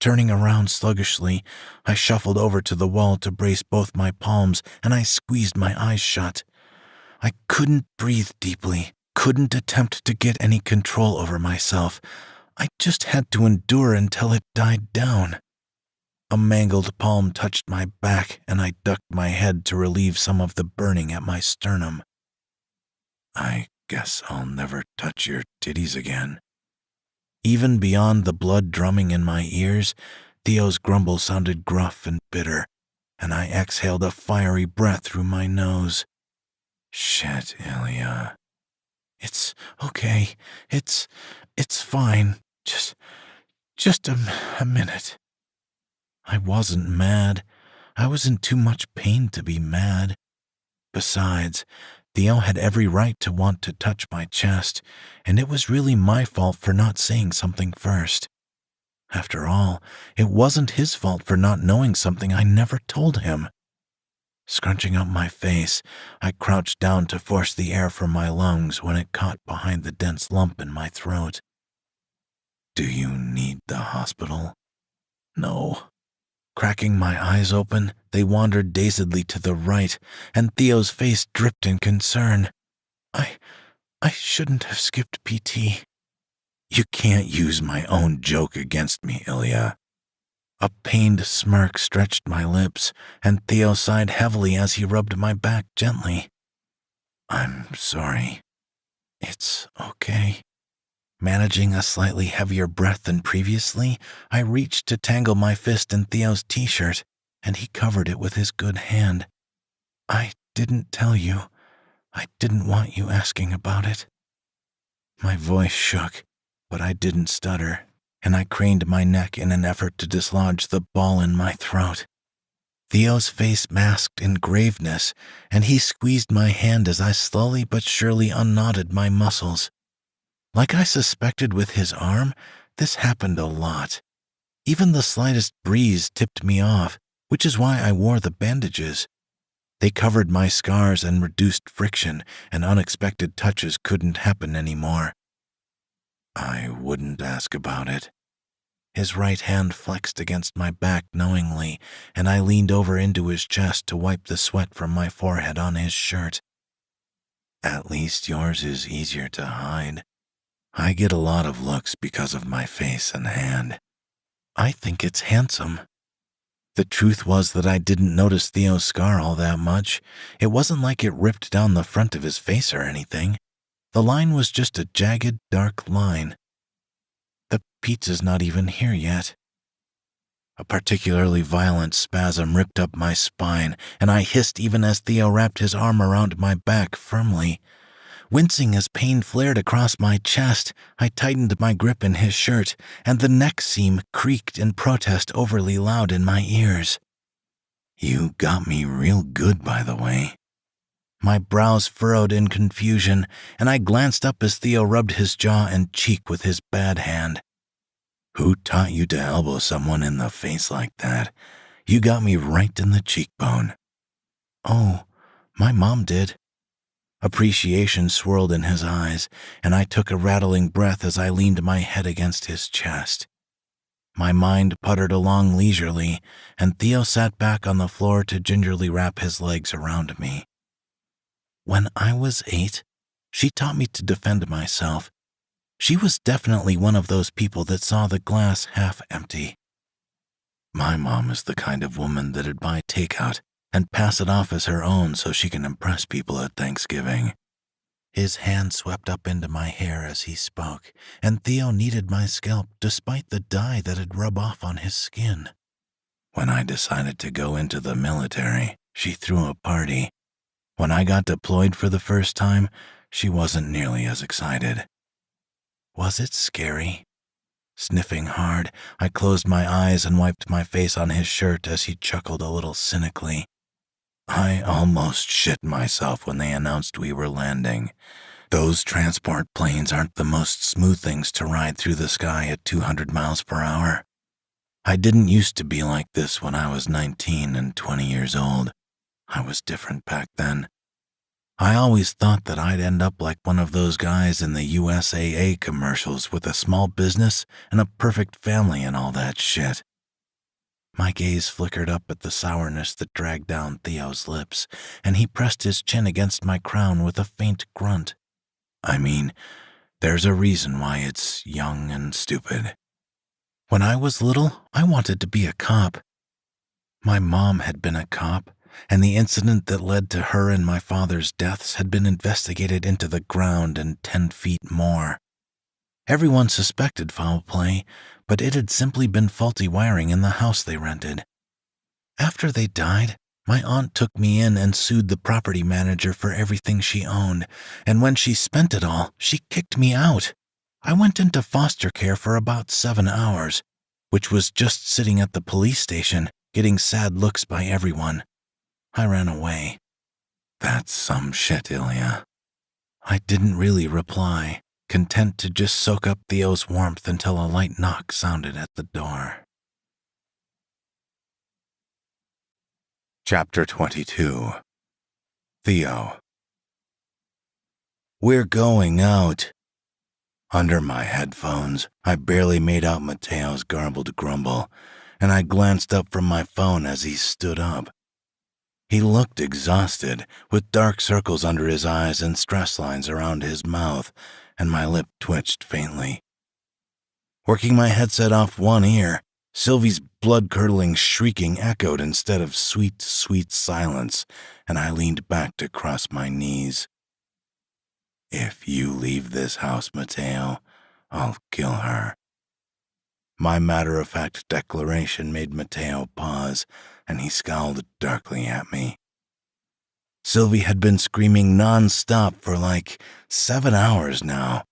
Turning around sluggishly, I shuffled over to the wall to brace both my palms, and I squeezed my eyes shut. I couldn't breathe deeply, couldn't attempt to get any control over myself. I just had to endure until it died down. A mangled palm touched my back, and I ducked my head to relieve some of the burning at my sternum. I guess I'll never touch your titties again. Even beyond the blood drumming in my ears, Theo's grumble sounded gruff and bitter, and I exhaled a fiery breath through my nose. Shit, Ilya. It's okay. It's fine. Just a minute. I wasn't mad. I was in too much pain to be mad. Besides, Theo had every right to want to touch my chest, and it was really my fault for not saying something first. After all, it wasn't his fault for not knowing something I never told him. Scrunching up my face, I crouched down to force the air from my lungs when it caught behind the dense lump in my throat. Do you need the hospital? No. Cracking my eyes open, they wandered dazedly to the right, and Theo's face dripped in concern. I shouldn't have skipped PT. You can't use my own joke against me, Ilya. A pained smirk stretched my lips, and Theo sighed heavily as he rubbed my back gently. I'm sorry. It's okay. Managing a slightly heavier breath than previously, I reached to tangle my fist in Theo's t-shirt, and he covered it with his good hand. I didn't tell you. I didn't want you asking about it. My voice shook, but I didn't stutter, and I craned my neck in an effort to dislodge the ball in my throat. Theo's face masked in graveness, and he squeezed my hand as I slowly but surely unknotted my muscles. Like I suspected with his arm, this happened a lot. Even the slightest breeze tipped me off, which is why I wore the bandages. They covered my scars and reduced friction, and unexpected touches couldn't happen anymore. I wouldn't ask about it. His right hand flexed against my back knowingly, and I leaned over into his chest to wipe the sweat from my forehead on his shirt. At least yours is easier to hide. I get a lot of looks because of my face and hand. I think it's handsome. The truth was that I didn't notice Theo's scar all that much. It wasn't like it ripped down the front of his face or anything. The line was just a jagged, dark line. The pizza's not even here yet. A particularly violent spasm ripped up my spine, and I hissed even as Theo wrapped his arm around my back firmly. Wincing as pain flared across my chest, I tightened my grip in his shirt, and the neck seam creaked in protest overly loud in my ears. You got me real good, by the way. My brows furrowed in confusion, and I glanced up as Theo rubbed his jaw and cheek with his bad hand. Who taught you to elbow someone in the face like that? You got me right in the cheekbone. Oh, my mom did. Appreciation swirled in his eyes, and I took a rattling breath as I leaned my head against his chest. My mind puttered along leisurely, and Theo sat back on the floor to gingerly wrap his legs around me. When I was 8, she taught me to defend myself. She was definitely one of those people that saw the glass half empty. My mom is the kind of woman that'd buy takeout and pass it off as her own so she can impress people at Thanksgiving. His hand swept up into my hair as he spoke, and Theo kneaded my scalp despite the dye that'd rub off on his skin. When I decided to go into the military, she threw a party. When I got deployed for the first time, she wasn't nearly as excited. Was it scary? Sniffing hard, I closed my eyes and wiped my face on his shirt as he chuckled a little cynically. I almost shit myself when they announced we were landing. Those transport planes aren't the most smooth things to ride through the sky at 200 miles per hour. I didn't used to be like this when I was 19 and 20 years old. I was different back then. I always thought that I'd end up like one of those guys in the USAA commercials with a small business and a perfect family and all that shit. My gaze flickered up at the sourness that dragged down Theo's lips, and he pressed his chin against my crown with a faint grunt. I mean, there's a reason why it's young and stupid. When I was little, I wanted to be a cop. My mom had been a cop, and the incident that led to her and my father's deaths had been investigated into the ground and 10 feet more. Everyone suspected foul play, but it had simply been faulty wiring in the house they rented. After they died, my aunt took me in and sued the property manager for everything she owned, and when she spent it all, she kicked me out. I went into foster care for about 7 hours, which was just sitting at the police station, getting sad looks by everyone. I ran away. That's some shit, Ilya. I didn't really reply, content to just soak up Theo's warmth until a light knock sounded at the door. Chapter 22. Theo. We're going out. Under my headphones, I barely made out Mateo's garbled grumble, and I glanced up from my phone as he stood up. He looked exhausted, with dark circles under his eyes and stress lines around his mouth, and my lip twitched faintly. Working my headset off one ear, Sylvie's blood-curdling shrieking echoed instead of sweet, sweet silence, and I leaned back to cross my knees. If you leave this house, Mateo, I'll kill her. My matter-of-fact declaration made Mateo pause, and he scowled darkly at me. Sylvie had been screaming non-stop for like 7 hours now,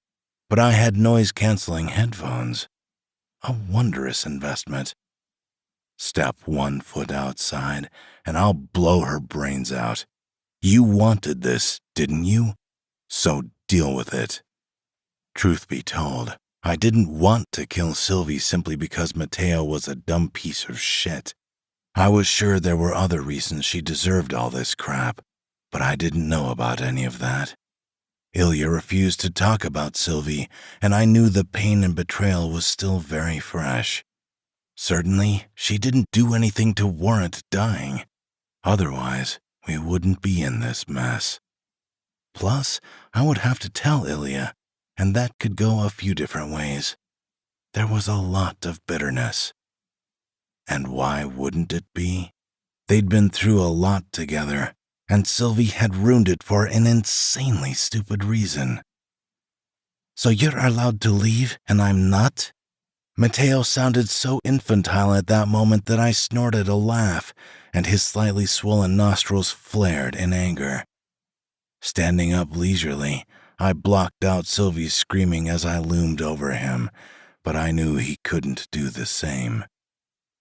but I had noise-canceling headphones. A wondrous investment. Step 1 foot outside, and I'll blow her brains out. You wanted this, didn't you? So deal with it. Truth be told, I didn't want to kill Sylvie simply because Mateo was a dumb piece of shit. I was sure there were other reasons she deserved all this crap, but I didn't know about any of that. Ilya refused to talk about Sylvie, and I knew the pain and betrayal was still very fresh. Certainly, she didn't do anything to warrant dying. Otherwise, we wouldn't be in this mess. Plus, I would have to tell Ilya, and that could go a few different ways. There was a lot of bitterness. And why wouldn't it be? They'd been through a lot together, and Sylvie had ruined it for an insanely stupid reason. So you're allowed to leave, and I'm not? Mateo sounded so infantile at that moment that I snorted a laugh, and his slightly swollen nostrils flared in anger. Standing up leisurely, I blocked out Sylvie's screaming as I loomed over him, but I knew he couldn't do the same.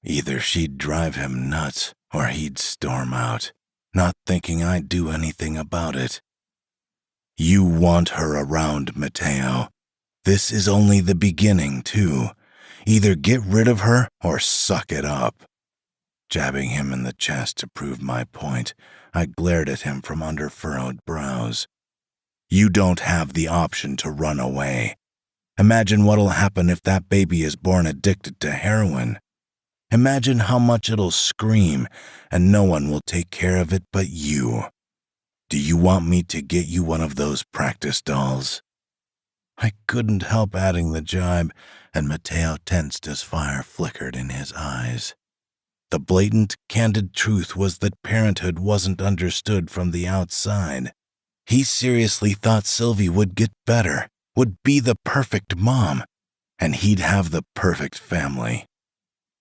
Either she'd drive him nuts, or he'd storm out, not thinking I'd do anything about it. You want her around, Mateo. This is only the beginning, too. Either get rid of her or suck it up. Jabbing him in the chest to prove my point, I glared at him from under furrowed brows. You don't have the option to run away. Imagine what'll happen if that baby is born addicted to heroin. Imagine how much it'll scream, and no one will take care of it but you. Do you want me to get you one of those practice dolls? I couldn't help adding the jibe, and Mateo tensed as fire flickered in his eyes. The blatant, candid truth was that parenthood wasn't understood from the outside. He seriously thought Sylvie would get better, would be the perfect mom, and he'd have the perfect family.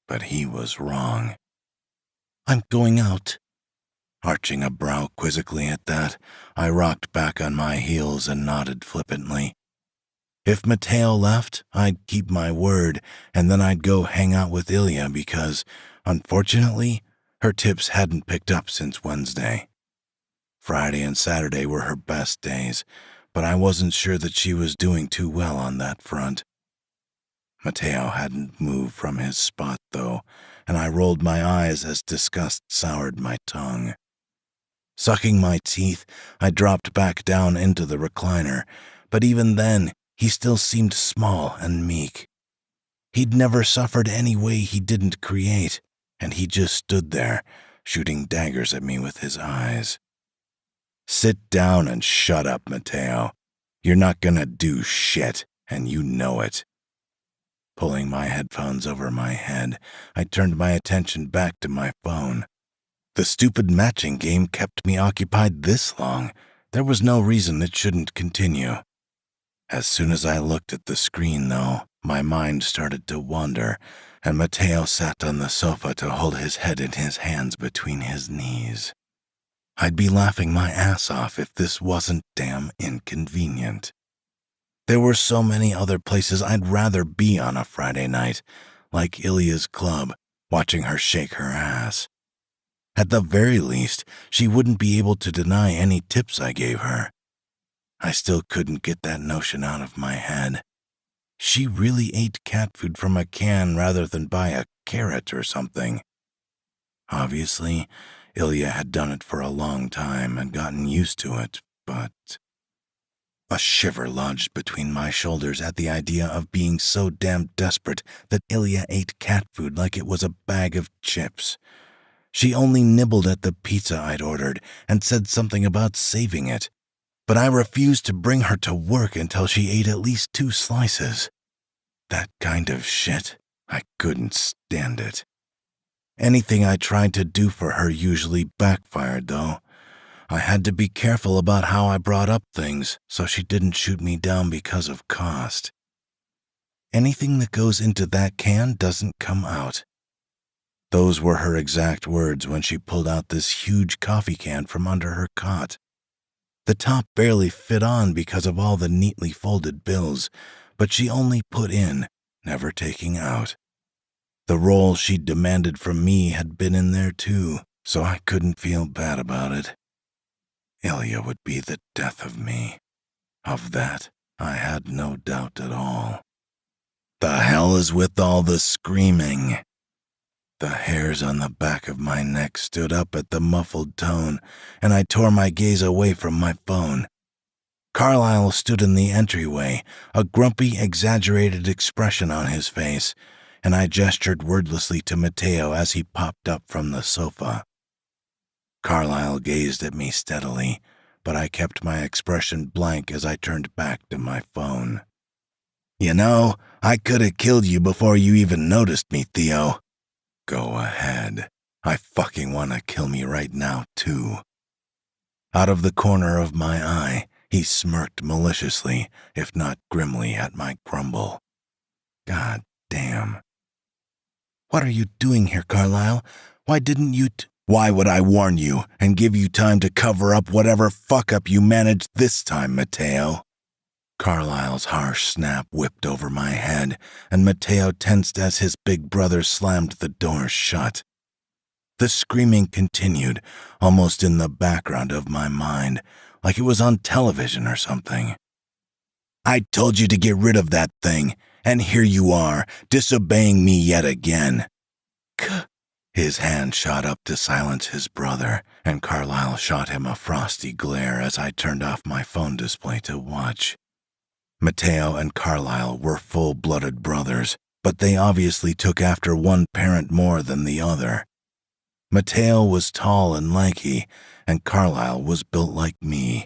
But he was wrong. I'm going out. Arching a brow quizzically at that, I rocked back on my heels and nodded flippantly. If Mateo left, I'd keep my word, and then I'd go hang out with Ilya because, unfortunately, her tips hadn't picked up since Wednesday. Friday and Saturday were her best days, but I wasn't sure that she was doing too well on that front. Mateo hadn't moved from his spot, though, and I rolled my eyes as disgust soured my tongue. Sucking my teeth, I dropped back down into the recliner, but even then, he still seemed small and meek. He'd never suffered any way he didn't create, and he just stood there, shooting daggers at me with his eyes. Sit down and shut up, Mateo. You're not gonna do shit, and you know it. Pulling my headphones over my head, I turned my attention back to my phone. The stupid matching game kept me occupied this long. There was no reason it shouldn't continue. As soon as I looked at the screen, though, my mind started to wander, and Mateo sat on the sofa to hold his head in his hands between his knees. I'd be laughing my ass off if this wasn't damn inconvenient. There were so many other places I'd rather be on a Friday night, like Ilya's club, watching her shake her ass. At the very least, she wouldn't be able to deny any tips I gave her. I still couldn't get that notion out of my head. She really ate cat food from a can rather than buy a carrot or something. Obviously, Ilya had done it for a long time and gotten used to it, but... A shiver lodged between my shoulders at the idea of being so damn desperate that Ilya ate cat food like it was a bag of chips. She only nibbled at the pizza I'd ordered and said something about saving it, but I refused to bring her to work until she ate at least 2 slices. That kind of shit, I couldn't stand it. Anything I tried to do for her usually backfired, though. I had to be careful about how I brought up things so she didn't shoot me down because of cost. Anything that goes into that can doesn't come out. Those were her exact words when she pulled out this huge coffee can from under her cot. The top barely fit on because of all the neatly folded bills, but she only put in, never taking out. The role she'd demanded from me had been in there too, so I couldn't feel bad about it. Ilya would be the death of me. Of that, I had no doubt at all. The hell is with all the screaming? The hairs on the back of my neck stood up at the muffled tone, and I tore my gaze away from my phone. Carlyle stood in the entryway, a grumpy, exaggerated expression on his face, and I gestured wordlessly to Matteo as he popped up from the sofa. Carlyle gazed at me steadily, but I kept my expression blank as I turned back to my phone. You know, I could have killed you before you even noticed me, Theo. Go ahead. I fucking want to kill me right now, too. Out of the corner of my eye, he smirked maliciously, if not grimly, at my grumble. God damn. What are you doing here, Carlyle? Why didn't you Why would I warn you and give you time to cover up whatever fuck-up you managed this time, Matteo? Carlyle's harsh snap whipped over my head, and Matteo tensed as his big brother slammed the door shut. The screaming continued, almost in the background of my mind, like it was on television or something. I told you to get rid of that thing, and here you are, disobeying me yet again. His hand shot up to silence his brother, and Carlyle shot him a frosty glare as I turned off my phone display to watch. Matteo and Carlyle were full-blooded brothers, but they obviously took after one parent more than the other. Matteo was tall and lanky, and Carlyle was built like me.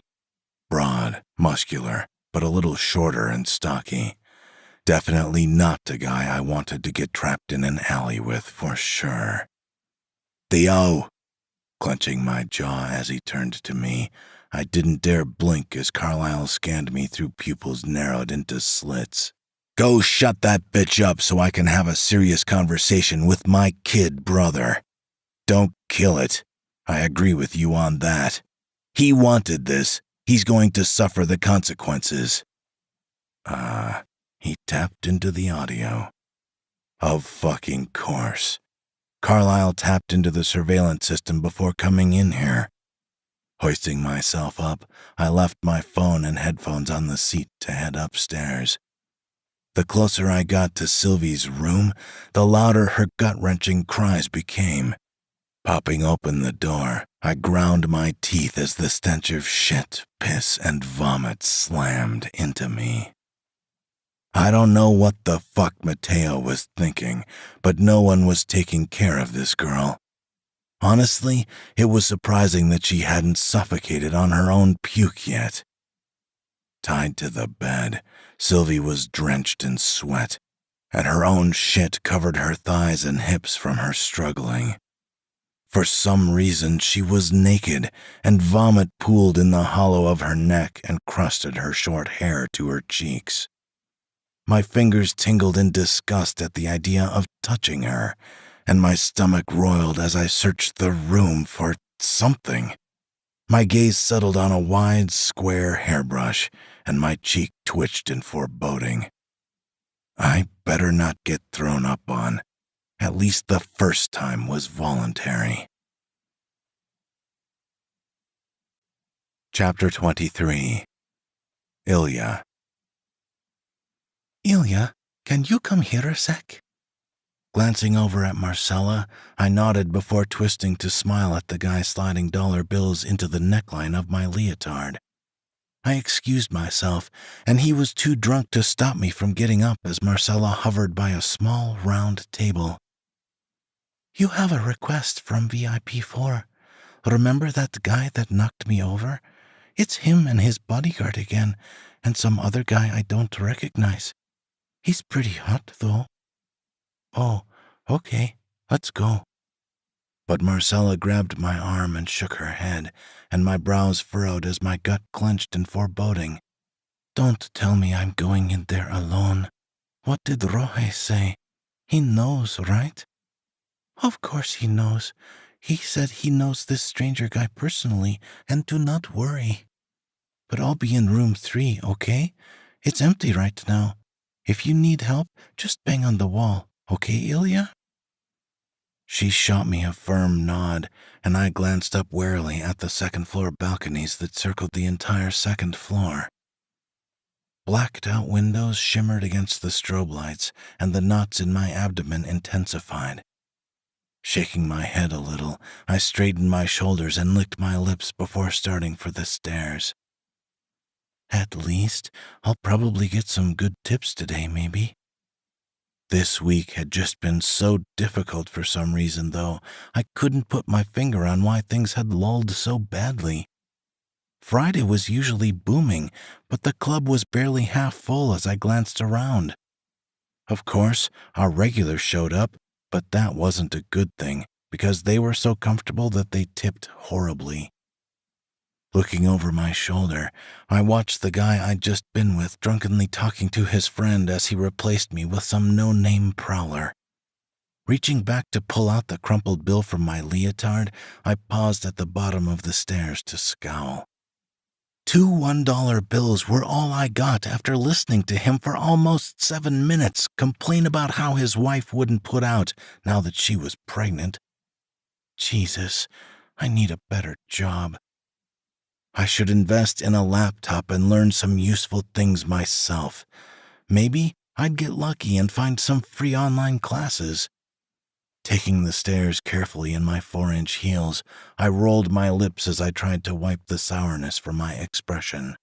Broad, muscular, but a little shorter and stocky. Definitely not the guy I wanted to get trapped in an alley with, for sure. Theo! Clenching my jaw as he turned to me, I didn't dare blink as Carlyle scanned me through pupils narrowed into slits. Go shut that bitch up so I can have a serious conversation with my kid brother. Don't kill it. I agree with you on that. He wanted this. He's going to suffer the consequences. He tapped into the audio. Of fucking course. Carlyle tapped into the surveillance system before coming in here. Hoisting myself up, I left my phone and headphones on the seat to head upstairs. The closer I got to Sylvie's room, the louder her gut-wrenching cries became. Popping open the door, I ground my teeth as the stench of shit, piss, and vomit slammed into me. I don't know what the fuck Matteo was thinking, but no one was taking care of this girl. Honestly, it was surprising that she hadn't suffocated on her own puke yet. Tied to the bed, Sylvie was drenched in sweat, and her own shit covered her thighs and hips from her struggling. For some reason, she was naked, and vomit pooled in the hollow of her neck and crusted her short hair to her cheeks. My fingers tingled in disgust at the idea of touching her, and my stomach roiled as I searched the room for something. My gaze settled on a wide, square hairbrush, and my cheek twitched in foreboding. I better not get thrown up on. At least the first time was voluntary. Chapter 23. Ilya. Ilya, can you come here a sec? Glancing over at Marcella, I nodded before twisting to smile at the guy sliding dollar bills into the neckline of my leotard. I excused myself, and he was too drunk to stop me from getting up as Marcella hovered by a small, round table. You have a request from VIP4. Remember that guy that knocked me over? It's him and his bodyguard again, and some other guy I don't recognize. He's pretty hot, though. Oh, okay, let's go. But Marcella grabbed my arm and shook her head, and my brows furrowed as my gut clenched in foreboding. Don't tell me I'm going in there alone. What did Rohe say? He knows, right? Of course he knows. He said he knows this stranger guy personally, and do not worry. But I'll be in room 3, okay? It's empty right now. If you need help, just bang on the wall, okay, Ilya? She shot me a firm nod, and I glanced up warily at the second-floor balconies that circled the entire second floor. Blacked-out windows shimmered against the strobe lights, and the knots in my abdomen intensified. Shaking my head a little, I straightened my shoulders and licked my lips before starting for the stairs. At least, I'll probably get some good tips today, maybe. This week had just been so difficult for some reason, though. I couldn't put my finger on why things had lulled so badly. Friday was usually booming, but the club was barely half full as I glanced around. Of course, our regulars showed up, but that wasn't a good thing, because they were so comfortable that they tipped horribly. Looking over my shoulder, I watched the guy I'd just been with drunkenly talking to his friend as he replaced me with some no-name prowler. Reaching back to pull out the crumpled bill from my leotard, I paused at the bottom of the stairs to scowl. 2 $1 bills were all I got after listening to him for almost 7 minutes complain about how his wife wouldn't put out now that she was pregnant. Jesus, I need a better job. I should invest in a laptop and learn some useful things myself. Maybe I'd get lucky and find some free online classes. Taking the stairs carefully in my 4-inch heels, I rolled my lips as I tried to wipe the sourness from my expression.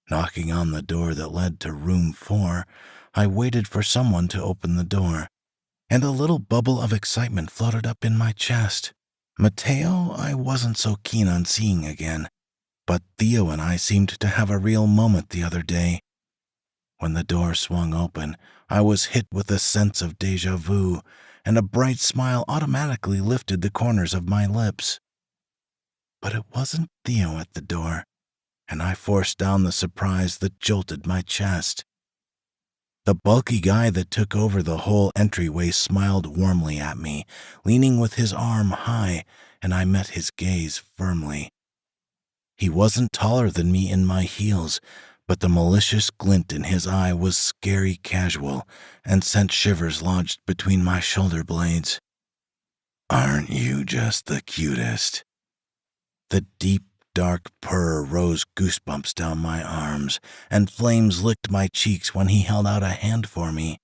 Knocking on the door that led to room 4, I waited for someone to open the door, and a little bubble of excitement floated up in my chest. Mateo I wasn't so keen on seeing again, but Theo and I seemed to have a real moment the other day. When the door swung open, I was hit with a sense of déjà vu, and a bright smile automatically lifted the corners of my lips. But it wasn't Theo at the door, and I forced down the surprise that jolted my chest. The bulky guy that took over the whole entryway smiled warmly at me, leaning with his arm high, and I met his gaze firmly. He wasn't taller than me in my heels, but the malicious glint in his eye was scary casual and sent shivers lodged between my shoulder blades. "Aren't you just the cutest?" The deep, dark purr rose goosebumps down my arms, and flames licked my cheeks when he held out a hand for me.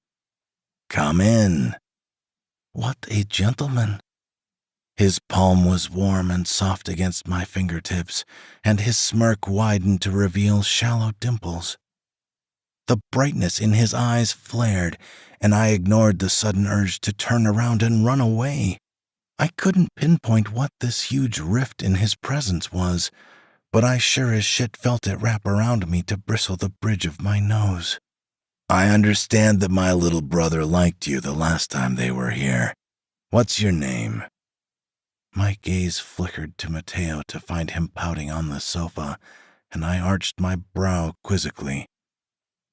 "Come in." What a gentleman. His palm was warm and soft against my fingertips, and his smirk widened to reveal shallow dimples. The brightness in his eyes flared, and I ignored the sudden urge to turn around and run away. I couldn't pinpoint what this huge rift in his presence was, but I sure as shit felt it wrap around me to bristle the bridge of my nose. "I understand that my little brother liked you the last time they were here. What's your name?" My gaze flickered to Mateo to find him pouting on the sofa, and I arched my brow quizzically.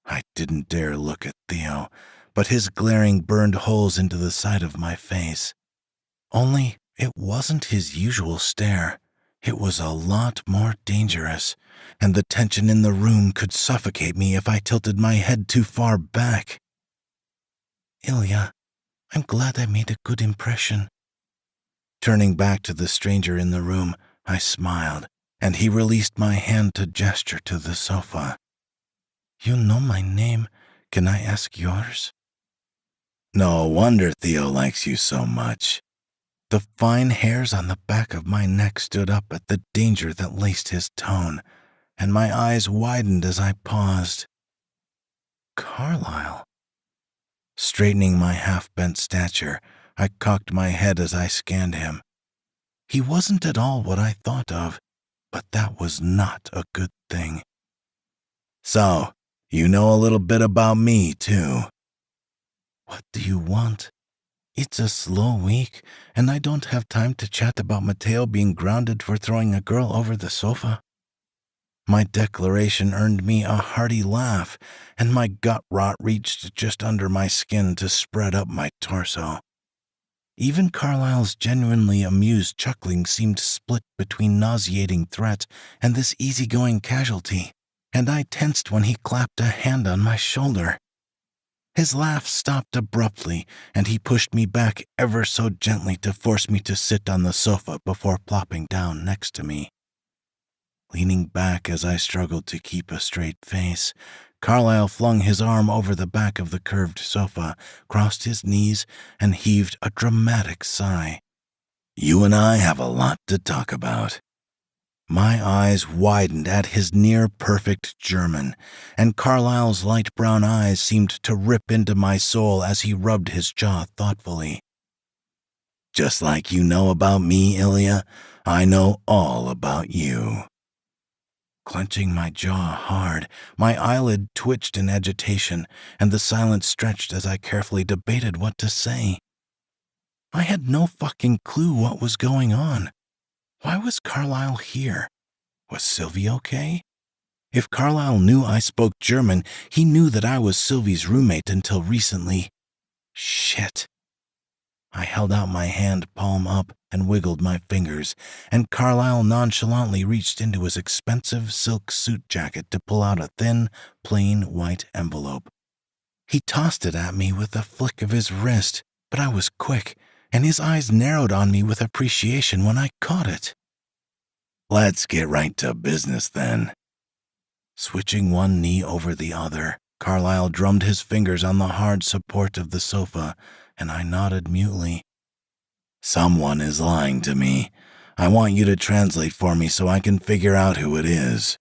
I didn't dare look at Theo, but his glaring burned holes into the side of my face. Only it wasn't his usual stare. It was a lot more dangerous, and the tension in the room could suffocate me if I tilted my head too far back. "Ilya, I'm glad I made a good impression." Turning back to the stranger in the room, I smiled, and he released my hand to gesture to the sofa. "You know my name. Can I ask yours?" "No wonder Theo likes you so much." The fine hairs on the back of my neck stood up at the danger that laced his tone, and my eyes widened as I paused. Carlyle. Straightening my half-bent stature, I cocked my head as I scanned him. He wasn't at all what I thought of, but that was not a good thing. "So, you know a little bit about me, too." "What do you want? It's a slow week, and I don't have time to chat about Mateo being grounded for throwing a girl over the sofa." My declaration earned me a hearty laugh, and my gut rot reached just under my skin to spread up my torso. Even Carlyle's genuinely amused chuckling seemed split between nauseating threat and this easygoing casualty, and I tensed when he clapped a hand on my shoulder. His laugh stopped abruptly, and he pushed me back ever so gently to force me to sit on the sofa before plopping down next to me. Leaning back as I struggled to keep a straight face, Carlyle flung his arm over the back of the curved sofa, crossed his knees, and heaved a dramatic sigh. "You and I have a lot to talk about." My eyes widened at his near-perfect German, and Carlyle's light brown eyes seemed to rip into my soul as he rubbed his jaw thoughtfully. "Just like you know about me, Ilya, I know all about you." Clenching my jaw hard, my eyelid twitched in agitation, and the silence stretched as I carefully debated what to say. I had no fucking clue what was going on. Why was Carlyle here? Was Sylvie okay? If Carlyle knew I spoke German, he knew that I was Sylvie's roommate until recently. Shit. I held out my hand palm up and wiggled my fingers, and Carlyle nonchalantly reached into his expensive silk suit jacket to pull out a thin, plain white envelope. He tossed it at me with a flick of his wrist, but I was quick, and his eyes narrowed on me with appreciation when I caught it. "Let's get right to business, then." Switching one knee over the other, Carlyle drummed his fingers on the hard support of the sofa, and I nodded mutely. "Someone is lying to me. I want you to translate for me so I can figure out who it is."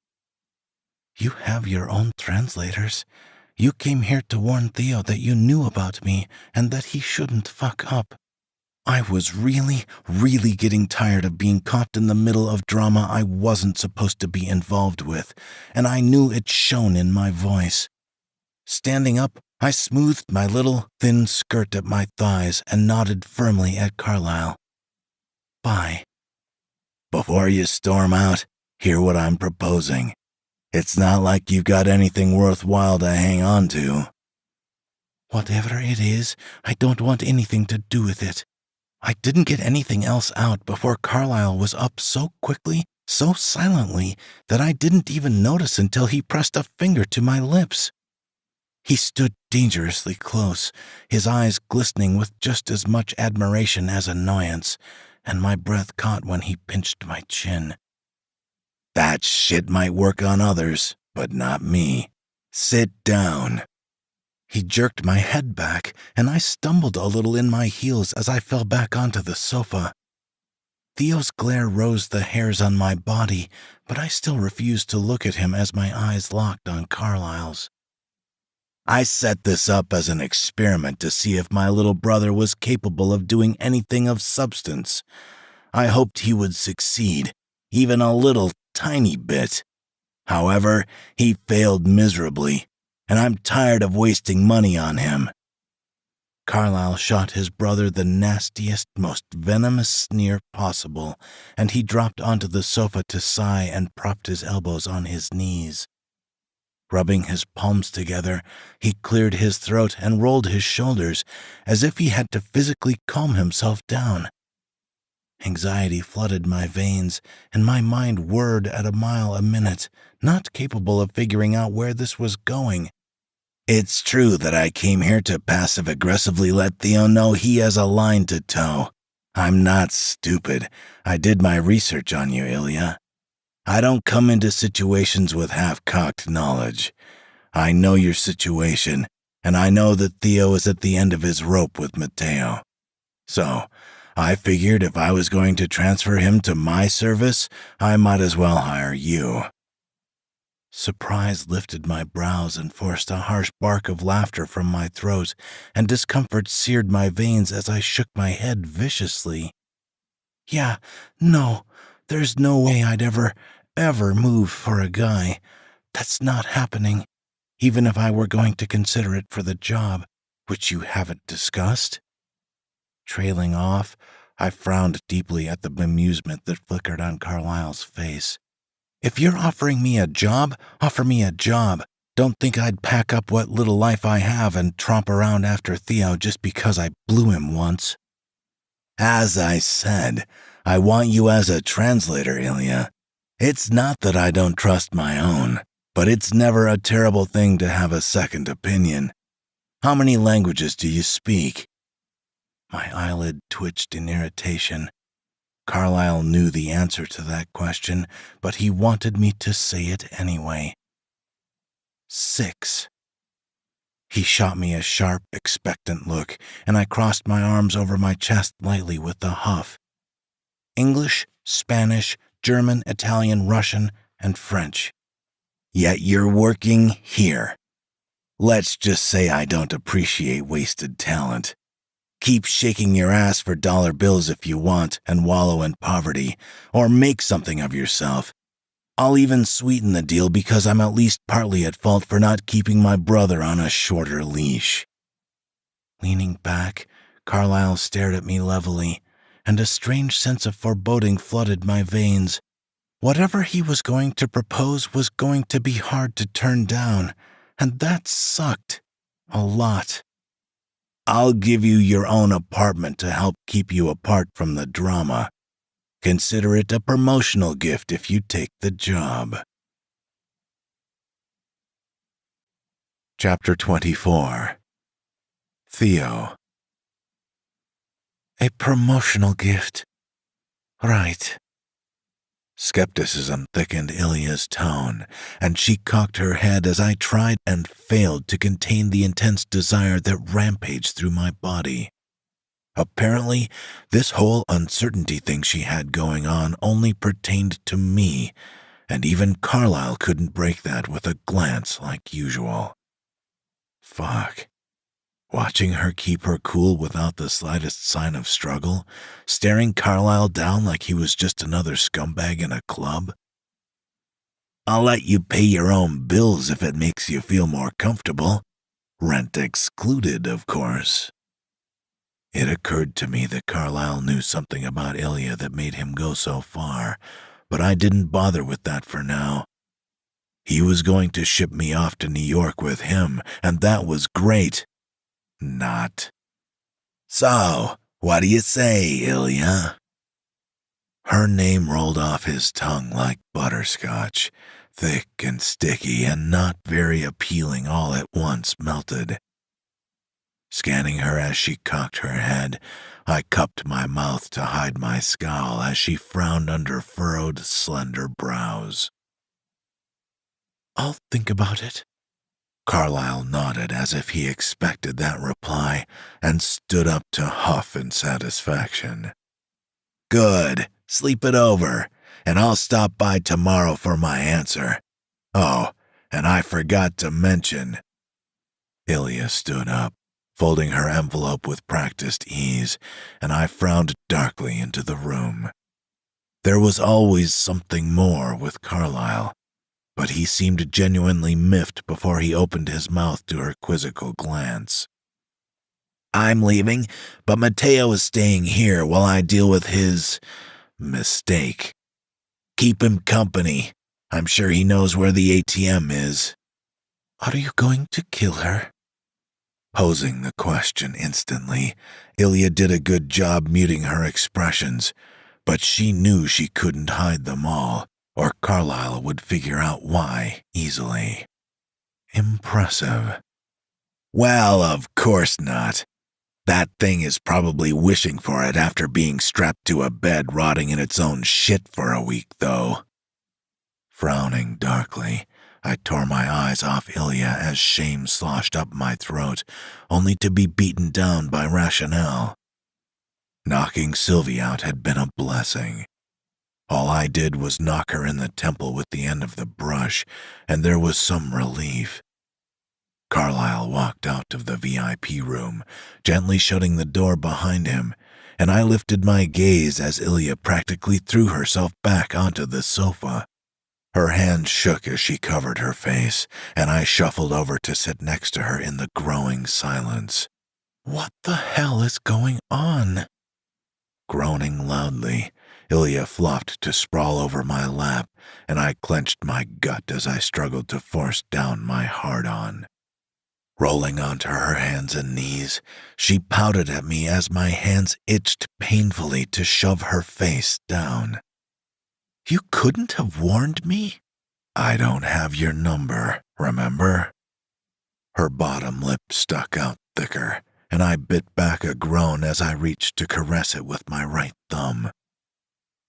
"You have your own translators. You came here to warn Theo that you knew about me and that he shouldn't fuck up." I was really getting tired of being caught in the middle of drama I wasn't supposed to be involved with, and I knew it shone in my voice. Standing up, I smoothed my little, thin skirt at my thighs and nodded firmly at Carlyle. "Bye." "Before you storm out, hear what I'm proposing. It's not like you've got anything worthwhile to hang on to." "Whatever it is, I don't want anything to do with it." I didn't get anything else out before Carlyle was up so quickly, so silently, that I didn't even notice until he pressed a finger to my lips. He stood dangerously close, his eyes glistening with just as much admiration as annoyance, and my breath caught when he pinched my chin. "That shit might work on others, but not me. Sit down." He jerked my head back, and I stumbled a little in my heels as I fell back onto the sofa. Theo's glare rose the hairs on my body, but I still refused to look at him as my eyes locked on Carlyle's. "I set this up as an experiment to see if my little brother was capable of doing anything of substance. I hoped he would succeed, even a little tiny bit. However, he failed miserably, and I'm tired of wasting money on him." Carlyle shot his brother the nastiest, most venomous sneer possible, and he dropped onto the sofa to sigh and propped his elbows on his knees. Rubbing his palms together, he cleared his throat and rolled his shoulders, as if he had to physically calm himself down. Anxiety flooded my veins, and my mind whirred at a mile a minute, not capable of figuring out where this was going. "It's true that I came here to passive-aggressively let Theo know he has a line to toe. I'm not stupid. I did my research on you, Ilya. I don't come into situations with half-cocked knowledge. I know your situation, and I know that Theo is at the end of his rope with Matteo. So, I figured if I was going to transfer him to my service, I might as well hire you." Surprise lifted my brows and forced a harsh bark of laughter from my throat, and discomfort seared my veins as I shook my head viciously. "Yeah, no, there's no way I'd ever move for a guy. That's not happening, even if I were going to consider it for the job, which you haven't discussed." Trailing off, I frowned deeply at the bemusement that flickered on Carlyle's face. "If you're offering me a job, offer me a job. Don't think I'd pack up what little life I have and tromp around after Theo just because I blew him once." "As I said, I want you as a translator, Ilya. It's not that I don't trust my own, but it's never a terrible thing to have a second opinion. How many languages do you speak?" My eyelid twitched in irritation. Carlyle knew the answer to that question, but he wanted me to say it anyway. 6. He shot me a sharp, expectant look, and I crossed my arms over my chest lightly with a huff. English, Spanish, German, Italian, Russian, and French. Yet you're working here. Let's just say I don't appreciate wasted talent. Keep shaking your ass for dollar bills if you want and wallow in poverty, or make something of yourself. I'll even sweeten the deal because I'm at least partly at fault for not keeping my brother on a shorter leash. Leaning back, Carlyle stared at me levelly, and a strange sense of foreboding flooded my veins. Whatever he was going to propose was going to be hard to turn down, and that sucked a lot. I'll give you your own apartment to help keep you apart from the drama. Consider it a promotional gift if you take the job. Chapter 24. Theo. A promotional gift. Right. Skepticism thickened Ilya's tone, and she cocked her head as I tried and failed to contain the intense desire that rampaged through my body. Apparently, this whole uncertainty thing she had going on only pertained to me, and even Carlyle couldn't break that with a glance like usual. Fuck. Watching her keep her cool without the slightest sign of struggle, staring Carlyle down like he was just another scumbag in a club. I'll let you pay your own bills if it makes you feel more comfortable. Rent excluded, of course. It occurred to me that Carlyle knew something about Ilya that made him go so far, but I didn't bother with that for now. He was going to ship me off to New York with him, and that was great. Not. So, what do you say, Ilya? Her name rolled off his tongue like butterscotch, thick and sticky and not very appealing all at once melted. Scanning her as she cocked her head, I cupped my mouth to hide my scowl as she frowned under furrowed, slender brows. I'll think about it. Carlyle nodded as if he expected that reply and stood up to huff in satisfaction. Good. Sleep it over, and I'll stop by tomorrow for my answer. Oh, and I forgot to mention. Ilya stood up, folding her envelope with practiced ease, and I frowned darkly into the room. There was always something more with Carlyle, but he seemed genuinely miffed before he opened his mouth to her quizzical glance. I'm leaving, but Matteo is staying here while I deal with his mistake. Keep him company. I'm sure he knows where the ATM is. Are you going to kill her? Posing the question instantly, Ilya did a good job muting her expressions, but she knew she couldn't hide them all, or Carlyle would figure out why easily. Impressive. Well, of course not. That thing is probably wishing for it after being strapped to a bed rotting in its own shit for a week, though. Frowning darkly, I tore my eyes off Ilya as shame sloshed up my throat, only to be beaten down by rationale. Knocking Sylvie out had been a blessing. All I did was knock her in the temple with the end of the brush, and there was some relief. Carlyle walked out of the VIP room, gently shutting the door behind him, and I lifted my gaze as Ilya practically threw herself back onto the sofa. Her hand shook as she covered her face, and I shuffled over to sit next to her in the growing silence. What the hell is going on? Groaning loudly, Ilya flopped to sprawl over my lap, and I clenched my gut as I struggled to force down my hard-on. Rolling onto her hands and knees, she pouted at me as my hands itched painfully to shove her face down. You couldn't have warned me? I don't have your number, remember? Her bottom lip stuck out thicker, and I bit back a groan as I reached to caress it with my right thumb.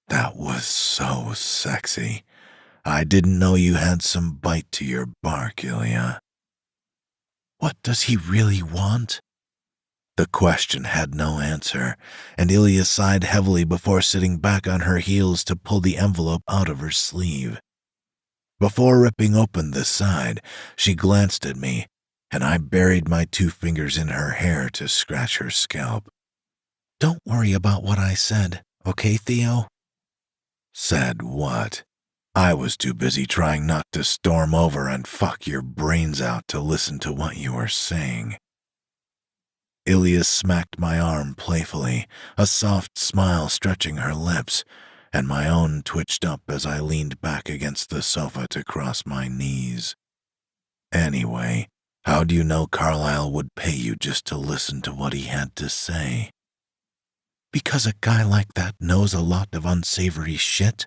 That was so sexy. I didn't know you had some bite to your bark, Ilya. What does he really want? The question had no answer, and Ilya sighed heavily before sitting back on her heels to pull the envelope out of her sleeve. Before ripping open the side, she glanced at me, and I buried my 2 fingers in her hair to scratch her scalp. Don't worry about what I said, okay, Theo? Said what? I was too busy trying not to storm over and fuck your brains out to listen to what you were saying. Ilya smacked my arm playfully, a soft smile stretching her lips, and my own twitched up as I leaned back against the sofa to cross my knees. Anyway, how do you know Carlyle would pay you just to listen to what he had to say? Because a guy like that knows a lot of unsavory shit.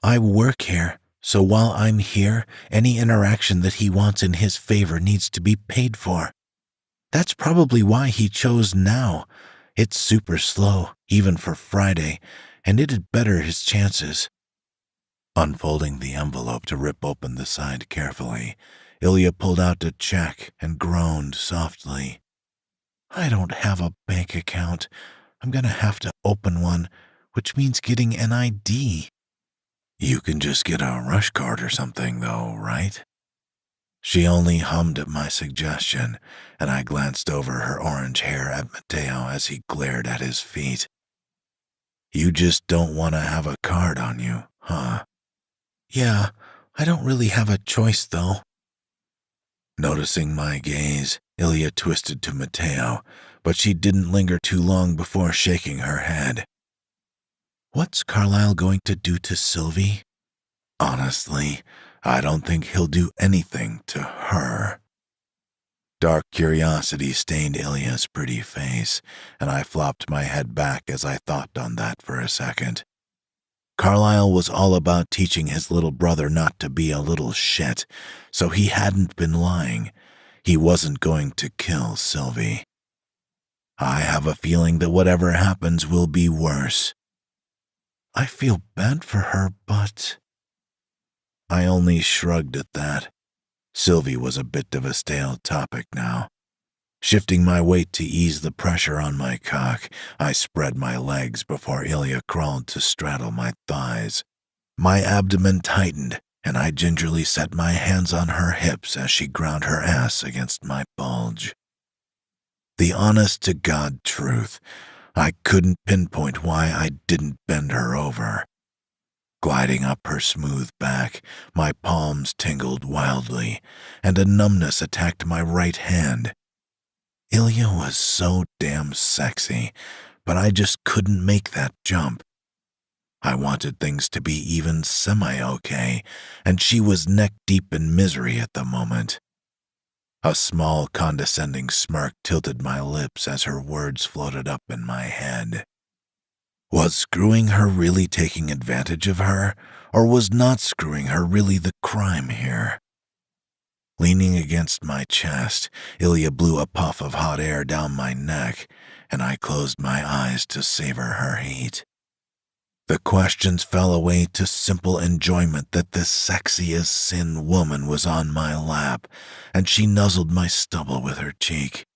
I work here, so while I'm here, any interaction that he wants in his favor needs to be paid for. That's probably why he chose now. It's super slow, even for Friday, and it'd better his chances. Unfolding the envelope to rip open the side carefully, Ilya pulled out a check and groaned softly. I don't have a bank account. I'm gonna have to open one, which means getting an ID. You can just get a rush card or something, though, right? She only hummed at my suggestion, and I glanced over her orange hair at Matteo as he glared at his feet. You just don't want to have a card on you, huh? Yeah, I don't really have a choice, though. Noticing my gaze, Ilya twisted to Matteo, but she didn't linger too long before shaking her head. What's Carlyle going to do to Sylvie? Honestly, I don't think he'll do anything to her. Dark curiosity stained Ilya's pretty face, and I flopped my head back as I thought on that for a second. Carlyle was all about teaching his little brother not to be a little shit, so he hadn't been lying. He wasn't going to kill Sylvie. I have a feeling that whatever happens will be worse. I feel bad for her, but... I only shrugged at that. Sylvie was a bit of a stale topic now. Shifting my weight to ease the pressure on my cock, I spread my legs before Ilya crawled to straddle my thighs. My abdomen tightened, and I gingerly set my hands on her hips as she ground her ass against my bulge. The honest-to-God truth, I couldn't pinpoint why I didn't bend her over. Gliding up her smooth back, my palms tingled wildly, and a numbness attacked my right hand. Ilya was so damn sexy, but I just couldn't make that jump. I wanted things to be even semi-okay, and she was neck-deep in misery at the moment. A small, condescending smirk tilted my lips as her words floated up in my head. Was screwing her really taking advantage of her, or was not screwing her really the crime here? Leaning against my chest, Ilya blew a puff of hot air down my neck, and I closed my eyes to savor her heat. The questions fell away to simple enjoyment that this sexy as sin woman was on my lap, and she nuzzled my stubble with her cheek.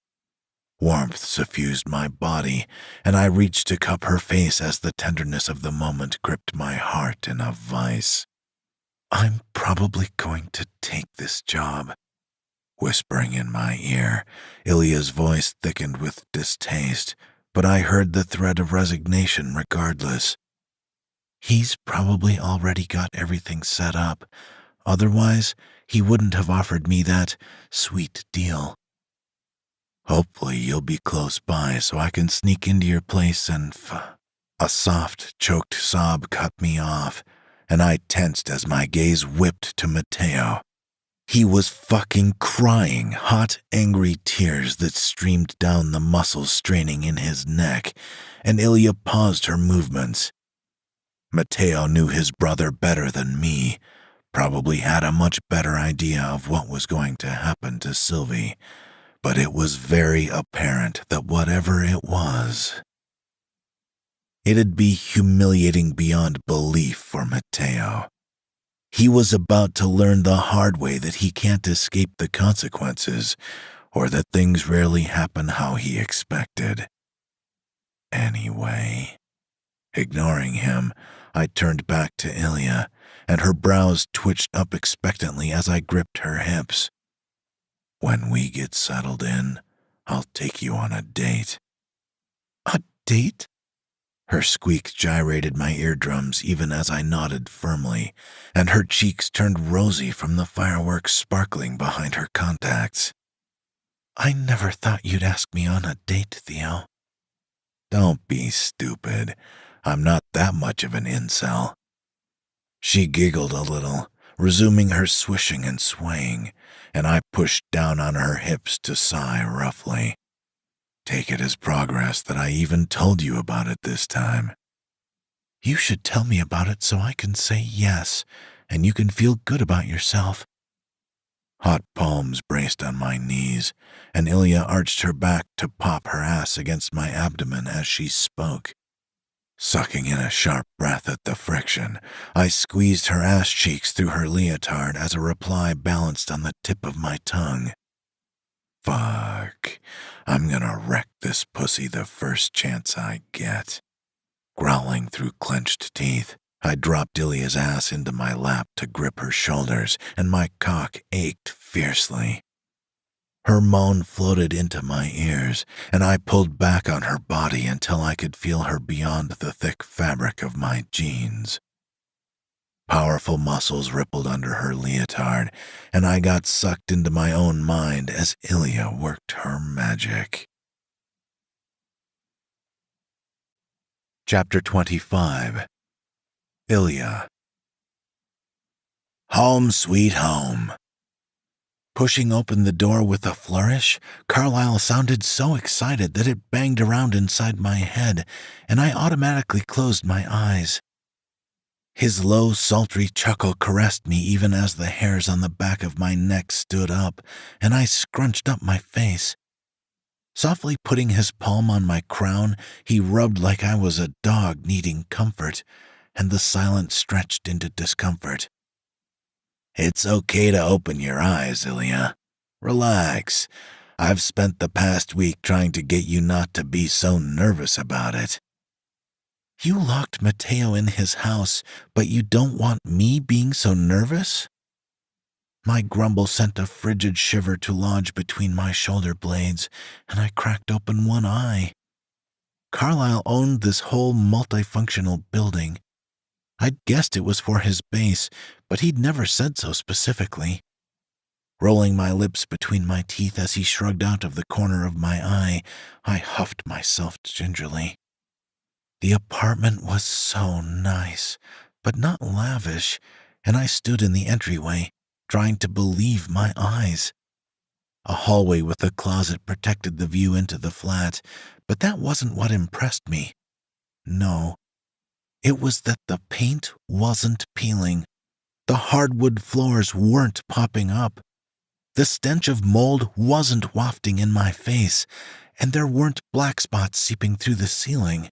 Warmth suffused my body, and I reached to cup her face as the tenderness of the moment gripped my heart in a vice. I'm probably going to take this job. Whispering in my ear, Ilya's voice thickened with distaste, but I heard the thread of resignation regardless. He's probably already got everything set up. Otherwise, he wouldn't have offered me that sweet deal. Hopefully you'll be close by so I can sneak into your place and A soft, choked sob cut me off, and I tensed as my gaze whipped to Matteo. He was fucking crying, hot, angry tears that streamed down the muscles straining in his neck, and Ilya paused her movements. Matteo knew his brother better than me, probably had a much better idea of what was going to happen to Sylvie, but it was very apparent that whatever it was, it'd be humiliating beyond belief for Matteo. He was about to learn the hard way that he can't escape the consequences, or that things rarely happen how he expected. Anyway, ignoring him, I turned back to Ilya, and her brows twitched up expectantly as I gripped her hips. When we get settled in, I'll take you on a date. A date? Her squeak gyrated my eardrums even as I nodded firmly, and her cheeks turned rosy from the fireworks sparkling behind her contacts. I never thought you'd ask me on a date, Theo. Don't be stupid. I'm not that much of an incel. She giggled a little, resuming her swishing and swaying, and I pushed down on her hips to sigh roughly. Take it as progress that I even told you about it this time. You should tell me about it so I can say yes, and you can feel good about yourself. Hot palms braced on my knees, and Ilya arched her back to pop her ass against my abdomen as she spoke. Sucking in a sharp breath at the friction, I squeezed her ass cheeks through her leotard as a reply balanced on the tip of my tongue. Fuck, I'm gonna wreck this pussy the first chance I get. Growling through clenched teeth, I dropped Ilya's ass into my lap to grip her shoulders, and my cock ached fiercely. Her moan floated into my ears, and I pulled back on her body until I could feel her beyond the thick fabric of my jeans. Powerful muscles rippled under her leotard, and I got sucked into my own mind as Ilya worked her magic. Chapter 25. Ilya. Home sweet home. Pushing open the door with a flourish, Carlyle sounded so excited that it banged around inside my head, and I automatically closed my eyes. His low, sultry chuckle caressed me even as the hairs on the back of my neck stood up, and I scrunched up my face. Softly putting his palm on my crown, he rubbed like I was a dog needing comfort, and the silence stretched into discomfort. It's okay to open your eyes, Ilya. Relax. I've spent the past week trying to get you not to be so nervous about it. You locked Matteo in his house, but you don't want me being so nervous? My grumble sent a frigid shiver to lodge between my shoulder blades, and I cracked open one eye. Carlyle owned this whole multifunctional building. I'd guessed it was for his base, but he'd never said so specifically. Rolling my lips between my teeth as he shrugged out of the corner of my eye, I huffed myself gingerly. The apartment was so nice, but not lavish, and I stood in the entryway, trying to believe my eyes. A hallway with a closet protected the view into the flat, but that wasn't what impressed me. No, it was that the paint wasn't peeling. The hardwood floors weren't popping up. The stench of mold wasn't wafting in my face, and there weren't black spots seeping through the ceiling.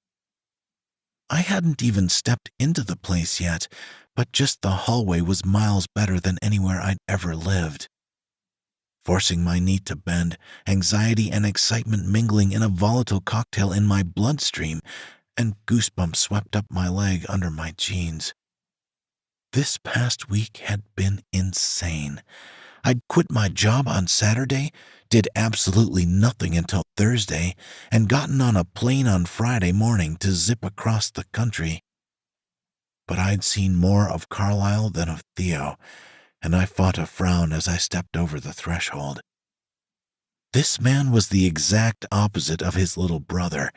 I hadn't even stepped into the place yet, but just the hallway was miles better than anywhere I'd ever lived. Forcing my knee to bend, anxiety and excitement mingling in a volatile cocktail in my bloodstream, and goosebumps swept up my leg under my jeans. This past week had been insane. I'd quit my job on Saturday, did absolutely nothing until Thursday, and gotten on a plane on Friday morning to zip across the country. But I'd seen more of Carlyle than of Theo, and I fought a frown as I stepped over the threshold. This man was the exact opposite of his little brother,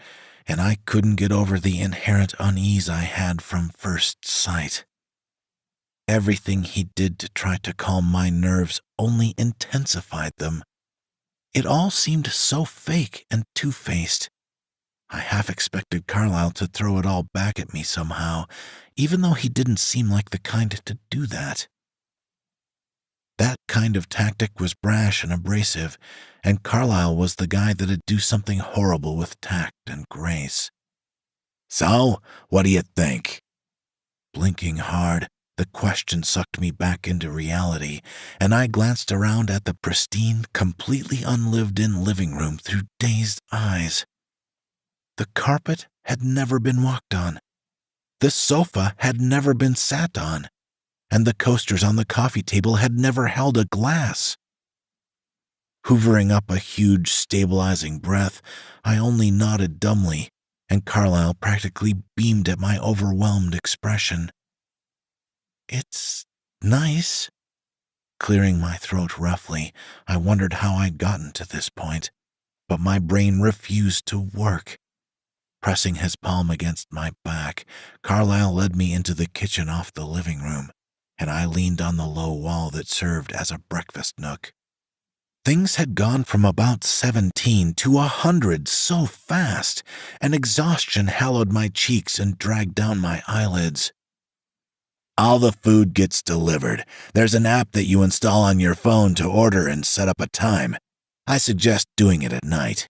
and I couldn't get over the inherent unease I had from first sight. Everything he did to try to calm my nerves only intensified them. It all seemed so fake and two-faced. I half expected Carlyle to throw it all back at me somehow, even though he didn't seem like the kind to do that. That kind of tactic was brash and abrasive, and Carlyle was the guy that'd do something horrible with tact and grace. So, what do you think? Blinking hard, the question sucked me back into reality, and I glanced around at the pristine, completely unlived-in living room through dazed eyes. The carpet had never been walked on. The sofa had never been sat on, and the coasters on the coffee table had never held a glass. Hoovering up a huge, stabilizing breath, I only nodded dumbly, and Carlyle practically beamed at my overwhelmed expression. "It's nice." Clearing my throat roughly, I wondered how I'd gotten to this point, but my brain refused to work. Pressing his palm against my back, Carlyle led me into the kitchen off the living room, and I leaned on the low wall that served as a breakfast nook. Things had gone from about 17 to 100 so fast, and exhaustion hallowed my cheeks and dragged down my eyelids. All the food gets delivered. There's an app that you install on your phone to order and set up a time. I suggest doing it at night.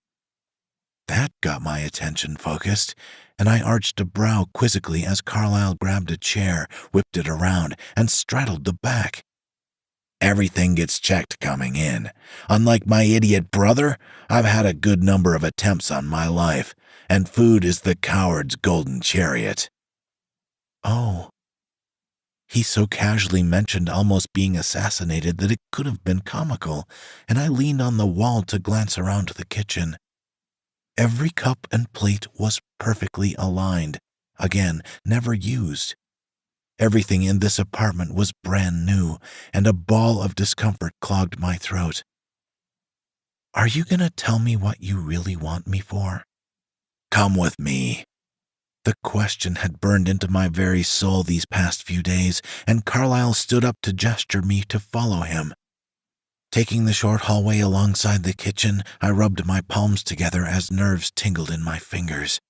That got my attention focused, and I arched a brow quizzically as Carlyle grabbed a chair, whipped it around, and straddled the back. Everything gets checked coming in. Unlike my idiot brother, I've had a good number of attempts on my life, and food is the coward's golden chariot. Oh. He so casually mentioned almost being assassinated that it could have been comical, and I leaned on the wall to glance around the kitchen. Every cup and plate was perfectly aligned, again, never used. Everything in this apartment was brand new, and a ball of discomfort clogged my throat. "Are you gonna tell me what you really want me for?" Come with me. The question had burned into my very soul these past few days, and Carlyle stood up to gesture me to follow him. Taking the short hallway alongside the kitchen, I rubbed my palms together as nerves tingled in my fingers.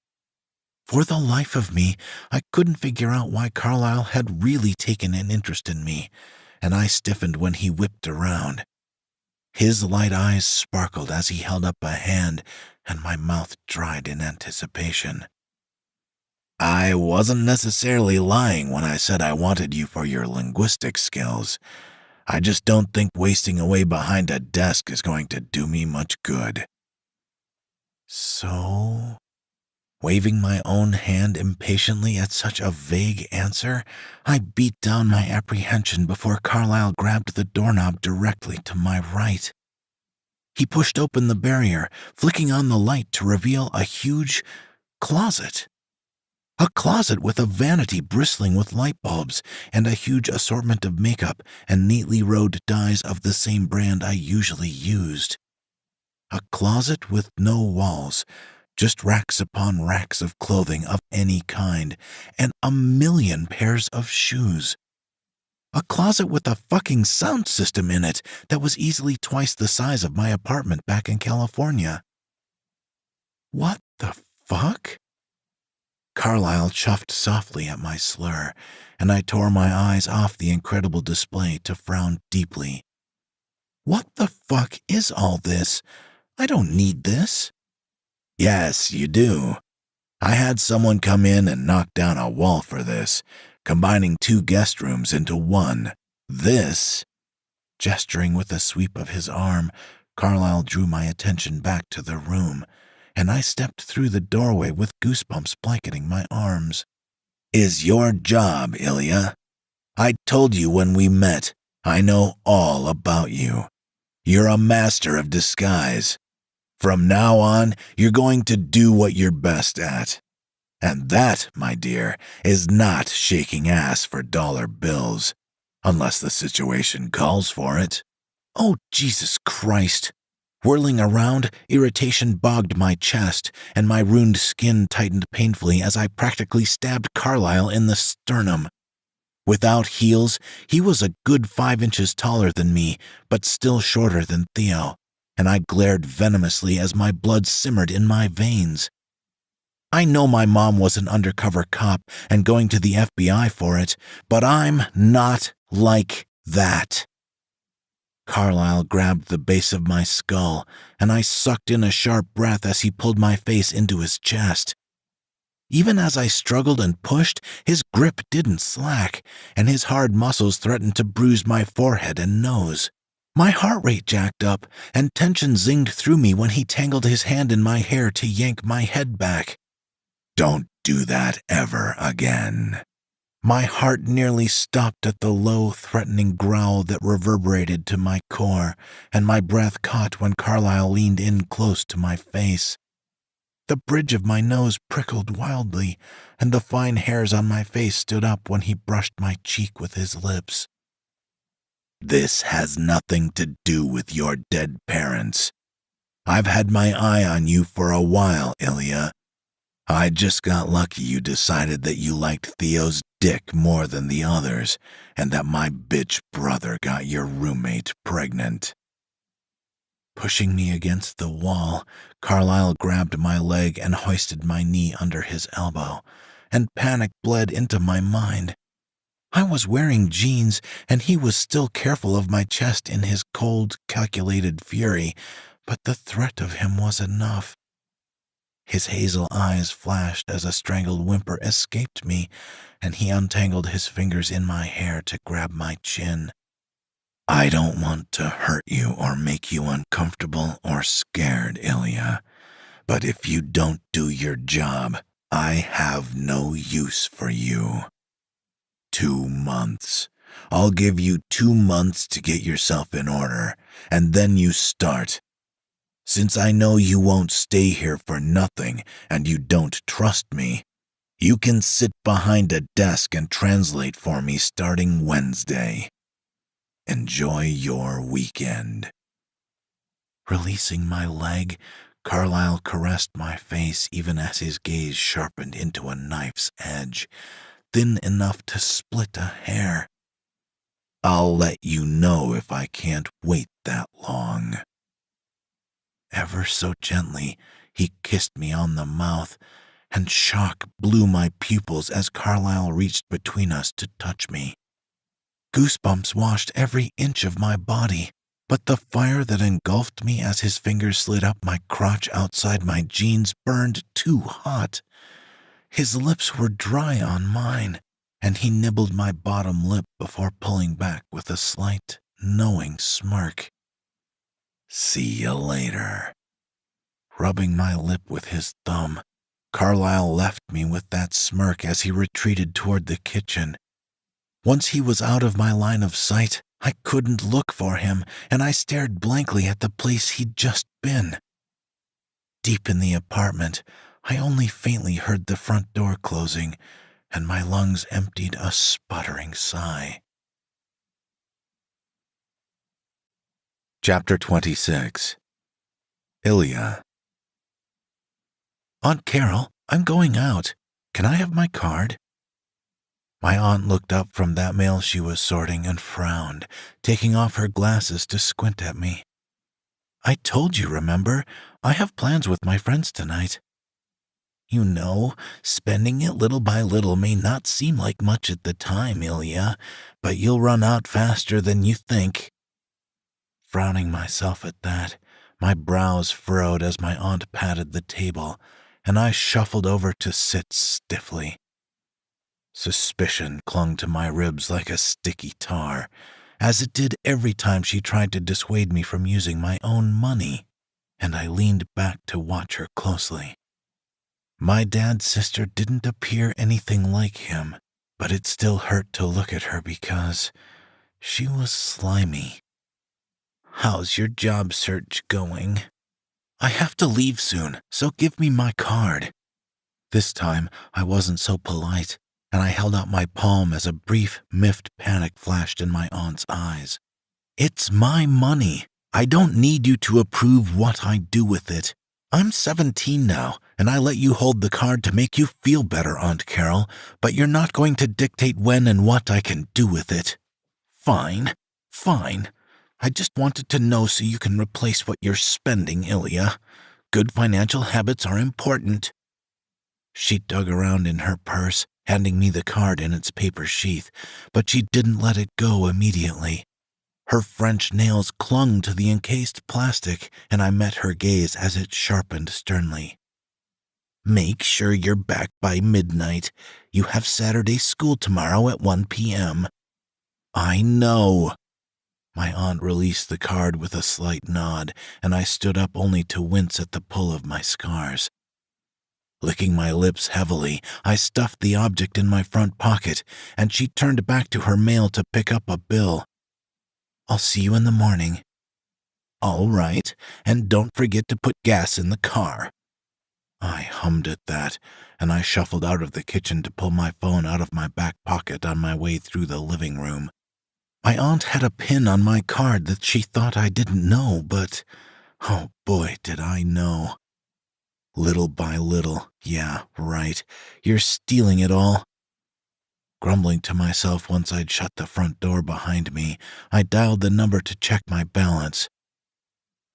For the life of me, I couldn't figure out why Carlyle had really taken an interest in me, and I stiffened when he whipped around. His light eyes sparkled as he held up a hand, and my mouth dried in anticipation. I wasn't necessarily lying when I said I wanted you for your linguistic skills. I just don't think wasting away behind a desk is going to do me much good. So? Waving my own hand impatiently at such a vague answer, I beat down my apprehension before Carlyle grabbed the doorknob directly to my right. He pushed open the barrier, flicking on the light to reveal a huge closet. A closet with a vanity bristling with light bulbs and a huge assortment of makeup and neatly rowed dyes of the same brand I usually used. A closet with no walls, just racks upon racks of clothing of any kind, and 1,000,000 pairs of shoes. A closet with a fucking sound system in it that was easily twice the size of my apartment back in California. What the fuck? Carlyle chuffed softly at my slur, and I tore my eyes off the incredible display to frown deeply. What the fuck is all this? I don't need this. Yes, you do. I had someone come in and knock down a wall for this, combining 2 guest rooms into one. This, gesturing with a sweep of his arm, Carlyle drew my attention back to the room, and I stepped through the doorway with goosebumps blanketing my arms. is your job, Ilya. I told you when we met, I know all about you. You're a master of disguise. From now on, you're going to do what you're best at. And that, my dear, is not shaking ass for dollar bills, unless the situation calls for it. Oh, Jesus Christ! Whirling around, irritation bogged my chest, and my ruined skin tightened painfully as I practically stabbed Carlyle in the sternum. Without heels, he was a good 5 inches taller than me, but still shorter than Theo, and I glared venomously as my blood simmered in my veins. I know my mom was an undercover cop and going to the FBI for it, but I'm not like that. Carlyle grabbed the base of my skull, and I sucked in a sharp breath as he pulled my face into his chest. Even as I struggled and pushed, his grip didn't slack, and his hard muscles threatened to bruise my forehead and nose. My heart rate jacked up, and tension zinged through me when he tangled his hand in my hair to yank my head back. "Don't do that ever again." My heart nearly stopped at the low, threatening growl that reverberated to my core, and my breath caught when Carlyle leaned in close to my face. The bridge of my nose prickled wildly, and the fine hairs on my face stood up when he brushed my cheek with his lips. "This has nothing to do with your dead parents. I've had my eye on you for a while, Ilya. I just got lucky you decided that you liked Theo's dick more than the others, and that my bitch brother got your roommate pregnant." Pushing me against the wall, Carlyle grabbed my leg and hoisted my knee under his elbow, and panic bled into my mind. I was wearing jeans, and he was still careful of my chest in his cold, calculated fury, but the threat of him was enough. His hazel eyes flashed as a strangled whimper escaped me, and he untangled his fingers in my hair to grab my chin. "I don't want to hurt you or make you uncomfortable or scared, Ilya, but if you don't do your job, I have no use for you. 2 months. I'll give you 2 months to get yourself in order, and then you start. Since I know you won't stay here for nothing and you don't trust me, you can sit behind a desk and translate for me starting Wednesday. Enjoy your weekend." Releasing my leg, Carlyle caressed my face even as his gaze sharpened into a knife's edge, thin enough to split a hair. "I'll let you know if I can't wait that long." Ever so gently, he kissed me on the mouth, and shock blew my pupils as Carlyle reached between us to touch me. Goosebumps washed every inch of my body, but the fire that engulfed me as his fingers slid up my crotch outside my jeans burned too hot. His lips were dry on mine, and he nibbled my bottom lip before pulling back with a slight, knowing smirk. "See you later." Rubbing my lip with his thumb, Carlyle left me with that smirk as he retreated toward the kitchen. Once he was out of my line of sight, I couldn't look for him, and I stared blankly at the place he'd just been. Deep in the apartment, I only faintly heard the front door closing, and my lungs emptied a sputtering sigh. Chapter 26. Ilya. "Aunt Carol, I'm going out. Can I have my card?" My aunt looked up from that mail she was sorting and frowned, taking off her glasses to squint at me. "I told you, remember? I have plans with my friends tonight." "You know, spending it little by little may not seem like much at the time, Ilya, but you'll run out faster than you think." Frowning myself at that, my brows furrowed as my aunt patted the table, and I shuffled over to sit stiffly. Suspicion clung to my ribs like a sticky tar, as it did every time she tried to dissuade me from using my own money, and I leaned back to watch her closely. My dad's sister didn't appear anything like him, but it still hurt to look at her because she was slimy. "How's your job search going?" "I have to leave soon, so give me my card." This time, I wasn't so polite, and I held out my palm as a brief, miffed panic flashed in my aunt's eyes. "It's my money. I don't need you to approve what I do with it. I'm 17 now, and I let you hold the card to make you feel better, Aunt Carol, but you're not going to dictate when and what I can do with it." Fine. I just wanted to know so you can replace what you're spending, Ilya. Good financial habits are important." She dug around in her purse, handing me the card in its paper sheath, but she didn't let it go immediately. Her French nails clung to the encased plastic, and I met her gaze as it sharpened sternly. "Make sure you're back by midnight. You have Saturday school tomorrow at 1 p.m. "I know." My aunt released the card with a slight nod, and I stood up only to wince at the pull of my scars. Licking my lips heavily, I stuffed the object in my front pocket, and she turned back to her mail to pick up a bill. "I'll see you in the morning." "All right, and don't forget to put gas in the car." I hummed at that, and I shuffled out of the kitchen to pull my phone out of my back pocket on my way through the living room. My aunt had a pin on my card that she thought I didn't know, but, oh boy, did I know. Little by little, yeah, right, you're stealing it all. Grumbling to myself once I'd shut the front door behind me, I dialed the number to check my balance.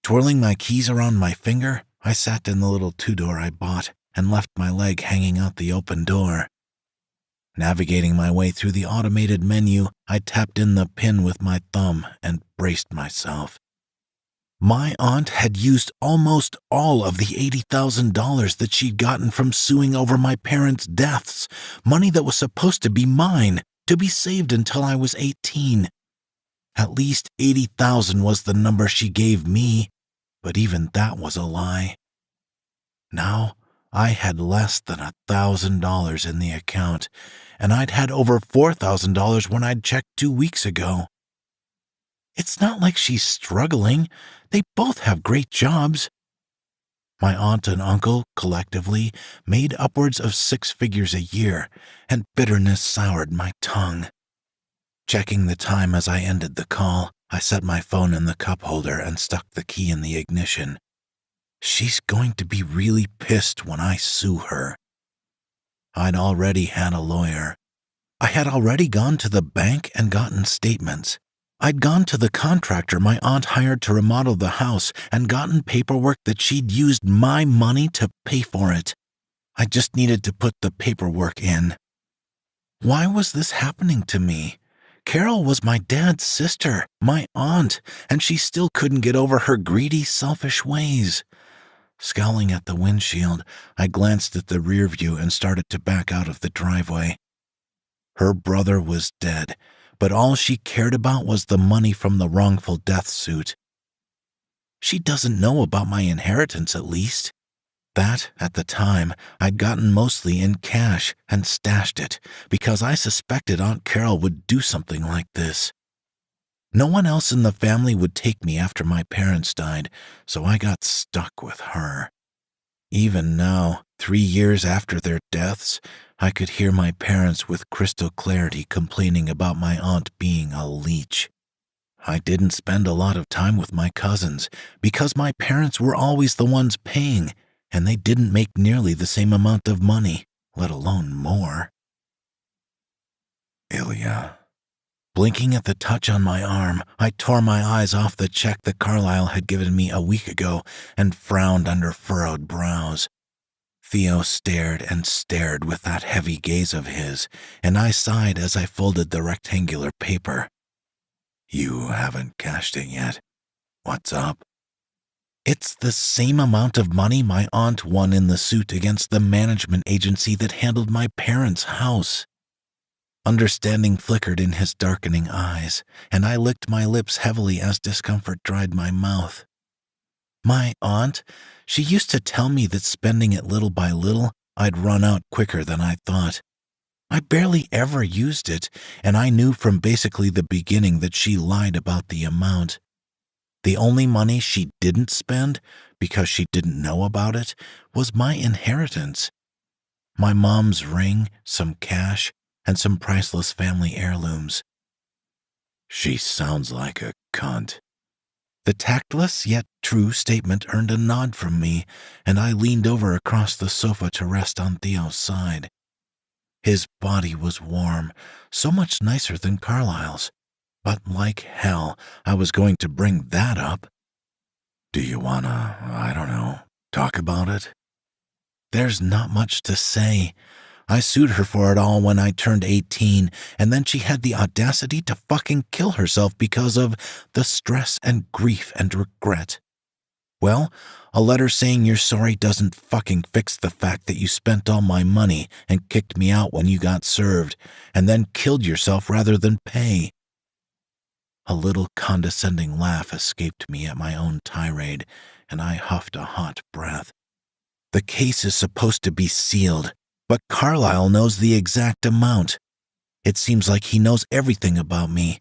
Twirling my keys around my finger, I sat in the little two-door I bought and left my leg hanging out the open door. Navigating my way through the automated menu, I tapped in the pin with my thumb and braced myself. My aunt had used almost all of the $80,000 that she'd gotten from suing over my parents' deaths, money that was supposed to be mine, to be saved until I was 18. At least 80,000 was the number she gave me, but even that was a lie. Now, I had less than $1,000 in the account, and I'd had over $4,000 when I'd checked 2 weeks ago. It's not like she's struggling. They both have great jobs. My aunt and uncle, collectively, made upwards of 6 figures a year, and bitterness soured my tongue. Checking the time as I ended the call, I set my phone in the cup holder and stuck the key in the ignition. She's going to be really pissed when I sue her. I'd already had a lawyer. I had already gone to the bank and gotten statements. I'd gone to the contractor my aunt hired to remodel the house and gotten paperwork that she'd used my money to pay for it. I just needed to put the paperwork in. Why was this happening to me? Carol was my dad's sister, my aunt, and she still couldn't get over her greedy, selfish ways. Scowling at the windshield, I glanced at the rear view and started to back out of the driveway. Her brother was dead, but all she cared about was the money from the wrongful death suit. She doesn't know about my inheritance, at least. That, at the time, I'd gotten mostly in cash and stashed it because I suspected Aunt Carol would do something like this. No one else in the family would take me after my parents died, so I got stuck with her. Even now, 3 years after their deaths, I could hear my parents with crystal clarity complaining about my aunt being a leech. I didn't spend a lot of time with my cousins because my parents were always the ones paying, and they didn't make nearly the same amount of money, let alone more. Ilya. Blinking at the touch on my arm, I tore my eyes off the check that Carlyle had given me a week ago and frowned under furrowed brows. Theo stared and stared with that heavy gaze of his, and I sighed as I folded the rectangular paper. "You haven't cashed it yet. What's up?" "It's the same amount of money my aunt won in the suit against the management agency that handled my parents' house." Understanding flickered in his darkening eyes, and I licked my lips heavily as discomfort dried my mouth. My aunt, she used to tell me that spending it little by little, I'd run out quicker than I thought. I barely ever used it, and I knew from basically the beginning that she lied about the amount. The only money she didn't spend, because she didn't know about it, was my inheritance. My mom's ring, some cash, and some priceless family heirlooms. She sounds like a cunt. The tactless yet true statement earned a nod from me, and I leaned over across the sofa to rest on Theo's side. His body was warm, so much nicer than Carlyle's, but like hell, I was going to bring that up. "Do you wanna, I don't know, talk about it?" "There's not much to say. I sued her for it all when I turned 18, and then she had the audacity to fucking kill herself because of the stress and grief and regret. Well, a letter saying you're sorry doesn't fucking fix the fact that you spent all my money and kicked me out when you got served, and then killed yourself rather than pay. A little condescending laugh escaped me at my own tirade, and I huffed a hot breath. The case is supposed to be sealed, but Carlyle knows the exact amount. It seems like he knows everything about me,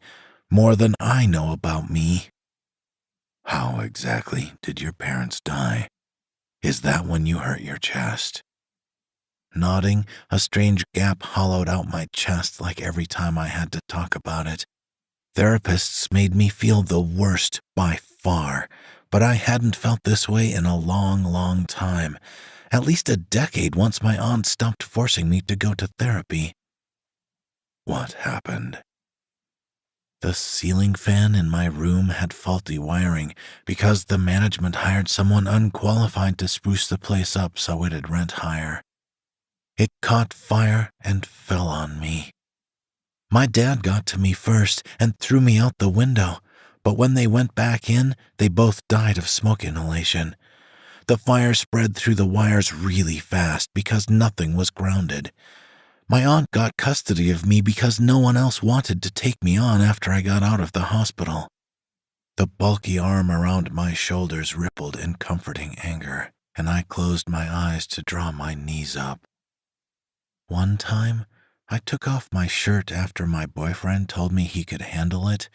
more than I know about me. How exactly did your parents die? Is that when you hurt your chest? Nodding, a strange gap hollowed out my chest like every time I had to talk about it. Therapists made me feel the worst by far, but I hadn't felt this way in a long, long time. At least a decade once my aunt stopped forcing me to go to therapy. What happened? The ceiling fan in my room had faulty wiring because the management hired someone unqualified to spruce the place up so it'd rent higher. It caught fire and fell on me. My dad got to me first and threw me out the window, but when they went back in, they both died of smoke inhalation. The fire spread through the wires really fast because nothing was grounded. My aunt got custody of me because no one else wanted to take me on after I got out of the hospital. The bulky arm around my shoulders rippled in comforting anger, and I closed my eyes to draw my knees up. One time, I took off my shirt after my boyfriend told me he could handle it,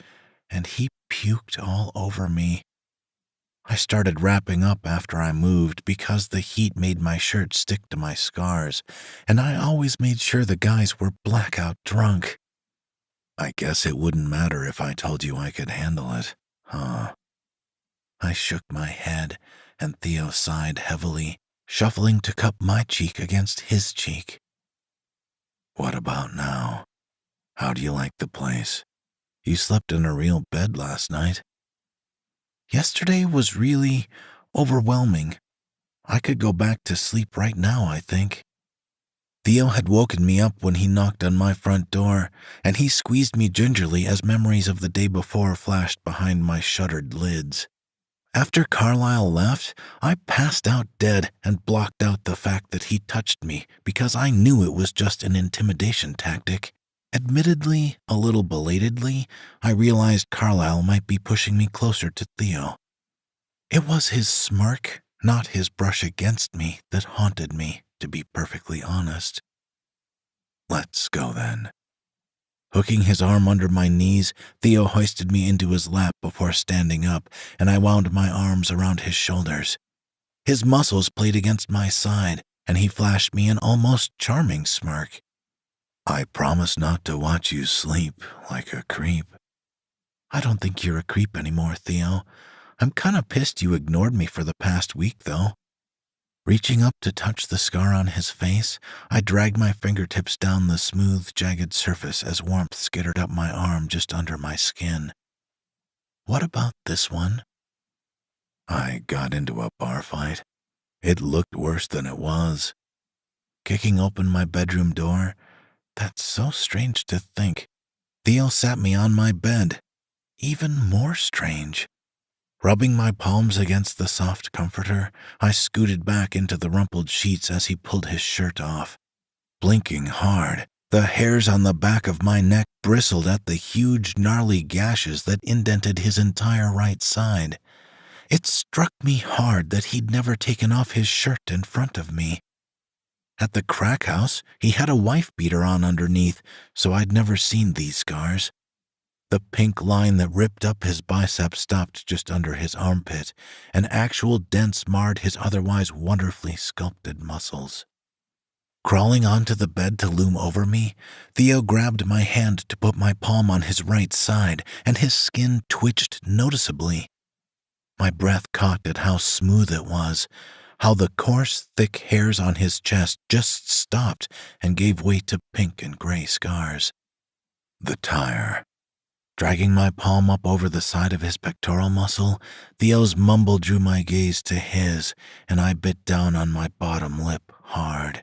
and he puked all over me. I started wrapping up after I moved because the heat made my shirt stick to my scars, and I always made sure the guys were blackout drunk. I guess it wouldn't matter if I told you I could handle it, huh? I shook my head, and Theo sighed heavily, shuffling to cup my cheek against his cheek. What about now? How do you like the place? You slept in a real bed last night. Yesterday was really overwhelming. I could go back to sleep right now, I think. Theo had woken me up when he knocked on my front door, and he squeezed me gingerly as memories of the day before flashed behind my shuttered lids. After Carlyle left, I passed out dead and blocked out the fact that he touched me because I knew it was just an intimidation tactic. Admittedly, a little belatedly, I realized Carlyle might be pushing me closer to Theo. It was his smirk, not his brush against me, that haunted me, to be perfectly honest. Let's go then. Hooking his arm under my knees, Theo hoisted me into his lap before standing up, and I wound my arms around his shoulders. His muscles played against my side, and he flashed me an almost charming smirk. I promise not to watch you sleep like a creep. I don't think you're a creep anymore, Theo. I'm kinda pissed you ignored me for the past week, though. Reaching up to touch the scar on his face, I dragged my fingertips down the smooth, jagged surface as warmth skittered up my arm just under my skin. What about this one? I got into a bar fight. It looked worse than it was. Kicking open my bedroom door, that's so strange to think. Theo sat me on my bed. Even more strange. Rubbing my palms against the soft comforter, I scooted back into the rumpled sheets as he pulled his shirt off. Blinking hard, the hairs on the back of my neck bristled at the huge, gnarly gashes that indented his entire right side. It struck me hard that he'd never taken off his shirt in front of me. At the crack house, he had a wife-beater on underneath, so I'd never seen these scars. The pink line that ripped up his bicep stopped just under his armpit, and actual dents marred his otherwise wonderfully sculpted muscles. Crawling onto the bed to loom over me, Theo grabbed my hand to put my palm on his right side, and his skin twitched noticeably. My breath caught at how smooth it was, how the coarse, thick hairs on his chest just stopped and gave way to pink and gray scars. The tire. Dragging my palm up over the side of his pectoral muscle, Theo's mumble drew my gaze to his, and I bit down on my bottom lip hard.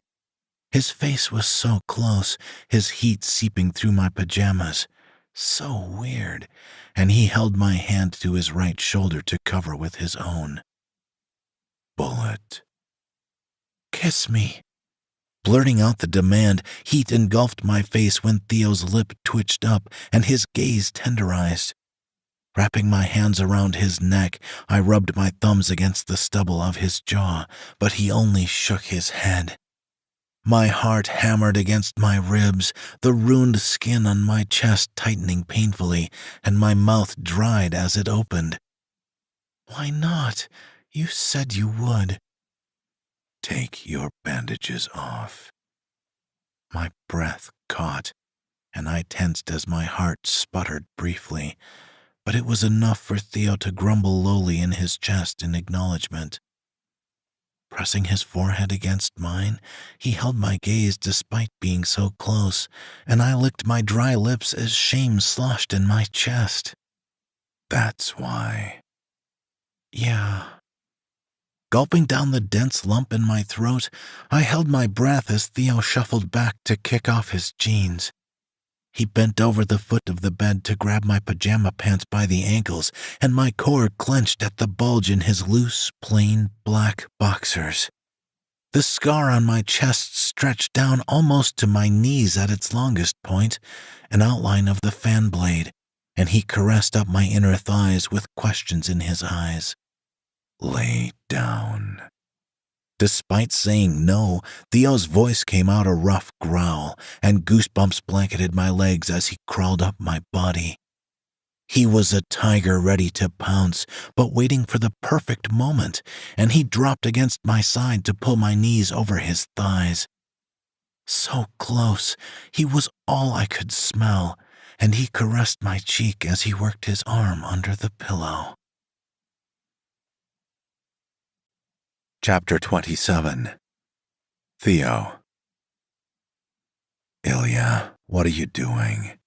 His face was so close, his heat seeping through my pajamas. So weird. And he held my hand to his right shoulder to cover with his own. Bullet. Kiss me. Blurting out the demand, heat engulfed my face when Theo's lip twitched up and his gaze tenderized. Wrapping my hands around his neck, I rubbed my thumbs against the stubble of his jaw, but he only shook his head. My heart hammered against my ribs, the ruined skin on my chest tightening painfully, and my mouth dried as it opened. Why not? You said you would. Take your bandages off. My breath caught, and I tensed as my heart sputtered briefly, but it was enough for Theo to grumble lowly in his chest in acknowledgement. Pressing his forehead against mine, he held my gaze despite being so close, and I licked my dry lips as shame sloshed in my chest. That's why. Yeah. Gulping down the dense lump in my throat, I held my breath as Theo shuffled back to kick off his jeans. He bent over the foot of the bed to grab my pajama pants by the ankles, and my core clenched at the bulge in his loose, plain, black boxers. The scar on my chest stretched down almost to my knees at its longest point, an outline of the fan blade, and he caressed up my inner thighs with questions in his eyes. Lay down. Despite saying no, Theo's voice came out a rough growl, and goosebumps blanketed my legs as he crawled up my body. He was a tiger ready to pounce, but waiting for the perfect moment, and he dropped against my side to pull my knees over his thighs. So close, he was all I could smell, and he caressed my cheek as he worked his arm under the pillow. Chapter 27. Theo. Ilya, what are you doing?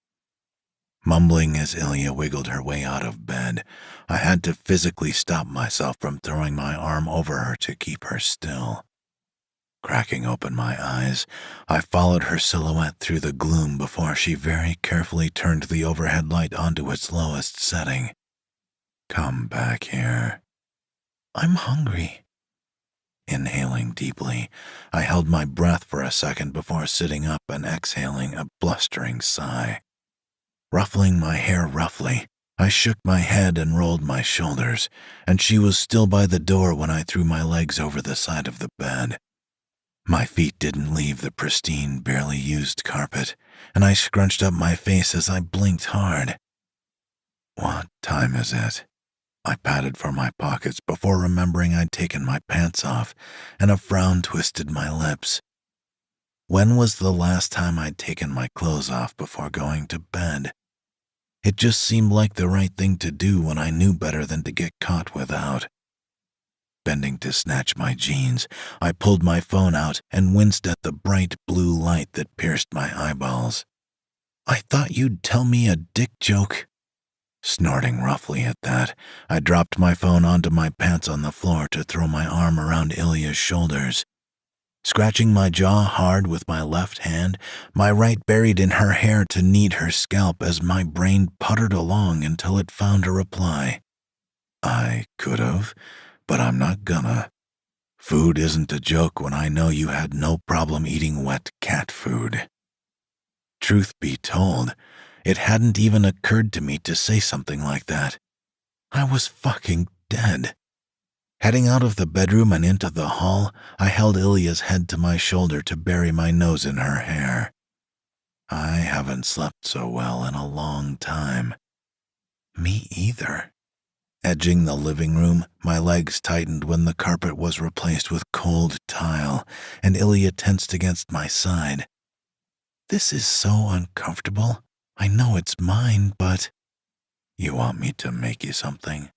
Mumbling as Ilya wiggled her way out of bed, I had to physically stop myself from throwing my arm over her to keep her still. Cracking open my eyes, I followed her silhouette through the gloom before she very carefully turned the overhead light onto its lowest setting. Come back here. I'm hungry. Inhaling deeply, I held my breath for a second before sitting up and exhaling a blustering sigh. Ruffling my hair roughly, I shook my head and rolled my shoulders, and she was still by the door when I threw my legs over the side of the bed. My feet didn't leave the pristine, barely used carpet, and I scrunched up my face as I blinked hard. What time is it? I patted for my pockets before remembering I'd taken my pants off, and a frown twisted my lips. When was the last time I'd taken my clothes off before going to bed? It just seemed like the right thing to do when I knew better than to get caught without. Bending to snatch my jeans, I pulled my phone out and winced at the bright blue light that pierced my eyeballs. I thought you'd tell me a dick joke. Snorting roughly at that, I dropped my phone onto my pants on the floor to throw my arm around Ilya's shoulders. Scratching my jaw hard with my left hand, my right buried in her hair to knead her scalp as my brain puttered along until it found a reply. I could've, but I'm not gonna. Food isn't a joke when I know you had no problem eating wet cat food. Truth be told, it hadn't even occurred to me to say something like that. I was fucking dead. Heading out of the bedroom and into the hall, I held Ilya's head to my shoulder to bury my nose in her hair. I haven't slept so well in a long time. Me either. Edging the living room, my legs tightened when the carpet was replaced with cold tile, and Ilya tensed against my side. This is so uncomfortable. I know it's mine, but... You want me to make you something?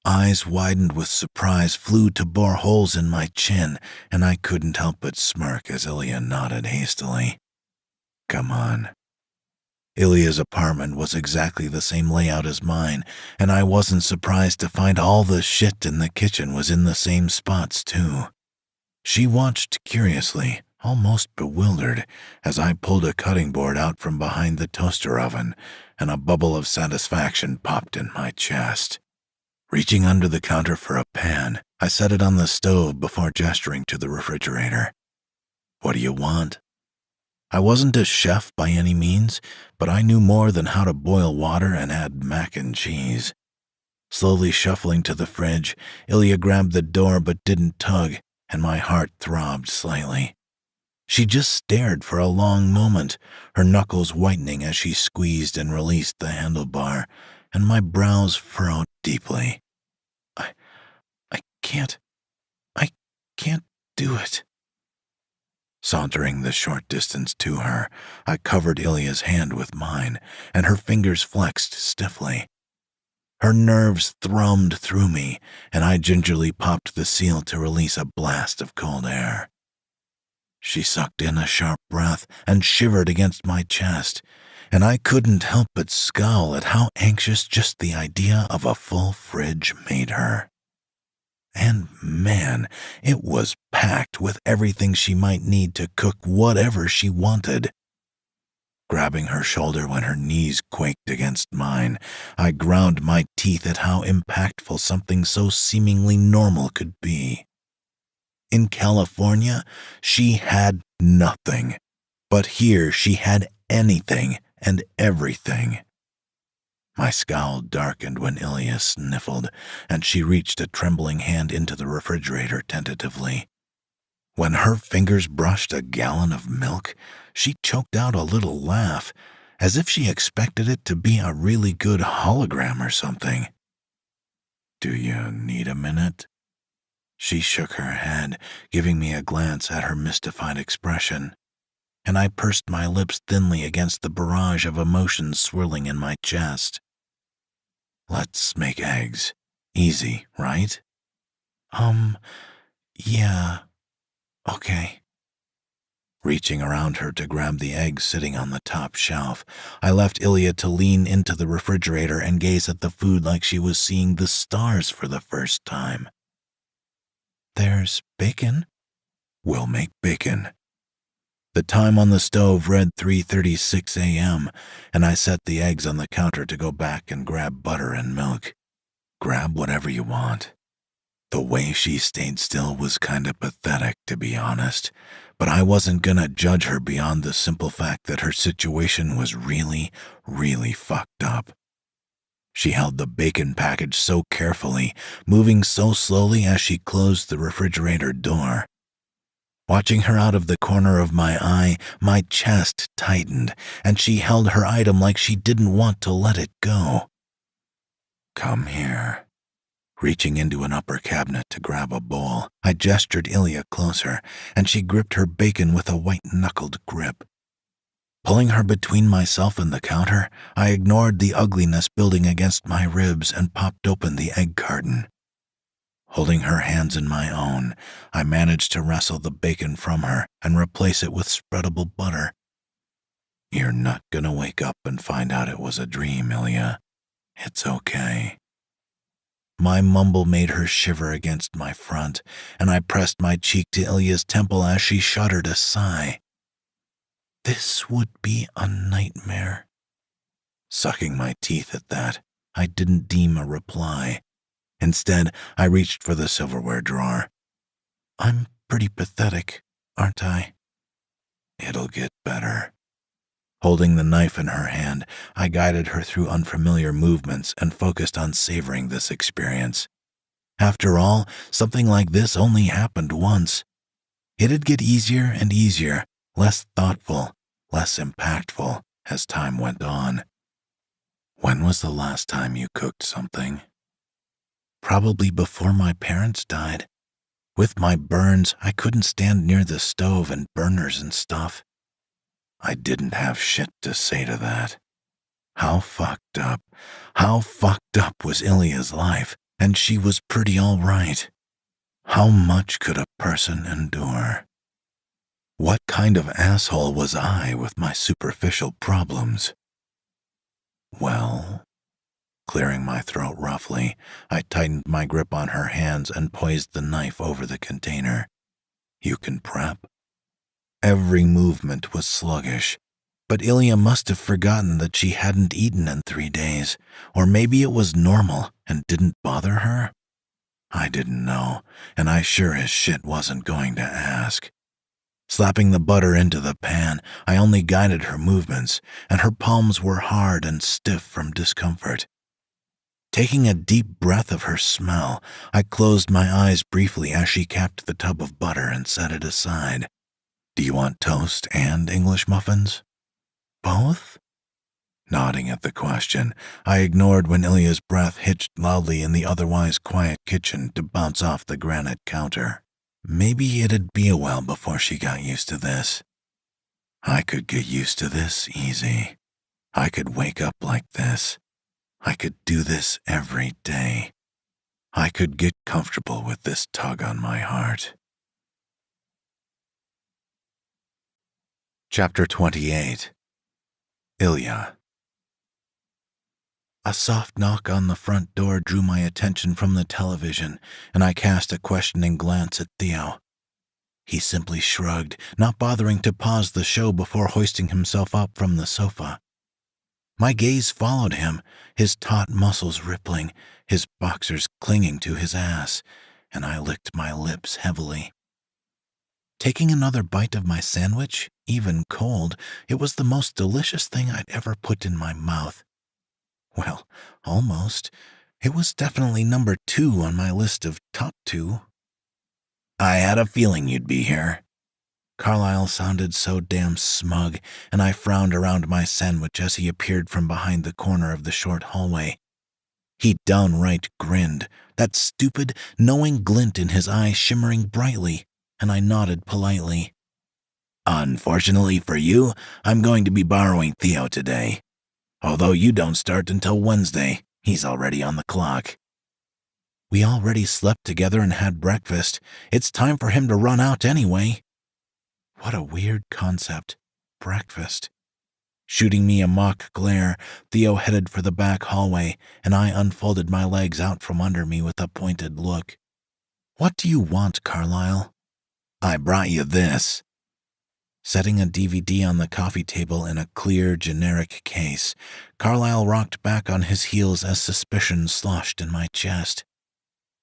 Eyes widened with surprise flew to bore holes in my chin, and I couldn't help but smirk as Ilya nodded hastily. Come on. Ilya's apartment was exactly the same layout as mine, and I wasn't surprised to find all the shit in the kitchen was in the same spots, too. She watched curiously, almost bewildered, as I pulled a cutting board out from behind the toaster oven, and a bubble of satisfaction popped in my chest. Reaching under the counter for a pan, I set it on the stove before gesturing to the refrigerator. "What do you want?" I wasn't a chef by any means, but I knew more than how to boil water and add mac and cheese. Slowly shuffling to the fridge, Ilya grabbed the door but didn't tug, and my heart throbbed slightly. She just stared for a long moment, her knuckles whitening as she squeezed and released the handlebar, and my brows furrowed deeply. I can't do it." Sauntering the short distance to her, I covered Ilya's hand with mine, and her fingers flexed stiffly. Her nerves thrummed through me, and I gingerly popped the seal to release a blast of cold air. She sucked in a sharp breath and shivered against my chest, and I couldn't help but scowl at how anxious just the idea of a full fridge made her. And man, it was packed with everything she might need to cook whatever she wanted. Grabbing her shoulder when her knees quaked against mine, I ground my teeth at how impactful something so seemingly normal could be. In California, she had nothing, but here she had anything and everything. My scowl darkened when Ilya sniffled, and she reached a trembling hand into the refrigerator tentatively. When her fingers brushed a gallon of milk, she choked out a little laugh, as if she expected it to be a really good hologram or something. "Do you need a minute?" She shook her head, giving me a glance at her mystified expression, and I pursed my lips thinly against the barrage of emotions swirling in my chest. "Let's make eggs. Easy, right?" Yeah, okay." Reaching around her to grab the eggs sitting on the top shelf, I left Ilya to lean into the refrigerator and gaze at the food like she was seeing the stars for the first time. "There's bacon?" "We'll make bacon." The time on the stove read 3:36 a.m., and I set the eggs on the counter to go back and grab butter and milk. "Grab whatever you want." The way she stayed still was kinda pathetic, to be honest, but I wasn't gonna judge her beyond the simple fact that her situation was really, really fucked up. She held the bacon package so carefully, moving so slowly as she closed the refrigerator door. Watching her out of the corner of my eye, my chest tightened, and she held her item like she didn't want to let it go. "Come here." Reaching into an upper cabinet to grab a bowl, I gestured Ilya closer, and she gripped her bacon with a white-knuckled grip. Pulling her between myself and the counter, I ignored the ugliness building against my ribs and popped open the egg carton. Holding her hands in my own, I managed to wrestle the bacon from her and replace it with spreadable butter. "You're not gonna wake up and find out it was a dream, Ilya. It's okay." My mumble made her shiver against my front, and I pressed my cheek to Ilya's temple as she shuddered a sigh. "This would be a nightmare." Sucking my teeth at that, I didn't deem a reply. Instead, I reached for the silverware drawer. "I'm pretty pathetic, aren't I?" "It'll get better." Holding the knife in her hand, I guided her through unfamiliar movements and focused on savoring this experience. After all, something like this only happened once. It'd get easier and easier, less thoughtful, less impactful as time went on. "When was the last time you cooked something?" "Probably before my parents died. With my burns, I couldn't stand near the stove and burners and stuff." I didn't have shit to say to that. How fucked up was Ilya's life, and she was pretty all right. How much could a person endure? What kind of asshole was I with my superficial problems? "Well," clearing my throat roughly, I tightened my grip on her hands and poised the knife over the container. "You can prep." Every movement was sluggish. But Ilya must have forgotten that she hadn't eaten in 3 days, or maybe it was normal and didn't bother her. I didn't know, and I sure as shit wasn't going to ask. Slapping the butter into the pan, I only guided her movements, and her palms were hard and stiff from discomfort. Taking a deep breath of her smell, I closed my eyes briefly as she capped the tub of butter and set it aside. "Do you want toast and English muffins?" "Both?" Nodding at the question, I ignored when Ilya's breath hitched loudly in the otherwise quiet kitchen to bounce off the granite counter. Maybe it'd be a while before she got used to this. I could get used to this easy. I could wake up like this. I could do this every day. I could get comfortable with this tug on my heart. Chapter 28. Ilya. A soft knock on the front door drew my attention from the television, and I cast a questioning glance at Theo. He simply shrugged, not bothering to pause the show before hoisting himself up from the sofa. My gaze followed him, his taut muscles rippling, his boxers clinging to his ass, and I licked my lips heavily. Taking another bite of my sandwich, even cold, it was the most delicious thing I'd ever put in my mouth. Well, almost. It was definitely number 2 on my list of top 2. "I had a feeling you'd be here." Carlyle sounded so damn smug, and I frowned around my sandwich as he appeared from behind the corner of the short hallway. He downright grinned, that stupid, knowing glint in his eye shimmering brightly, and I nodded politely. "Unfortunately for you, I'm going to be borrowing Theo today. Although you don't start until Wednesday, he's already on the clock." "We already slept together and had breakfast. It's time for him to run out anyway." What a weird concept. Breakfast. Shooting me a mock glare, Theo headed for the back hallway, and I unfolded my legs out from under me with a pointed look. "What do you want, Carlyle?" "I brought you this." Setting a DVD on the coffee table in a clear, generic case, Carlyle rocked back on his heels as suspicion sloshed in my chest.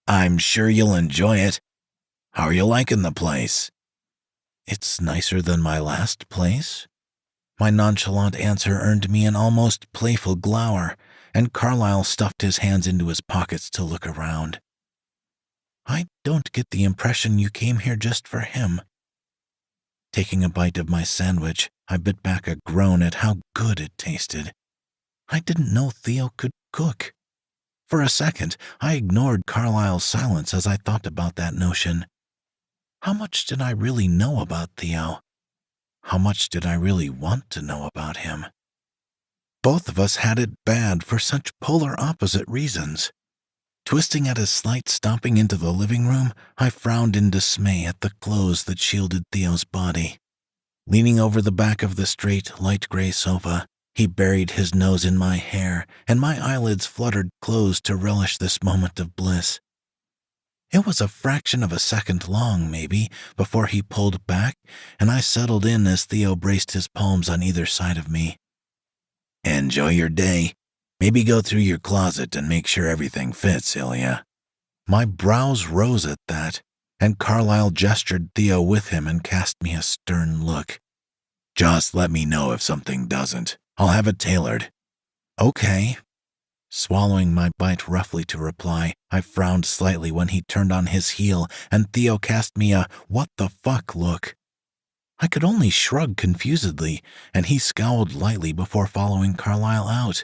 "I'm sure you'll enjoy it. How are you liking the place?" "It's nicer than my last place." My nonchalant answer earned me an almost playful glower, and Carlyle stuffed his hands into his pockets to look around. "I don't get the impression you came here just for him." Taking a bite of my sandwich, I bit back a groan at how good it tasted. I didn't know Theo could cook. For a second, I ignored Carlyle's silence as I thought about that notion. How much did I really know about Theo? How much did I really want to know about him? Both of us had it bad for such polar opposite reasons. Twisting at his slight stomping into the living room, I frowned in dismay at the clothes that shielded Theo's body. Leaning over the back of the straight, light gray sofa, he buried his nose in my hair, and my eyelids fluttered closed to relish this moment of bliss. It was a fraction of a second long, maybe, before he pulled back, and I settled in as Theo braced his palms on either side of me. "Enjoy your day. Maybe go through your closet and make sure everything fits, Ilya." My brows rose at that, and Carlyle gestured Theo with him and cast me a stern look. "Just let me know if something doesn't. I'll have it tailored." "Okay." Swallowing my bite roughly to reply, I frowned slightly when he turned on his heel and Theo cast me a "what the fuck" look. I could only shrug confusedly, and he scowled lightly before following Carlyle out.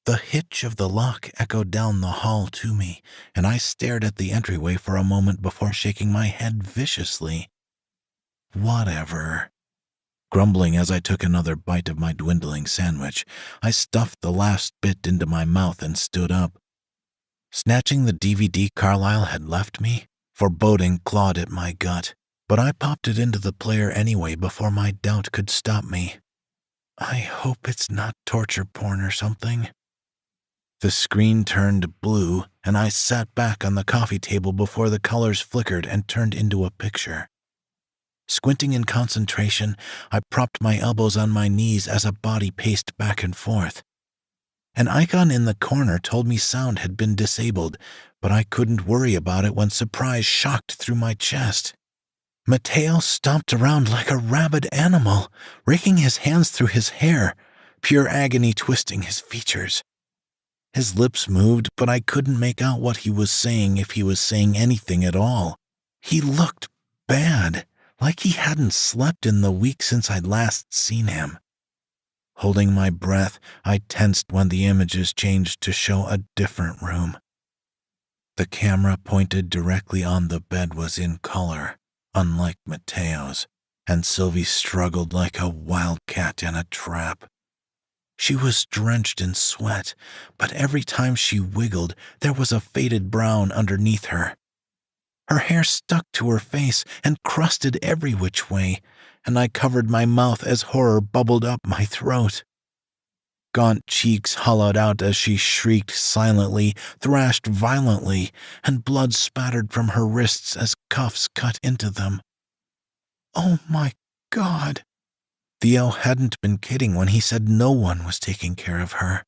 The hitch of the lock echoed down the hall to me, and I stared at the entryway for a moment before shaking my head viciously. Whatever. Grumbling as I took another bite of my dwindling sandwich, I stuffed the last bit into my mouth and stood up. Snatching the DVD Carlyle had left me, foreboding clawed at my gut, but I popped it into the player anyway before my doubt could stop me. I hope it's not torture porn or something. The screen turned blue, and I sat back on the coffee table before the colors flickered and turned into a picture. Squinting in concentration, I propped my elbows on my knees as a body paced back and forth. An icon in the corner told me sound had been disabled, but I couldn't worry about it when surprise shocked through my chest. Matteo stomped around like a rabid animal, raking his hands through his hair, pure agony twisting his features. His lips moved, but I couldn't make out what he was saying, if he was saying anything at all. He looked bad, like he hadn't slept in the week since I'd last seen him. Holding my breath, I tensed when the images changed to show a different room. The camera pointed directly on the bed was in color, unlike Matteo's, and Sylvie struggled like a wildcat in a trap. She was drenched in sweat, but every time she wiggled, there was a faded brown underneath her. Her hair stuck to her face and crusted every which way, and I covered my mouth as horror bubbled up my throat. Gaunt cheeks hollowed out as she shrieked silently, thrashed violently, and blood spattered from her wrists as cuffs cut into them. Oh my God! Theo hadn't been kidding when he said no one was taking care of her.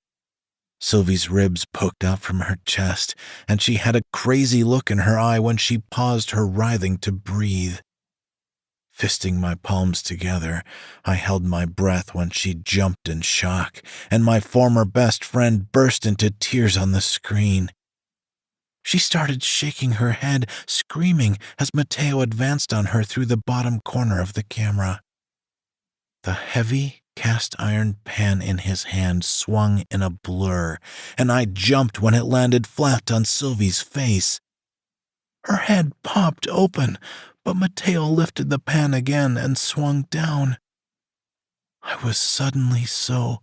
Sylvie's ribs poked out from her chest, and she had a crazy look in her eye when she paused her writhing to breathe. Fisting my palms together, I held my breath when she jumped in shock, and my former best friend burst into tears on the screen. She started shaking her head, screaming as Matteo advanced on her through the bottom corner of the camera. The heavy cast-iron pan in his hand swung in a blur, and I jumped when it landed flat on Sylvie's face. Her head popped open, but Matteo lifted the pan again and swung down. I was suddenly so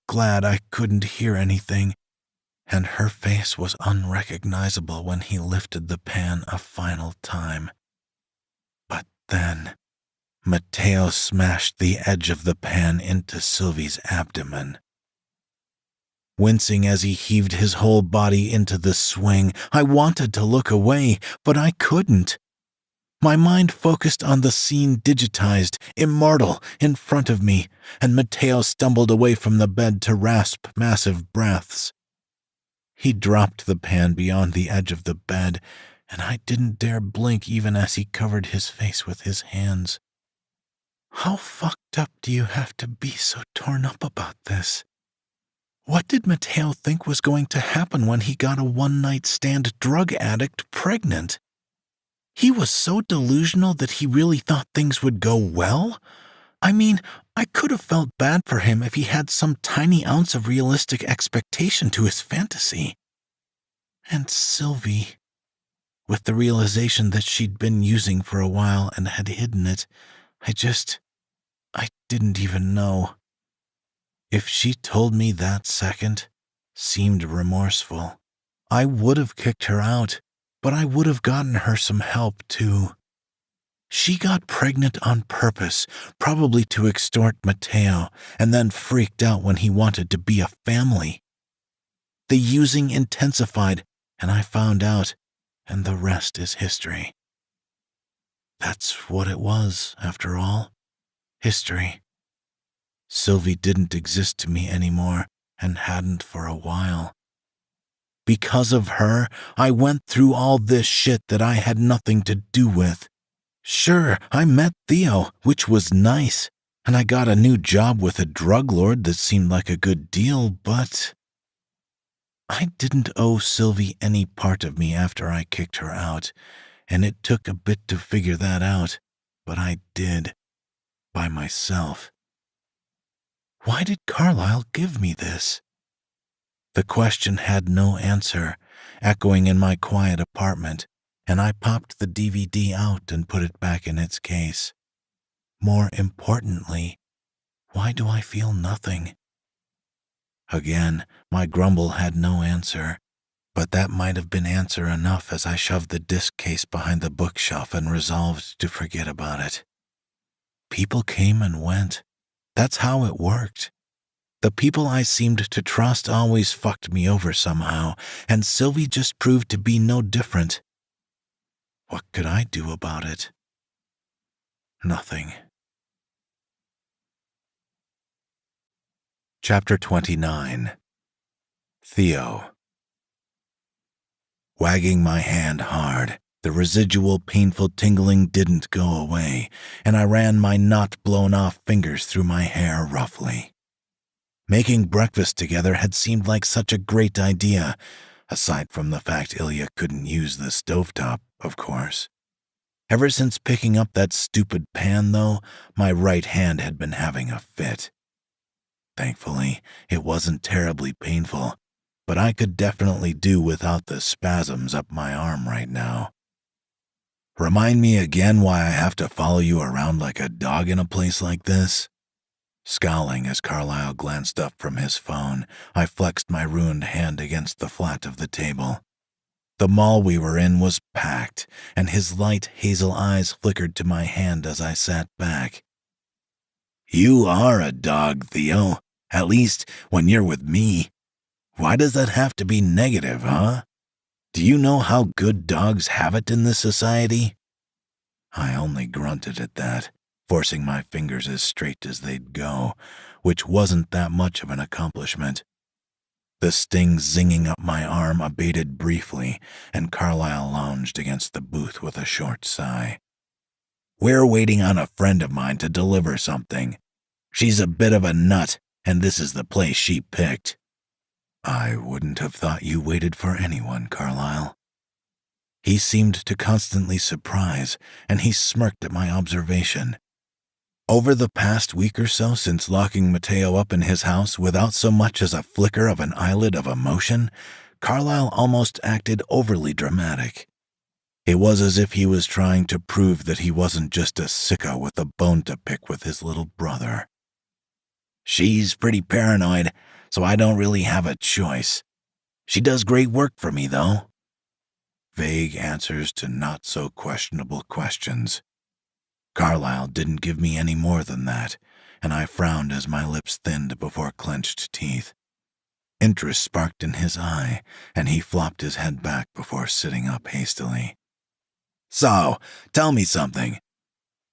glad I couldn't hear anything, and her face was unrecognizable when he lifted the pan a final time. But then Matteo smashed the edge of the pan into Sylvie's abdomen. Wincing as he heaved his whole body into the swing, I wanted to look away, but I couldn't. My mind focused on the scene digitized, immortal, in front of me, and Matteo stumbled away from the bed to rasp massive breaths. He dropped the pan beyond the edge of the bed, and I didn't dare blink even as he covered his face with his hands. How fucked up do you have to be so torn up about this? What did Matteo think was going to happen when he got a one-night stand drug addict pregnant? He was so delusional that he really thought things would go well? I mean, I could have felt bad for him if he had some tiny ounce of realistic expectation to his fantasy. And Sylvie, with the realization that she'd been using for a while and had hidden it, I didn't even know. If she told me that second, seemed remorseful, I would have kicked her out, but I would have gotten her some help too. She got pregnant on purpose, probably to extort Matteo, and then freaked out when he wanted to be a family. The using intensified, and I found out, and the rest is history. That's what it was, after all. History. Sylvie didn't exist to me anymore, and hadn't for a while. Because of her, I went through all this shit that I had nothing to do with. Sure, I met Theo, which was nice, and I got a new job with a drug lord that seemed like a good deal, but I didn't owe Sylvie any part of me after I kicked her out, and it took a bit to figure that out, but I did. By myself. Why did Carlyle give me this? The question had no answer, echoing in my quiet apartment, and I popped the DVD out and put it back in its case. More importantly, why do I feel nothing? Again, my grumble had no answer, but that might have been answer enough as I shoved the disc case behind the bookshelf and resolved to forget about it. People came and went. That's how it worked. The people I seemed to trust always fucked me over somehow, and Sylvie just proved to be no different. What could I do about it? Nothing. Chapter 29. Theo. Wagging my hand hard, the residual painful tingling didn't go away, and I ran my not-blown-off fingers through my hair roughly. Making breakfast together had seemed like such a great idea, aside from the fact Ilya couldn't use the stovetop, of course. Ever since picking up that stupid pan, though, my right hand had been having a fit. Thankfully, it wasn't terribly painful, but I could definitely do without the spasms up my arm right now. Remind me again why I have to follow you around like a dog in a place like this? Scowling as Carlyle glanced up from his phone, I flexed my ruined hand against the flat of the table. The mall we were in was packed, and his light hazel eyes flickered to my hand as I sat back. You are a dog, Theo, at least when you're with me. Why does that have to be negative, huh? Do you know how good dogs have it in this society? I only grunted at that, forcing my fingers as straight as they'd go, which wasn't that much of an accomplishment. The sting zinging up my arm abated briefly, and Carlyle lounged against the booth with a short sigh. We're waiting on a friend of mine to deliver something. She's a bit of a nut, and this is the place she picked. I wouldn't have thought you waited for anyone, Carlyle. He seemed to constantly surprise, and he smirked at my observation. Over the past week or so since locking Matteo up in his house without so much as a flicker of an eyelid of emotion, Carlyle almost acted overly dramatic. It was as if he was trying to prove that he wasn't just a sicko with a bone to pick with his little brother. She's pretty paranoid, so I don't really have a choice. She does great work for me, though. Vague answers to not-so-questionable questions. Carlyle didn't give me any more than that, and I frowned as my lips thinned before clenched teeth. Interest sparked in his eye, and he flopped his head back before sitting up hastily. So, tell me something.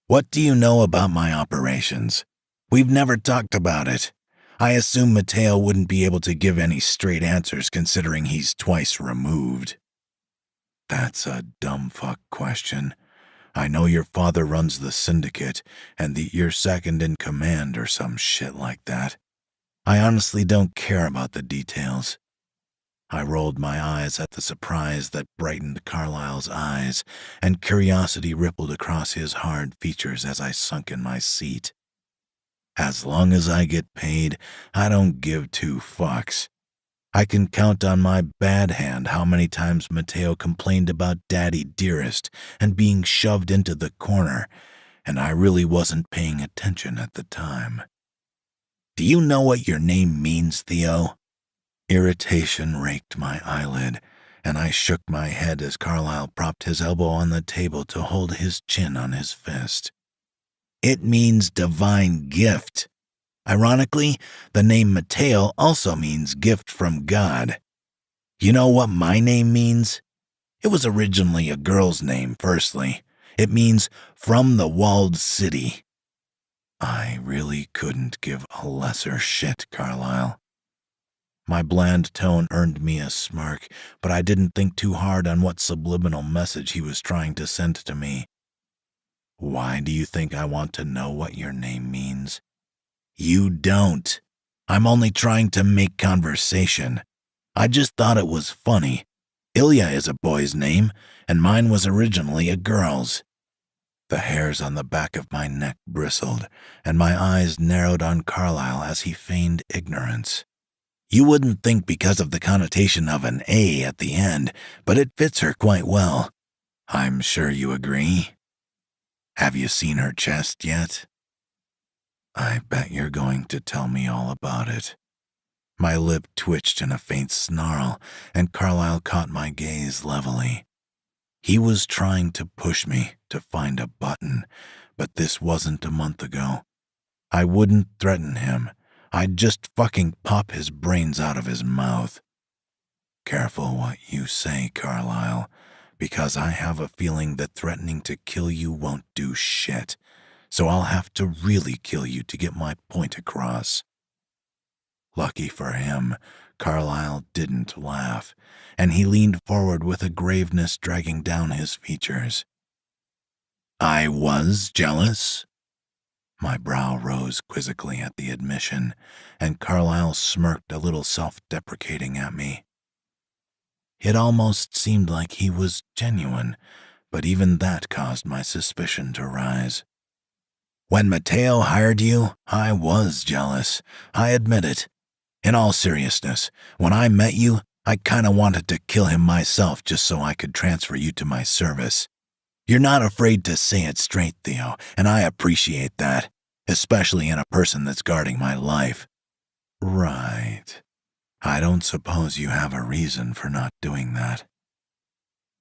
What do you know about my operations? We've never talked about it. I assume Matteo wouldn't be able to give any straight answers considering he's twice removed. That's a dumb fuck question. I know your father runs the syndicate, and that you're second in command or some shit like that. I honestly don't care about the details. I rolled my eyes at the surprise that brightened Carlyle's eyes, and curiosity rippled across his hard features as I sunk in my seat. As long as I get paid, I don't give two fucks. I can count on my bad hand how many times Matteo complained about Daddy Dearest and being shoved into the corner, and I really wasn't paying attention at the time. Do you know what your name means, Theo? Irritation raked my eyelid, and I shook my head as Carlyle propped his elbow on the table to hold his chin on his fist. It means divine gift. Ironically, the name Matteo also means gift from God. You know what my name means? It was originally a girl's name, firstly. It means from the walled city. I really couldn't give a lesser shit, Carlyle. My bland tone earned me a smirk, but I didn't think too hard on what subliminal message he was trying to send to me. Why do you think I want to know what your name means? You don't. I'm only trying to make conversation. I just thought it was funny. Ilya is a boy's name, and mine was originally a girl's. The hairs on the back of my neck bristled, and my eyes narrowed on Carlyle as he feigned ignorance. You wouldn't think because of the connotation of an A at the end, but it fits her quite well. I'm sure you agree. Have you seen her chest yet? I bet you're going to tell me all about it. My lip twitched in a faint snarl, and Carlyle caught my gaze levelly. He was trying to push me to find a button, but this wasn't a month ago. I wouldn't threaten him. I'd just fucking pop his brains out of his mouth. Careful what you say, Carlyle, because I have a feeling that threatening to kill you won't do shit, so I'll have to really kill you to get my point across." Lucky for him, Carlyle didn't laugh, and he leaned forward with a graveness dragging down his features. "I was jealous?" My brow rose quizzically at the admission, and Carlyle smirked a little self-deprecating at me. It almost seemed like he was genuine, but even that caused my suspicion to rise. "When Mateo hired you, I was jealous. I admit it. In all seriousness, when I met you, I kinda wanted to kill him myself just so I could transfer you to my service. You're not afraid to say it straight, Theo, and I appreciate that, especially in a person that's guarding my life." "Right. I don't suppose you have a reason for not doing that."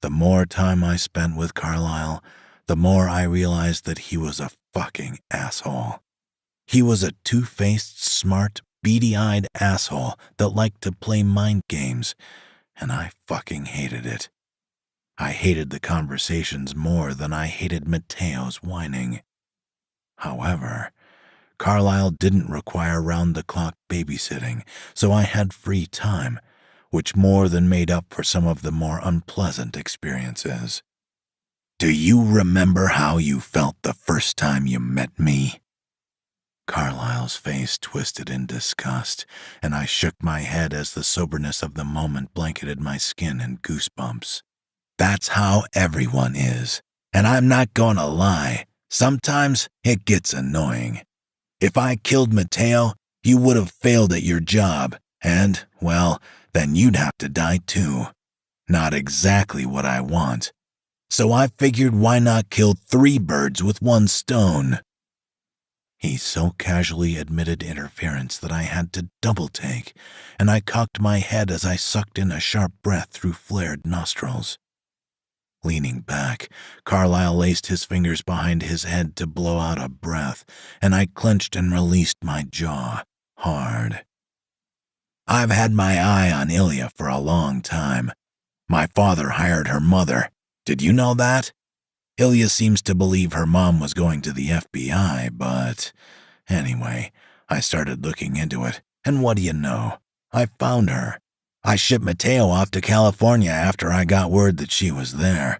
The more time I spent with Carlyle, the more I realized that he was a fucking asshole. He was a two-faced, smart, beady-eyed asshole that liked to play mind games, and I fucking hated it. I hated the conversations more than I hated Mateo's whining. However, Carlyle didn't require round-the-clock babysitting, so I had free time, which more than made up for some of the more unpleasant experiences. "Do you remember how you felt the first time you met me?" Carlyle's face twisted in disgust, and I shook my head as the soberness of the moment blanketed my skin in goosebumps. "That's how everyone is, and I'm not gonna lie, sometimes it gets annoying. If I killed Mateo, you would have failed at your job, and, well, then you'd have to die too. Not exactly what I want. So I figured why not kill 3 birds with 1 stone?" He so casually admitted interference that I had to double-take, and I cocked my head as I sucked in a sharp breath through flared nostrils. Leaning back, Carlyle laced his fingers behind his head to blow out a breath, and I clenched and released my jaw, hard. "I've had my eye on Ilya for a long time. My father hired her mother. Did you know that? Ilya seems to believe her mom was going to the FBI, but anyway, I started looking into it, and what do you know? I found her. I shipped Mateo off to California after I got word that she was there.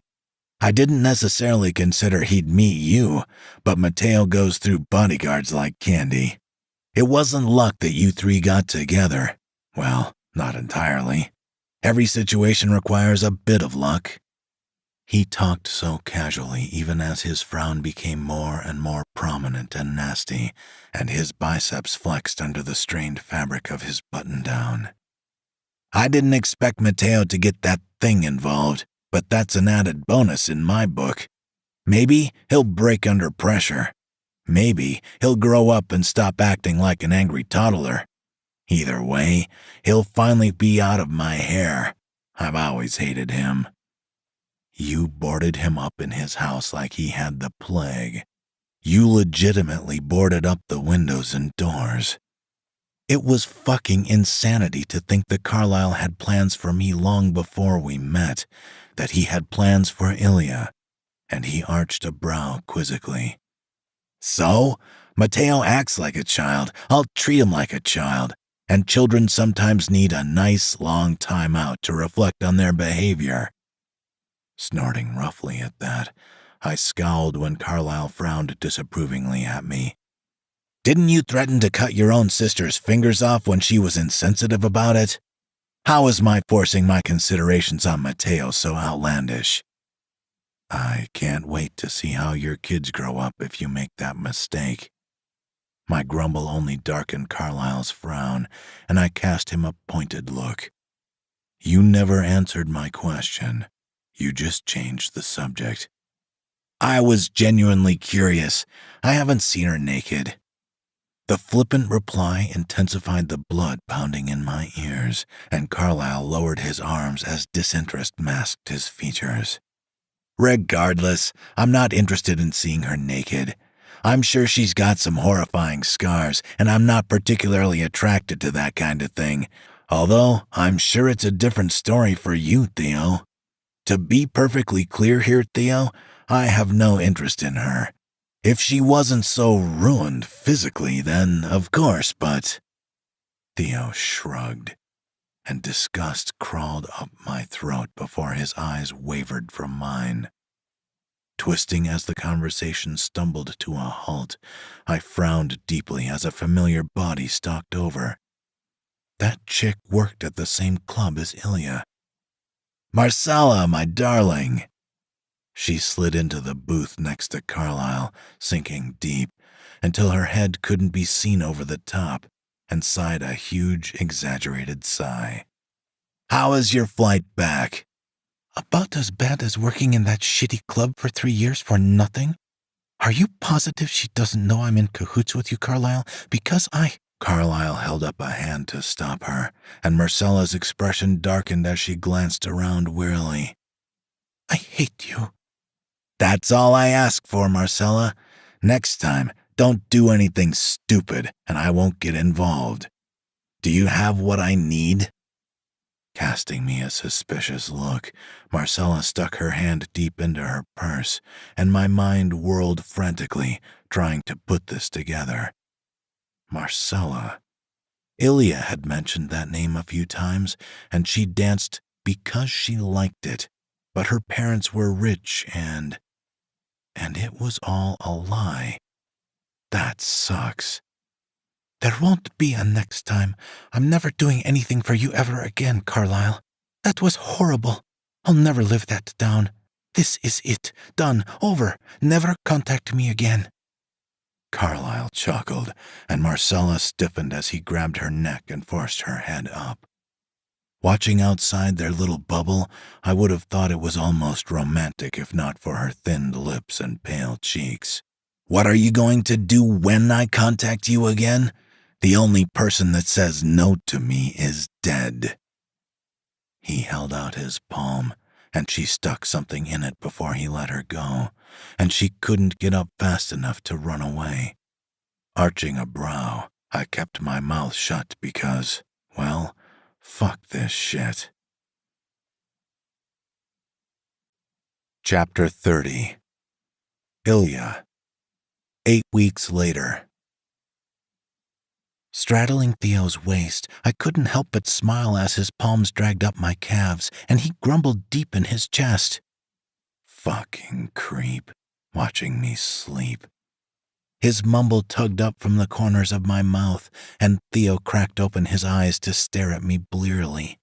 I didn't necessarily consider he'd meet you, but Mateo goes through bodyguards like candy. It wasn't luck that you 3 got together. Well, not entirely. Every situation requires a bit of luck." He talked so casually even as his frown became more and more prominent and nasty, and his biceps flexed under the strained fabric of his button-down. "I didn't expect Mateo to get that thing involved, but that's an added bonus in my book. Maybe he'll break under pressure. Maybe he'll grow up and stop acting like an angry toddler. Either way, he'll finally be out of my hair. I've always hated him." "You boarded him up in his house like he had the plague. You legitimately boarded up the windows and doors." It was fucking insanity to think that Carlyle had plans for me long before we met, that he had plans for Ilya, and he arched a brow quizzically. "So, Mateo acts like a child. I'll treat him like a child, and children sometimes need a nice long time out to reflect on their behavior." Snorting roughly at that, I scowled when Carlyle frowned disapprovingly at me. "Didn't you threaten to cut your own sister's fingers off when she was insensitive about it? How is my forcing my considerations on Mateo so outlandish?" "I can't wait to see how your kids grow up if you make that mistake." My grumble only darkened Carlyle's frown, and I cast him a pointed look. "You never answered my question. You just changed the subject." "I was genuinely curious. I haven't seen her naked." The flippant reply intensified the blood pounding in my ears, and Carlyle lowered his arms as disinterest masked his features. "Regardless, I'm not interested in seeing her naked. I'm sure she's got some horrifying scars, and I'm not particularly attracted to that kind of thing, although I'm sure it's a different story for you, Theo. To be perfectly clear here, Theo, I have no interest in her. If she wasn't so ruined physically, then of course, but—" Theo shrugged, and disgust crawled up my throat before his eyes wavered from mine. Twisting as the conversation stumbled to a halt, I frowned deeply as a familiar body stalked over. That chick worked at the same club as Ilya. "Marcella, my darling!" She slid into the booth next to Carlyle, sinking deep, until her head couldn't be seen over the top, and sighed a huge, exaggerated sigh. "How is your flight back?" About as bad as working in that shitty club for 3 years for nothing? Are you positive she doesn't know I'm in cahoots with you, Carlyle? Because Carlyle held up a hand to stop her, and Marcella's expression darkened as she glanced around wearily. I hate you. That's all I ask for, Marcella. Next time, don't do anything stupid, and I won't get involved. Do you have what I need?" Casting me a suspicious look, Marcella stuck her hand deep into her purse, and my mind whirled frantically, trying to put this together. Marcella. Ilya had mentioned that name a few times, and she danced because she liked it, but her parents were rich and it was all a lie. That sucks. There won't be a next time. I'm never doing anything for you ever again, Carlyle. That was horrible. I'll never live that down. This is it. Done. Over. Never contact me again. Carlyle chuckled, and Marcella stiffened as he grabbed her neck and forced her head up. Watching outside their little bubble, I would have thought it was almost romantic if not for her thinned lips and pale cheeks. "What are you going to do when I contact you again? The only person that says no to me is dead." He held out his palm, and she stuck something in it before he let her go, and she couldn't get up fast enough to run away. Arching a brow, I kept my mouth shut because, well, fuck this shit. Chapter 30. Ilya. 8 weeks later. Straddling Theo's waist, I couldn't help but smile as his palms dragged up my calves, and he grumbled deep in his chest. Fucking creep, watching me sleep. His mumble tugged up from the corners of my mouth, and Theo cracked open his eyes to stare at me blearily.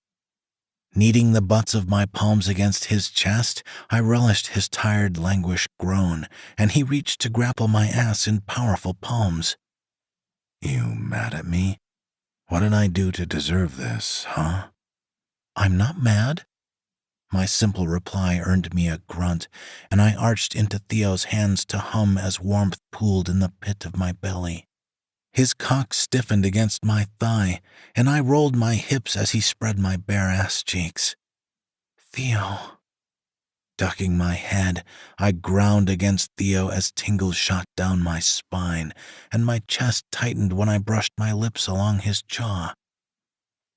Kneading the butts of my palms against his chest, I relished his tired, languished groan, and he reached to grapple my ass in powerful palms. "You mad at me? What did I do to deserve this, huh?" "I'm not mad." My simple reply earned me a grunt, and I arched into Theo's hands to hum as warmth pooled in the pit of my belly. His cock stiffened against my thigh, and I rolled my hips as he spread my bare ass cheeks. "Theo." Ducking my head, I ground against Theo as tingles shot down my spine, and my chest tightened when I brushed my lips along his jaw.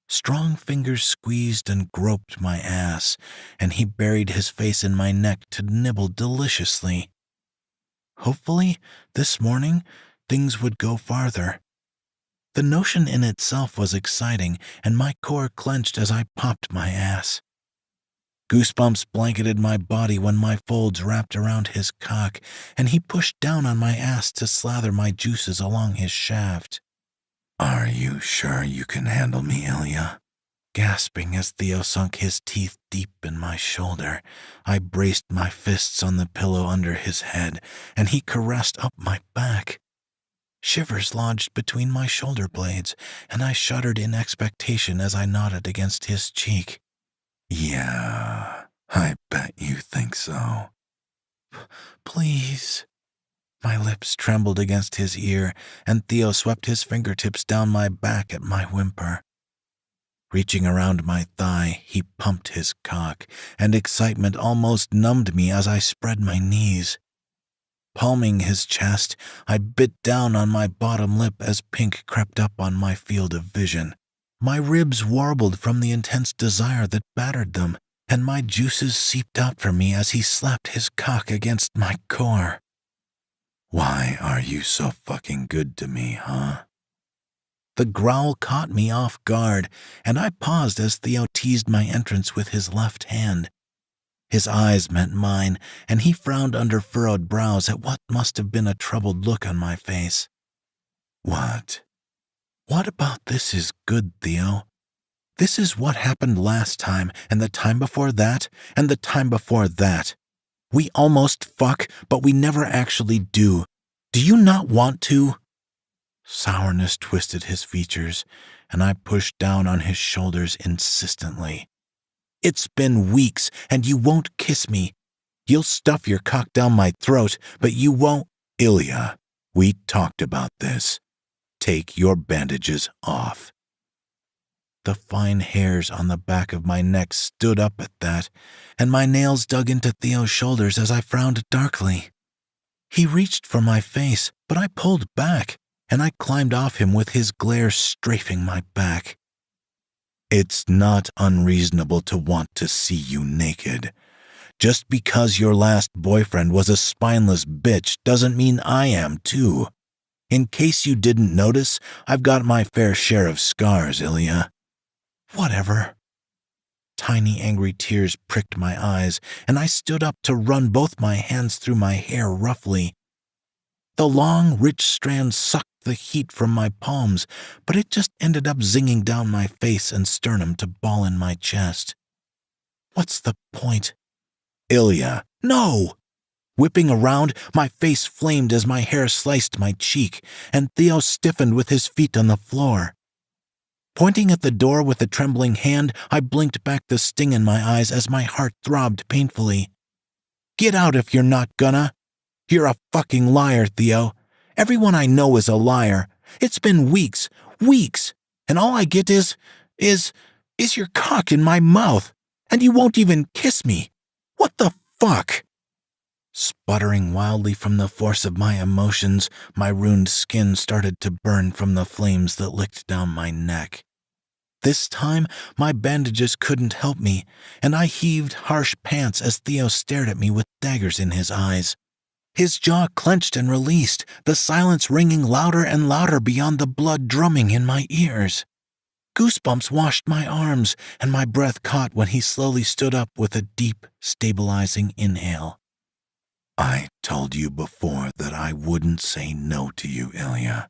Strong fingers squeezed and groped my ass, and he buried his face in my neck to nibble deliciously. Hopefully, this morning, things would go farther. The notion in itself was exciting, and my core clenched as I popped my ass. Goosebumps blanketed my body when my folds wrapped around his cock, and he pushed down on my ass to slather my juices along his shaft. "Are you sure you can handle me, Ilya?" Gasping as Theo sunk his teeth deep in my shoulder, I braced my fists on the pillow under his head, and he caressed up my back. Shivers lodged between my shoulder blades, and I shuddered in expectation as I nodded against his cheek. "Yeah, I bet you think so." "Please." My lips trembled against his ear, and Theo swept his fingertips down my back at my whimper. Reaching around my thigh, he pumped his cock, and excitement almost numbed me as I spread my knees. Palming his chest, I bit down on my bottom lip as pink crept up on my field of vision. My ribs warbled from the intense desire that battered them, and my juices seeped out from me as he slapped his cock against my core. "Why are you so fucking good to me, huh?" The growl caught me off guard, and I paused as Theo teased my entrance with his left hand. His eyes met mine, and he frowned under furrowed brows at what must have been a troubled look on my face. "What? What about this is good, Theo? This is what happened last time, and the time before that, and the time before that. We almost fuck, but we never actually do. Do you not want to?" Sourness twisted his features, and I pushed down on his shoulders insistently. "It's been weeks, and you won't kiss me. You'll stuff your cock down my throat, but you won't—" "Ilya, we talked about this. Take your bandages off." The fine hairs on the back of my neck stood up at that, and my nails dug into Theo's shoulders as I frowned darkly. He reached for my face, but I pulled back, and I climbed off him with his glare strafing my back. "It's not unreasonable to want to see you naked. Just because your last boyfriend was a spineless bitch doesn't mean I am too. In case you didn't notice, I've got my fair share of scars, Ilya." "Whatever." Tiny angry tears pricked my eyes, and I stood up to run both my hands through my hair roughly. The long, rich strands sucked the heat from my palms, but it just ended up zinging down my face and sternum to ball in my chest. "What's the point?" "Ilya, no!" Whipping around, my face flamed as my hair sliced my cheek, and Theo stiffened with his feet on the floor. Pointing at the door with a trembling hand, I blinked back the sting in my eyes as my heart throbbed painfully. "Get out if you're not gonna. You're a fucking liar, Theo. Everyone I know is a liar. It's been weeks, and all I get is your cock in my mouth, and you won't even kiss me. What the fuck?" Sputtering wildly from the force of my emotions, my ruined skin started to burn from the flames that licked down my neck. This time, my bandages couldn't help me, and I heaved harsh pants as Theo stared at me with daggers in his eyes. His jaw clenched and released, the silence ringing louder and louder beyond the blood drumming in my ears. Goosebumps washed my arms, and my breath caught when he slowly stood up with a deep, stabilizing inhale. "I told you before that I wouldn't say no to you, Ilya.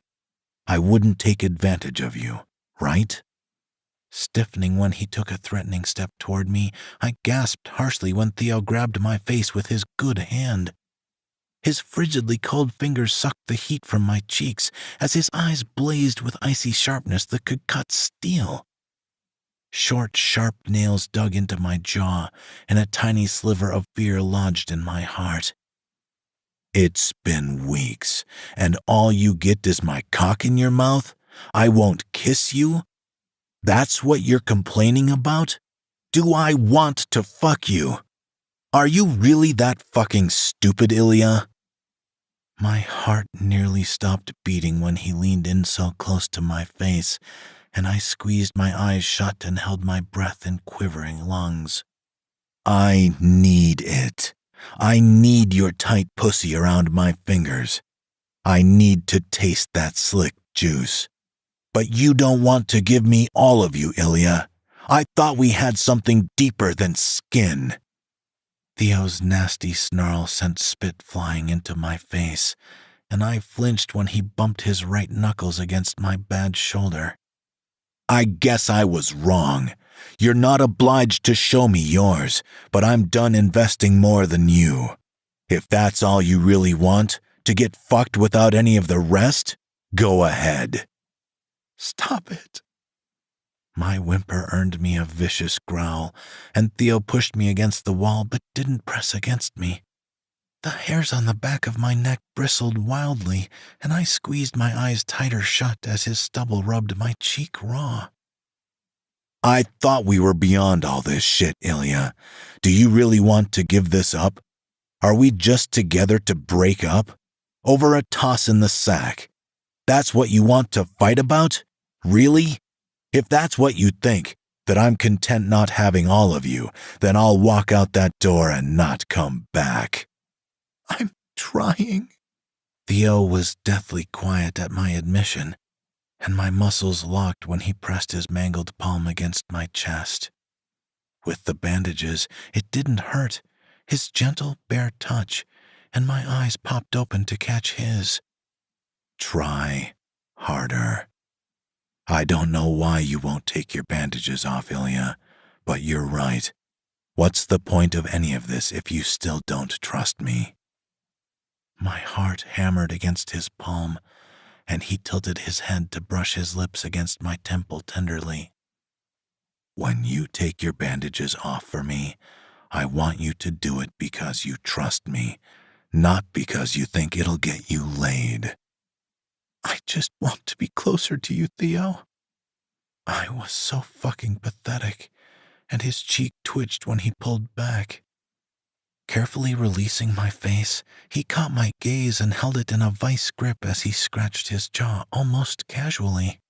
I wouldn't take advantage of you, right?" Stiffening when he took a threatening step toward me, I gasped harshly when Theo grabbed my face with his good hand. His frigidly cold fingers sucked the heat from my cheeks as his eyes blazed with icy sharpness that could cut steel. Short, sharp nails dug into my jaw, and a tiny sliver of fear lodged in my heart. "It's been weeks, and all you get is my cock in your mouth? I won't kiss you? That's what you're complaining about? Do I want to fuck you? Are you really that fucking stupid, Ilya?" My heart nearly stopped beating when he leaned in so close to my face, and I squeezed my eyes shut and held my breath in quivering lungs. "I need it. I need your tight pussy around my fingers. I need to taste that slick juice. But you don't want to give me all of you, Ilya. I thought we had something deeper than skin." Theo's nasty snarl sent spit flying into my face, and I flinched when he bumped his right knuckles against my bad shoulder. "I guess I was wrong. You're not obliged to show me yours, but I'm done investing more than you. If that's all you really want, to get fucked without any of the rest, go ahead." "Stop it." My whimper earned me a vicious growl, and Theo pushed me against the wall but didn't press against me. The hairs on the back of my neck bristled wildly, and I squeezed my eyes tighter shut as his stubble rubbed my cheek raw. "I thought we were beyond all this shit, Ilya. Do you really want to give this up? Are we just together to break up? Over a toss in the sack? That's what you want to fight about? Really? If that's what you think, that I'm content not having all of you, then I'll walk out that door and not come back." "I'm trying." Theo was deathly quiet at my admission, and my muscles locked when he pressed his mangled palm against my chest. With the bandages, it didn't hurt, his gentle, bare touch, and my eyes popped open to catch his. "Try harder. I don't know why you won't take your bandages off, Ilya, but you're right. What's the point of any of this if you still don't trust me?" My heart hammered against his palm, and he tilted his head to brush his lips against my temple tenderly. "When you take your bandages off for me, I want you to do it because you trust me, not because you think it'll get you laid." "I just want to be closer to you, Theo." I was so fucking pathetic, and his cheek twitched when he pulled back. Carefully releasing my face, he caught my gaze and held it in a vice grip as he scratched his jaw almost casually.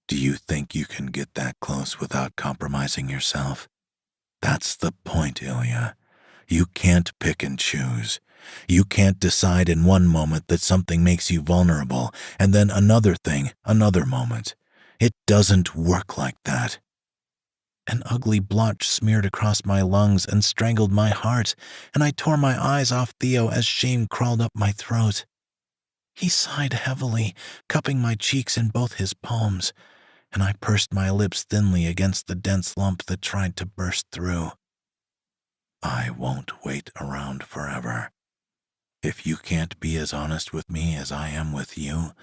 "Do you think you can get that close without compromising yourself? That's the point, Ilya. You can't pick and choose. You can't decide in one moment that something makes you vulnerable, and then another thing, another moment. It doesn't work like that." An ugly blotch smeared across my lungs and strangled my heart, and I tore my eyes off Theo as shame crawled up my throat. He sighed heavily, cupping my cheeks in both his palms, and I pursed my lips thinly against the dense lump that tried to burst through. "I won't wait around forever. If you can't be as honest with me as I am with you,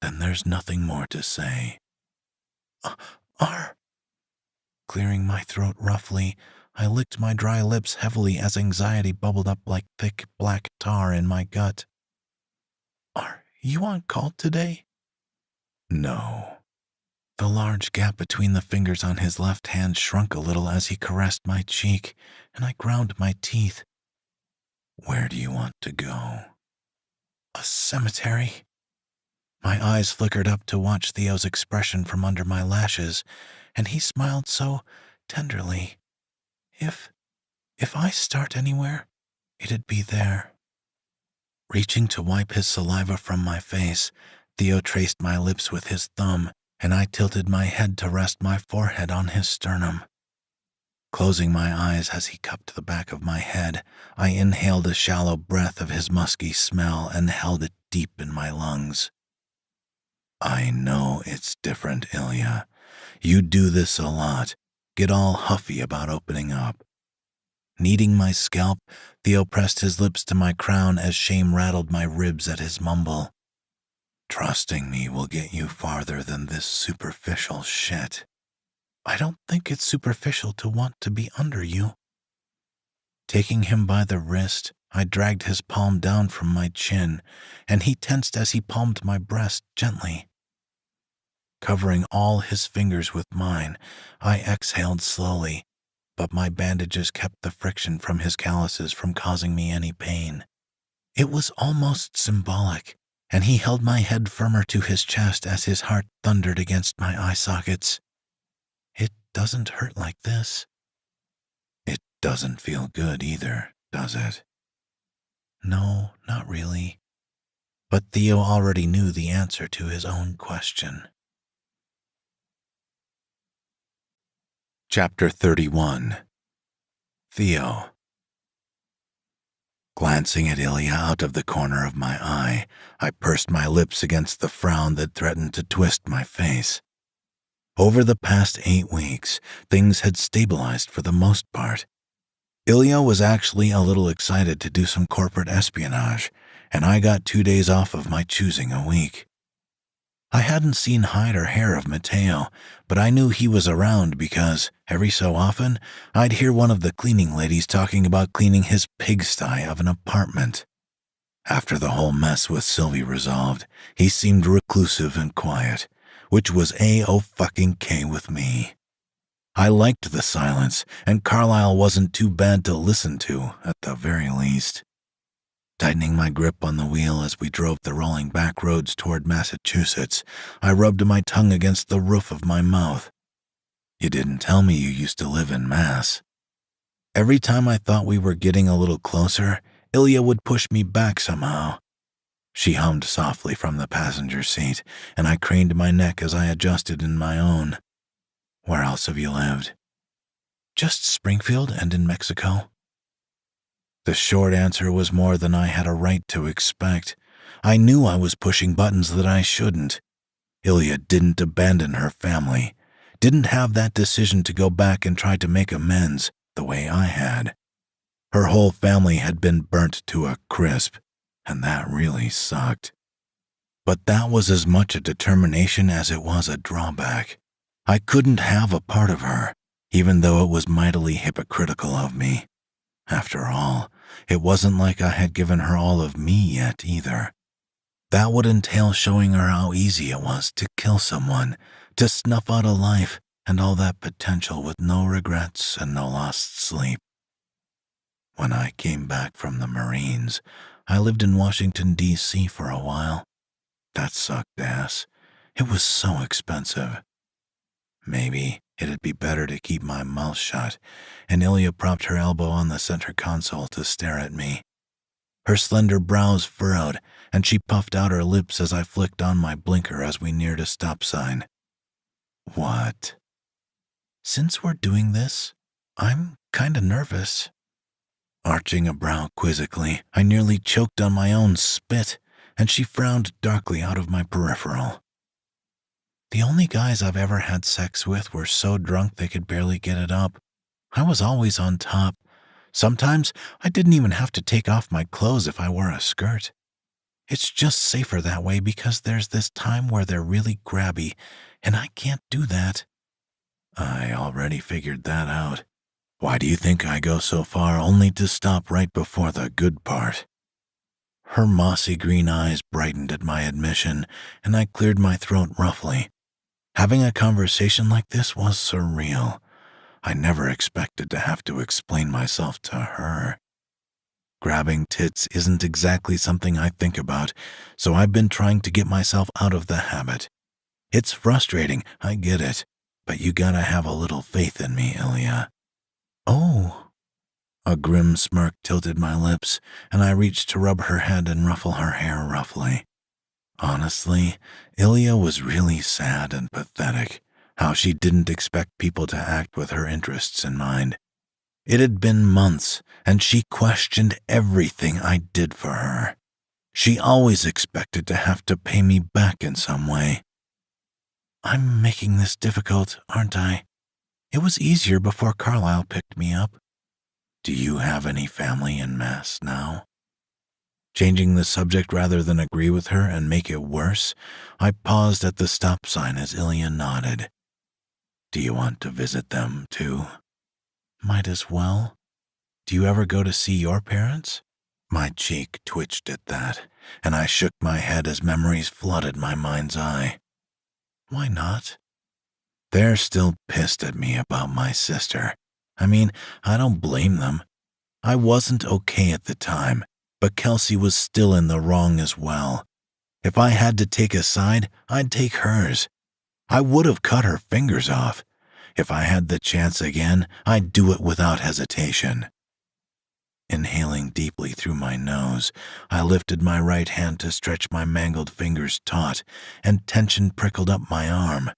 then there's nothing more to say." Clearing my throat roughly, I licked my dry lips heavily as anxiety bubbled up like thick black tar in my gut. "Are you on call today?" "No." The large gap between the fingers on his left hand shrunk a little as he caressed my cheek, and I ground my teeth. "Where do you want to go?" "A cemetery." My eyes flickered up to watch Theo's expression from under my lashes, and he smiled so tenderly. If I start anywhere, it'd be there." Reaching to wipe his saliva from my face, Theo traced my lips with his thumb, and I tilted my head to rest my forehead on his sternum. Closing my eyes as he cupped the back of my head, I inhaled a shallow breath of his musky smell and held it deep in my lungs. "I know it's different, Ilya. You do this a lot. Get all huffy about opening up." Kneading my scalp, Theo pressed his lips to my crown as shame rattled my ribs at his mumble. "Trusting me will get you farther than this superficial shit." "I don't think it's superficial to want to be under you." Taking him by the wrist, I dragged his palm down from my chin, and he tensed as he palmed my breast gently. Covering all his fingers with mine, I exhaled slowly, but my bandages kept the friction from his calluses from causing me any pain. It was almost symbolic, and he held my head firmer to his chest as his heart thundered against my eye sockets. "It doesn't hurt like this." "It doesn't feel good either, does it?" "No, not really." But Theo already knew the answer to his own question. Chapter 31. Theo. Glancing at Ilya out of the corner of my eye, I pursed my lips against the frown that threatened to twist my face. Over the past 8 weeks, things had stabilized for the most part. Ilya was actually a little excited to do some corporate espionage, and I got 2 days off of my choosing a week. I hadn't seen hide or hair of Matteo, but I knew he was around because, every so often, I'd hear one of the cleaning ladies talking about cleaning his pigsty of an apartment. After the whole mess with Sylvie resolved, he seemed reclusive and quiet, which was A-O-fucking-K with me. I liked the silence, and Carlisle wasn't too bad to listen to, at the very least. Tightening my grip on the wheel as we drove the rolling back roads toward Massachusetts, I rubbed my tongue against the roof of my mouth. You didn't tell me you used to live in Mass. Every time I thought we were getting a little closer, Ilya would push me back somehow. She hummed softly from the passenger seat, and I craned my neck as I adjusted in my own. Where else have you lived? Just Springfield and in Mexico. The short answer was more than I had a right to expect. I knew I was pushing buttons that I shouldn't. Ilya didn't abandon her family, didn't have that decision to go back and try to make amends the way I had. Her whole family had been burnt to a crisp, and that really sucked. But that was as much a determination as it was a drawback. I couldn't have a part of her, even though it was mightily hypocritical of me. After all, it wasn't like I had given her all of me yet either. That would entail showing her how easy it was to kill someone, to snuff out a life, and all that potential with no regrets and no lost sleep. When I came back from the Marines, I lived in Washington, D.C. for a while. That sucked ass. It was so expensive. Maybe it'd be better to keep my mouth shut, and Ilya propped her elbow on the center console to stare at me. Her slender brows furrowed, and she puffed out her lips as I flicked on my blinker as we neared a stop sign. What? Since we're doing this, I'm kinda nervous. Arching a brow quizzically, I nearly choked on my own spit, and she frowned darkly out of my peripheral. The only guys I've ever had sex with were so drunk they could barely get it up. I was always on top. Sometimes I didn't even have to take off my clothes if I wore a skirt. It's just safer that way because there's this time where they're really grabby, and I can't do that. I already figured that out. Why do you think I go so far only to stop right before the good part? Her mossy green eyes brightened at my admission, and I cleared my throat roughly. Having a conversation like this was surreal. I never expected to have to explain myself to her. Grabbing tits isn't exactly something I think about, so I've been trying to get myself out of the habit. It's frustrating, I get it, but you gotta have a little faith in me, Ilya. Oh. A grim smirk tilted my lips, and I reached to rub her head and ruffle her hair roughly. Honestly, Ilya was really sad and pathetic, how she didn't expect people to act with her interests in mind. It had been months, and she questioned everything I did for her. She always expected to have to pay me back in some way. I'm making this difficult, aren't I? It was easier before Carlisle picked me up. Do you have any family in Mass now? Changing the subject rather than agree with her and make it worse, I paused at the stop sign as Ilya nodded. Do you want to visit them, too? Might as well. Do you ever go to see your parents? My cheek twitched at that, and I shook my head as memories flooded my mind's eye. Why not? They're still pissed at me about my sister. I mean, I don't blame them. I wasn't okay at the time, but Kelsey was still in the wrong as well. If I had to take a side, I'd take hers. I would have cut her fingers off. If I had the chance again, I'd do it without hesitation. Inhaling deeply through my nose, I lifted my right hand to stretch my mangled fingers taut, and tension prickled up my arm.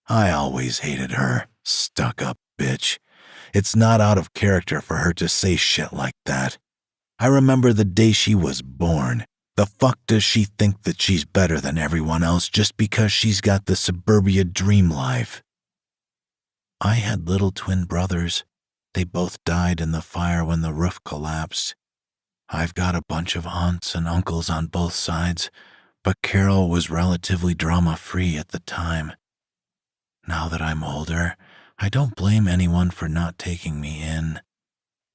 I always hated her, stuck-up bitch. It's not out of character for her to say shit like that. I remember the day she was born. The fuck does she think that she's better than everyone else just because she's got the suburbia dream life? I had little twin brothers. They both died in the fire when the roof collapsed. I've got a bunch of aunts and uncles on both sides, but Carol was relatively drama-free at the time. Now that I'm older, I don't blame anyone for not taking me in.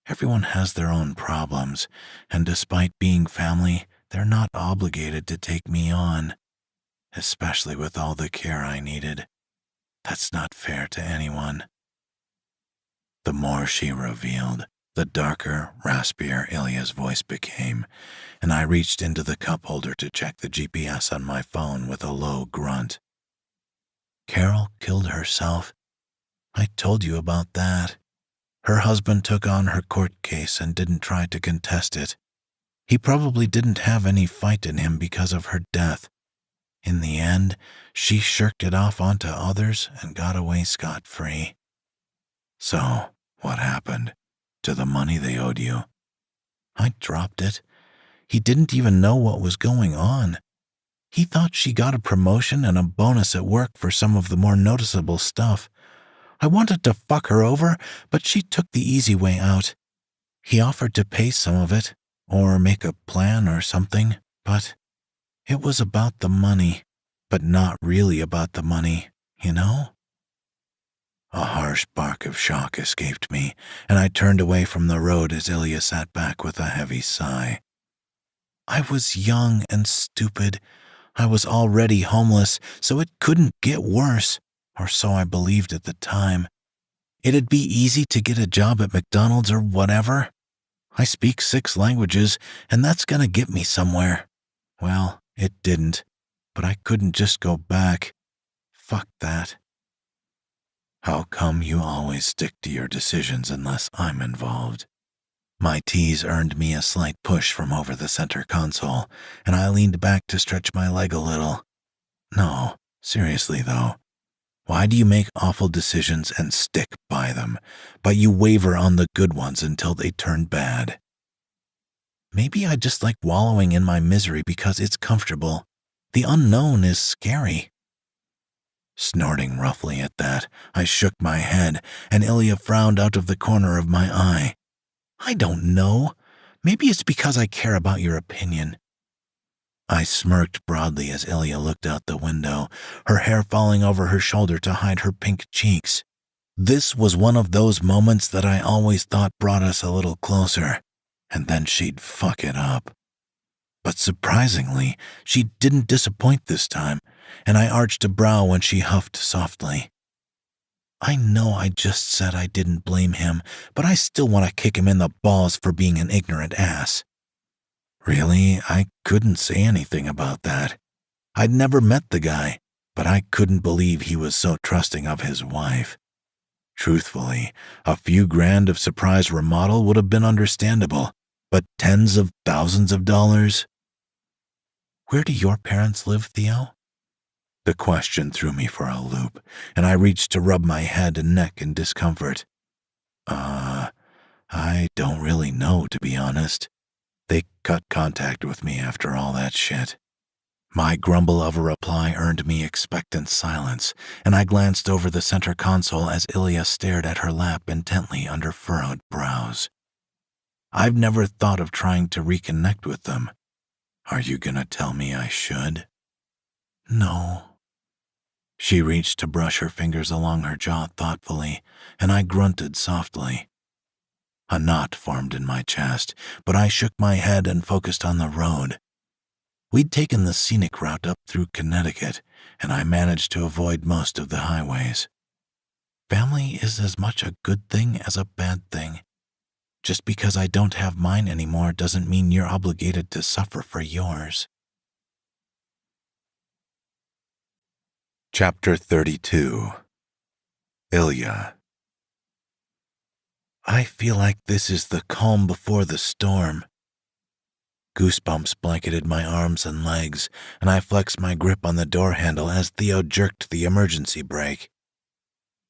Everyone has their own problems, and despite being family, they're not obligated to take me on, especially with all the care I needed. That's not fair to anyone. The more she revealed, the darker, raspier Ilya's voice became, and I reached into the cup holder to check the GPS on my phone with a low grunt. Carol killed herself. I told you about that. Her husband took on her court case and didn't try to contest it. He probably didn't have any fight in him because of her death. In the end, she shirked it off onto others and got away scot-free. So, what happened to the money they owed you? I dropped it. He didn't even know what was going on. He thought she got a promotion and a bonus at work for some of the more noticeable stuff. I wanted to fuck her over, but she took the easy way out. He offered to pay some of it, or make a plan or something, but it was about the money, but not really about the money, you know? A harsh bark of shock escaped me, and I turned away from the road as Ilya sat back with a heavy sigh. I was young and stupid. I was already homeless, so it couldn't get worse, or so I believed at the time. It'd be easy to get a job at McDonald's or whatever. I speak 6 languages, and that's gonna get me somewhere. Well, it didn't, but I couldn't just go back. Fuck that. How come you always stick to your decisions unless I'm involved? My tease earned me a slight push from over the center console, and I leaned back to stretch my leg a little. No, seriously though. Why do you make awful decisions and stick by them, but you waver on the good ones until they turn bad? Maybe I just like wallowing in my misery because it's comfortable. The unknown is scary. Snorting roughly at that, I shook my head, and Ilya frowned out of the corner of my eye. I don't know. Maybe it's because I care about your opinion. I smirked broadly as Ilya looked out the window, her hair falling over her shoulder to hide her pink cheeks. This was one of those moments that I always thought brought us a little closer, and then she'd fuck it up. But surprisingly, she didn't disappoint this time, and I arched a brow when she huffed softly. I know I just said I didn't blame him, but I still want to kick him in the balls for being an ignorant ass. Really, I couldn't say anything about that. I'd never met the guy, but I couldn't believe he was so trusting of his wife. Truthfully, a few grand of surprise remodel would have been understandable, but tens of thousands of dollars? Where do your parents live, Theo? The question threw me for a loop, and I reached to rub my head and neck in discomfort. I don't really know, to be honest. They cut contact with me after all that shit. My grumble of a reply earned me expectant silence, and I glanced over the center console as Ilya stared at her lap intently under furrowed brows. I've never thought of trying to reconnect with them. Are you gonna tell me I should? No. She reached to brush her fingers along her jaw thoughtfully, and I grunted softly. A knot formed in my chest, but I shook my head and focused on the road. We'd taken the scenic route up through Connecticut, and I managed to avoid most of the highways. Family is as much a good thing as a bad thing. Just because I don't have mine anymore doesn't mean you're obligated to suffer for yours. Chapter 32. Ilya. I feel like this is the calm before the storm. Goosebumps blanketed my arms and legs, and I flexed my grip on the door handle as Theo jerked the emergency brake.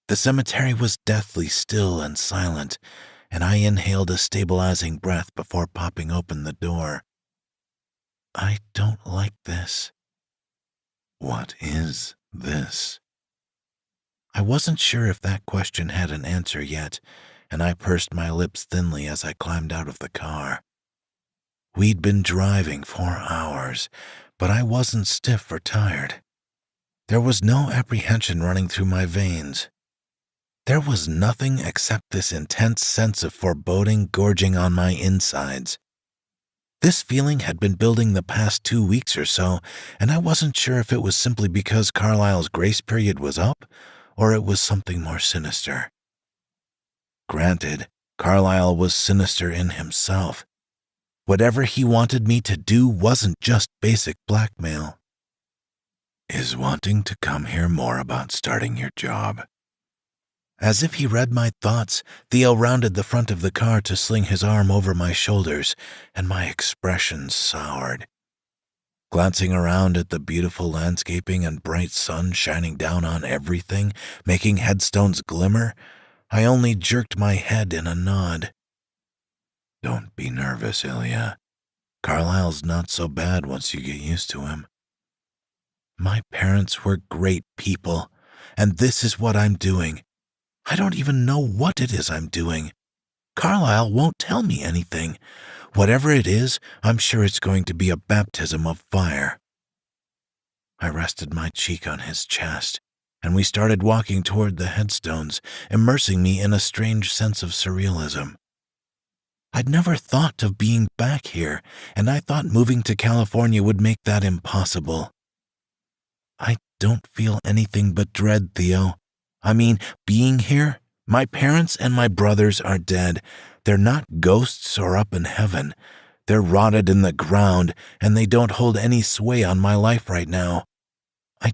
The cemetery was deathly still and silent, and I inhaled a stabilizing breath before popping open the door. I don't like this. What is this? I wasn't sure if that question had an answer yet, and I pursed my lips thinly as I climbed out of the car. We'd been driving for hours, but I wasn't stiff or tired. There was no apprehension running through my veins. There was nothing except this intense sense of foreboding gorging on my insides. This feeling had been building the past 2 weeks or so, and I wasn't sure if it was simply because Carlyle's grace period was up, or it was something more sinister. Granted, Carlyle was sinister in himself. Whatever he wanted me to do wasn't just basic blackmail. Is wanting to come here more about starting your job? As if he read my thoughts, Theo rounded the front of the car to sling his arm over my shoulders, and my expression soured. Glancing around at the beautiful landscaping and bright sun shining down on everything, making headstones glimmer, I only jerked my head in a nod. Don't be nervous, Ilya. Carlisle's not so bad once you get used to him. My parents were great people, and this is what I'm doing. I don't even know what it is I'm doing. Carlisle won't tell me anything. Whatever it is, I'm sure it's going to be a baptism of fire. I rested my cheek on his chest, and we started walking toward the headstones, immersing me in a strange sense of surrealism. I'd never thought of being back here, and I thought moving to California would make that impossible. I don't feel anything but dread, Theo. I mean, being here, my parents and my brothers are dead. They're not ghosts or up in heaven. They're rotted in the ground, and they don't hold any sway on my life right now. I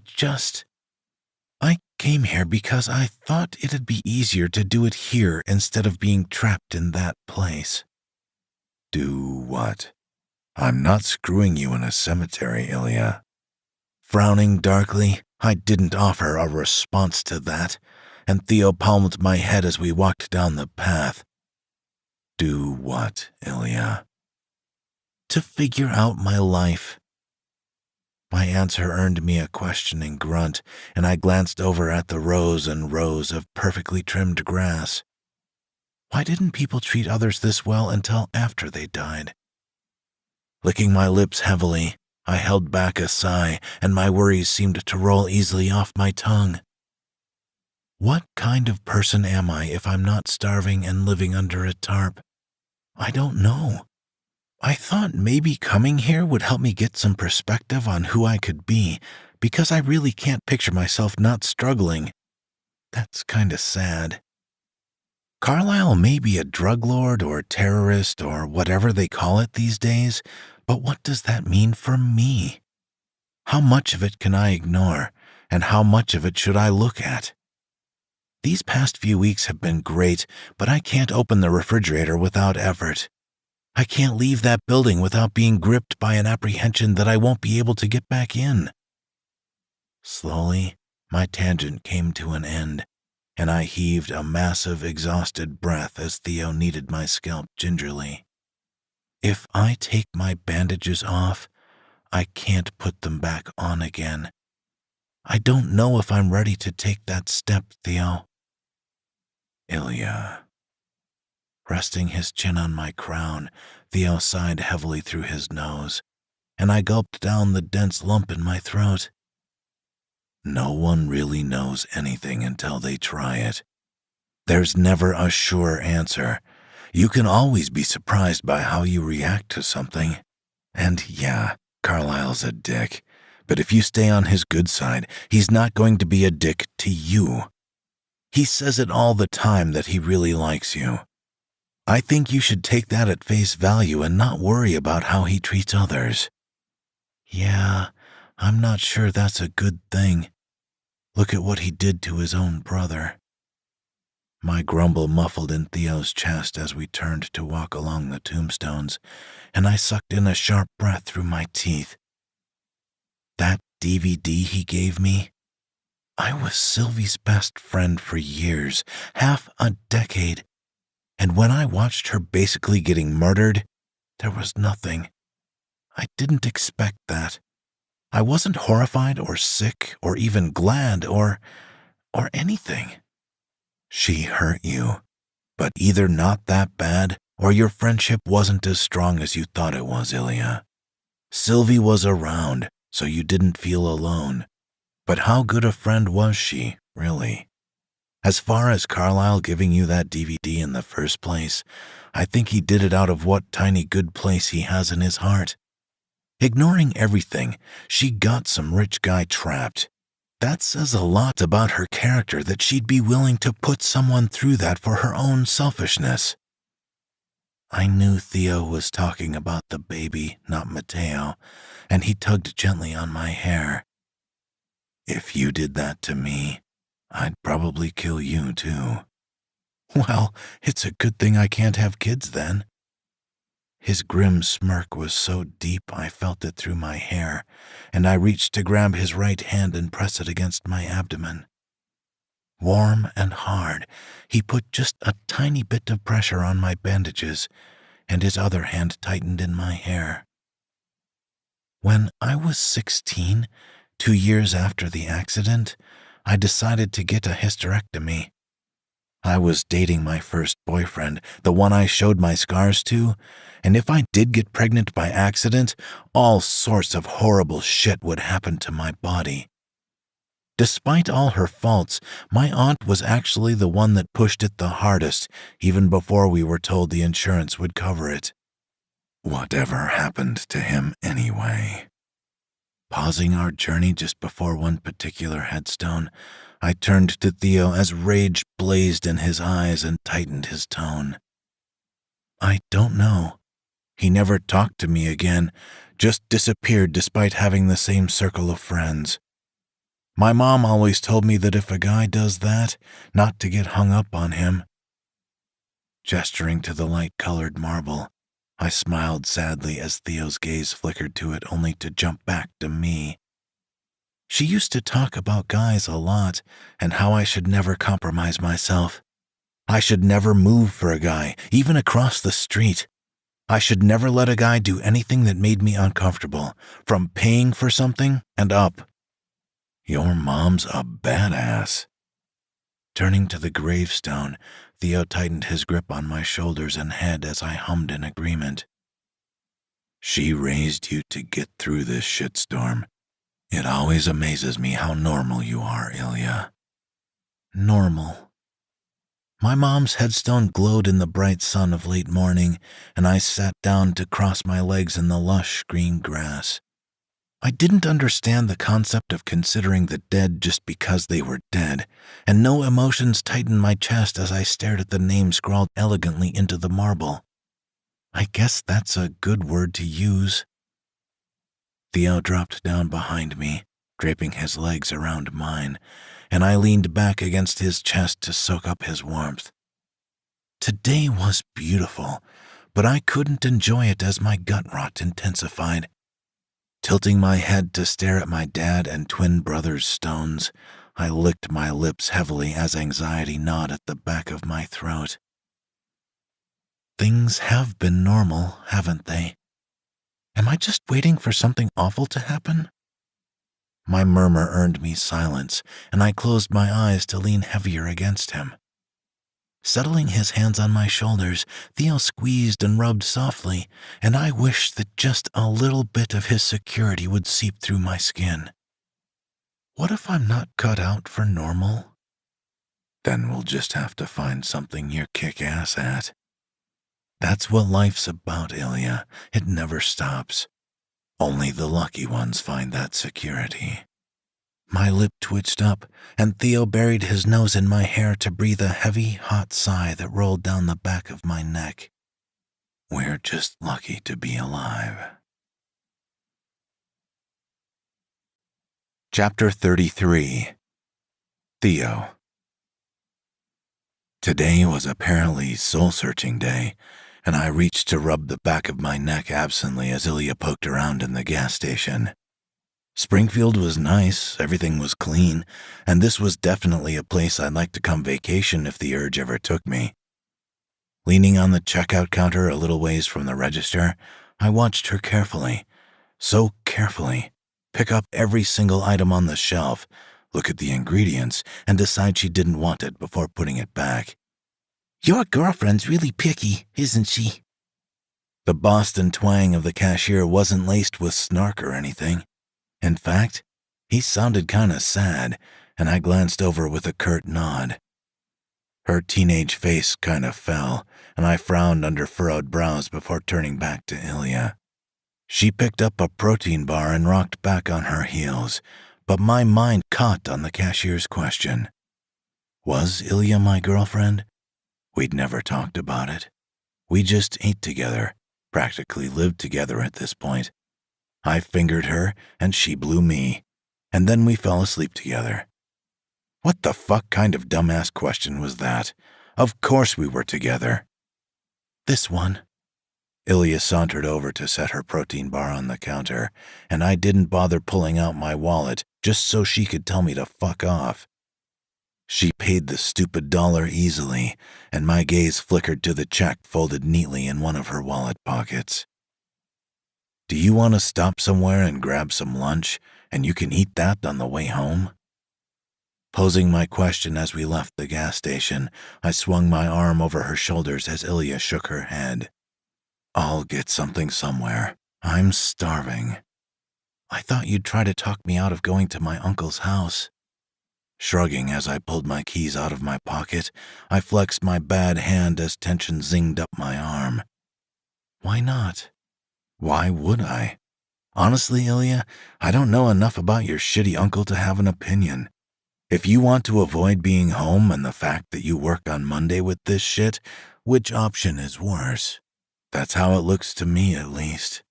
came here because I thought it'd be easier to do it here instead of being trapped in that place. Do what? I'm not screwing you in a cemetery, Ilya. Frowning darkly, I didn't offer a response to that, and Theo palmed my head as we walked down the path. Do what, Ilya? To figure out my life. My answer earned me a questioning grunt, and I glanced over at the rows and rows of perfectly trimmed grass. Why didn't people treat others this well until after they died? Licking my lips heavily, I held back a sigh, and my worries seemed to roll easily off my tongue. What kind of person am I if I'm not starving and living under a tarp? I don't know. I thought maybe coming here would help me get some perspective on who I could be, because I really can't picture myself not struggling. That's kinda sad. Carlisle may be a drug lord or terrorist or whatever they call it these days, but what does that mean for me? How much of it can I ignore, and how much of it should I look at? These past few weeks have been great, but I can't open the refrigerator without effort. I can't leave that building without being gripped by an apprehension that I won't be able to get back in. Slowly, my tangent came to an end, and I heaved a massive, exhausted breath as Theo kneaded my scalp gingerly. If I take my bandages off, I can't put them back on again. I don't know if I'm ready to take that step, Theo. Ilya. Resting his chin on my crown, Theo sighed heavily through his nose, and I gulped down the dense lump in my throat. No one really knows anything until they try it. There's never a sure answer. You can always be surprised by how you react to something. And yeah, Carlisle's a dick, but if you stay on his good side, he's not going to be a dick to you. He says it all the time that he really likes you. I think you should take that at face value and not worry about how he treats others. Yeah, I'm not sure that's a good thing. Look at what he did to his own brother. My grumble muffled in Theo's chest as we turned to walk along the tombstones, and I sucked in a sharp breath through my teeth. That DVD he gave me? I was Sylvie's best friend for years, half a decade. And when I watched her basically getting murdered, there was nothing. I didn't expect that. I wasn't horrified or sick or even glad or anything. She hurt you, but either not that bad or your friendship wasn't as strong as you thought it was, Ilya. Sylvie was around, so you didn't feel alone. But how good a friend was she, really? As far as Carlisle giving you that DVD in the first place, I think he did it out of what tiny good place he has in his heart. Ignoring everything, she got some rich guy trapped. That says a lot about her character that she'd be willing to put someone through that for her own selfishness. I knew Theo was talking about the baby, not Matteo, and he tugged gently on my hair. If you did that to me, I'd probably kill you, too. Well, it's a good thing I can't have kids then. His grim smirk was so deep I felt it through my hair, and I reached to grab his right hand and press it against my abdomen. Warm and hard, he put just a tiny bit of pressure on my bandages, and his other hand tightened in my hair. When I was 16, 2 years after the accident, I decided to get a hysterectomy. I was dating my first boyfriend, the one I showed my scars to, and if I did get pregnant by accident, all sorts of horrible shit would happen to my body. Despite all her faults, my aunt was actually the one that pushed it the hardest, even before we were told the insurance would cover it. Whatever happened to him anyway? Pausing our journey just before one particular headstone, I turned to Theo as rage blazed in his eyes and tightened his tone. I don't know. He never talked to me again, just disappeared despite having the same circle of friends. My mom always told me that if a guy does that, not to get hung up on him. Gesturing to the light-colored marble, I smiled sadly as Theo's gaze flickered to it only to jump back to me. She used to talk about guys a lot and how I should never compromise myself. I should never move for a guy, even across the street. I should never let a guy do anything that made me uncomfortable, from paying for something and up. Your mom's a badass. Turning to the gravestone, Theo tightened his grip on my shoulders and head as I hummed in agreement. She raised you to get through this shitstorm. It always amazes me how normal you are, Ilya. Normal. My mom's headstone glowed in the bright sun of late morning, and I sat down to cross my legs in the lush green grass. I didn't understand the concept of considering the dead just because they were dead, and no emotions tightened my chest as I stared at the name scrawled elegantly into the marble. I guess that's a good word to use. Theo dropped down behind me, draping his legs around mine, and I leaned back against his chest to soak up his warmth. Today was beautiful, but I couldn't enjoy it as my gut rot intensified. Tilting my head to stare at my dad and twin brother's stones, I licked my lips heavily as anxiety gnawed at the back of my throat. Things have been normal, haven't they? Am I just waiting for something awful to happen? My murmur earned me silence, and I closed my eyes to lean heavier against him. Settling his hands on my shoulders, Theo squeezed and rubbed softly, and I wished that just a little bit of his security would seep through my skin. What if I'm not cut out for normal? Then we'll just have to find something you're kick-ass at. That's what life's about, Ilya. It never stops. Only the lucky ones find that security. My lip twitched up, and Theo buried his nose in my hair to breathe a heavy, hot sigh that rolled down the back of my neck. We're just lucky to be alive. Chapter 33. Theo. Today was apparently soul-searching day, and I reached to rub the back of my neck absently as Ilya poked around in the gas station. Springfield was nice, everything was clean, and this was definitely a place I'd like to come vacation if the urge ever took me. Leaning on the checkout counter a little ways from the register, I watched her carefully, so carefully, pick up every single item on the shelf, look at the ingredients, and decide she didn't want it before putting it back. Your girlfriend's really picky, isn't she? The Boston twang of the cashier wasn't laced with snark or anything. In fact, he sounded kinda sad, and I glanced over with a curt nod. Her teenage face kinda fell, and I frowned under furrowed brows before turning back to Ilya. She picked up a protein bar and rocked back on her heels, but my mind caught on the cashier's question. Was Ilya my girlfriend? We'd never talked about it. We just ate together, practically lived together at this point. I fingered her, and she blew me, and then we fell asleep together. What the fuck kind of dumbass question was that? Of course we were together. This one. Ilya sauntered over to set her protein bar on the counter, and I didn't bother pulling out my wallet just so she could tell me to fuck off. She paid the stupid dollar easily, and my gaze flickered to the check folded neatly in one of her wallet pockets. Do you want to stop somewhere and grab some lunch, and you can eat that on the way home? Posing my question as we left the gas station, I swung my arm over her shoulders as Ilya shook her head. I'll get something somewhere. I'm starving. I thought you'd try to talk me out of going to my uncle's house. Shrugging as I pulled my keys out of my pocket, I flexed my bad hand as tension zinged up my arm. Why not? Why would I? Honestly, Ilya, I don't know enough about your shitty uncle to have an opinion. If you want to avoid being home and the fact that you work on Monday with this shit, which option is worse? That's how it looks to me, at least.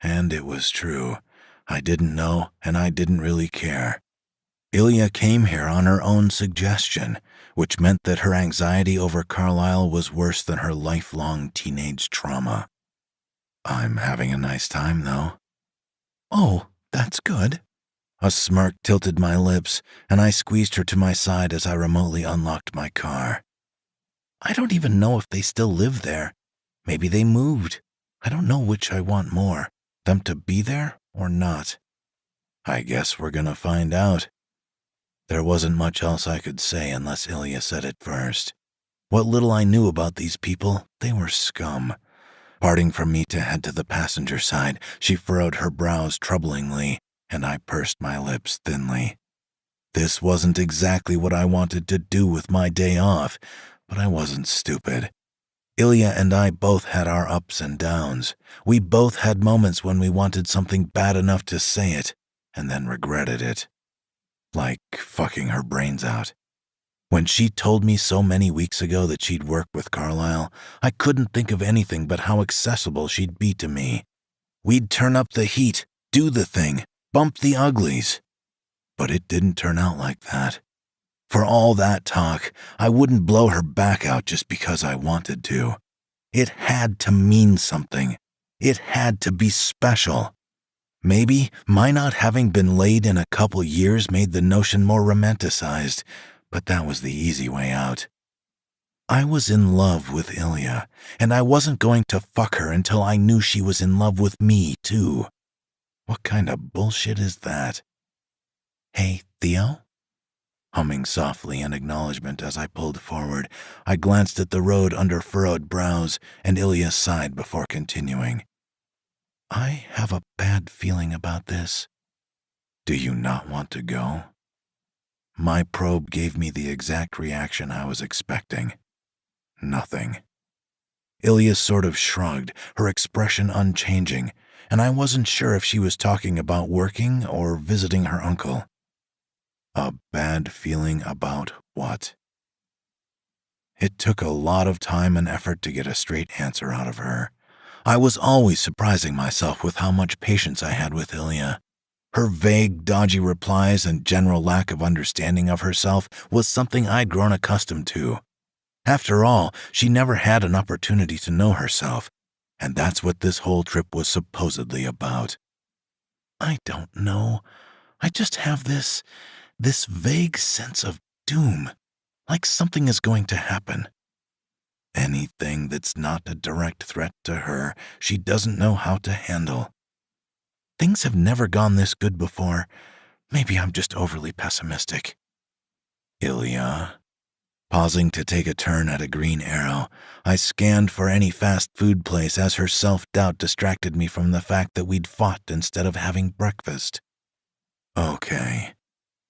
And it was true. I didn't know, and I didn't really care. Ilya came here on her own suggestion, which meant that her anxiety over Carlisle was worse than her lifelong teenage trauma. I'm having a nice time, though. Oh, that's good. A smirk tilted my lips, and I squeezed her to my side as I remotely unlocked my car. I don't even know if they still live there. Maybe they moved. I don't know which I want more, them to be there or not. I guess we're gonna find out. There wasn't much else I could say unless Ilya said it first. What little I knew about these people, they were scum. Parting from me to head to the passenger side, she furrowed her brows troublingly, and I pursed my lips thinly. This wasn't exactly what I wanted to do with my day off, but I wasn't stupid. Ilya and I both had our ups and downs. We both had moments when we wanted something bad enough to say it, and then regretted it. Like fucking her brains out. When she told me so many weeks ago that she'd work with Carlisle, I couldn't think of anything but how accessible she'd be to me. We'd turn up the heat, do the thing, bump the uglies. But it didn't turn out like that. For all that talk, I wouldn't blow her back out just because I wanted to. It had to mean something. It had to be special. Maybe my not having been laid in a couple years made the notion more romanticized, but that was the easy way out. I was in love with Ilya, and I wasn't going to fuck her until I knew she was in love with me, too. What kind of bullshit is that? Hey, Theo? Humming softly in acknowledgement as I pulled forward, I glanced at the road under furrowed brows, and Ilya sighed before continuing. I have a bad feeling about this. Do you not want to go? My probe gave me the exact reaction I was expecting. Nothing. Ilya sort of shrugged, her expression unchanging, and I wasn't sure if she was talking about working or visiting her uncle. A bad feeling about what? It took a lot of time and effort to get a straight answer out of her. I was always surprising myself with how much patience I had with Ilya. Her vague, dodgy replies and general lack of understanding of herself was something I'd grown accustomed to. After all, she never had an opportunity to know herself, and that's what this whole trip was supposedly about. I don't know. I just have this vague sense of doom, like something is going to happen. Anything that's not a direct threat to her, she doesn't know how to handle. Things have never gone this good before. Maybe I'm just overly pessimistic. Ilya. Pausing to take a turn at a green arrow, I scanned for any fast food place as her self-doubt distracted me from the fact that we'd fought instead of having breakfast. Okay.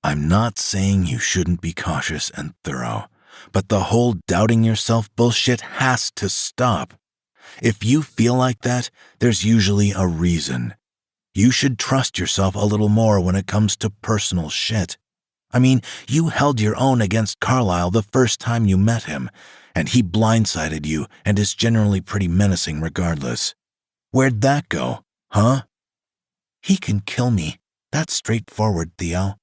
I'm not saying you shouldn't be cautious and thorough, but the whole doubting yourself bullshit has to stop. If you feel like that, there's usually a reason. You should trust yourself a little more when it comes to personal shit. I mean, you held your own against Carlisle the first time you met him, and he blindsided you and is generally pretty menacing regardless. Where'd that go, huh? He can kill me. That's straightforward, Theo.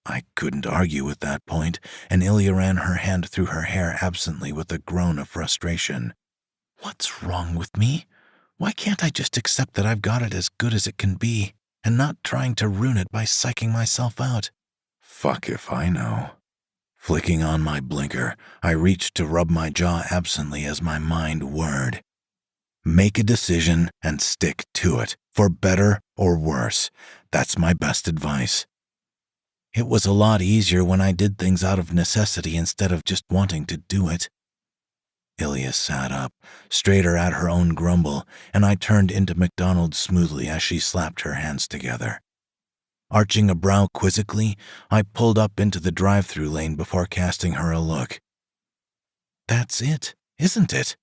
I couldn't argue at that point, and Ilya ran her hand through her hair absently with a groan of frustration. What's wrong with me? Why can't I just accept that I've got it as good as it can be, and not trying to ruin it by psyching myself out? Fuck if I know. Flicking on my blinker, I reached to rub my jaw absently as my mind whirred. Make a decision and stick to it, for better or worse. That's my best advice. It was a lot easier when I did things out of necessity instead of just wanting to do it. Ilya sat up, straighter at her own grumble, and I turned into McDonald smoothly as she slapped her hands together. Arching a brow quizzically, I pulled up into the drive-through lane before casting her a look. That's it, isn't it?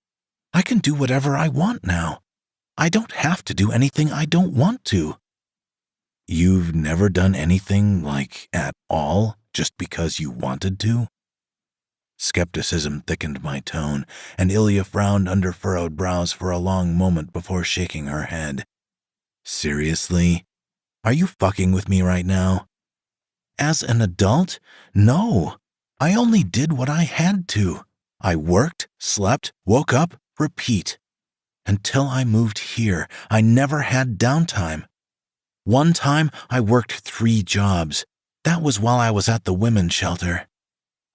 I can do whatever I want now. I don't have to do anything I don't want to. You've never done anything, like, at all, just because you wanted to? Skepticism thickened my tone, and Ilya frowned under furrowed brows for a long moment before shaking her head. Seriously? Are you fucking with me right now? As an adult? No. I only did what I had to. I worked, slept, woke up, repeat. Until I moved here, I never had downtime. One time, I worked 3 jobs. That was while I was at the women's shelter.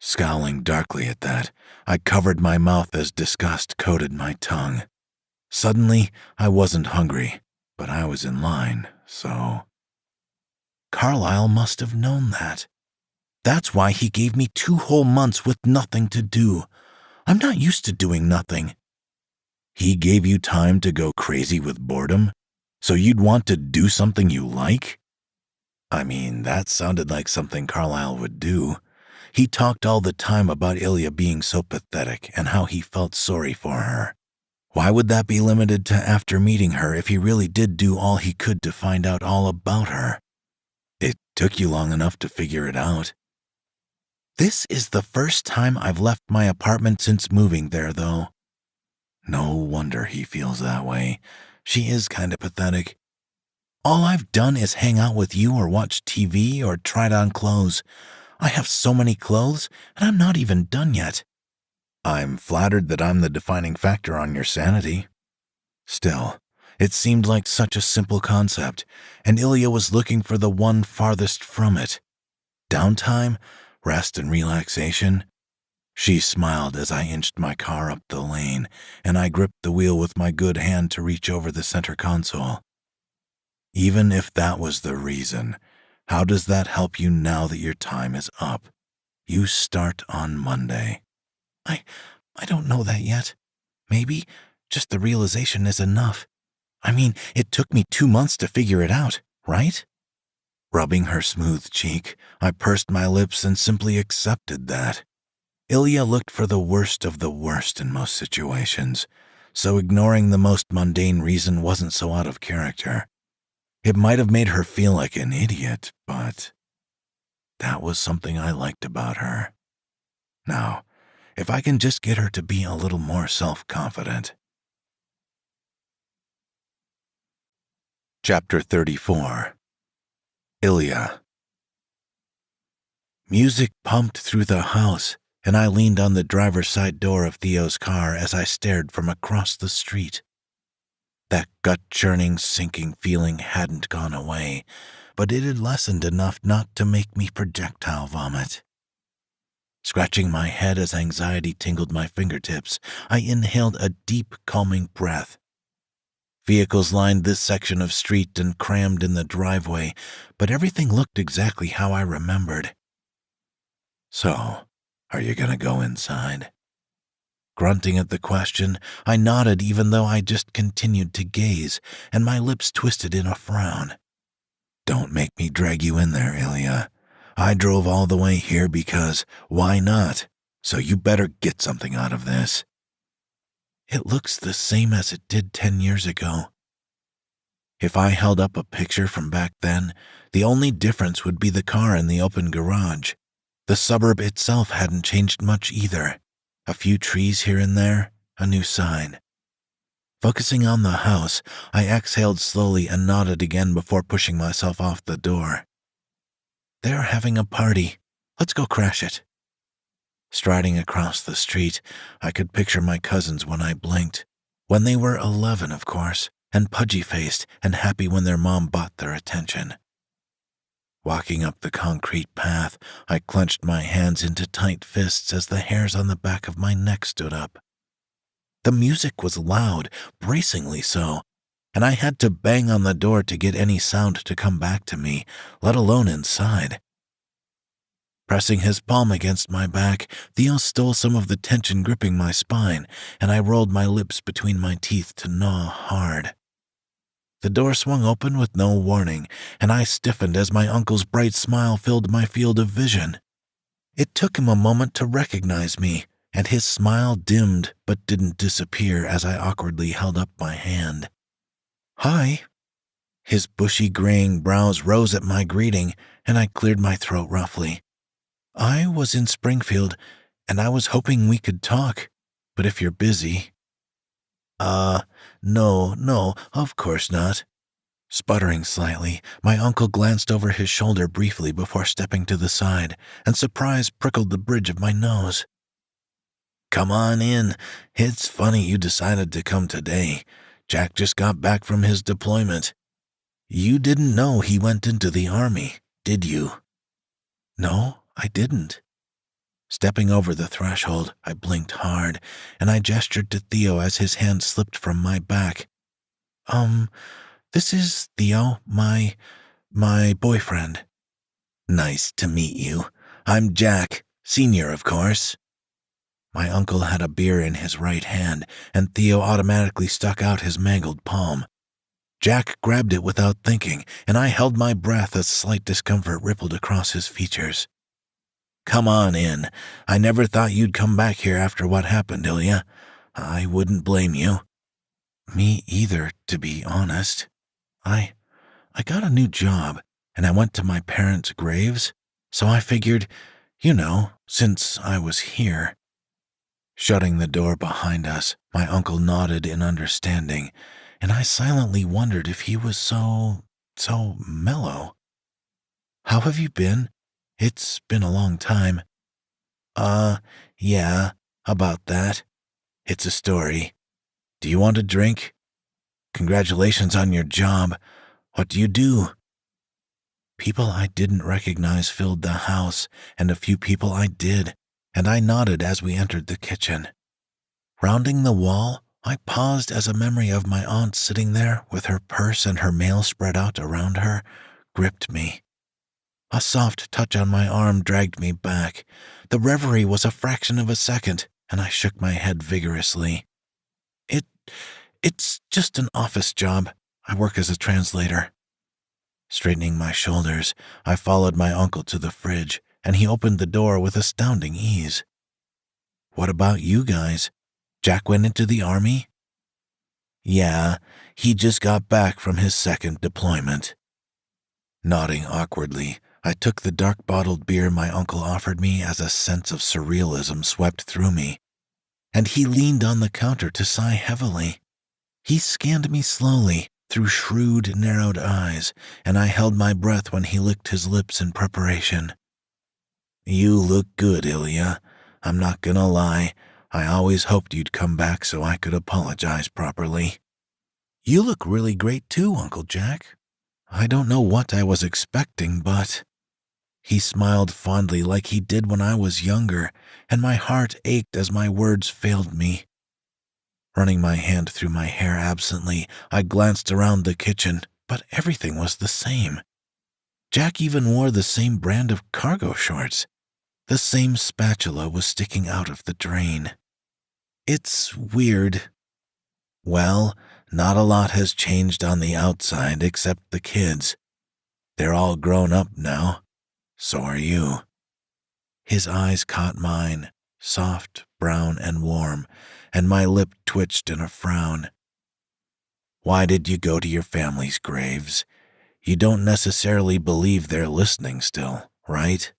Scowling darkly at that, I covered my mouth as disgust coated my tongue. Suddenly, I wasn't hungry, but I was in line, so... Carlyle must have known that. That's why he gave me 2 whole months with nothing to do. I'm not used to doing nothing. He gave you time to go crazy with boredom? So you'd want to do something you like? I mean, that sounded like something Carlyle would do. He talked all the time about Ilya being so pathetic and how he felt sorry for her. Why would that be limited to after meeting her if he really did do all he could to find out all about her? It took you long enough to figure it out. This is the first time I've left my apartment since moving there, though. No wonder he feels that way. She is kind of pathetic. All I've done is hang out with you or watch TV or tried on clothes. I have so many clothes, and I'm not even done yet. I'm flattered that I'm the defining factor on your sanity. Still, it seemed like such a simple concept, and Ilya was looking for the one farthest from it. Downtime, rest and relaxation. She smiled as I inched my car up the lane, and I gripped the wheel with my good hand to reach over the center console. Even if that was the reason, how does that help you now that your time is up? You start on Monday. I don't know that yet. Maybe just the realization is enough. I mean, it took me 2 months to figure it out, right? Rubbing her smooth cheek, I pursed my lips and simply accepted that. Ilya looked for the worst of the worst in most situations, so ignoring the most mundane reason wasn't so out of character. It might have made her feel like an idiot, but that was something I liked about her. Now, if I can just get her to be a little more self-confident. Chapter 34. Ilya. Music pumped through the house, and I leaned on the driver's side door of Theo's car as I stared from across the street. That gut-churning, sinking feeling hadn't gone away, but it had lessened enough not to make me projectile vomit. Scratching my head as anxiety tingled my fingertips, I inhaled a deep, calming breath. Vehicles lined this section of street and crammed in the driveway, but everything looked exactly how I remembered. So, are you gonna go inside? Grunting at the question, I nodded even though I just continued to gaze, and my lips twisted in a frown. Don't make me drag you in there, Ilya. I drove all the way here because, why not? So you better get something out of this. It looks the same as it did 10 years ago. If I held up a picture from back then, the only difference would be the car in the open garage. The suburb itself hadn't changed much either. A few trees here and there, a new sign. Focusing on the house, I exhaled slowly and nodded again before pushing myself off the door. They're having a party. Let's go crash it." Striding across the street, I could picture my cousins when I blinked. When they were 11, of course, and pudgy-faced and happy when their mom bought their attention. Walking up the concrete path, I clenched my hands into tight fists as the hairs on the back of my neck stood up. The music was loud, bracingly so, and I had to bang on the door to get any sound to come back to me, let alone inside. Pressing his palm against my back, Theo stole some of the tension gripping my spine, and I rolled my lips between my teeth to gnaw hard. The door swung open with no warning, and I stiffened as my uncle's bright smile filled my field of vision. It took him a moment to recognize me, and his smile dimmed but didn't disappear as I awkwardly held up my hand. "Hi." His bushy graying brows rose at my greeting, and I cleared my throat roughly. "I was in Springfield, and I was hoping we could talk, but if you're busy—" No, of course not." Sputtering slightly, my uncle glanced over his shoulder briefly before stepping to the side, and surprise prickled the bridge of my nose. "Come on in. It's funny you decided to come today. Jack just got back from his deployment. You didn't know he went into the Army, did you?" "No, I didn't." Stepping over the threshold, I blinked hard, and I gestured to Theo as his hand slipped from my back. This is Theo, my boyfriend." "Nice to meet you. I'm Jack, senior, of course." My uncle had a beer in his right hand, and Theo automatically stuck out his mangled palm. Jack grabbed it without thinking, and I held my breath as slight discomfort rippled across his features. "Come on in. I never thought you'd come back here after what happened, Ilya. I wouldn't blame you." "Me either, to be honest. I got a new job, and I went to my parents' graves, so I figured, since I was here." Shutting the door behind us, my uncle nodded in understanding, and I silently wondered if he was so mellow. "How have you been? It's been a long time." Yeah, about that. It's a story. Do you want a drink? Congratulations on your job. What do you do?" People I didn't recognize filled the house, and a few people I did, and I nodded as we entered the kitchen. Rounding the wall, I paused as a memory of my aunt sitting there with her purse and her mail spread out around her gripped me. A soft touch on my arm dragged me back. The reverie was a fraction of a second, and I shook my head vigorously. It's just an office job. I work as a translator." Straightening my shoulders, I followed my uncle to the fridge, and he opened the door with astounding ease. "What about you guys? Jack went into the Army?" "Yeah, he just got back from his second deployment." Nodding awkwardly, I took the dark-bottled beer my uncle offered me as a sense of surrealism swept through me, and he leaned on the counter to sigh heavily. He scanned me slowly through shrewd, narrowed eyes, and I held my breath when he licked his lips in preparation. "You look good, Ilya. I'm not gonna lie. I always hoped you'd come back so I could apologize properly." "You look really great too, Uncle Jack. I don't know what I was expecting, but—" He smiled fondly like he did when I was younger, and my heart ached as my words failed me. Running my hand through my hair absently, I glanced around the kitchen, but everything was the same. Jack even wore the same brand of cargo shorts. The same spatula was sticking out of the drain. It's weird. Well, not a lot has changed on the outside except the kids. They're all grown up now. So are you. His eyes caught mine, soft, brown, and warm, and my lip twitched in a frown. Why did you go to your family's graves? You don't necessarily believe they're listening still, right?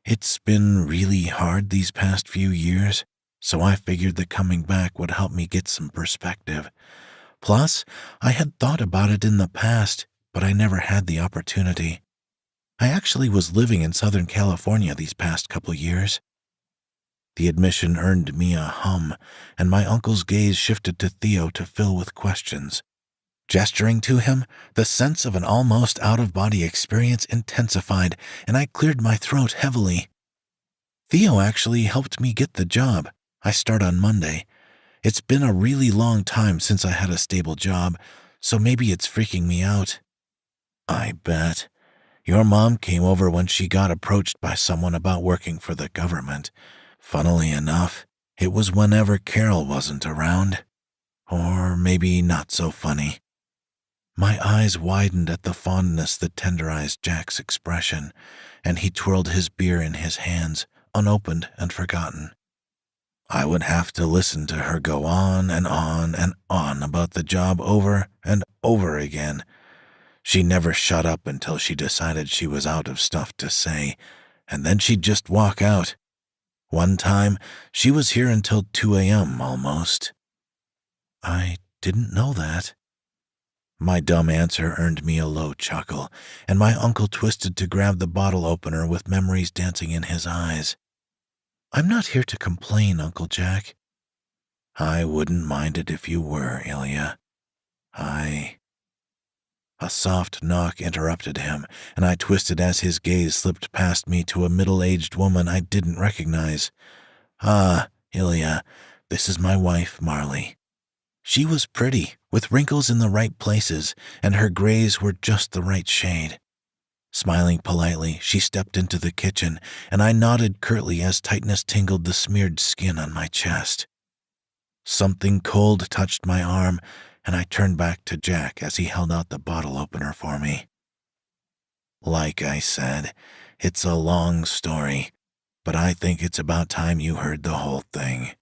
It's been really hard these past few years, so I figured that coming back would help me get some perspective. Plus, I had thought about it in the past, but I never had the opportunity. I actually was living in Southern California these past couple years." The admission earned me a hum, and my uncle's gaze shifted to Theo to fill with questions. Gesturing to him, the sense of an almost out-of-body experience intensified, and I cleared my throat heavily. "Theo actually helped me get the job. I start on Monday. It's been a really long time since I had a stable job, so maybe it's freaking me out." "I bet. Your mom came over when she got approached by someone about working for the government. Funnily enough, it was whenever Carol wasn't around. Or maybe not so funny." My eyes widened at the fondness that tenderized Jack's expression, and he twirled his beer in his hands, unopened and forgotten. I would have to listen to her go on and on and on about the job over and over again. She never shut up until she decided she was out of stuff to say, and then she'd just walk out. One time, she was here until 2 a.m. almost. "I didn't know that." My dumb answer earned me a low chuckle, and my uncle twisted to grab the bottle opener with memories dancing in his eyes. "I'm not here to complain, Uncle Jack." "I wouldn't mind it if you were, Ilya. A soft knock interrupted him, and I twisted as his gaze slipped past me to a middle-aged woman I didn't recognize. "Ah, Ilya, this is my wife, Marley." She was pretty, with wrinkles in the right places, and her grays were just the right shade. Smiling politely, she stepped into the kitchen, and I nodded curtly as tightness tingled the smeared skin on my chest. Something cold touched my arm, and I turned back to Jack as he held out the bottle opener for me. "Like I said, it's a long story, but I think it's about time you heard the whole thing."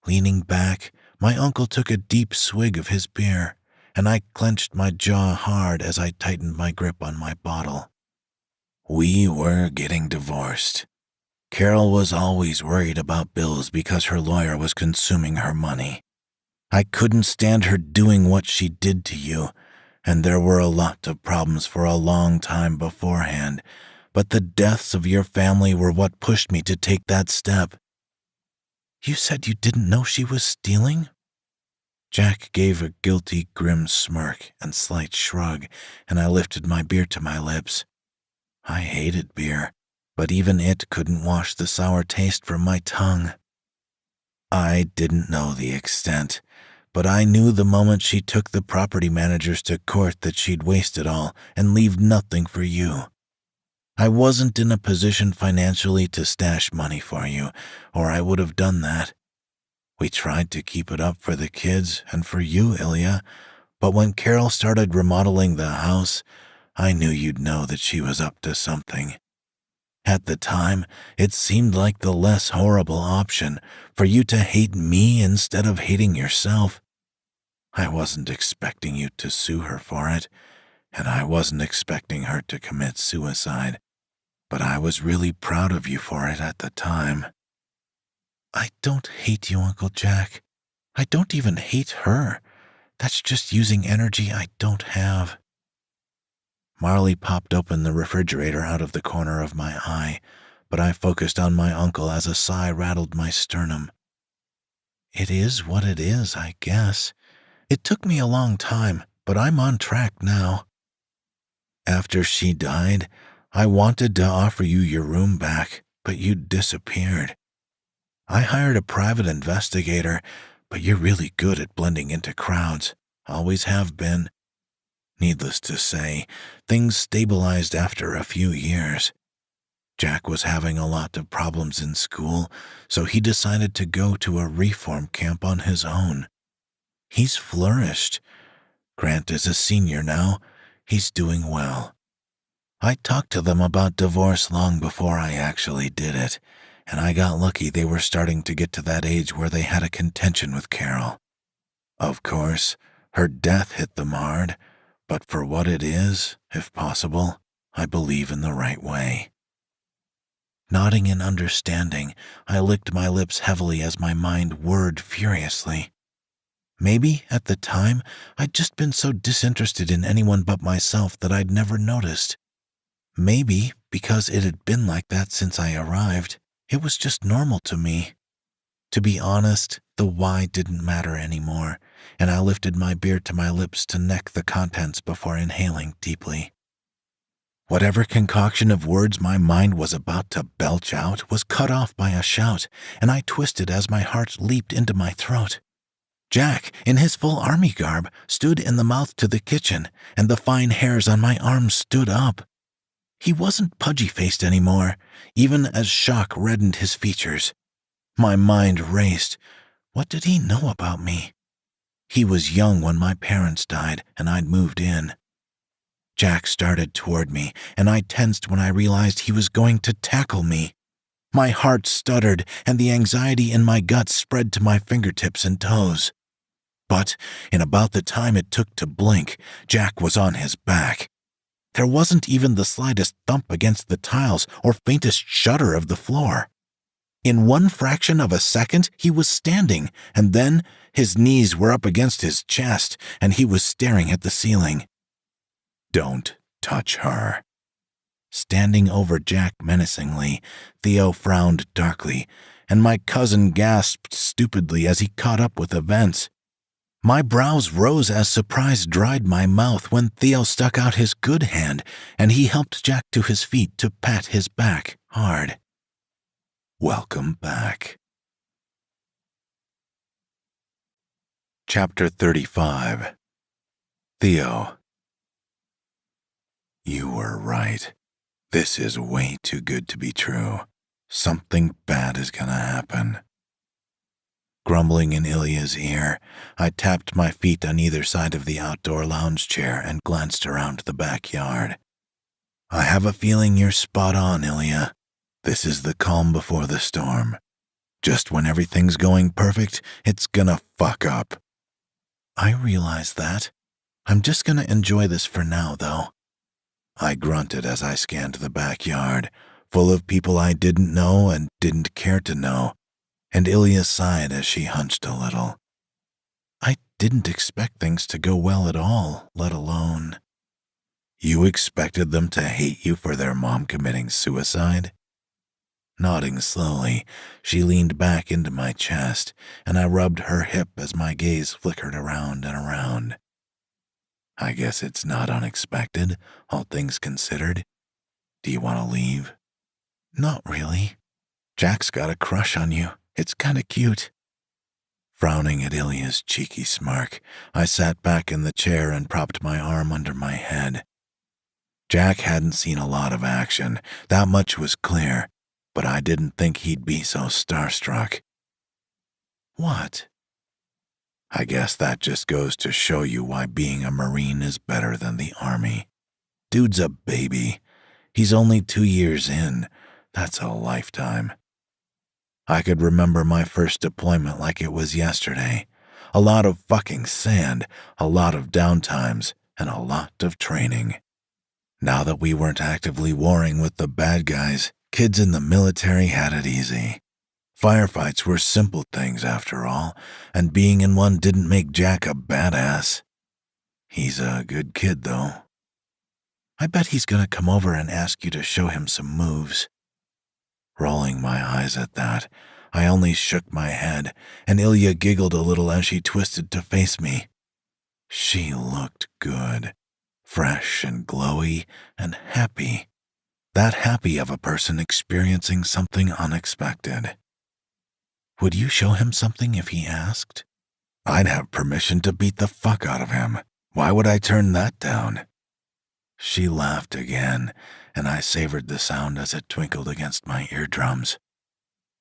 Leaning back, my uncle took a deep swig of his beer, and I clenched my jaw hard as I tightened my grip on my bottle. "We were getting divorced. Carol was always worried about bills because her lawyer was consuming her money. I couldn't stand her doing what she did to you, and there were a lot of problems for a long time beforehand, but the deaths of your family were what pushed me to take that step." "You said you didn't know she was stealing?" Jack gave a guilty, grim smirk and slight shrug, and I lifted my beer to my lips. I hated beer, but even it couldn't wash the sour taste from my tongue. "I didn't know the extent, but I knew the moment she took the property managers to court that she'd waste it all and leave nothing for you. I wasn't in a position financially to stash money for you, or I would have done that. We tried to keep it up for the kids and for you, Ilya, but when Carol started remodeling the house, I knew you'd know that she was up to something. At the time, it seemed like the less horrible option, for you to hate me instead of hating yourself. I wasn't expecting you to sue her for it, and I wasn't expecting her to commit suicide, but I was really proud of you for it at the time." "I don't hate you, Uncle Jack. I don't even hate her. That's just using energy I don't have." Marley popped open the refrigerator out of the corner of my eye, but I focused on my uncle as a sigh rattled my sternum. "It is what it is, I guess. It took me a long time, but I'm on track now. After she died, I wanted to offer you your room back, but you disappeared. I hired a private investigator, but you're really good at blending into crowds. Always have been. Needless to say, things stabilized after a few years. Jack was having a lot of problems in school, so he decided to go to a reform camp on his own. He's flourished. Grant is a senior now. He's doing well. I talked to them about divorce long before I actually did it, and I got lucky they were starting to get to that age where they had a contention with Carol. Of course, her death hit them hard, but for what it is, if possible, I believe in the right way." Nodding in understanding, I licked my lips heavily as my mind whirred furiously. Maybe, at the time, I'd just been so disinterested in anyone but myself that I'd never noticed. Maybe because it had been like that since I arrived, it was just normal to me. To be honest, the why didn't matter anymore, and I lifted my beer to my lips to neck the contents before inhaling deeply. Whatever concoction of words my mind was about to belch out was cut off by a shout, and I twisted as my heart leaped into my throat. Jack, in his full army garb, stood in the mouth to the kitchen, and the fine hairs on my arms stood up. He wasn't pudgy-faced anymore, even as shock reddened his features. My mind raced. What did he know about me? He was young when my parents died, and I'd moved in. Jack started toward me, and I tensed when I realized he was going to tackle me. My heart stuttered, and the anxiety in my gut spread to my fingertips and toes. But in about the time it took to blink, Jack was on his back. There wasn't even the slightest thump against the tiles or faintest shudder of the floor. In one fraction of a second, he was standing, and then his knees were up against his chest, and he was staring at the ceiling. "Don't touch her." Standing over Jack menacingly, Theo frowned darkly, and my cousin gasped stupidly as he caught up with events. My brows rose as surprise dried my mouth when Theo stuck out his good hand, and he helped Jack to his feet to pat his back hard. "Welcome back." Chapter 35. Theo. "You were right. This is way too good to be true. Something bad is gonna happen." Grumbling in Ilya's ear, I tapped my feet on either side of the outdoor lounge chair and glanced around the backyard. "I have a feeling you're spot on, Ilya. This is the calm before the storm. Just when everything's going perfect, it's gonna fuck up." "I realize that. I'm just gonna enjoy this for now, though." I grunted as I scanned the backyard, full of people I didn't know and didn't care to know, and Ilya sighed as she hunched a little. "I didn't expect things to go well at all, let alone—" "You expected them to hate you for their mom committing suicide?" Nodding slowly, she leaned back into my chest, and I rubbed her hip as my gaze flickered around and around. "I guess it's not unexpected, all things considered. Do you want to leave?" "Not really. Jack's got a crush on you. It's kinda cute." Frowning at Ilya's cheeky smirk, I sat back in the chair and propped my arm under my head. Jack hadn't seen a lot of action, that much was clear, but I didn't think he'd be so starstruck. "What?" "I guess that just goes to show you why being a Marine is better than the Army. Dude's a baby. He's only 2 years in. That's a lifetime." I could remember my first deployment like it was yesterday. A lot of fucking sand, a lot of downtimes, and a lot of training. Now that we weren't actively warring with the bad guys, kids in the military had it easy. Firefights were simple things after all, and being in one didn't make Jack a badass. He's a good kid, though. I bet he's gonna come over and ask you to show him some moves. Rolling my eyes at that, I only shook my head, and Ilya giggled a little as she twisted to face me. She looked good, fresh and glowy and happy. That happy of a person experiencing something unexpected. "Would you show him something if he asked?" "I'd have permission to beat the fuck out of him. Why would I turn that down?" She laughed again, and I savored the sound as it twinkled against my eardrums.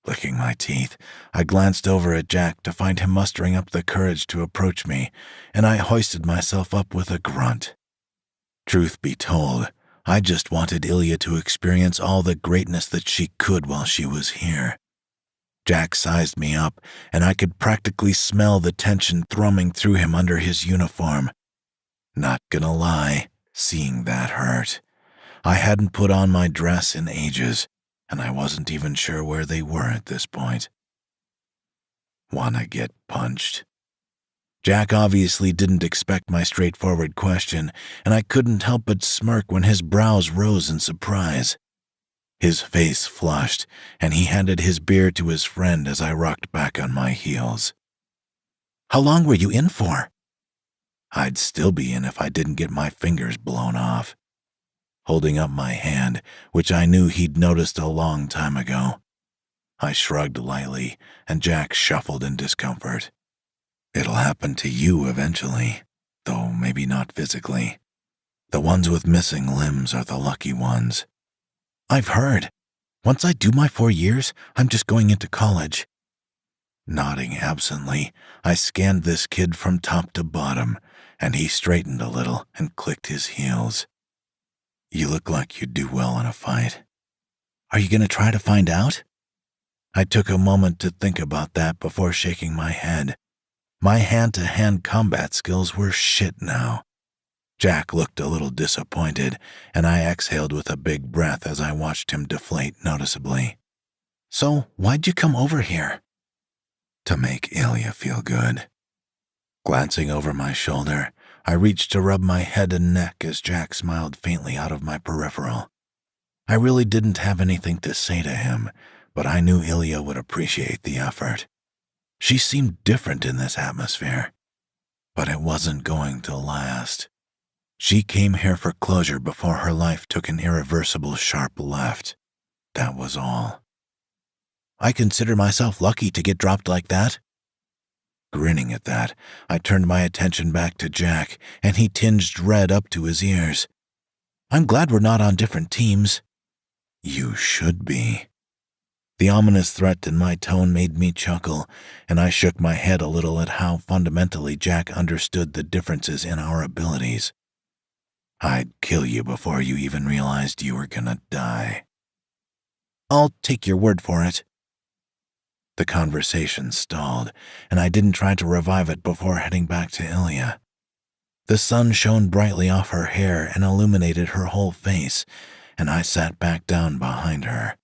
Licking my teeth, I glanced over at Jack to find him mustering up the courage to approach me, and I hoisted myself up with a grunt. Truth be told, I just wanted Ilya to experience all the greatness that she could while she was here. Jack sized me up, and I could practically smell the tension thrumming through him under his uniform. Not gonna lie, seeing that hurt. I hadn't put on my dress in ages, and I wasn't even sure where they were at this point. "Wanna get punched?" Jack obviously didn't expect my straightforward question, and I couldn't help but smirk when his brows rose in surprise. His face flushed, and he handed his beer to his friend as I rocked back on my heels. How long were you in for? I'd still be in if I didn't get my fingers blown off. Holding up my hand, which I knew he'd noticed a long time ago, I shrugged lightly, and Jack shuffled in discomfort. It'll happen to you eventually, though maybe not physically. The ones with missing limbs are the lucky ones. I've heard. Once I do my 4 years, I'm just going into college. Nodding absently, I scanned this kid from top to bottom, and he straightened a little and clicked his heels. You look like you'd do well in a fight. Are you going to try to find out? I took a moment to think about that before shaking my head. My hand-to-hand combat skills were shit now. Jack looked a little disappointed, and I exhaled with a big breath as I watched him deflate noticeably. So, why'd you come over here? To make Ilya feel good. Glancing over my shoulder, I reached to rub my head and neck as Jack smiled faintly out of my peripheral. I really didn't have anything to say to him, but I knew Ilya would appreciate the effort. She seemed different in this atmosphere, but it wasn't going to last. She came here for closure before her life took an irreversible sharp left. That was all. I consider myself lucky to get dropped like that. Grinning at that, I turned my attention back to Jack, and he tinged red up to his ears. I'm glad we're not on different teams. You should be. The ominous threat in my tone made me chuckle, and I shook my head a little at how fundamentally Jack understood the differences in our abilities. I'd kill you before you even realized you were gonna die. I'll take your word for it. The conversation stalled, and I didn't try to revive it before heading back to Ilya. The sun shone brightly off her hair and illuminated her whole face, and I sat back down behind her.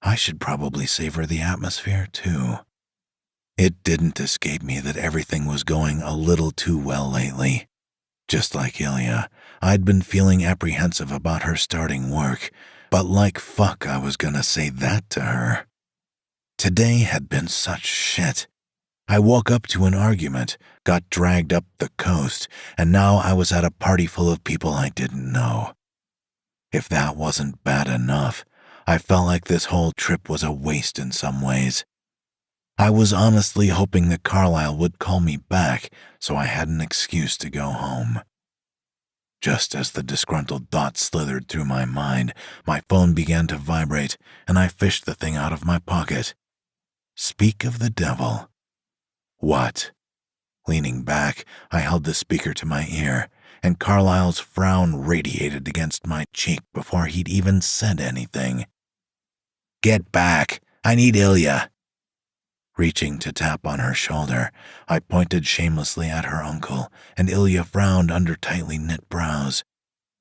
I should probably savor the atmosphere, too. It didn't escape me that everything was going a little too well lately. Just like Ilya, I'd been feeling apprehensive about her starting work, but like fuck I was gonna say that to her. Today had been such shit. I woke up to an argument, got dragged up the coast, and now I was at a party full of people I didn't know. If that wasn't bad enough, I felt like this whole trip was a waste in some ways. I was honestly hoping that Carlisle would call me back so I had an excuse to go home. Just as the disgruntled thought slithered through my mind, my phone began to vibrate, and I fished the thing out of my pocket. Speak of the devil. What? Leaning back, I held the speaker to my ear, and Carlisle's frown radiated against my cheek before he'd even said anything. Get back! I need Ilya! Reaching to tap on her shoulder, I pointed shamelessly at her uncle, and Ilya frowned under tightly knit brows.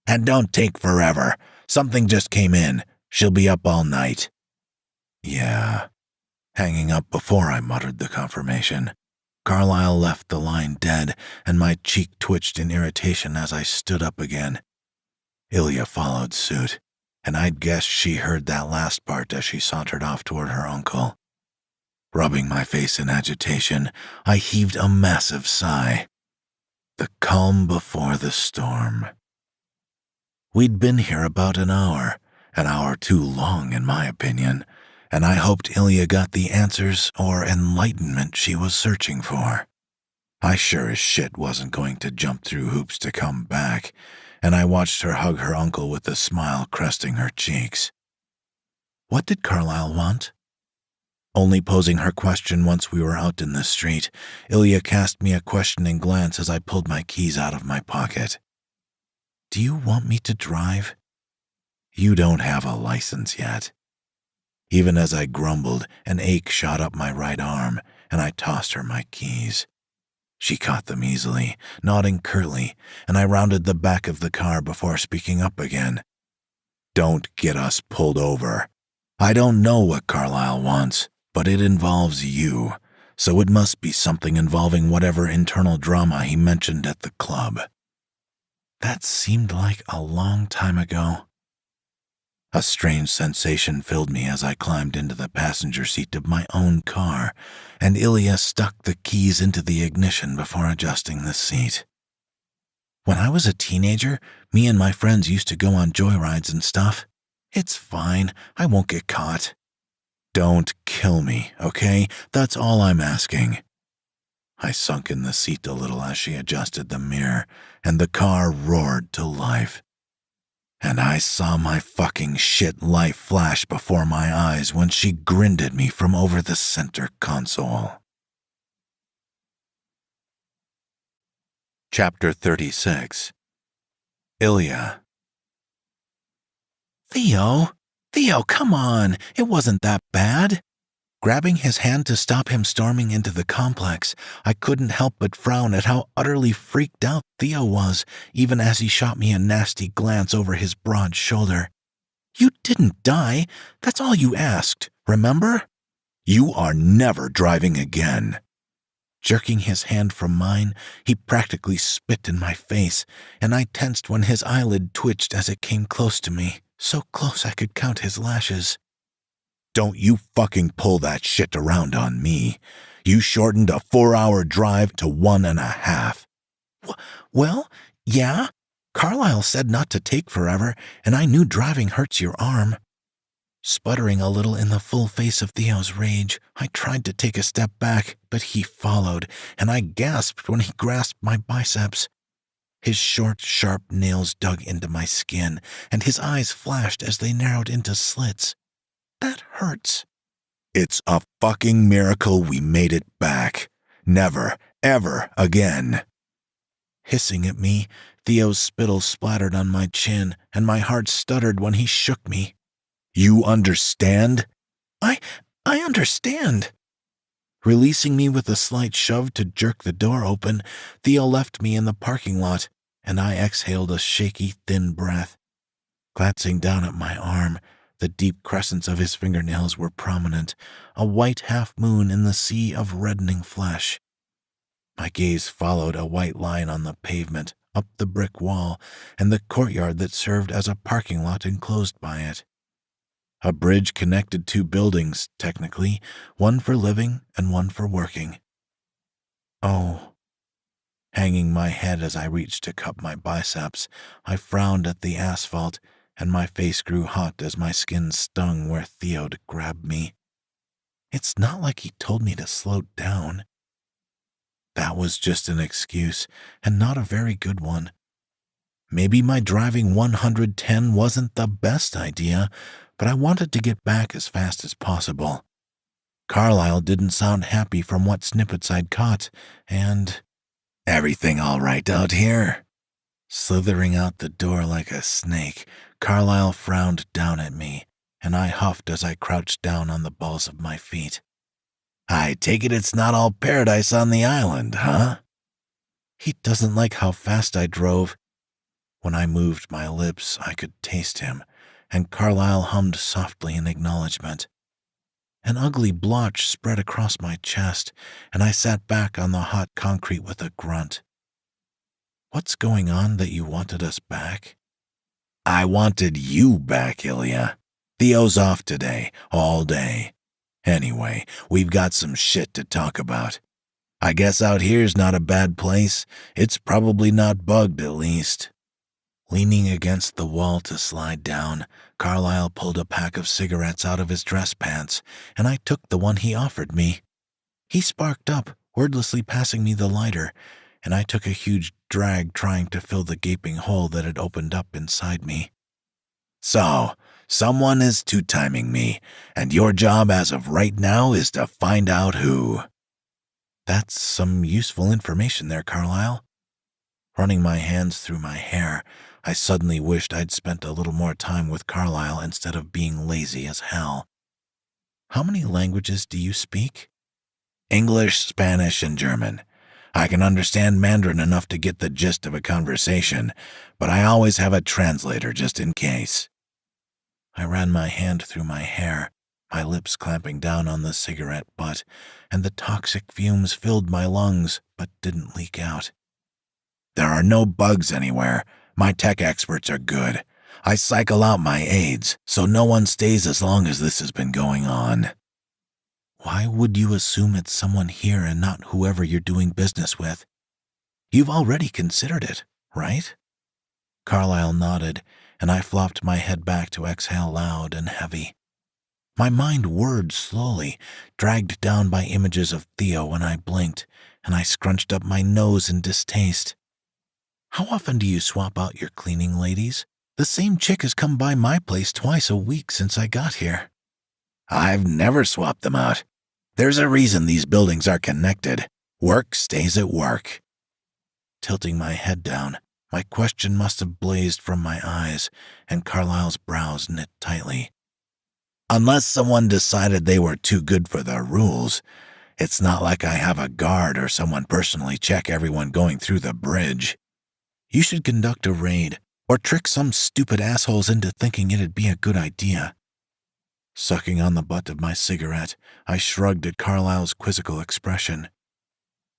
And don't take forever. Something just came in. She'll be up all night. Yeah. Hanging up before I muttered the confirmation. Carlisle left the line dead, and my cheek twitched in irritation as I stood up again. Ilya followed suit, and I'd guessed she heard that last part as she sauntered off toward her uncle. Rubbing my face in agitation, I heaved a massive sigh. The calm before the storm. We'd been here about an hour too long in my opinion, and I hoped Ilya got the answers or enlightenment she was searching for. I sure as shit wasn't going to jump through hoops to come back, and I watched her hug her uncle with a smile cresting her cheeks. What did Carlisle want? Only posing her question once we were out in the street, Ilya cast me a questioning glance as I pulled my keys out of my pocket. Do you want me to drive? You don't have a license yet. Even as I grumbled, an ache shot up my right arm, and I tossed her my keys. She caught them easily, nodding curtly, and I rounded the back of the car before speaking up again. Don't get us pulled over. I don't know what Carlisle wants, but it involves you, so it must be something involving whatever internal drama he mentioned at the club. That seemed like a long time ago. A strange sensation filled me as I climbed into the passenger seat of my own car, and Ilya stuck the keys into the ignition before adjusting the seat. When I was a teenager, me and my friends used to go on joyrides and stuff. It's fine, I won't get caught. Don't kill me, okay? That's all I'm asking. I sunk in the seat a little as she adjusted the mirror, and the car roared to life. And I saw my fucking shit life flash before my eyes when she grinned at me from over the center console. Chapter 36. Ilya. Theo, come on, it wasn't that bad. Grabbing his hand to stop him storming into the complex, I couldn't help but frown at how utterly freaked out Theo was, even as he shot me a nasty glance over his broad shoulder. You didn't die. That's all you asked, remember? You are never driving again. Jerking his hand from mine, he practically spit in my face, and I tensed when his eyelid twitched as it came close to me, so close I could count his lashes. Don't you fucking pull that shit around on me. You shortened a 4-hour drive to 1.5. Well, yeah. Carlisle said not to take forever, and I knew driving hurts your arm. Sputtering a little in the full face of Theo's rage, I tried to take a step back, but he followed, and I gasped when he grasped my biceps. His short, sharp nails dug into my skin, and his eyes flashed as they narrowed into slits. That hurts. It's a fucking miracle we made it back. Never, ever again. Hissing at me, Theo's spittle splattered on my chin, and my heart stuttered when he shook me. You understand? I understand. Releasing me with a slight shove to jerk the door open, Theo left me in the parking lot, and I exhaled a shaky, thin breath. Glancing down at my arm, the deep crescents of his fingernails were prominent, a white half-moon in the sea of reddening flesh. My gaze followed a white line on the pavement, up the brick wall, and the courtyard that served as a parking lot enclosed by it. A bridge connected two buildings, technically, one for living and one for working. Oh. Hanging my head as I reached to cup my biceps, I frowned at the asphalt, and my face grew hot as my skin stung where Theo'd grabbed me. It's not like he told me to slow down. That was just an excuse, and not a very good one. Maybe my driving 110 wasn't the best idea, but I wanted to get back as fast as possible. Carlisle didn't sound happy from what snippets I'd caught, and... Everything all right out here? Slithering out the door like a snake, Carlisle frowned down at me, and I huffed as I crouched down on the balls of my feet. I take it it's not all paradise on the island, huh? He doesn't like how fast I drove. When I moved my lips, I could taste him, and Carlisle hummed softly in acknowledgement. An ugly blotch spread across my chest, and I sat back on the hot concrete with a grunt. What's going on that you wanted us back? I wanted you back, Ilya. Theo's off today, all day. Anyway, we've got some shit to talk about. I guess out here's not a bad place. It's probably not bugged, at least. Leaning against the wall to slide down, Carlisle pulled a pack of cigarettes out of his dress pants, and I took the one he offered me. He sparked up, wordlessly passing me the lighter, and I took a huge drag trying to fill the gaping hole that had opened up inside me. So, someone is two-timing me, and your job as of right now is to find out who. That's some useful information there, Carlisle. Running my hands through my hair, I suddenly wished I'd spent a little more time with Carlisle instead of being lazy as hell. How many languages do you speak? English, Spanish, and German. I can understand Mandarin enough to get the gist of a conversation, but I always have a translator just in case. I ran my hand through my hair, my lips clamping down on the cigarette butt, and the toxic fumes filled my lungs but didn't leak out. "There are no bugs anywhere. My tech experts are good. I cycle out my aides, so no one stays as long as this has been going on." "Why would you assume it's someone here and not whoever you're doing business with? You've already considered it, right?" Carlyle nodded, and I flopped my head back to exhale loud and heavy. My mind whirred slowly, dragged down by images of Theo when I blinked, and I scrunched up my nose in distaste. "How often do you swap out your cleaning ladies? The same chick has come by my place twice a week since I got here." "I've never swapped them out. There's a reason these buildings are connected. Work stays at work." Tilting my head down, my question must have blazed from my eyes, and Carlyle's brows knit tightly. "Unless someone decided they were too good for the rules, it's not like I have a guard or someone personally check everyone going through the bridge. You should conduct a raid, or trick some stupid assholes into thinking it'd be a good idea." Sucking on the butt of my cigarette, I shrugged at Carlyle's quizzical expression.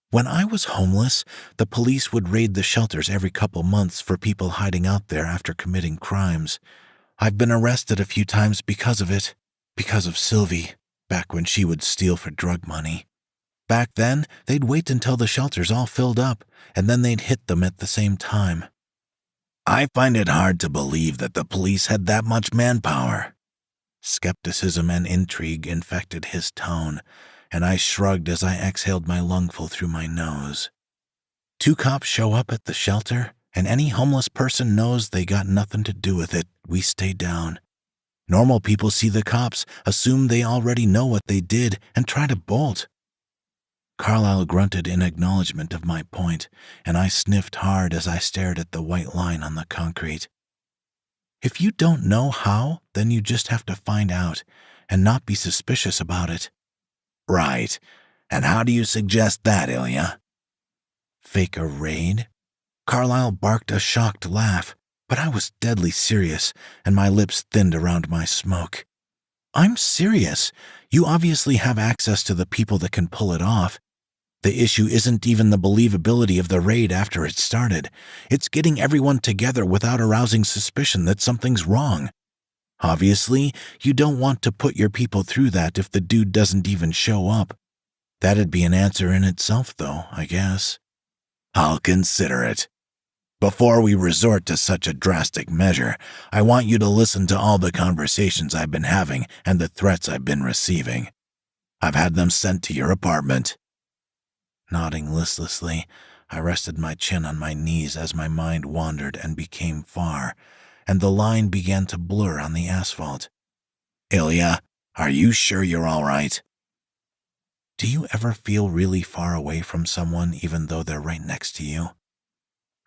"When I was homeless, the police would raid the shelters every couple months for people hiding out there after committing crimes. I've been arrested a few times because of it, because of Sylvie, back when she would steal for drug money. Back then, they'd wait until the shelters all filled up, and then they'd hit them at the same time." "I find it hard to believe that the police had that much manpower." Skepticism and intrigue infected his tone, and I shrugged as I exhaled my lungful through my nose. "Two cops show up at the shelter, and any homeless person knows they got nothing to do with it. We stay down. Normal people see the cops, assume they already know what they did, and try to bolt." Carlyle grunted in acknowledgement of my point, and I sniffed hard as I stared at the white line on the concrete. "If you don't know how, then you just have to find out, and not be suspicious about it." "Right. And how do you suggest that, Ilya?" "Fake a raid?" Carlyle barked a shocked laugh, but I was deadly serious, and my lips thinned around my smoke. "I'm serious. You obviously have access to the people that can pull it off. The issue isn't even the believability of the raid after it started. It's getting everyone together without arousing suspicion that something's wrong. Obviously, you don't want to put your people through that if the dude doesn't even show up. That'd be an answer in itself, though, I guess." "I'll consider it. Before we resort to such a drastic measure, I want you to listen to all the conversations I've been having and the threats I've been receiving. I've had them sent to your apartment." Nodding listlessly, I rested my chin on my knees as my mind wandered and became far, and the line began to blur on the asphalt. "Ilya, are you sure you're all right?" Do you ever feel really far away from someone even though they're right next to you?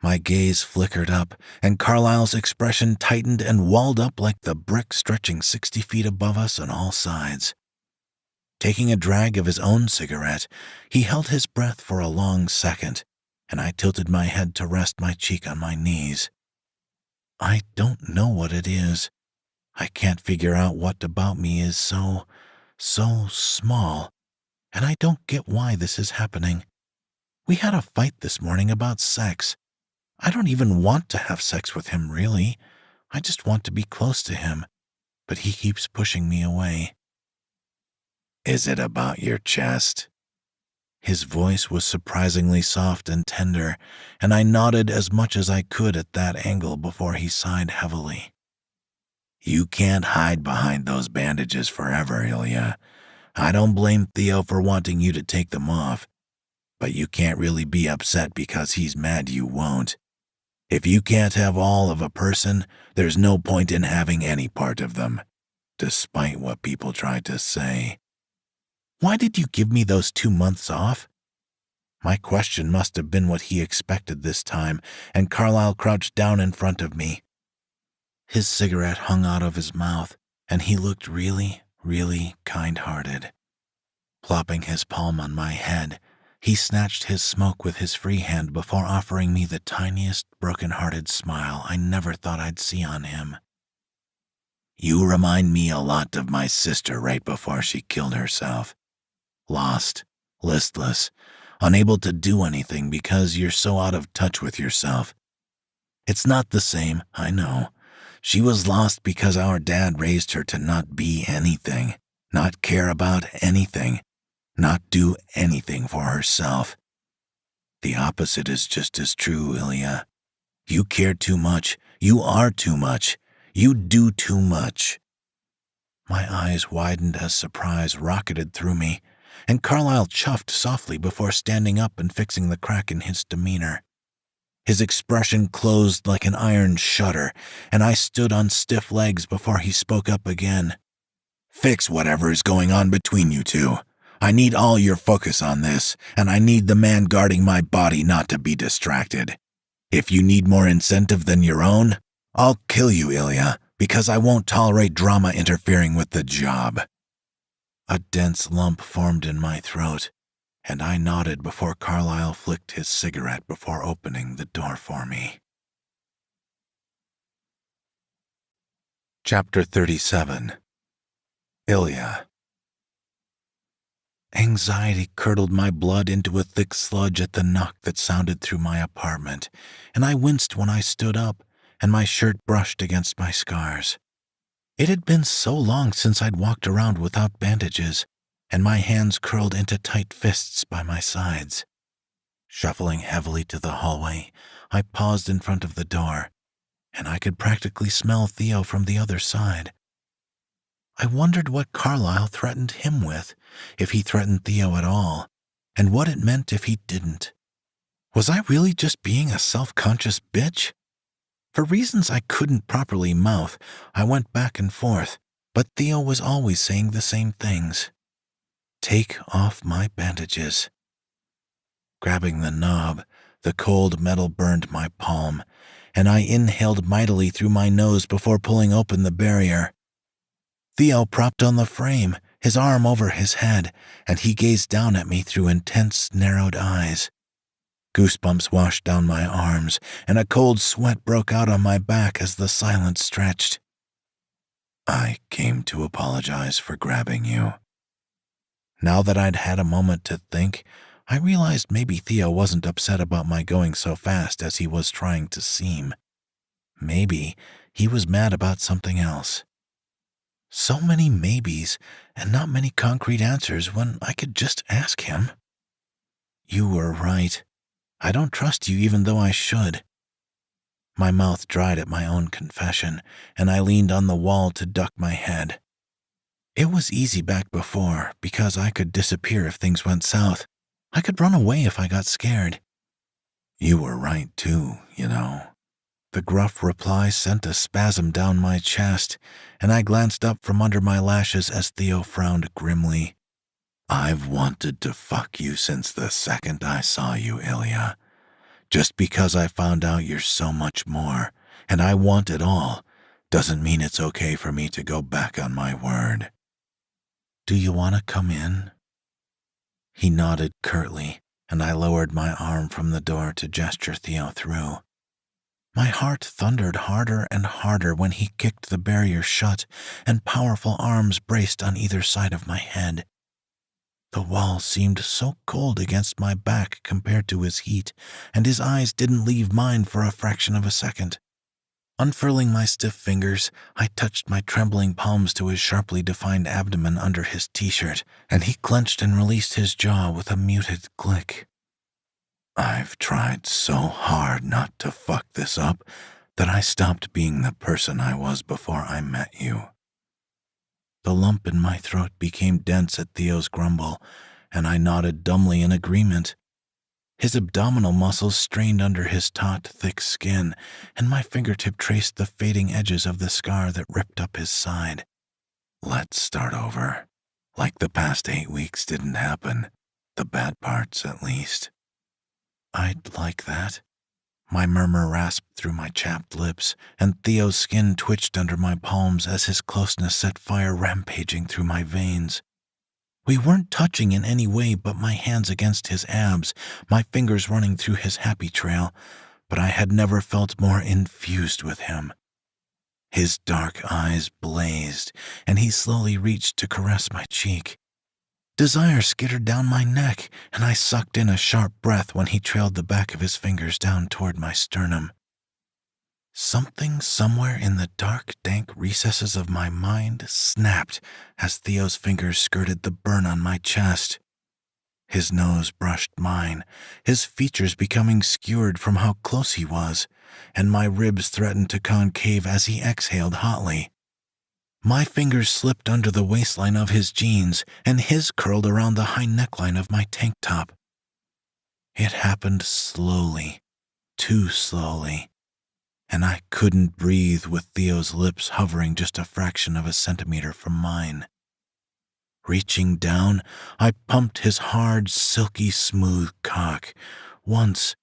My gaze flickered up, and Carlyle's expression tightened and walled up like the brick stretching 60 feet above us on all sides. Taking a drag of his own cigarette, he held his breath for a long second, and I tilted my head to rest my cheek on my knees. "I don't know what it is. I can't figure out what about me is so small, and I don't get why this is happening. We had a fight this morning about sex. I don't even want to have sex with him, really. I just want to be close to him, but he keeps pushing me away." "Is it about your chest?" His voice was surprisingly soft and tender, and I nodded as much as I could at that angle before he sighed heavily. "You can't hide behind those bandages forever, Ilya. I don't blame Theo for wanting you to take them off, but you can't really be upset because he's mad you won't. If you can't have all of a person, there's no point in having any part of them, despite what people try to say." "Why did you give me those 2 months off?" My question must have been what he expected this time, and Carlyle crouched down in front of me. His cigarette hung out of his mouth, and he looked really, really kind-hearted. Plopping his palm on my head, he snatched his smoke with his free hand before offering me the tiniest, broken-hearted smile I never thought I'd see on him. You remind me a lot of my sister right before she killed herself. Lost, listless, unable to do anything because you're so out of touch with yourself. It's not the same, I know. She was lost because our dad raised her to not be anything, not care about anything, not do anything for herself. The opposite is just as true, Ilya. You care too much. You are too much. You do too much. My eyes widened as surprise rocketed through me, and Carlyle chuffed softly before standing up and fixing the crack in his demeanor. His expression closed like an iron shutter, and I stood on stiff legs before he spoke up again. Fix whatever is going on between you two. I need all your focus on this, and I need the man guarding my body not to be distracted. If you need more incentive than your own, I'll kill you, Ilya, because I won't tolerate drama interfering with the job. A dense lump formed in my throat, and I nodded before Carlyle flicked his cigarette before opening the door for me. Chapter 37. Ilya. Anxiety curdled my blood into a thick sludge at the knock that sounded through my apartment, and I winced when I stood up, and my shirt brushed against my scars. It had been so long since I'd walked around without bandages, and my hands curled into tight fists by my sides. Shuffling heavily to the hallway, I paused in front of the door, and I could practically smell Theo from the other side. I wondered what Carlyle threatened him with, if he threatened Theo at all, and what it meant if he didn't. Was I really just being a self-conscious bitch? For reasons I couldn't properly mouth, I went back and forth, but Theo was always saying the same things. Take off my bandages. Grabbing the knob, the cold metal burned my palm, and I inhaled mightily through my nose before pulling open the barrier. Theo propped on the frame, his arm over his head, and he gazed down at me through intense, narrowed eyes. Goosebumps washed down my arms, and a cold sweat broke out on my back as the silence stretched. I came to apologize for grabbing you. Now that I'd had a moment to think, I realized maybe Theo wasn't upset about my going so fast as he was trying to seem. Maybe he was mad about something else. So many maybes, and not many concrete answers when I could just ask him. You were right. I don't trust you even though I should. My mouth dried at my own confession, and I leaned on the wall to duck my head. It was easy back before, because I could disappear if things went south. I could run away if I got scared. You were right too, you know. The gruff reply sent a spasm down my chest, and I glanced up from under my lashes as Theo frowned grimly. I've wanted to fuck you since the second I saw you, Ilya. Just because I found out you're so much more, and I want it all, doesn't mean it's okay for me to go back on my word. Do you want to come in? He nodded curtly, and I lowered my arm from the door to gesture Theo through. My heart thundered harder and harder when he kicked the barrier shut, and powerful arms braced on either side of my head. The wall seemed so cold against my back compared to his heat, and his eyes didn't leave mine for a fraction of a second. Unfurling my stiff fingers, I touched my trembling palms to his sharply defined abdomen under his t-shirt, and he clenched and released his jaw with a muted click. I've tried so hard not to fuck this up that I stopped being the person I was before I met you. The lump in my throat became dense at Theo's grumble, and I nodded dumbly in agreement. His abdominal muscles strained under his taut, thick skin, and my fingertip traced the fading edges of the scar that ripped up his side. Let's start over. Like the past 8 weeks didn't happen. The bad parts, at least. I'd like that. My murmur rasped through my chapped lips, and Theo's skin twitched under my palms as his closeness set fire rampaging through my veins. We weren't touching in any way but my hands against his abs, my fingers running through his happy trail, but I had never felt more infused with him. His dark eyes blazed, and he slowly reached to caress my cheek. Desire skittered down my neck, and I sucked in a sharp breath when he trailed the back of his fingers down toward my sternum. Something somewhere in the dark, dank recesses of my mind snapped as Theo's fingers skirted the burn on my chest. His nose brushed mine, his features becoming skewered from how close he was, and my ribs threatened to concave as he exhaled hotly. My fingers slipped under the waistline of his jeans, and his curled around the high neckline of my tank top. It happened slowly, too slowly, and I couldn't breathe with Theo's lips hovering just a fraction of a centimeter from mine. Reaching down, I pumped his hard, silky smooth cock, once,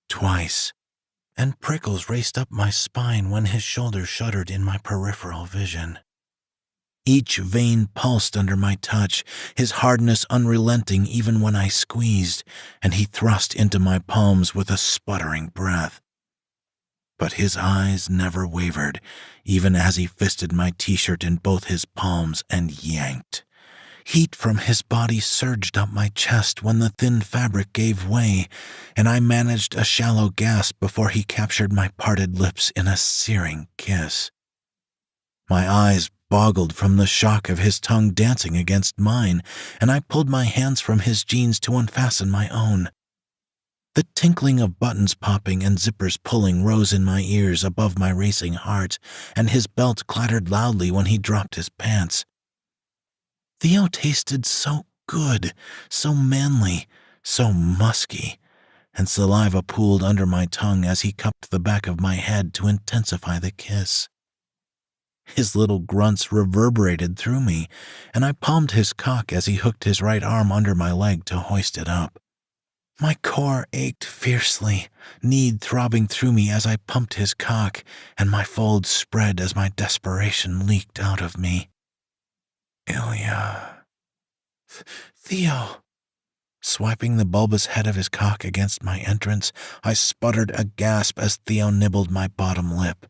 twice, and prickles raced up my spine when his shoulder shuddered in my peripheral vision. Each vein pulsed under my touch, his hardness unrelenting even when I squeezed, and he thrust into my palms with a sputtering breath. But his eyes never wavered, even as he fisted my t-shirt in both his palms and yanked. Heat from his body surged up my chest when the thin fabric gave way, and I managed a shallow gasp before he captured my parted lips in a searing kiss. My eyes boggled from the shock of his tongue dancing against mine, and I pulled my hands from his jeans to unfasten my own. The tinkling of buttons popping and zippers pulling rose in my ears above my racing heart, and his belt clattered loudly when he dropped his pants. Theo tasted so good, so manly, so musky, and saliva pooled under my tongue as he cupped the back of my head to intensify the kiss. His little grunts reverberated through me, and I palmed his cock as he hooked his right arm under my leg to hoist it up. My core ached fiercely, need throbbing through me as I pumped his cock, and my folds spread as my desperation leaked out of me. Ilya. Theo. Swiping the bulbous head of his cock against my entrance, I sputtered a gasp as Theo nibbled my bottom lip.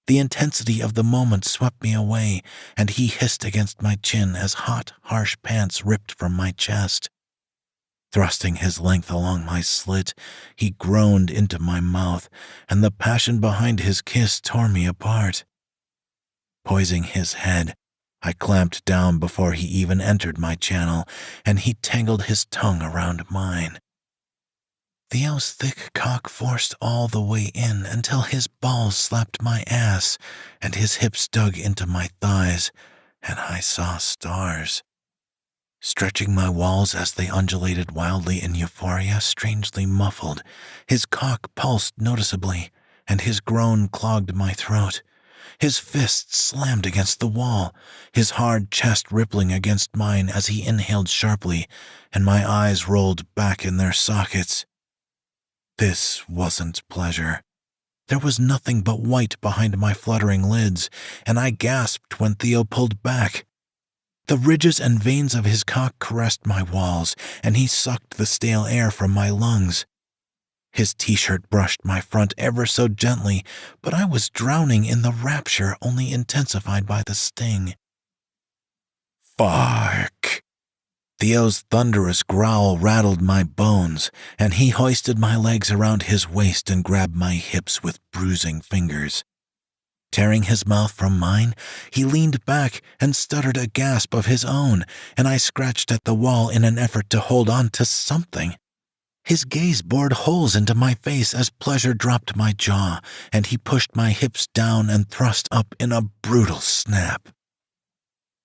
The intensity of the moment swept me away, and he hissed against my chin as hot, harsh pants ripped from my chest. Thrusting his length along my slit, he groaned into my mouth, and the passion behind his kiss tore me apart. Poising his head, I clamped down before he even entered my channel, and he tangled his tongue around mine. Theo's thick cock forced all the way in until his balls slapped my ass, and his hips dug into my thighs, and I saw stars. Stretching my walls as they undulated wildly in euphoria, strangely muffled, his cock pulsed noticeably, and his groan clogged my throat. His fists slammed against the wall, his hard chest rippling against mine as he inhaled sharply, and my eyes rolled back in their sockets. This wasn't pleasure. There was nothing but white behind my fluttering lids, and I gasped when Theo pulled back. The ridges and veins of his cock caressed my walls, and he sucked the stale air from my lungs. His t-shirt brushed my front ever so gently, but I was drowning in the rapture only intensified by the sting. Fuck! Theo's thunderous growl rattled my bones, and he hoisted my legs around his waist and grabbed my hips with bruising fingers. Tearing his mouth from mine, he leaned back and stuttered a gasp of his own, and I scratched at the wall in an effort to hold on to something. His gaze bored holes into my face as pleasure dropped my jaw, and he pushed my hips down and thrust up in a brutal snap.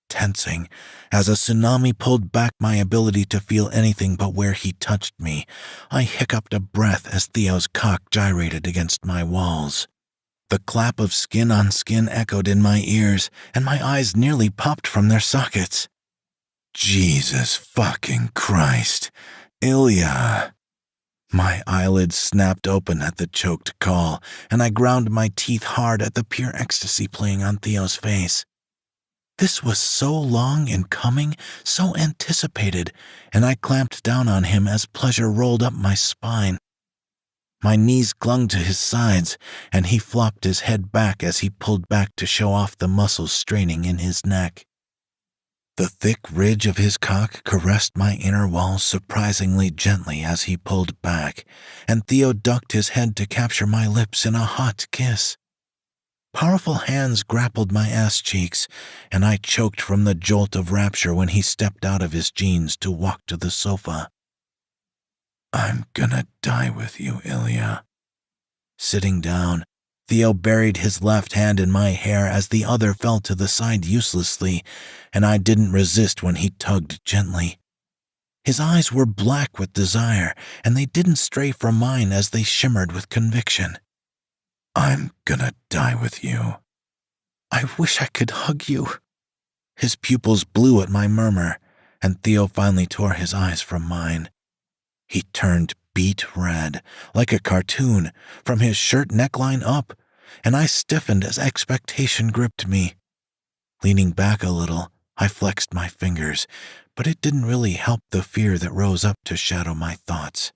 Tensing, as a tsunami pulled back my ability to feel anything but where he touched me, I hiccuped a breath as Theo's cock gyrated against my walls. The clap of skin on skin echoed in my ears, and my eyes nearly popped from their sockets. Jesus fucking Christ, Ilya! My eyelids snapped open at the choked call, and I ground my teeth hard at the pure ecstasy playing on Theo's face. This was so long in coming, so anticipated, and I clamped down on him as pleasure rolled up my spine. My knees clung to his sides, and he flopped his head back as he pulled back to show off the muscles straining in his neck. The thick ridge of his cock caressed my inner walls surprisingly gently as he pulled back, and Theo ducked his head to capture my lips in a hot kiss. Powerful hands grappled my ass cheeks, and I choked from the jolt of rapture when he stepped out of his jeans to walk to the sofa. "I'm gonna die with you, Ilya." Sitting down, Theo buried his left hand in my hair as the other fell to the side uselessly, and I didn't resist when he tugged gently. His eyes were black with desire, and they didn't stray from mine as they shimmered with conviction. "I'm gonna die with you." "I wish I could hug you." His pupils blew at my murmur, and Theo finally tore his eyes from mine. He turned beet red, like a cartoon, from his shirt neckline up, and I stiffened as expectation gripped me. Leaning back a little, I flexed my fingers, but it didn't really help the fear that rose up to shadow my thoughts.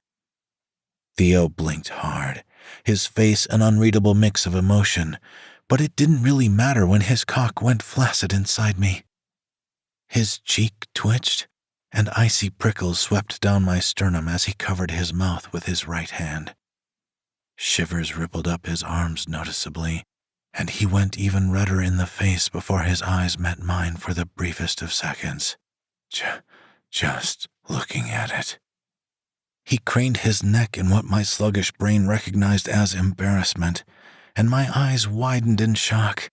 Theo blinked hard, his face an unreadable mix of emotion, but it didn't really matter when his cock went flaccid inside me. His cheek twitched, and icy prickles swept down my sternum as he covered his mouth with his right hand. Shivers rippled up his arms noticeably, and he went even redder in the face before his eyes met mine for the briefest of seconds. Just looking at it. He craned his neck in what my sluggish brain recognized as embarrassment, and my eyes widened in shock.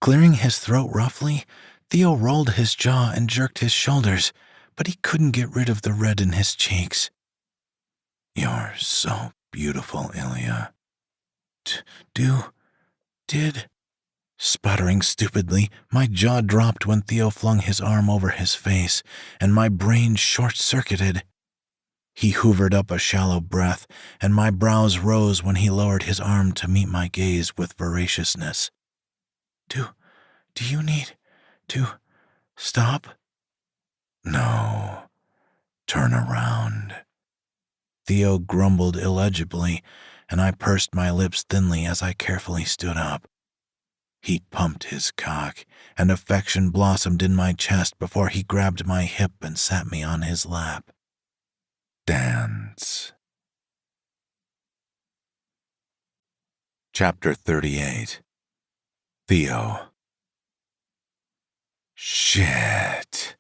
Clearing his throat roughly, Theo rolled his jaw and jerked his shoulders, but he couldn't get rid of the red in his cheeks. "You're so beautiful, Ilya." Did... Sputtering stupidly, my jaw dropped when Theo flung his arm over his face, and my brain short-circuited. He hoovered up a shallow breath, and my brows rose when he lowered his arm to meet my gaze with voraciousness. Do you need to stop?" "No. Turn around." Theo grumbled illegibly, and I pursed my lips thinly as I carefully stood up. He pumped his cock, and affection blossomed in my chest before he grabbed my hip and sat me on his lap. Dance. Chapter 38. Theo. "Shit.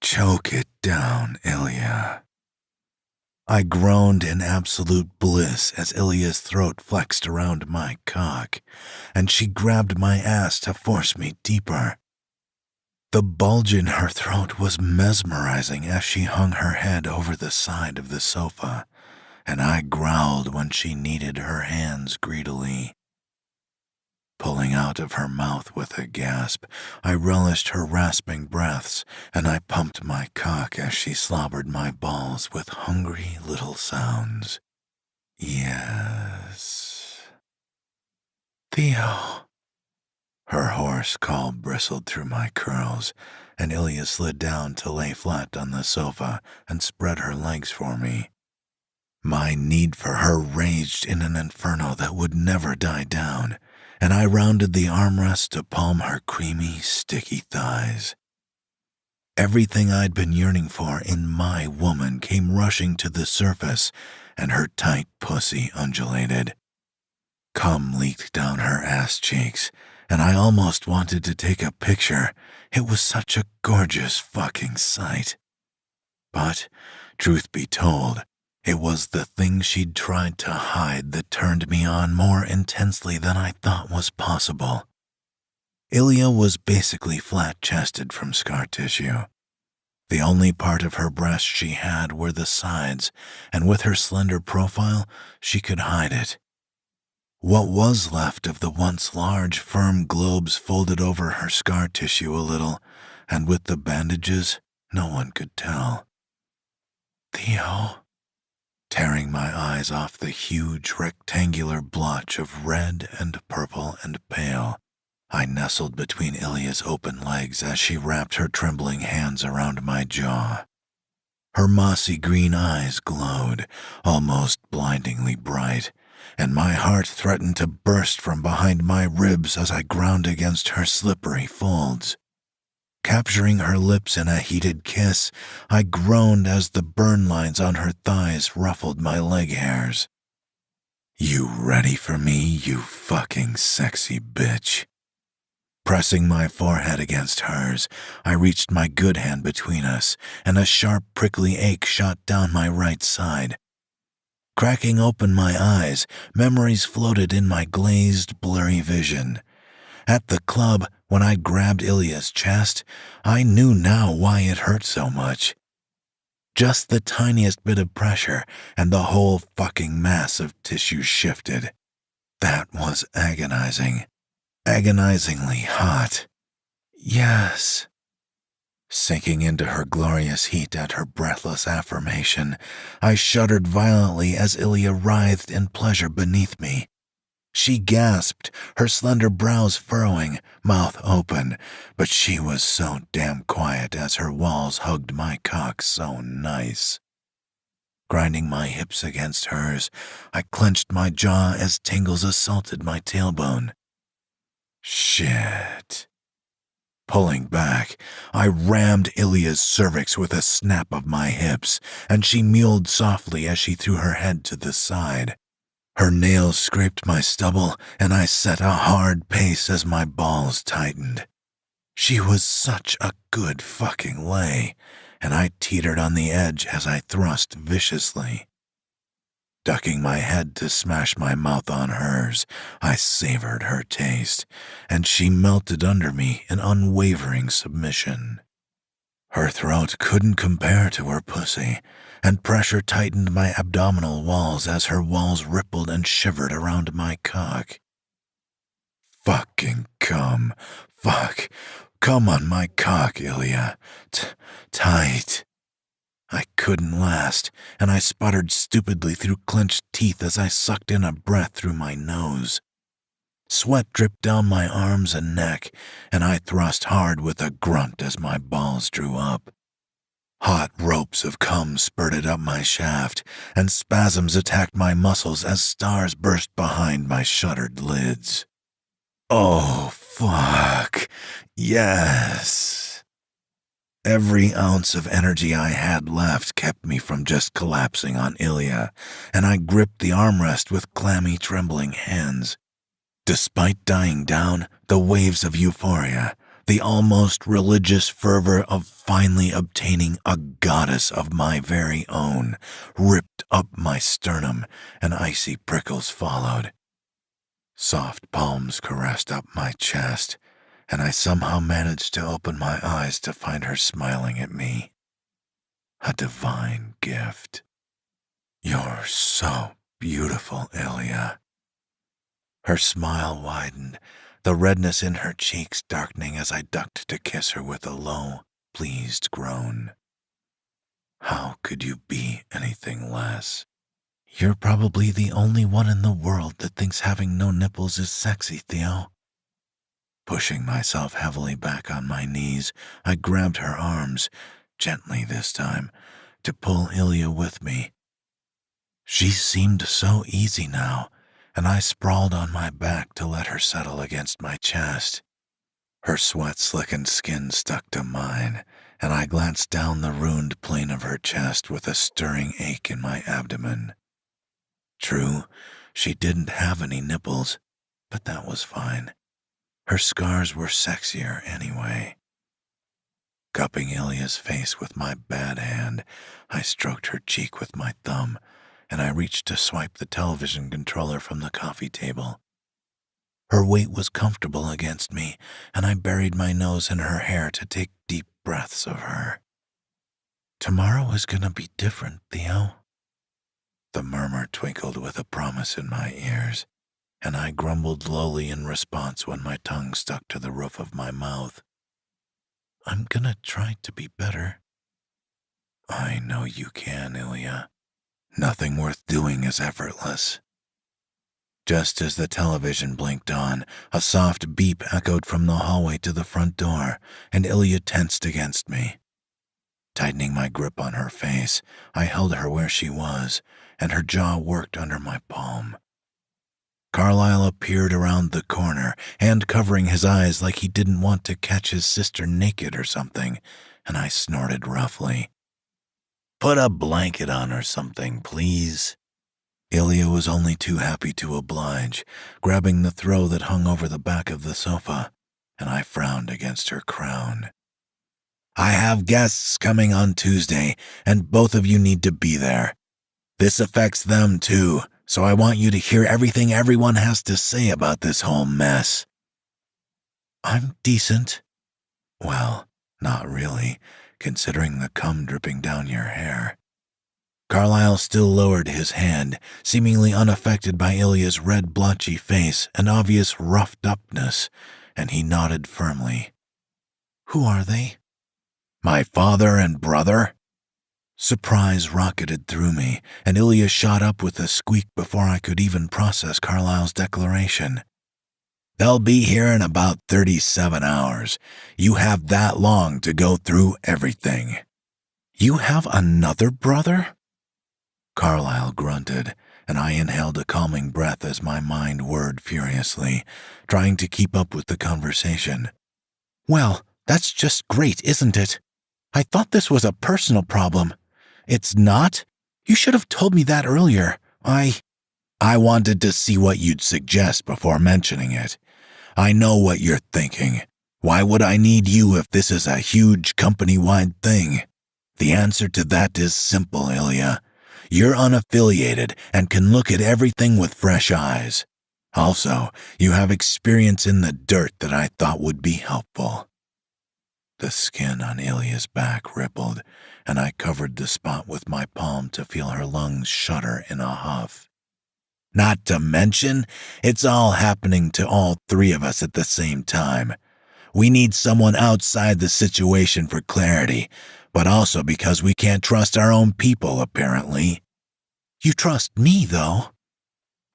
Choke it down, Ilya." I groaned in absolute bliss as Ilya's throat flexed around my cock, and she grabbed my ass to force me deeper. The bulge in her throat was mesmerizing as she hung her head over the side of the sofa, and I growled when she kneaded her hands greedily. Pulling out of her mouth with a gasp, I relished her rasping breaths, and I pumped my cock as she slobbered my balls with hungry little sounds. "Yes." "Theo." Her hoarse call bristled through my curls, and Ilya slid down to lay flat on the sofa and spread her legs for me. My need for her raged in an inferno that would never die down, and I rounded the armrest to palm her creamy, sticky thighs. Everything I'd been yearning for in my woman came rushing to the surface, and her tight pussy undulated. Cum leaked down her ass cheeks, and I almost wanted to take a picture. It was such a gorgeous fucking sight. But, truth be told, it was the thing she'd tried to hide that turned me on more intensely than I thought was possible. Ilya was basically flat-chested from scar tissue. The only part of her breast she had were the sides, and with her slender profile, she could hide it. What was left of the once large, firm globes folded over her scar tissue a little, and with the bandages, no one could tell. "Theo," tearing my eyes off the huge rectangular blotch of red and purple and pale, I nestled between Ilya's open legs as she wrapped her trembling hands around my jaw. Her mossy green eyes glowed, almost blindingly bright, and my heart threatened to burst from behind my ribs as I ground against her slippery folds. Capturing her lips in a heated kiss, I groaned as the burn lines on her thighs ruffled my leg hairs. "You ready for me, you fucking sexy bitch?" Pressing my forehead against hers, I reached my good hand between us, and a sharp, prickly ache shot down my right side. Cracking open my eyes, memories floated in my glazed, blurry vision. At the club, when I grabbed Ilya's chest, I knew now why it hurt so much. Just the tiniest bit of pressure, and the whole fucking mass of tissue shifted. That was agonizing. Agonizingly hot. Yes. Sinking into her glorious heat at her breathless affirmation, I shuddered violently as Ilya writhed in pleasure beneath me. She gasped, her slender brows furrowing, mouth open, but she was so damn quiet as her walls hugged my cock so nice. Grinding my hips against hers, I clenched my jaw as tingles assaulted my tailbone. Shit. Pulling back, I rammed Ilya's cervix with a snap of my hips, and she mewed softly as she threw her head to the side. Her nails scraped my stubble, and I set a hard pace as my balls tightened. She was such a good fucking lay, and I teetered on the edge as I thrust viciously. Ducking my head to smash my mouth on hers, I savored her taste, and she melted under me in unwavering submission. Her throat couldn't compare to her pussy, and pressure tightened my abdominal walls as her walls rippled and shivered around my cock. Fucking come. Fuck. Come on my cock, Ilya. Tight. I couldn't last, and I sputtered stupidly through clenched teeth as I sucked in a breath through my nose. Sweat dripped down my arms and neck, and I thrust hard with a grunt as my balls drew up. Hot ropes of cum spurted up my shaft, and spasms attacked my muscles as stars burst behind my shuttered lids. Oh, fuck. Yes. Every ounce of energy I had left kept me from just collapsing on Ilya, and I gripped the armrest with clammy, trembling hands. Despite dying down, the waves of euphoria, the almost religious fervor of finally obtaining a goddess of my very own, ripped up my sternum, and icy prickles followed. Soft palms caressed up my chest, and I somehow managed to open my eyes to find her smiling at me. A divine gift. You're so beautiful, Ilya. Her smile widened, the redness in her cheeks darkening as I ducked to kiss her with a low, pleased groan. How could you be anything less? You're probably the only one in the world that thinks having no nipples is sexy, Theo. Pushing myself heavily back on my knees, I grabbed her arms, gently this time, to pull Ilya with me. She seemed so easy now, and I sprawled on my back to let her settle against my chest. Her sweat-slickened skin stuck to mine, and I glanced down the ruined plane of her chest with a stirring ache in my abdomen. True, she didn't have any nipples, but that was fine. Her scars were sexier anyway. Cupping Ilya's face with my bad hand, I stroked her cheek with my thumb, and I reached to swipe the television controller from the coffee table. Her weight was comfortable against me, and I buried my nose in her hair to take deep breaths of her. Tomorrow is gonna be different, Theo. The murmur twinkled with a promise in my ears, and I grumbled lowly in response when my tongue stuck to the roof of my mouth. I'm gonna try to be better. I know you can, Ilya. Nothing worth doing is effortless. Just as the television blinked on, a soft beep echoed from the hallway to the front door, and Ilya tensed against me. Tightening my grip on her face, I held her where she was, and her jaw worked under my palm. Carlyle appeared around the corner, hand covering his eyes like he didn't want to catch his sister naked or something, and I snorted roughly. "Put a blanket on or something, please." Ilya was only too happy to oblige, grabbing the throw that hung over the back of the sofa, and I frowned against her crown. "I have guests coming on Tuesday, and both of you need to be there. This affects them too, so I want you to hear everything everyone has to say about this whole mess." "I'm decent." "Well, not really, considering the cum dripping down your hair." Carlyle still lowered his hand, seemingly unaffected by Ilya's red, blotchy face and obvious roughed-upness, and he nodded firmly. "Who are they?" "My father and brother." Surprise rocketed through me, and Ilya shot up with a squeak before I could even process Carlyle's declaration. "They'll be here in about 37 hours. You have that long to go through everything." "You have another brother?" Carlyle grunted, and I inhaled a calming breath as my mind whirred furiously, trying to keep up with the conversation. "Well, that's just great, isn't it? I thought this was a personal problem. It's not? You should have told me that earlier. I wanted to see what you'd suggest before mentioning it. I know what you're thinking. Why would I need you if this is a huge company-wide thing? The answer to that is simple, Ilya. You're unaffiliated and can look at everything with fresh eyes. Also, you have experience in the dirt that I thought would be helpful." The skin on Ilya's back rippled, and I covered the spot with my palm to feel her lungs shudder in a huff. "Not to mention, it's all happening to all three of us at the same time. We need someone outside the situation for clarity, but also because we can't trust our own people, apparently." "You trust me, though."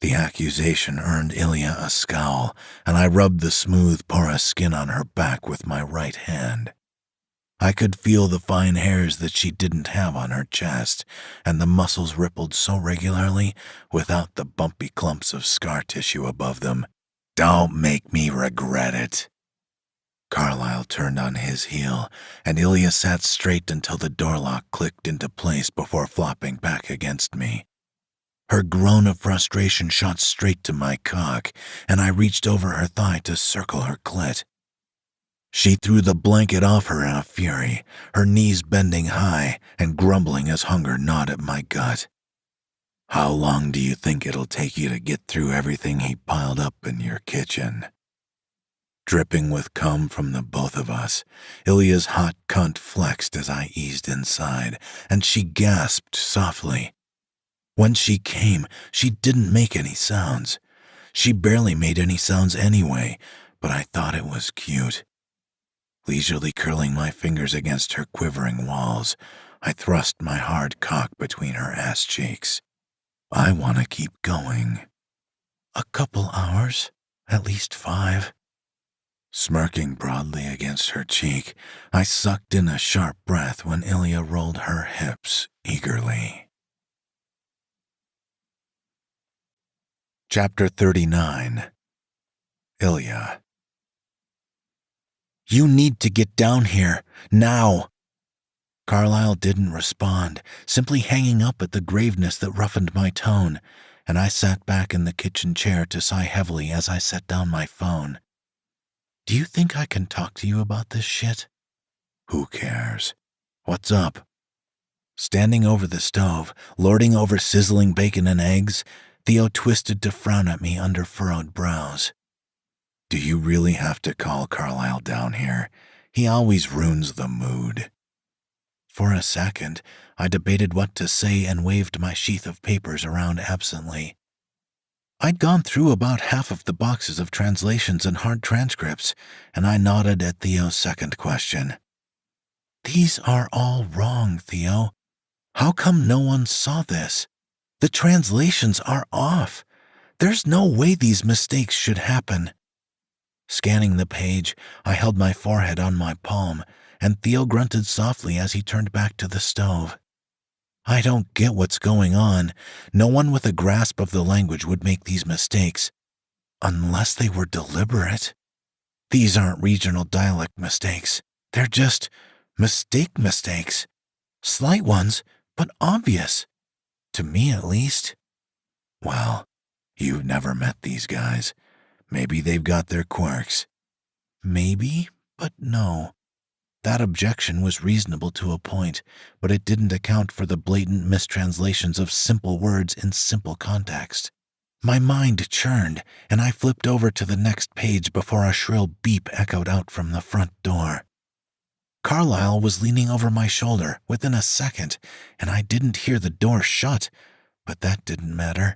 The accusation earned Ilya a scowl, and I rubbed the smooth, porous skin on her back with my right hand. I could feel the fine hairs that she didn't have on her chest, and the muscles rippled so regularly without the bumpy clumps of scar tissue above them. "Don't make me regret it." Carlyle turned on his heel, and Ilya sat straight until the door lock clicked into place before flopping back against me. Her groan of frustration shot straight to my cock, and I reached over her thigh to circle her clit. She threw the blanket off her in a fury, her knees bending high and grumbling as hunger gnawed at my gut. "How long do you think it'll take you to get through everything he piled up in your kitchen?" Dripping with cum from the both of us, Ilya's hot cunt flexed as I eased inside, and she gasped softly. When she came, she didn't make any sounds. She barely made any sounds anyway, but I thought it was cute. Leisurely curling my fingers against her quivering walls, I thrust my hard cock between her ass cheeks. "I want to keep going." "A couple hours, at least 5. Smirking broadly against her cheek, I sucked in a sharp breath when Ilya rolled her hips eagerly. Chapter 39. Ilya. "You need to get down here, now." Carlyle didn't respond, simply hanging up at the graveness that roughened my tone, and I sat back in the kitchen chair to sigh heavily as I set down my phone. "Do you think I can talk to you about this shit?" "Who cares? What's up?" Standing over the stove, lording over sizzling bacon and eggs, Theo twisted to frown at me under furrowed brows. "Do you really have to call Carlyle down here? He always ruins the mood." For a second, I debated what to say and waved my sheath of papers around absently. I'd gone through about half of the boxes of translations and hard transcripts, and I nodded at Theo's second question. "These are all wrong, Theo. How come no one saw this? The translations are off. There's no way these mistakes should happen." Scanning the page, I held my forehead on my palm, and Theo grunted softly as he turned back to the stove. I don't get what's going on. No one with a grasp of the language would make these mistakes, unless they were deliberate. These aren't regional dialect mistakes. They're just mistakes. Slight ones, but obvious. To me, at least. Well, you've never met these guys. Maybe they've got their quirks. Maybe, but no. That objection was reasonable to a point, but it didn't account for the blatant mistranslations of simple words in simple context. My mind churned, and I flipped over to the next page before a shrill beep echoed out from the front door. Carlyle was leaning over my shoulder within a second, and I didn't hear the door shut, but that didn't matter.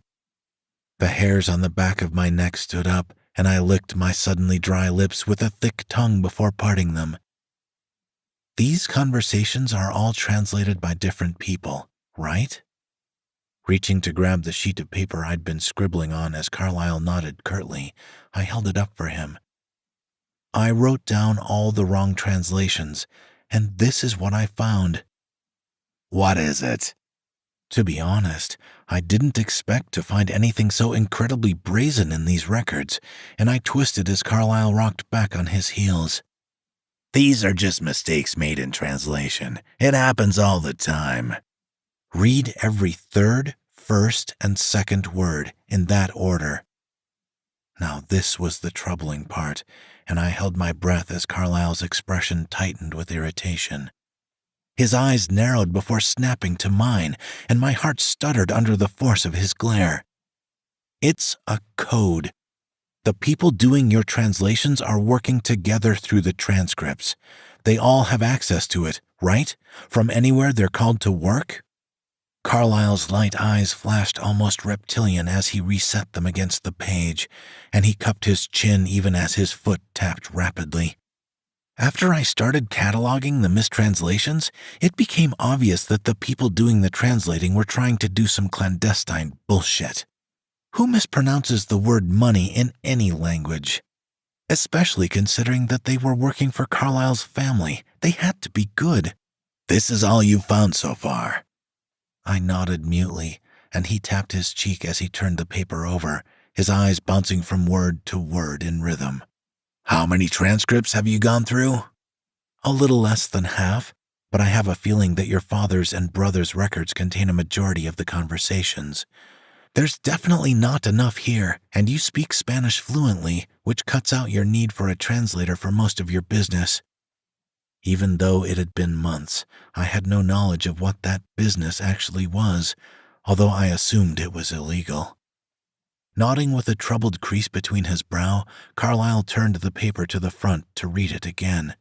The hairs on the back of my neck stood up, and I licked my suddenly dry lips with a thick tongue before parting them. These conversations are all translated by different people, right? Reaching to grab the sheet of paper I'd been scribbling on as Carlyle nodded curtly, I held it up for him. I wrote down all the wrong translations, and this is what I found. What is it? To be honest, I didn't expect to find anything so incredibly brazen in these records, and I twisted as Carlyle rocked back on his heels. These are just mistakes made in translation. It happens all the time. Read every third, first, and second word in that order. Now this was the troubling part, and I held my breath as Carlyle's expression tightened with irritation. His eyes narrowed before snapping to mine, and my heart stuttered under the force of his glare. It's a code. The people doing your translations are working together through the transcripts. They all have access to it, right? From anywhere they're called to work? Carlyle's light eyes flashed almost reptilian as he reset them against the page, and he cupped his chin even as his foot tapped rapidly. After I started cataloging the mistranslations, it became obvious that the people doing the translating were trying to do some clandestine bullshit. Who mispronounces the word money in any language? Especially considering that they were working for Carlyle's family. They had to be good. This is all you've found so far. I nodded mutely, and he tapped his cheek as he turned the paper over, his eyes bouncing from word to word in rhythm. How many transcripts have you gone through? A little less than half, but I have a feeling that your father's and brother's records contain a majority of the conversations. There's definitely not enough here, and you speak Spanish fluently, which cuts out your need for a translator for most of your business. Even though it had been months, I had no knowledge of what that business actually was, although I assumed it was illegal. Nodding with a troubled crease between his brow, Carlyle turned the paper to the front to read it again.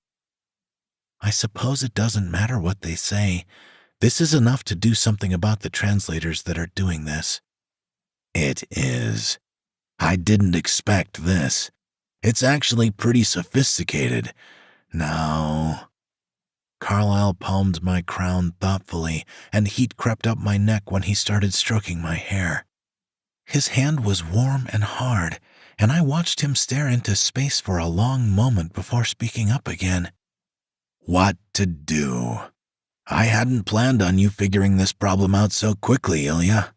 I suppose it doesn't matter what they say. This is enough to do something about the translators that are doing this. It is. I didn't expect this. It's actually pretty sophisticated. Now... Carlyle palmed my crown thoughtfully, and heat crept up my neck when he started stroking my hair. His hand was warm and hard, and I watched him stare into space for a long moment before speaking up again. What to do? I hadn't planned on you figuring this problem out so quickly, Ilya.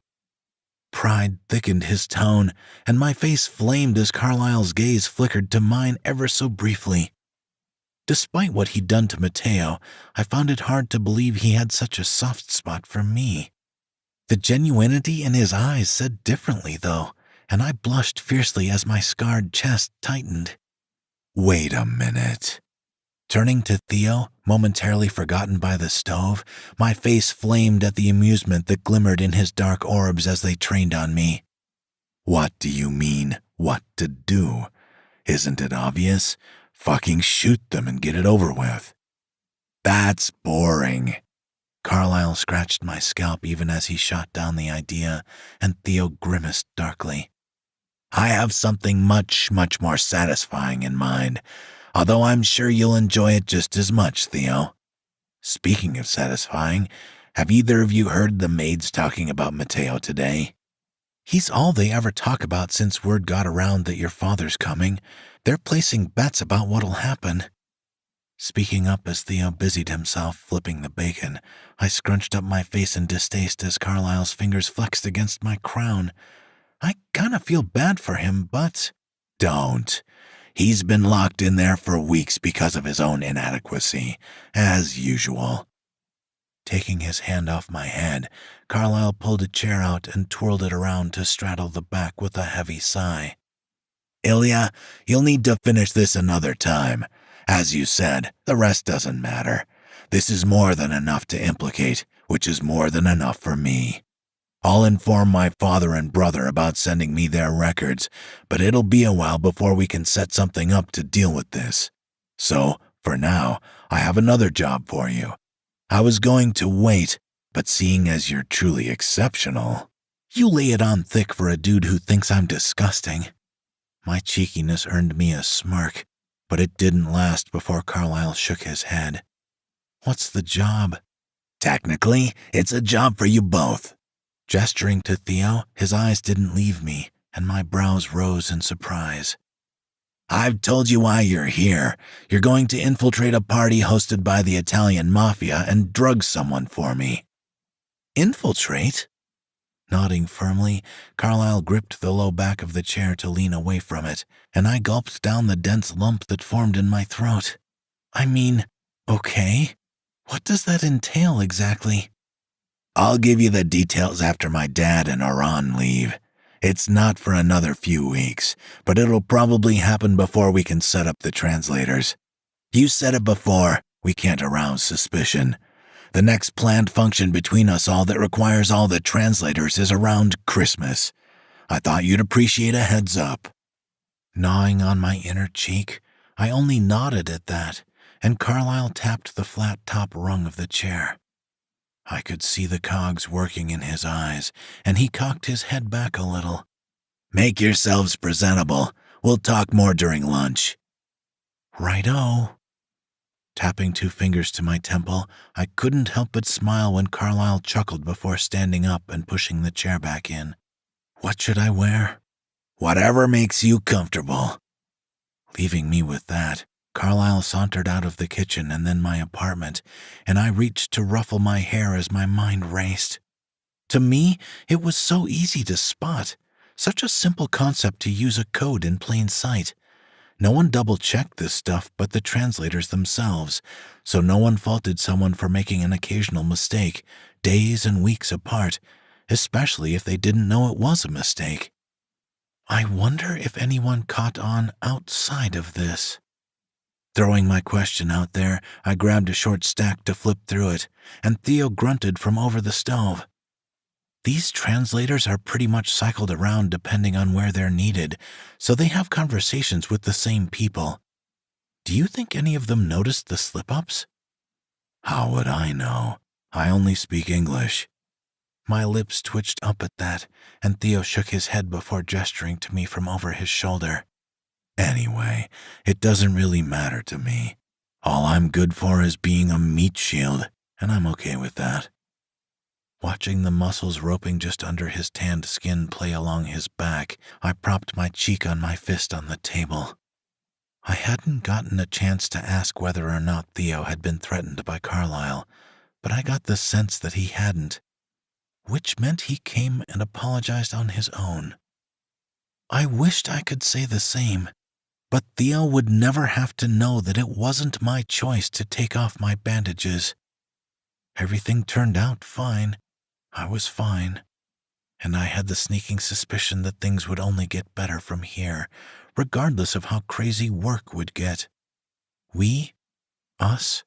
Pride thickened his tone, and my face flamed as Carlyle's gaze flickered to mine ever so briefly. Despite what he'd done to Matteo, I found it hard to believe he had such a soft spot for me. The genuinity in his eyes said differently, though, and I blushed fiercely as my scarred chest tightened. Wait a minute. Turning to Theo, momentarily forgotten by the stove, my face flamed at the amusement that glimmered in his dark orbs as they trained on me. What do you mean, what to do? Isn't it obvious? Fucking shoot them and get it over with. That's boring. Carlyle scratched my scalp even as he shot down the idea, and Theo grimaced darkly. I have something much, much more satisfying in mind, although I'm sure you'll enjoy it just as much, Theo. Speaking of satisfying, have either of you heard the maids talking about Matteo today? He's all they ever talk about since word got around that your father's coming. They're placing bets about what'll happen." Speaking up as Theo busied himself flipping the bacon, I scrunched up my face in distaste as Carlyle's fingers flexed against my crown. I kinda feel bad for him, but— "Don't. He's been locked in there for weeks because of his own inadequacy, as usual." Taking his hand off my head, Carlyle pulled a chair out and twirled it around to straddle the back with a heavy sigh. "Ilya, you'll need to finish this another time. As you said, the rest doesn't matter. This is more than enough to implicate, which is more than enough for me. I'll inform my father and brother about sending me their records, but it'll be a while before we can set something up to deal with this. So, for now, I have another job for you. I was going to wait, but seeing as you're truly exceptional, you lay it on thick for a dude who thinks I'm disgusting." My cheekiness earned me a smirk, but it didn't last before Carlyle shook his head. "What's the job?" "Technically, it's a job for you both." Gesturing to Theo, his eyes didn't leave me, and my brows rose in surprise. "I've told you why you're here. You're going to infiltrate a party hosted by the Italian mafia and drug someone for me." "Infiltrate?" Nodding firmly, Carlyle gripped the low back of the chair to lean away from it, and I gulped down the dense lump that formed in my throat. "I mean, okay. What does that entail exactly?" "I'll give you the details after my dad and Iran leave. It's not for another few weeks, but it'll probably happen before we can set up the translators. You said it before, we can't arouse suspicion. The next planned function between us all that requires all the translators is around Christmas. I thought you'd appreciate a heads up." Gnawing on my inner cheek, I only nodded at that, and Carlyle tapped the flat top rung of the chair. I could see the cogs working in his eyes, and he cocked his head back a little. "Make yourselves presentable. We'll talk more during lunch." "Righto." Tapping 2 fingers to my temple, I couldn't help but smile when Carlyle chuckled before standing up and pushing the chair back in. "What should I wear?" "Whatever makes you comfortable." Leaving me with that, Carlyle sauntered out of the kitchen and then my apartment, and I reached to ruffle my hair as my mind raced. To me, it was so easy to spot, such a simple concept to use a code in plain sight. No one double-checked this stuff but the translators themselves, so no one faulted someone for making an occasional mistake, days and weeks apart, especially if they didn't know it was a mistake. I wonder if anyone caught on outside of this. Throwing my question out there, I grabbed a short stack to flip through it, and Theo grunted from over the stove. These translators are pretty much cycled around depending on where they're needed, so they have conversations with the same people. Do you think any of them noticed the slip-ups? "How would I know? I only speak English." My lips twitched up at that, and Theo shook his head before gesturing to me from over his shoulder. "Anyway, it doesn't really matter to me. All I'm good for is being a meat shield, and I'm okay with that." Watching the muscles roping just under his tanned skin play along his back, I propped my cheek on my fist on the table. I hadn't gotten a chance to ask whether or not Theo had been threatened by Carlyle, but I got the sense that he hadn't, which meant he came and apologized on his own. I wished I could say the same, but Theo would never have to know that it wasn't my choice to take off my bandages. Everything turned out fine. I was fine, and I had the sneaking suspicion that things would only get better from here, regardless of how crazy work would get. We, us,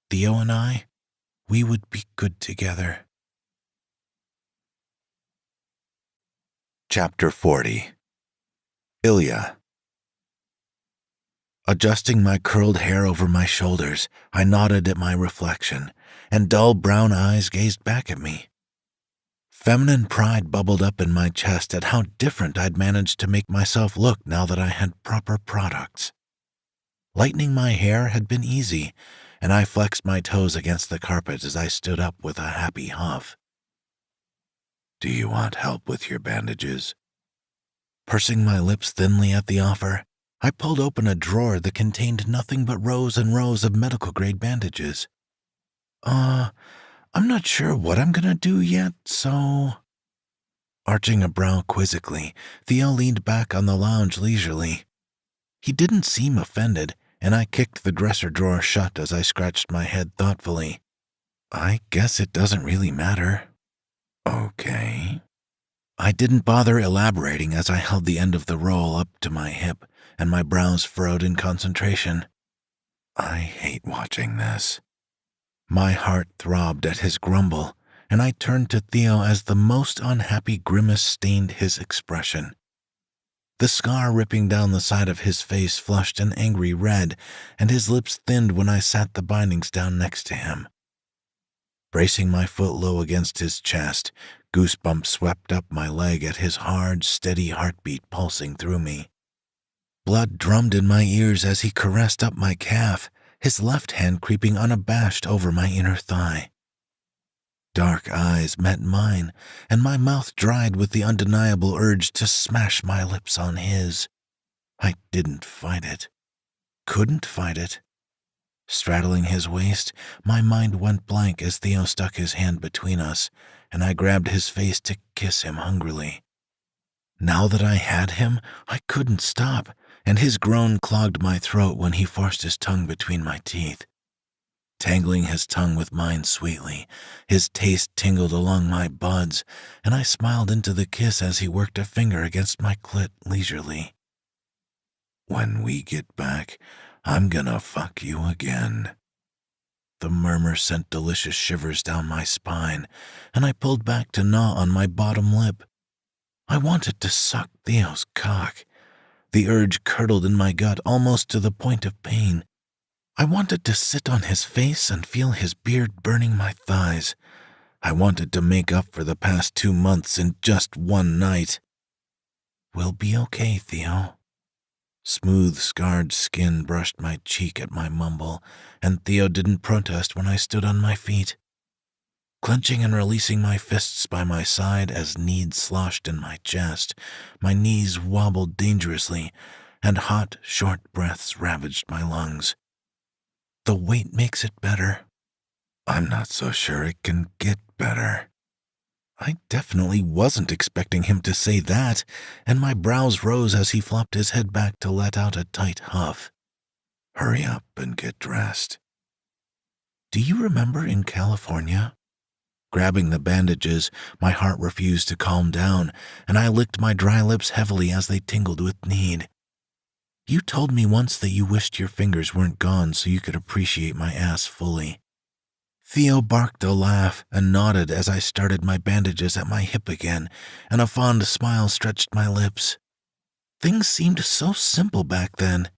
Theo and I, we would be good together. Chapter 40. Ilya. Adjusting my curled hair over my shoulders, I nodded at my reflection, and dull brown eyes gazed back at me. Feminine pride bubbled up in my chest at how different I'd managed to make myself look now that I had proper products. Lightening my hair had been easy, and I flexed my toes against the carpet as I stood up with a happy huff. "Do you want help with your bandages?" Pursing my lips thinly at the offer, I pulled open a drawer that contained nothing but rows and rows of medical-grade bandages. I'm not sure what I'm gonna do yet, so—" Arching a brow quizzically, Theo leaned back on the lounge leisurely. He didn't seem offended, and I kicked the dresser drawer shut as I scratched my head thoughtfully. I guess it doesn't really matter. Okay. I didn't bother elaborating as I held the end of the roll up to my hip, and my brows furrowed in concentration. I hate watching this. My heart throbbed at his grumble, and I turned to Theo as the most unhappy grimace stained his expression. The scar ripping down the side of his face flushed an angry red, and his lips thinned when I sat the bindings down next to him. Bracing my foot low against his chest, goosebumps swept up my leg at his hard, steady heartbeat pulsing through me. Blood drummed in my ears as he caressed up my calf, his left hand creeping unabashed over my inner thigh. Dark eyes met mine, and my mouth dried with the undeniable urge to smash my lips on his. I didn't fight it. Couldn't fight it. Straddling his waist, my mind went blank as Theo stuck his hand between us, and I grabbed his face to kiss him hungrily. Now that I had him, I couldn't stop, and his groan clogged my throat when he forced his tongue between my teeth. Tangling his tongue with mine sweetly, his taste tingled along my buds, and I smiled into the kiss as he worked a finger against my clit leisurely. When we get back, I'm gonna fuck you again. The murmur sent delicious shivers down my spine, and I pulled back to gnaw on my bottom lip. I wanted to suck Theo's cock. The urge curdled in my gut almost to the point of pain. I wanted to sit on his face and feel his beard burning my thighs. I wanted to make up for the past 2 months in just one night. We'll be okay, Theo. Smooth, scarred skin brushed my cheek at my mumble, and Theo didn't protest when I stood on my feet. Clenching and releasing my fists by my side as need sloshed in my chest, my knees wobbled dangerously, and hot, short breaths ravaged my lungs. The weight makes it better. I'm not so sure it can get better. I definitely wasn't expecting him to say that, and my brows rose as he flopped his head back to let out a tight huff. Hurry up and get dressed. Do you remember in California? Grabbing the bandages, my heart refused to calm down, and I licked my dry lips heavily as they tingled with need. You told me once that you wished your fingers weren't gone so you could appreciate my ass fully. Theo barked a laugh and nodded as I started my bandages at my hip again, and a fond smile stretched my lips. Things seemed so simple back then.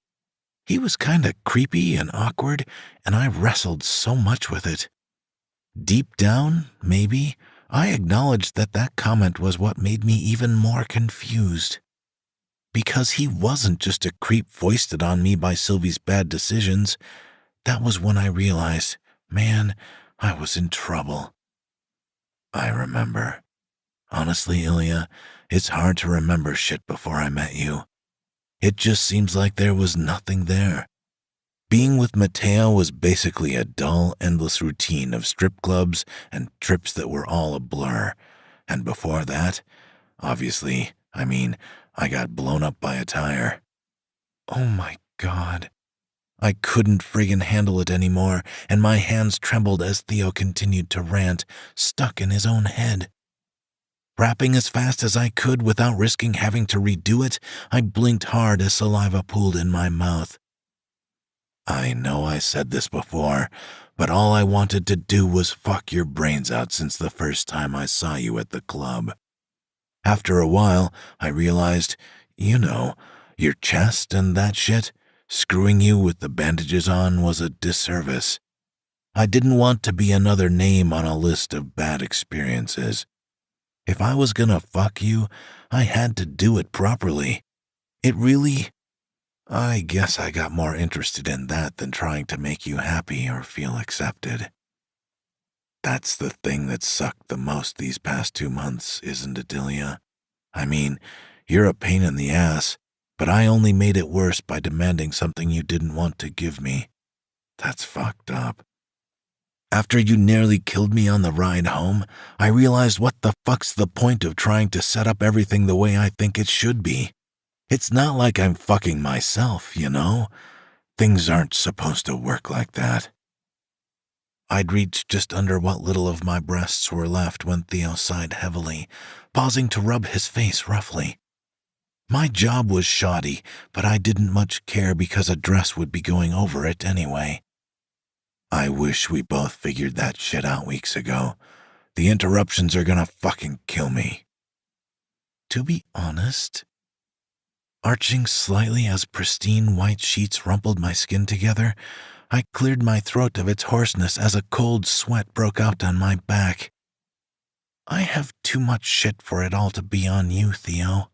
He was kinda creepy and awkward, and I wrestled so much with it. Deep down, maybe, I acknowledged that that comment was what made me even more confused. Because he wasn't just a creep foisted on me by Sylvie's bad decisions. That was when I realized, man, I was in trouble. I remember. Honestly, Ilya, it's hard to remember shit before I met you. It just seems like there was nothing there. Being with Matteo was basically a dull, endless routine of strip clubs and trips that were all a blur. And before that, obviously, I got blown up by a tire. Oh my God. I couldn't friggin' handle it anymore, and my hands trembled as Theo continued to rant, stuck in his own head. Rapping as fast as I could without risking having to redo it, I blinked hard as saliva pooled in my mouth. I know I said this before, but all I wanted to do was fuck your brains out since the first time I saw you at the club. After a while, I realized, your chest and that shit, screwing you with the bandages on was a disservice. I didn't want to be another name on a list of bad experiences. If I was gonna fuck you, I had to do it properly. I guess I got more interested in that than trying to make you happy or feel accepted. That's the thing that sucked the most these past 2 months, isn't it, Ilya? You're a pain in the ass, but I only made it worse by demanding something you didn't want to give me. That's fucked up. After you nearly killed me on the ride home, I realized what the fuck's the point of trying to set up everything the way I think it should be. It's not like I'm fucking myself, you know? Things aren't supposed to work like that. I'd reached just under what little of my breasts were left when Theo sighed heavily, pausing to rub his face roughly. My job was shoddy, but I didn't much care because a dress would be going over it anyway. I wish we both figured that shit out weeks ago. The interruptions are gonna fucking kill me. To be honest, arching slightly as pristine white sheets rumpled my skin together, I cleared my throat of its hoarseness as a cold sweat broke out on my back. I have too much shit for it all to be on you, Theo.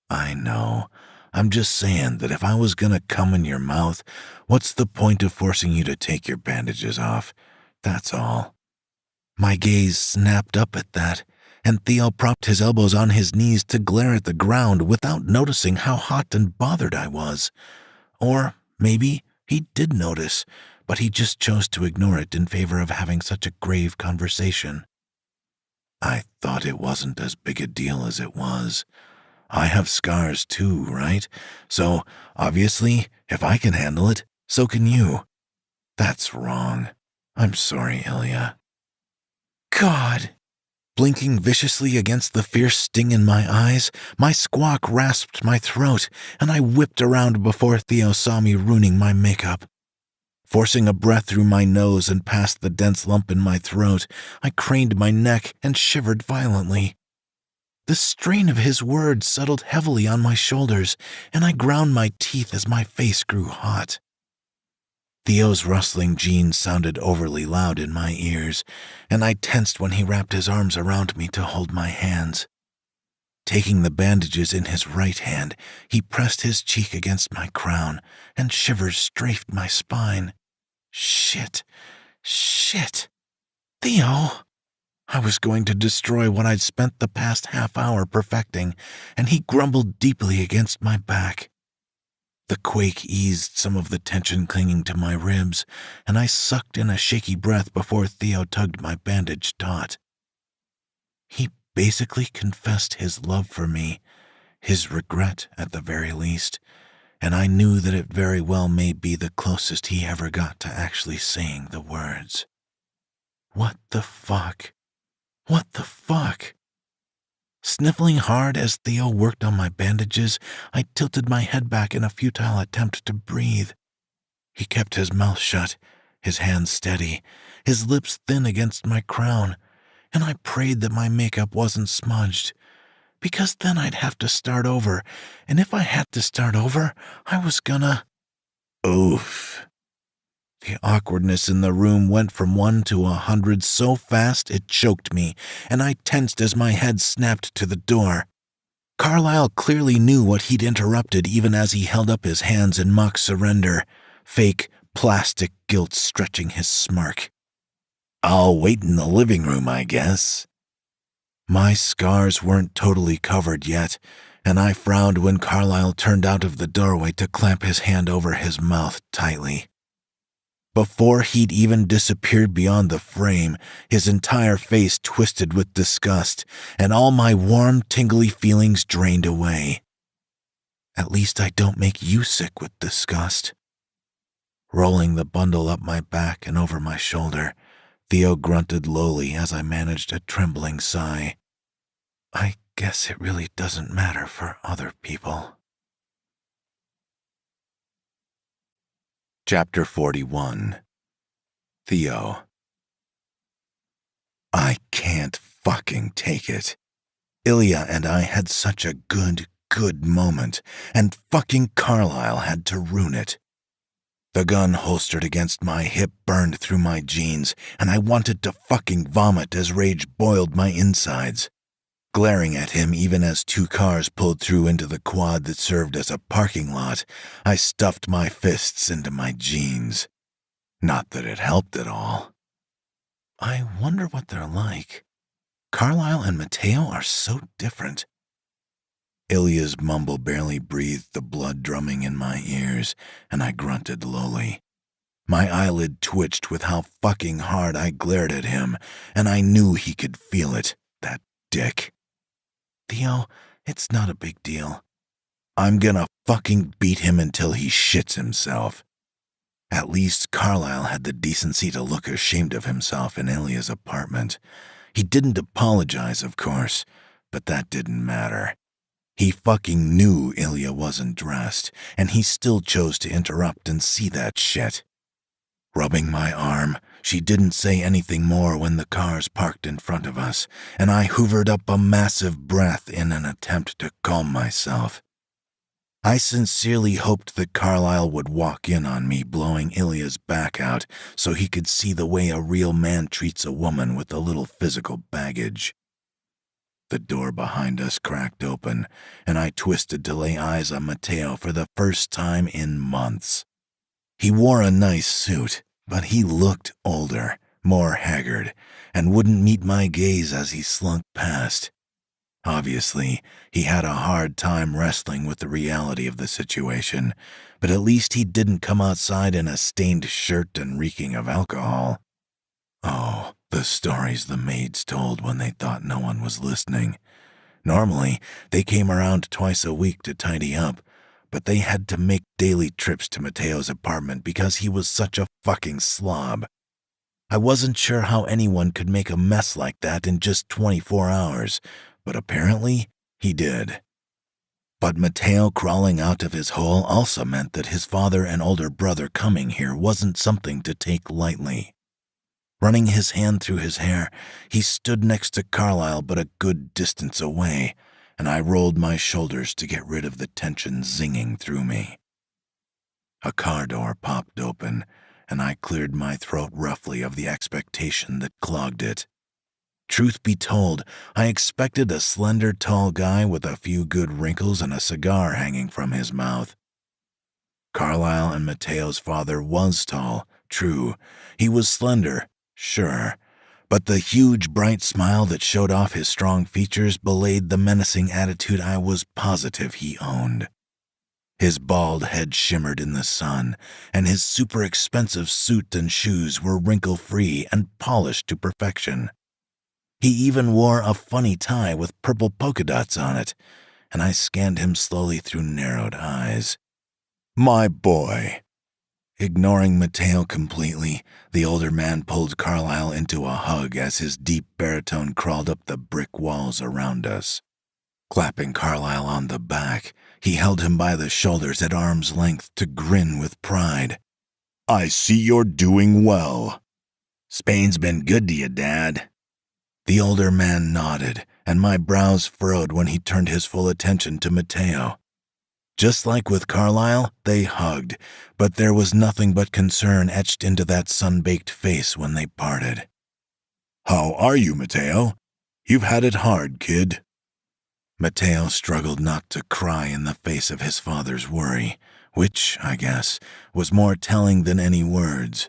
I know. I'm just saying that if I was gonna come in your mouth, what's the point of forcing you to take your bandages off? That's all. My gaze snapped up at that, and Theo propped his elbows on his knees to glare at the ground without noticing how hot and bothered I was. Or maybe he did notice, but he just chose to ignore it in favor of having such a grave conversation. I thought it wasn't as big a deal as it was. I have scars too, right? So, obviously, if I can handle it, so can you. That's wrong. I'm sorry, Ilya. God! Blinking viciously against the fierce sting in my eyes, my squawk rasped my throat, and I whipped around before Theo saw me ruining my makeup. Forcing a breath through my nose and past the dense lump in my throat, I craned my neck and shivered violently. The strain of his words settled heavily on my shoulders, and I ground my teeth as my face grew hot. Theo's rustling jeans sounded overly loud in my ears, and I tensed when he wrapped his arms around me to hold my hands. Taking the bandages in his right hand, he pressed his cheek against my crown, and shivers strafed my spine. Shit. Theo! I was going to destroy what I'd spent the past half hour perfecting, and he grumbled deeply against my back. The quake eased some of the tension clinging to my ribs, and I sucked in a shaky breath before Theo tugged my bandage taut. He basically confessed his love for me, his regret at the very least, and I knew that it very well may be the closest he ever got to actually saying the words. What the fuck? What the fuck? Sniffling hard as Theo worked on my bandages, I tilted my head back in a futile attempt to breathe. He kept his mouth shut, his hands steady, his lips thin against my crown, and I prayed that my makeup wasn't smudged, because then I'd have to start over, and if I had to start over, I was gonna... Oof. The awkwardness in the room went from 1 to 100 so fast it choked me, and I tensed as my head snapped to the door. Carlyle clearly knew what he'd interrupted even as he held up his hands in mock surrender, fake, plastic guilt stretching his smirk. I'll wait in the living room, I guess. My scars weren't totally covered yet, and I frowned when Carlyle turned out of the doorway to clamp his hand over his mouth tightly. Before he'd even disappeared beyond the frame, his entire face twisted with disgust, and all my warm, tingly feelings drained away. At least I don't make you sick with disgust. Rolling the bundle up my back and over my shoulder, Theo grunted lowly as I managed a trembling sigh. I guess it really doesn't matter for other people. Chapter 41. Theo. I can't fucking take it. Ilya and I had such a good moment, and fucking Carlyle had to ruin it. The gun holstered against my hip burned through my jeans, and I wanted to fucking vomit as rage boiled my insides. Glaring at him even as 2 cars pulled through into the quad that served as a parking lot, I stuffed my fists into my jeans. Not that it helped at all. I wonder what they're like. Carlyle and Matteo are so different. Ilya's mumble barely breathed, the blood drumming in my ears, and I grunted lowly. My eyelid twitched with how fucking hard I glared at him, and I knew he could feel it, that dick. Theo, it's not a big deal. I'm gonna fucking beat him until he shits himself. At least Carlyle had the decency to look ashamed of himself in Ilya's apartment. He didn't apologize, of course, but that didn't matter. He fucking knew Ilya wasn't dressed, and he still chose to interrupt and see that shit. Rubbing my arm, she didn't say anything more when the cars parked in front of us, and I hoovered up a massive breath in an attempt to calm myself. I sincerely hoped that Carlyle would walk in on me blowing Ilya's back out so he could see the way a real man treats a woman with a little physical baggage. The door behind us cracked open, and I twisted to lay eyes on Matteo for the first time in months. He wore a nice suit, but he looked older, more haggard, and wouldn't meet my gaze as he slunk past. Obviously, he had a hard time wrestling with the reality of the situation, but at least he didn't come outside in a stained shirt and reeking of alcohol. Oh, the stories the maids told when they thought no one was listening. Normally, they came around twice a week to tidy up, but they had to make daily trips to Matteo's apartment because he was such a fucking slob. I wasn't sure how anyone could make a mess like that in just 24 hours, but apparently he did. But Matteo crawling out of his hole also meant that his father and older brother coming here wasn't something to take lightly. Running his hand through his hair, he stood next to Carlyle but a good distance away, and I rolled my shoulders to get rid of the tension zinging through me. A car door popped open, and I cleared my throat roughly of the expectation that clogged it. Truth be told, I expected a slender, tall guy with a few good wrinkles and a cigar hanging from his mouth. Carlyle and Matteo's father was tall, true. He was slender, sure. But the huge, bright smile that showed off his strong features belied the menacing attitude I was positive he owned. His bald head shimmered in the sun, and his super expensive suit and shoes were wrinkle-free and polished to perfection. He even wore a funny tie with purple polka dots on it, and I scanned him slowly through narrowed eyes. My boy. Ignoring Matteo completely, the older man pulled Carlyle into a hug as his deep baritone crawled up the brick walls around us. Clapping Carlyle on the back, he held him by the shoulders at arm's length to grin with pride. I see you're doing well. Spain's been good to you, Dad. The older man nodded, and my brows furrowed when he turned his full attention to Matteo. Just like with Carlyle, they hugged, but there was nothing but concern etched into that sun-baked face when they parted. How are you, Matteo? You've had it hard, kid. Matteo struggled not to cry in the face of his father's worry, which, I guess, was more telling than any words.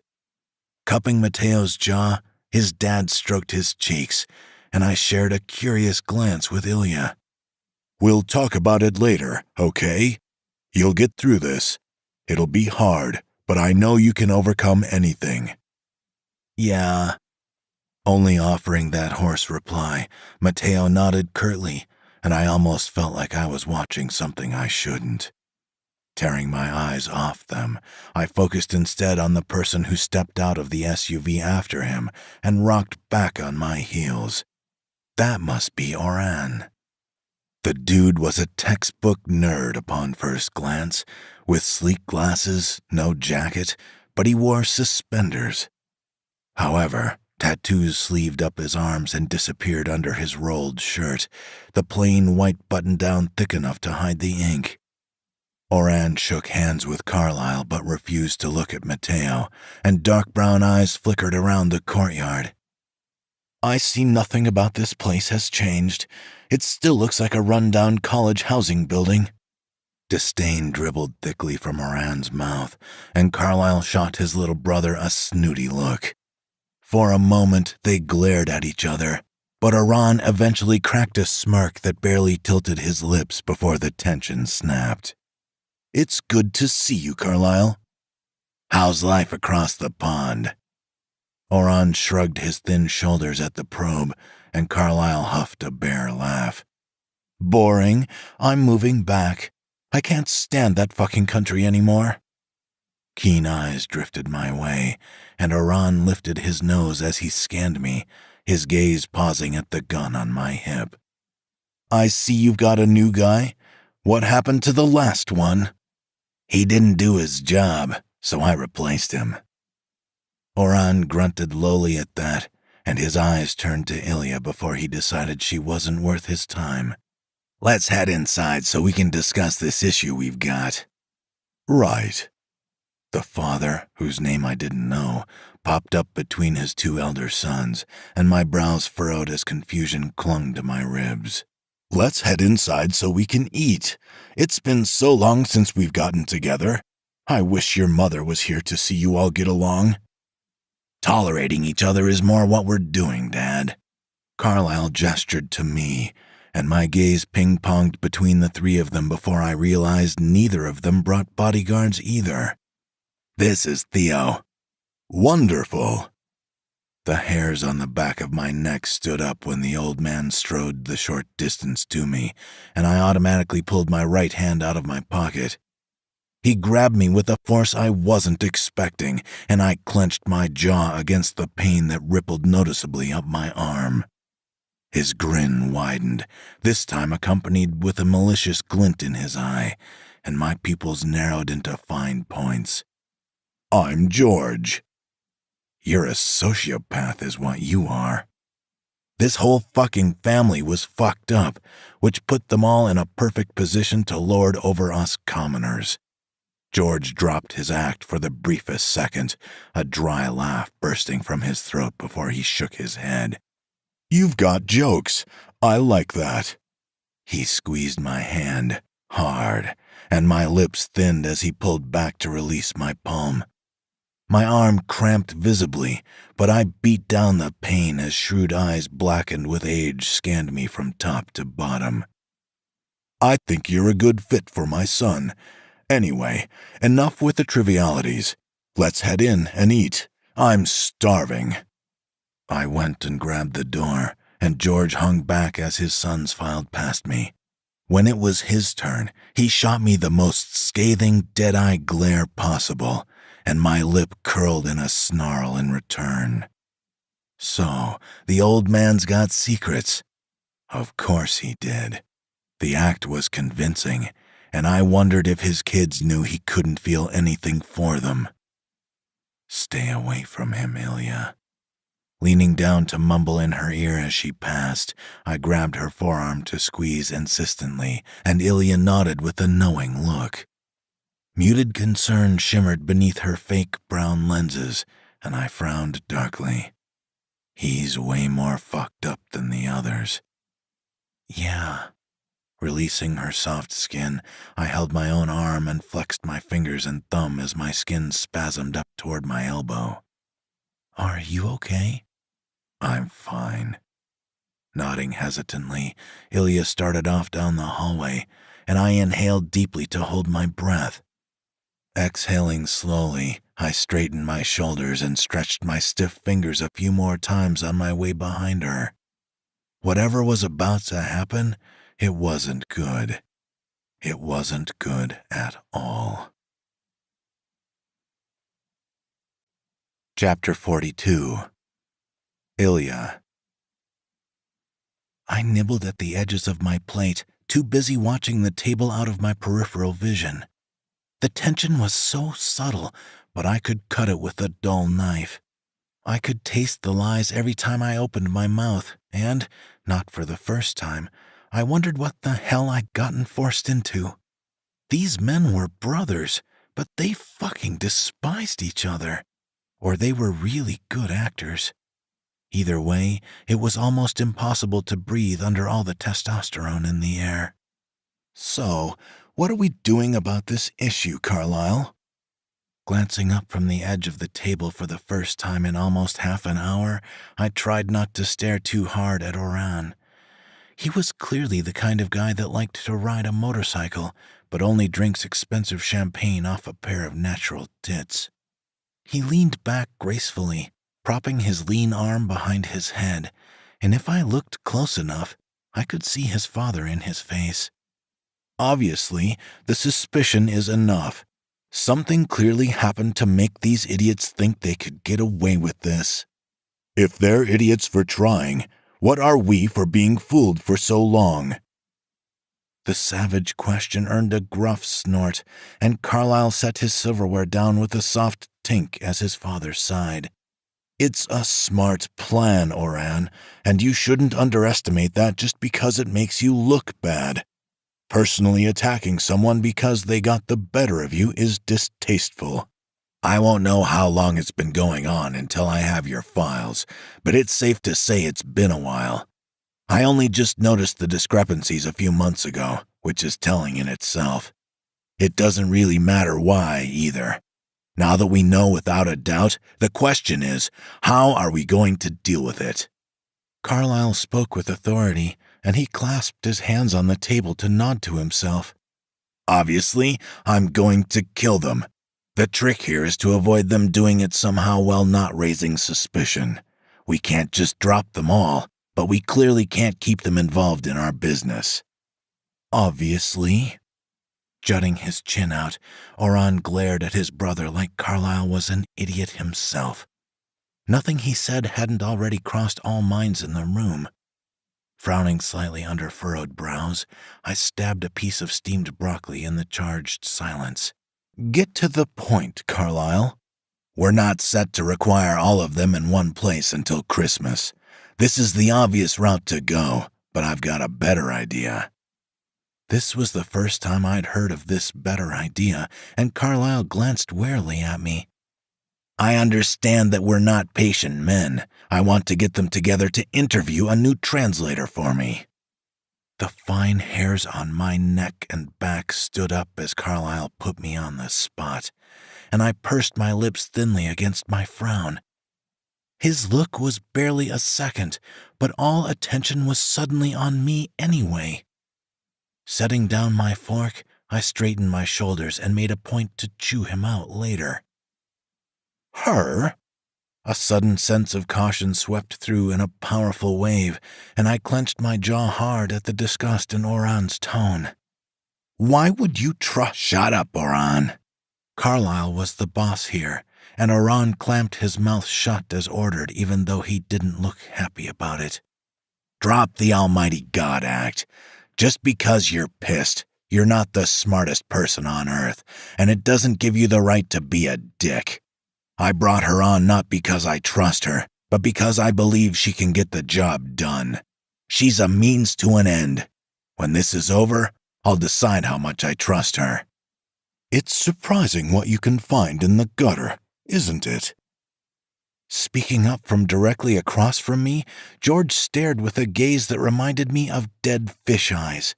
Cupping Matteo's jaw, his dad stroked his cheeks, and I shared a curious glance with Ilya. We'll talk about it later, okay? You'll get through this. It'll be hard, but I know you can overcome anything. Yeah. Only offering that hoarse reply, Matteo nodded curtly, and I almost felt like I was watching something I shouldn't. Tearing my eyes off them, I focused instead on the person who stepped out of the SUV after him and rocked back on my heels. That must be Oran. The dude was a textbook nerd upon first glance, with sleek glasses, no jacket, but he wore suspenders. However, tattoos sleeved up his arms and disappeared under his rolled shirt, the plain white button-down thick enough to hide the ink. Oran shook hands with Carlyle but refused to look at Matteo, and dark brown eyes flickered around the courtyard. I see nothing about this place has changed. It still looks like a run-down college housing building. Disdain dribbled thickly from Oran's mouth, and Carlyle shot his little brother a snooty look. For a moment, they glared at each other, but Oran eventually cracked a smirk that barely tilted his lips before the tension snapped. "It's good to see you, Carlyle. How's life across the pond?" Oran shrugged his thin shoulders at the probe, and Carlyle huffed a bare laugh. "Boring. I'm moving back. I can't stand that fucking country anymore." Keen eyes drifted my way, and Oran lifted his nose as he scanned me, his gaze pausing at the gun on my hip. "I see you've got a new guy. What happened to the last one?" "He didn't do his job, so I replaced him." Oran grunted lowly at that, and his eyes turned to Ilya before he decided she wasn't worth his time. "Let's head inside so we can discuss this issue we've got." "Right." The father, whose name I didn't know, popped up between his two elder sons, and my brows furrowed as confusion clung to my ribs. "Let's head inside so we can eat. It's been so long since we've gotten together. I wish your mother was here to see you all get along." "Tolerating each other is more what we're doing, Dad." Carlyle gestured to me, and my gaze ping-ponged between the three of them before I realized neither of them brought bodyguards either. "This is Theo." "Wonderful." The hairs on the back of my neck stood up when the old man strode the short distance to me, and I automatically pulled my right hand out of my pocket. He grabbed me with a force I wasn't expecting, and I clenched my jaw against the pain that rippled noticeably up my arm. His grin widened, this time accompanied with a malicious glint in his eye, and my pupils narrowed into fine points. "I'm George." "You're a sociopath is what you are." This whole fucking family was fucked up, which put them all in a perfect position to lord over us commoners. George dropped his act for the briefest second, a dry laugh bursting from his throat before he shook his head. "You've got jokes. I like that." He squeezed my hand, hard, and my lips thinned as he pulled back to release my palm. My arm cramped visibly, but I beat down the pain as shrewd eyes blackened with age scanned me from top to bottom. "I think you're a good fit for my son. Anyway, enough with the trivialities. Let's head in and eat. I'm starving." I went and grabbed the door, and George hung back as his sons filed past me. When it was his turn, he shot me the most scathing, dead-eye glare possible, and my lip curled in a snarl in return. So, the old man's got secrets. Of course he did. The act was convincing, and I wondered if his kids knew he couldn't feel anything for them. "Stay away from him, Ilya." Leaning down to mumble in her ear as she passed, I grabbed her forearm to squeeze insistently, and Ilya nodded with a knowing look. Muted concern shimmered beneath her fake brown lenses, and I frowned darkly. He's way more fucked up than the others. "Yeah." Releasing her soft skin, I held my own arm and flexed my fingers and thumb as my skin spasmed up toward my elbow. "Are you okay?" "I'm fine." Nodding hesitantly, Ilya started off down the hallway, and I inhaled deeply to hold my breath. Exhaling slowly, I straightened my shoulders and stretched my stiff fingers a few more times on my way behind her. Whatever was about to happen, it wasn't good. It wasn't good at all. Chapter 42. Ilya. I nibbled at the edges of my plate, too busy watching the table out of my peripheral vision. The tension was so subtle, but I could cut it with a dull knife. I could taste the lies every time I opened my mouth, and, not for the first time, I wondered what the hell I'd gotten forced into. These men were brothers, but they fucking despised each other. Or they were really good actors. Either way, it was almost impossible to breathe under all the testosterone in the air. "So, what are we doing about this issue, Carlyle?" Glancing up from the edge of the table for the first time in almost half an hour, I tried not to stare too hard at Oran. He was clearly the kind of guy that liked to ride a motorcycle, but only drinks expensive champagne off a pair of natural tits. He leaned back gracefully, propping his lean arm behind his head, and if I looked close enough, I could see his father in his face. Obviously, the suspicion is enough. Something clearly happened to make these idiots think they could get away with this. If they're idiots for trying, what are we for being fooled for so long? The savage question earned a gruff snort, and Carlyle set his silverware down with a soft tink as his father sighed. It's a smart plan, Oran, and you shouldn't underestimate that just because it makes you look bad. Personally attacking someone because they got the better of you is distasteful. I won't know how long it's been going on until I have your files, but it's safe to say it's been a while. I only just noticed the discrepancies a few months ago, which is telling in itself. It doesn't really matter why, either. Now that we know without a doubt, the question is, how are we going to deal with it? Carlyle spoke with authority, and he clasped his hands on the table to nod to himself. Obviously, I'm going to kill them. The trick here is to avoid them doing it somehow while not raising suspicion. We can't just drop them all, but we clearly can't keep them involved in our business. Obviously. Jutting his chin out, Oran glared at his brother like Carlyle was an idiot himself. Nothing he said hadn't already crossed all minds in the room. Frowning slightly under furrowed brows, I stabbed a piece of steamed broccoli in the charged silence. Get to the point, Carlyle. We're not set to require all of them in one place until Christmas. This is the obvious route to go, but I've got a better idea. This was the first time I'd heard of this better idea, and Carlyle glanced warily at me. I understand that we're not patient men. I want to get them together to interview a new translator for me. The fine hairs on my neck and back stood up as Carlyle put me on the spot, and I pursed my lips thinly against my frown. His look was barely a second, but all attention was suddenly on me anyway. Setting down my fork, I straightened my shoulders and made a point to chew him out later. Her? A sudden sense of caution swept through in a powerful wave, and I clenched my jaw hard at the disgust in Oran's tone. Why would you Shut up, Oran. Carlyle was the boss here, and Oran clamped his mouth shut as ordered even though he didn't look happy about it. Drop the Almighty God act. Just because you're pissed, you're not the smartest person on earth, and it doesn't give you the right to be a dick. I brought her on not because I trust her, but because I believe she can get the job done. She's a means to an end. When this is over, I'll decide how much I trust her. It's surprising what you can find in the gutter, isn't it? Speaking up from directly across from me, George stared with a gaze that reminded me of dead fish eyes.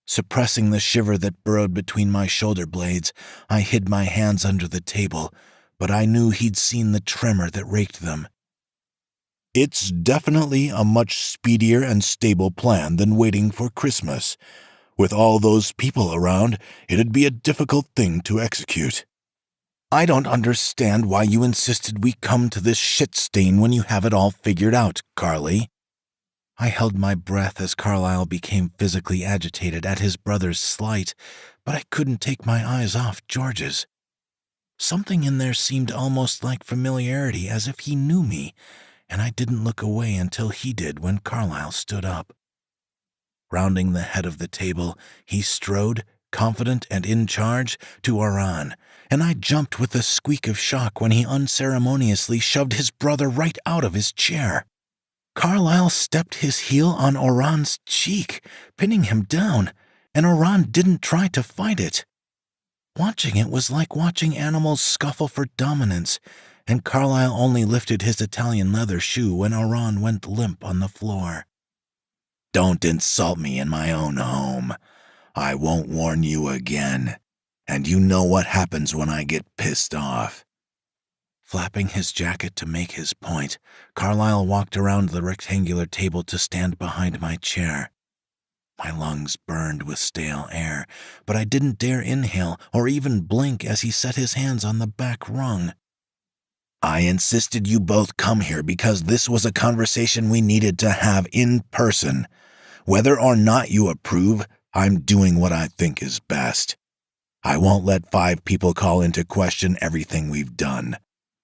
Suppressing the shiver that burrowed between my shoulder blades, I hid my hands under the table, but I knew he'd seen the tremor that raked them. It's definitely a much speedier and stable plan than waiting for Christmas. With all those people around, it'd be a difficult thing to execute. I don't understand why you insisted we come to this shit stain when you have it all figured out, Carly. I held my breath as Carlyle became physically agitated at his brother's slight, but I couldn't take my eyes off George's. Something in there seemed almost like familiarity, as if he knew me, and I didn't look away until he did when Carlyle stood up. Rounding the head of the table, he strode, confident and in charge, to Oran, and I jumped with a squeak of shock when he unceremoniously shoved his brother right out of his chair. Carlyle stepped his heel on Oran's cheek, pinning him down, and Oran didn't try to fight it. Watching it was like watching animals scuffle for dominance, and Carlyle only lifted his Italian leather shoe when Oran went limp on the floor. Don't insult me in my own home. I won't warn you again. and you know what happens when I get pissed off." Flapping his jacket to make his point, Carlyle walked around the rectangular table to stand behind my chair. My lungs burned with stale air, but I didn't dare inhale or even blink as he set his hands on the back rung. "I insisted you both come here because this was a conversation we needed to have in person. Whether or not you approve, I'm doing what I think is best. I won't let 5 people call into question everything we've done.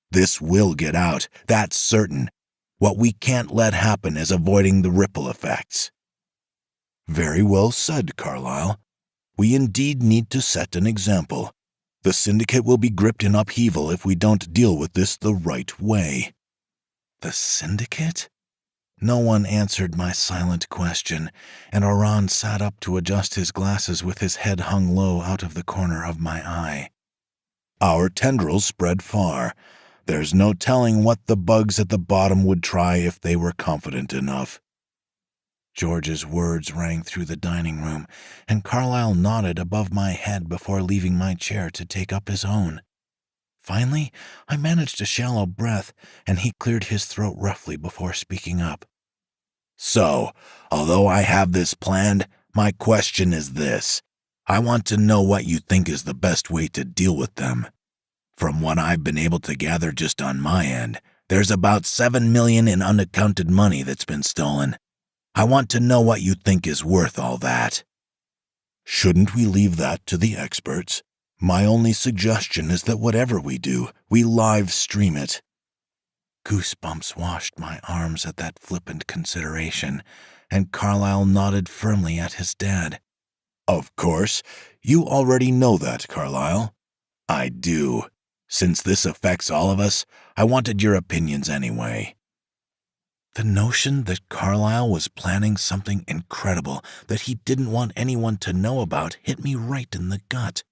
This will get out, that's certain. What we can't let happen is avoiding the ripple effects." "Very well said, Carlyle. We indeed need to set an example. The syndicate will be gripped in upheaval if we don't deal with this the right way." The syndicate? No one answered my silent question, and Oran sat up to adjust his glasses with his head hung low out of the corner of my eye. "Our tendrils spread far. There's no telling what the bugs at the bottom would try if they were confident enough." George's words rang through the dining room, and Carlyle nodded above my head before leaving my chair to take up his own. Finally, I managed a shallow breath, and he cleared his throat roughly before speaking up. "So, although I have this planned, my question is this. I want to know what you think is the best way to deal with them. From what I've been able to gather just on my end, there's about $7 million in unaccounted money that's been stolen. I want to know what you think is worth all that." "Shouldn't we leave that to the experts? My only suggestion is that whatever we do, we live stream it." Goosebumps washed my arms at that flippant consideration, and Carlyle nodded firmly at his dad. "Of course, you already know that, Carlyle." "I do. Since this affects all of us, I wanted your opinions anyway." The notion that Carlyle was planning something incredible that he didn't want anyone to know about hit me right in the gut.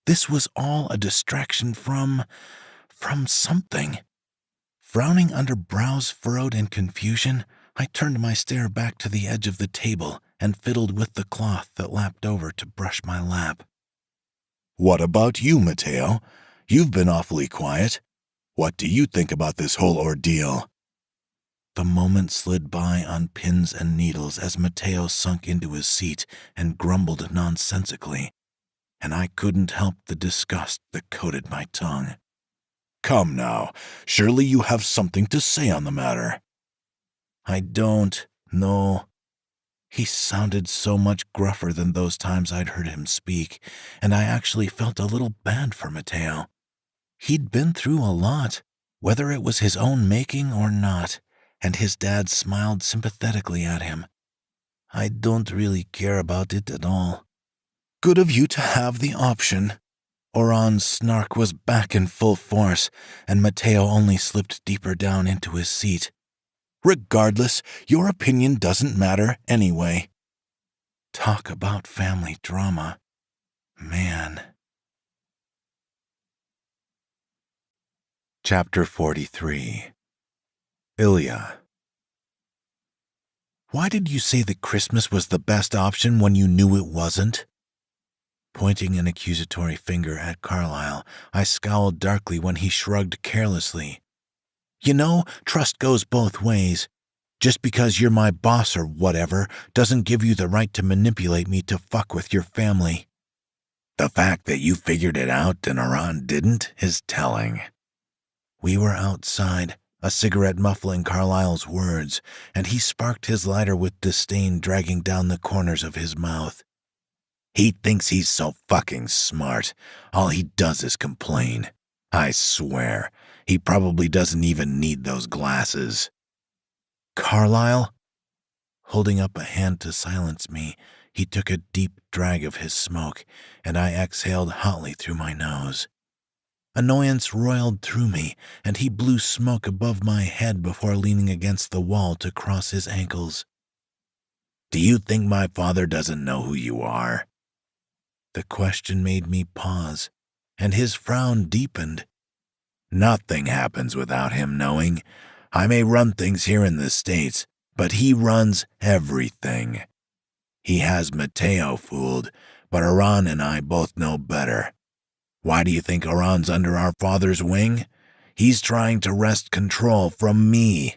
This was all a distraction from something. Frowning under brows furrowed in confusion, I turned my stare back to the edge of the table and fiddled with the cloth that lapped over to brush my lap. "What about you, Matteo? You've been awfully quiet. What do you think about this whole ordeal?" The moment slid by on pins and needles as Matteo sunk into his seat and grumbled nonsensically, and I couldn't help the disgust that coated my tongue. "Come now, surely you have something to say on the matter." "I don't, no." He sounded so much gruffer than those times I'd heard him speak, and I actually felt a little bad for Matteo. He'd been through a lot, whether it was his own making or not, and his dad smiled sympathetically at him. "I don't really care about it at all." "Good of you to have the option." Oran's snark was back in full force, and Matteo only slipped deeper down into his seat. "Regardless, your opinion doesn't matter anyway." Talk about family drama. Man. Chapter 43. Ilya. "Why did you say that Christmas was the best option when you knew it wasn't?" Pointing an accusatory finger at Carlyle, I scowled darkly when he shrugged carelessly. "You know, trust goes both ways. Just because you're my boss or whatever doesn't give you the right to manipulate me to fuck with your family." "The fact that you figured it out and Oran didn't is telling." We were outside, a cigarette muffling Carlyle's words, and he sparked his lighter with disdain dragging down the corners of his mouth. "He thinks he's so fucking smart. All he does is complain. I swear, he probably doesn't even need those glasses." "Carlyle?" Holding up a hand to silence me, he took a deep drag of his smoke, and I exhaled hotly through my nose. Annoyance roiled through me, and he blew smoke above my head before leaning against the wall to cross his ankles. "Do you think my father doesn't know who you are?" The question made me pause, and his frown deepened. "Nothing happens without him knowing. I may run things here in the States, but he runs everything. He has Matteo fooled, but Iran and I both know better. Why do you think Iran's under our father's wing? He's trying to wrest control from me.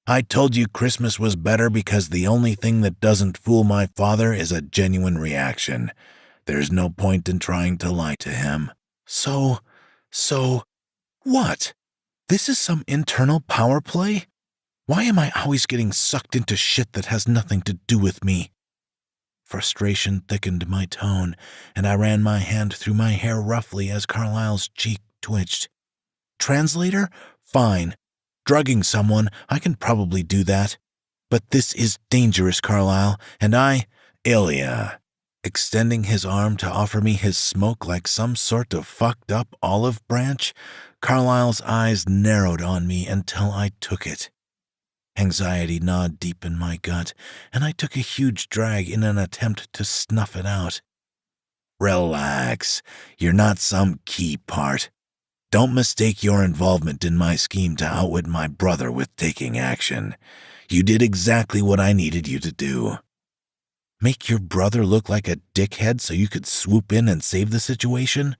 I told you Christmas was better because the only thing that doesn't fool my father is a genuine reaction. There's no point in trying to lie to him. So, what? This is some internal power play? Why am I always getting sucked into shit that has nothing to do with me? Frustration thickened my tone, and I ran my hand through my hair roughly as Carlyle's cheek twitched. Translator? Fine. Drugging someone, I can probably do that. But this is dangerous, Carlyle, and Ilya, extending his arm to offer me his smoke like some sort of fucked up olive branch, Carlyle's eyes narrowed on me until I took it. Anxiety gnawed deep in my gut, and I took a huge drag in an attempt to snuff it out. Relax. You're not some key part. Don't mistake your involvement in my scheme to outwit my brother with taking action. You did exactly what I needed you to do. Make your brother look like a dickhead so you could swoop in and save the situation?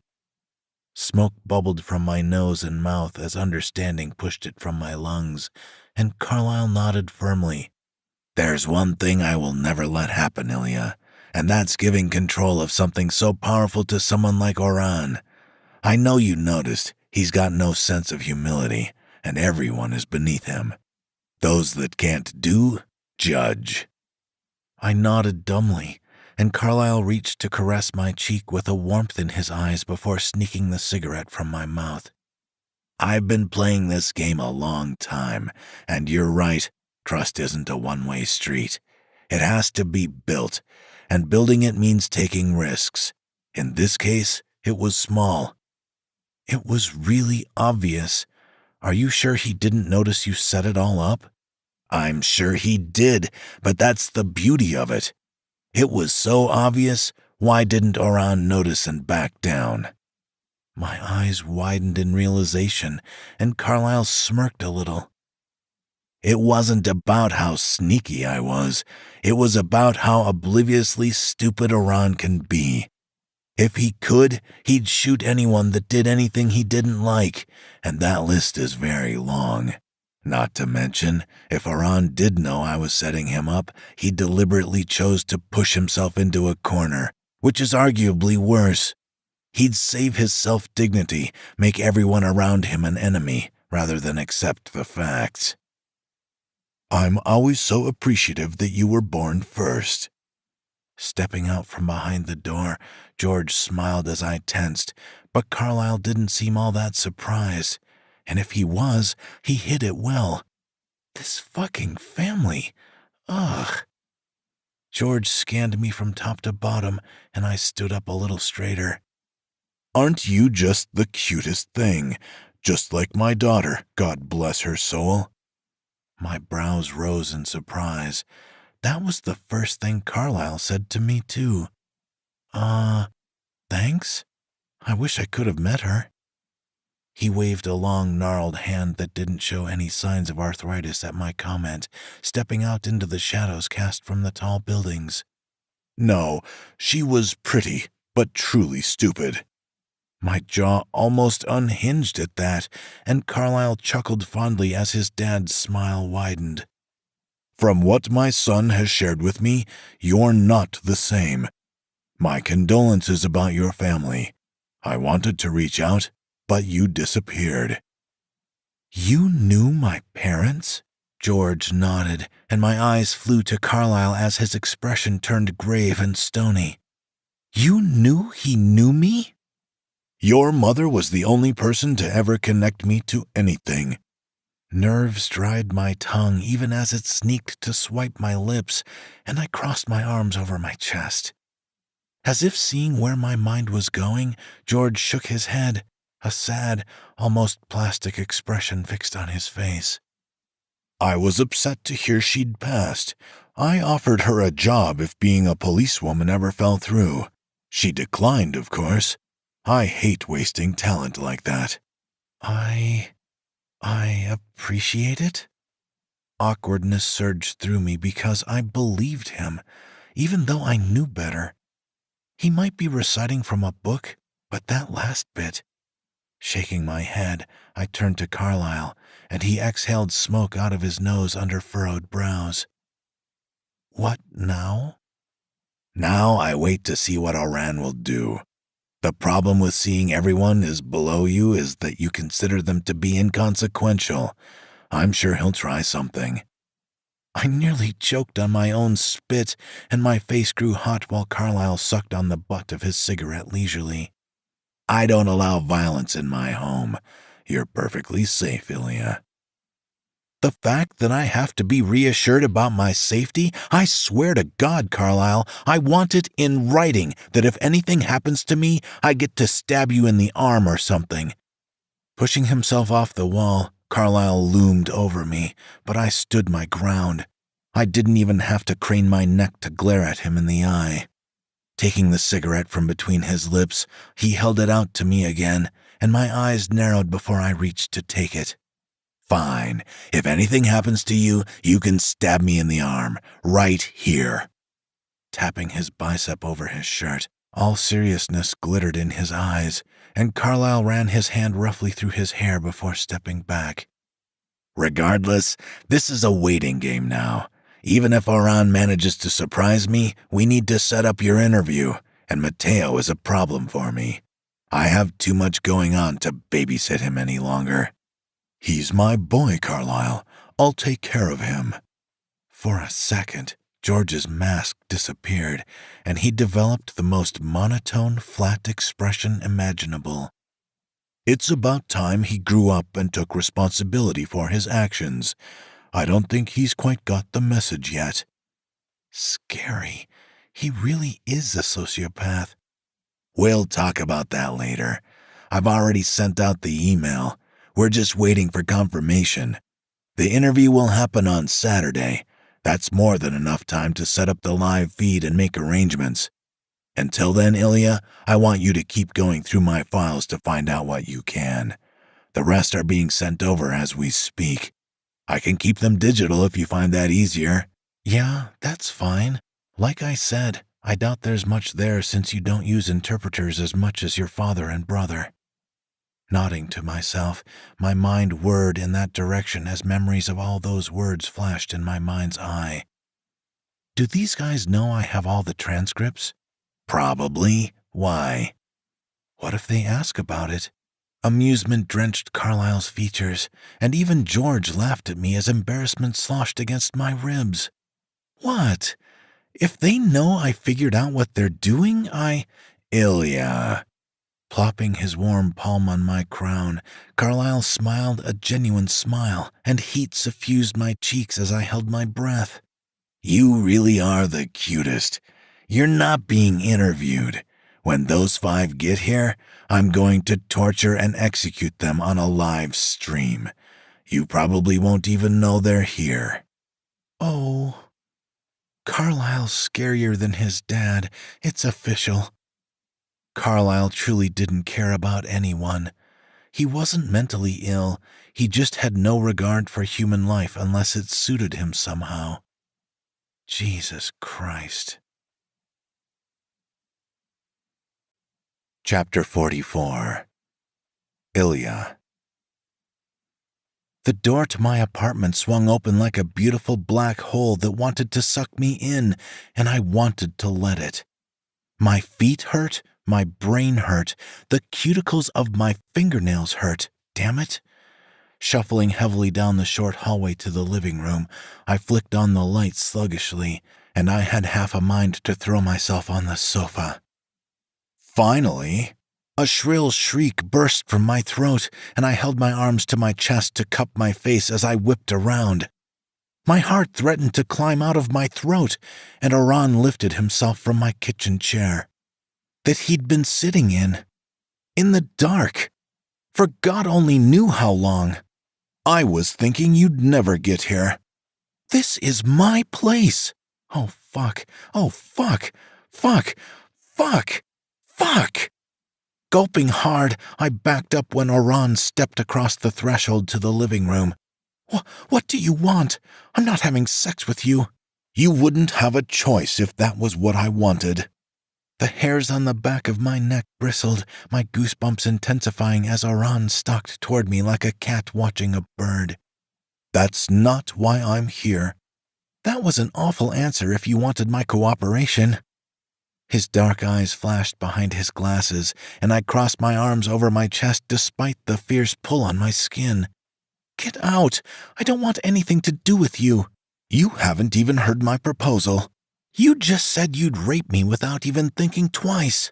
Smoke bubbled from my nose and mouth as understanding pushed it from my lungs, and Carlyle nodded firmly. There's one thing I will never let happen, Ilya, and that's giving control of something so powerful to someone like Oran. I know you noticed he's got no sense of humility, and everyone is beneath him. Those that can't do, judge. I nodded dumbly, and Carlyle reached to caress my cheek with a warmth in his eyes before sneaking the cigarette from my mouth. I've been playing this game a long time, and you're right, trust isn't a one-way street. It has to be built, and building it means taking risks. In this case, it was small. It was really obvious. Are you sure he didn't notice you set it all up? I'm sure he did, but that's the beauty of it. It was so obvious, why didn't Oran notice and back down? My eyes widened in realization, and Carlyle smirked a little. It wasn't about how sneaky I was. It was about how obliviously stupid Oran can be. If he could, he'd shoot anyone that did anything he didn't like, and that list is very long. Not to mention, if Oran did know I was setting him up, he deliberately chose to push himself into a corner, which is arguably worse. He'd save his self-dignity, make everyone around him an enemy, rather than accept the facts. I'm always so appreciative that you were born first. Stepping out from behind the door, George smiled as I tensed, but Carlyle didn't seem all that surprised. And if he was, he hid it well. This fucking family. Ugh. George scanned me from top to bottom, and I stood up a little straighter. Aren't you just the cutest thing? Just like my daughter, God bless her soul. My brows rose in surprise. That was the first thing Carlyle said to me, too. Thanks? I wish I could have met her. He waved a long, gnarled hand that didn't show any signs of arthritis at my comment, stepping out into the shadows cast from the tall buildings. No, she was pretty, but truly stupid. My jaw almost unhinged at that, and Carlyle chuckled fondly as his dad's smile widened. From what my son has shared with me, you're not the same. My condolences about your family. I wanted to reach out, but you disappeared. You knew my parents? George nodded, and my eyes flew to Carlyle as his expression turned grave and stony. You knew he knew me? Your mother was the only person to ever connect me to anything. Nerves dried my tongue even as it sneaked to swipe my lips, and I crossed my arms over my chest. As if seeing where my mind was going, George shook his head, a sad, almost plastic expression fixed on his face. I was upset to hear she'd passed. I offered her a job if being a policewoman ever fell through. She declined, of course. I hate wasting talent like that. I appreciate it. Awkwardness surged through me because I believed him, even though I knew better. He might be reciting from a book, but that last bit. Shaking my head, I turned to Carlyle, and he exhaled smoke out of his nose under furrowed brows. What now? Now I wait to see what Oran will do. The problem with seeing everyone is below you is that you consider them to be inconsequential. I'm sure he'll try something. I nearly choked on my own spit, and my face grew hot while Carlyle sucked on the butt of his cigarette leisurely. I don't allow violence in my home. You're perfectly safe, Ilya. The fact that I have to be reassured about my safety? I swear to God, Carlyle, I want it in writing that if anything happens to me, I get to stab you in the arm or something. Pushing himself off the wall, Carlyle loomed over me, but I stood my ground. I didn't even have to crane my neck to glare at him in the eye. Taking the cigarette from between his lips, he held it out to me again, and my eyes narrowed before I reached to take it. Fine. If anything happens to you, you can stab me in the arm, right here. Tapping his bicep over his shirt, all seriousness glittered in his eyes, and Carlyle ran his hand roughly through his hair before stepping back. Regardless, this is a waiting game now. Even if Oran manages to surprise me, we need to set up your interview, and Matteo is a problem for me. I have too much going on to babysit him any longer. He's my boy, Carlyle. I'll take care of him. For a second, George's mask disappeared, and he developed the most monotone, flat expression imaginable. It's about time he grew up and took responsibility for his actions. I don't think he's quite got the message yet. Scary. He really is a sociopath. We'll talk about that later. I've already sent out the email. We're just waiting for confirmation. The interview will happen on Saturday. That's more than enough time to set up the live feed and make arrangements. Until then, Ilya, I want you to keep going through my files to find out what you can. The rest are being sent over as we speak. I can keep them digital if you find that easier. Yeah, that's fine. Like I said, I doubt there's much there since you don't use interpreters as much as your father and brother. Nodding to myself, my mind whirred in that direction as memories of all those words flashed in my mind's eye. Do these guys know I have all the transcripts? Probably. Why? What if they ask about it? Amusement drenched Carlyle's features, and even George laughed at me as embarrassment sloshed against my ribs. What? If they know I figured out what they're doing, Ilya. Plopping his warm palm on my crown, Carlyle smiled a genuine smile, and heat suffused my cheeks as I held my breath. You really are the cutest. You're not being interviewed. When those 5 get here, I'm going to torture and execute them on a live stream. You probably won't even know they're here. Oh. Carlyle's scarier than his dad. It's official. Carlyle truly didn't care about anyone. He wasn't mentally ill. He just had no regard for human life unless it suited him somehow. Jesus Christ. Chapter 44. Ilya. The door to my apartment swung open like a beautiful black hole that wanted to suck me in, and I wanted to let it. My feet hurt, my brain hurt, the cuticles of my fingernails hurt, damn it. Shuffling heavily down the short hallway to the living room, I flicked on the light sluggishly, and I had half a mind to throw myself on the sofa. Finally, a shrill shriek burst from my throat, and I held my arms to my chest to cup my face as I whipped around. My heart threatened to climb out of my throat, and Oran lifted himself from my kitchen chair that he'd been sitting in the dark, for God only knew how long. I was thinking you'd never get here. This is my place. Oh, fuck. Oh, fuck. Fuck. Fuck. Fuck. Gulping hard, I backed up when Oran stepped across the threshold to the living room. What do you want? I'm not having sex with you. You wouldn't have a choice if that was what I wanted. The hairs on the back of my neck bristled, my goosebumps intensifying as Aran stalked toward me like a cat watching a bird. "That's not why I'm here." "That was an awful answer if you wanted my cooperation." His dark eyes flashed behind his glasses, and I crossed my arms over my chest despite the fierce pull on my skin. "Get out! I don't want anything to do with you." "You haven't even heard my proposal." "You just said you'd rape me without even thinking twice."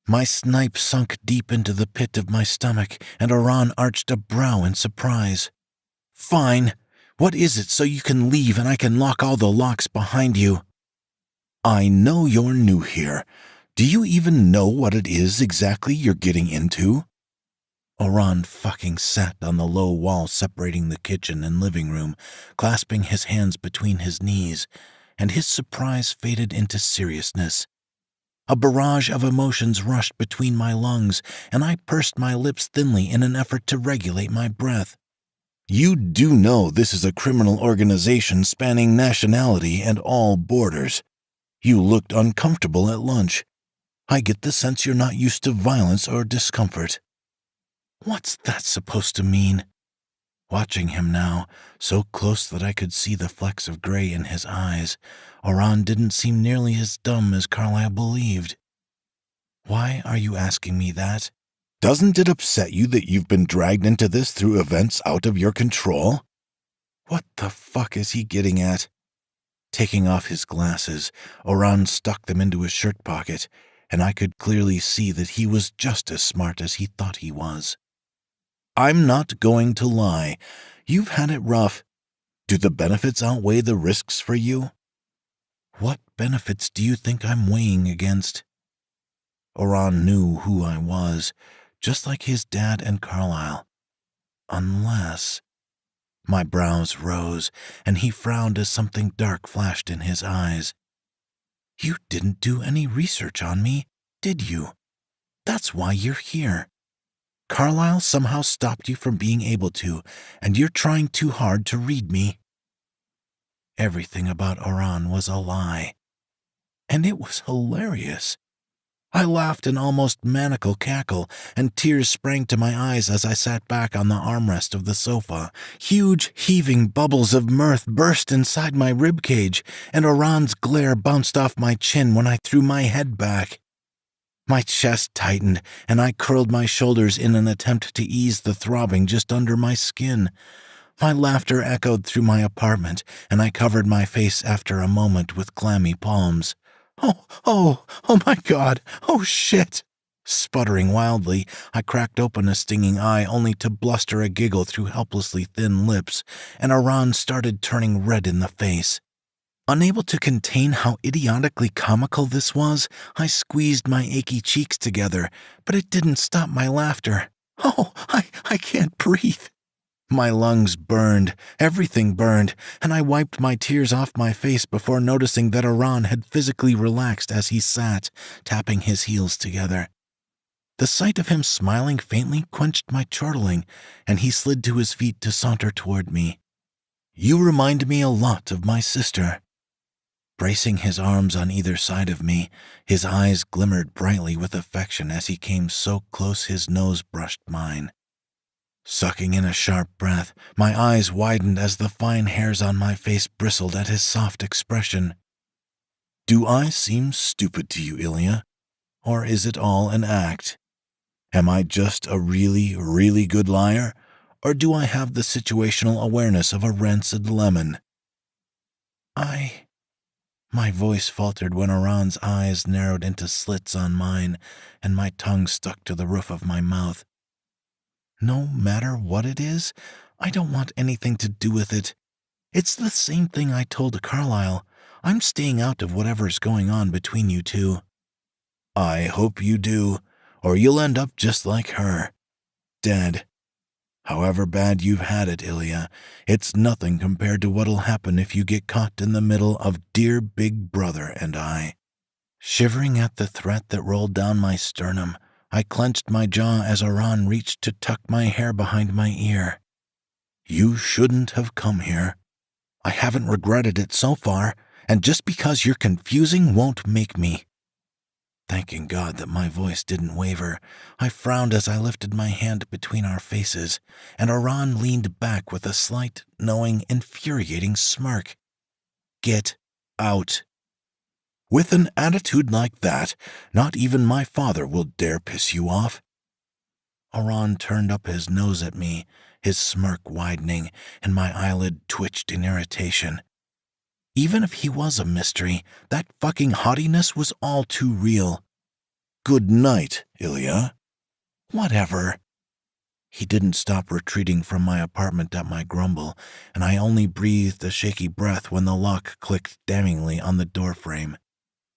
My snipe sunk deep into the pit of my stomach, and Aran arched a brow in surprise. "Fine. What is it so you can leave and I can lock all the locks behind you?" "I know you're new here. Do you even know what it is exactly you're getting into?" Aran fucking sat on the low wall separating the kitchen and living room, clasping his hands between his knees, and his surprise faded into seriousness. A barrage of emotions rushed between my lungs, and I pursed my lips thinly in an effort to regulate my breath. "You do know this is a criminal organization spanning nationality and all borders. You looked uncomfortable at lunch. I get the sense you're not used to violence or discomfort." "What's that supposed to mean?" Watching him now, so close that I could see the flecks of gray in his eyes, Aran didn't seem nearly as dumb as Carlyle believed. "Why are you asking me that?" "Doesn't it upset you that you've been dragged into this through events out of your control?" What the fuck is he getting at? Taking off his glasses, Aran stuck them into his shirt pocket, and I could clearly see that he was just as smart as he thought he was. "I'm not going to lie. You've had it rough. Do the benefits outweigh the risks for you?" "What benefits do you think I'm weighing against?" Aran knew who I was, just like his dad and Carlyle. Unless... My brows rose, and he frowned as something dark flashed in his eyes. "You didn't do any research on me, did you? That's why you're here. Carlyle somehow stopped you from being able to, and you're trying too hard to read me." Everything about Aran was a lie. And it was hilarious. I laughed an almost maniacal cackle, and tears sprang to my eyes as I sat back on the armrest of the sofa. Huge, heaving bubbles of mirth burst inside my ribcage, and Aran's glare bounced off my chin when I threw my head back. My chest tightened, and I curled my shoulders in an attempt to ease the throbbing just under my skin. My laughter echoed through my apartment, and I covered my face after a moment with clammy palms. Oh my God, oh shit!" Sputtering wildly, I cracked open a stinging eye only to bluster a giggle through helplessly thin lips, and Aran started turning red in the face. Unable to contain how idiotically comical this was, I squeezed my achy cheeks together, but it didn't stop my laughter. "Oh, I can't breathe." My lungs burned, everything burned, and I wiped my tears off my face before noticing that Aran had physically relaxed as he sat, tapping his heels together. The sight of him smiling faintly quenched my chortling, and he slid to his feet to saunter toward me. "You remind me a lot of my sister." Bracing his arms on either side of me, his eyes glimmered brightly with affection as he came so close his nose brushed mine. Sucking in a sharp breath, my eyes widened as the fine hairs on my face bristled at his soft expression. "Do I seem stupid to you, Ilya? Or is it all an act? Am I just a really, really good liar? Or do I have the situational awareness of a rancid lemon?" My voice faltered when Aran's eyes narrowed into slits on mine, and my tongue stuck to the roof of my mouth. "No matter what it is, I don't want anything to do with it. It's the same thing I told Carlyle. I'm staying out of whatever's going on between you two." "I hope you do, or you'll end up just like her. Dead. However bad you've had it, Ilya, it's nothing compared to what'll happen if you get caught in the middle of dear Big Brother and I." Shivering at the threat that rolled down my sternum, I clenched my jaw as Aran reached to tuck my hair behind my ear. "You shouldn't have come here. I haven't regretted it so far, and just because you're confusing won't make me." Thanking God that my voice didn't waver, I frowned as I lifted my hand between our faces, and Aran leaned back with a slight, knowing, infuriating smirk. "Get out." "With an attitude like that, not even my father will dare piss you off." Aran turned up his nose at me, his smirk widening, and my eyelid twitched in irritation. Even if he was a mystery, that fucking haughtiness was all too real. "Good night, Ilya." "Whatever." He didn't stop retreating from my apartment at my grumble, and I only breathed a shaky breath when the lock clicked damningly on the doorframe.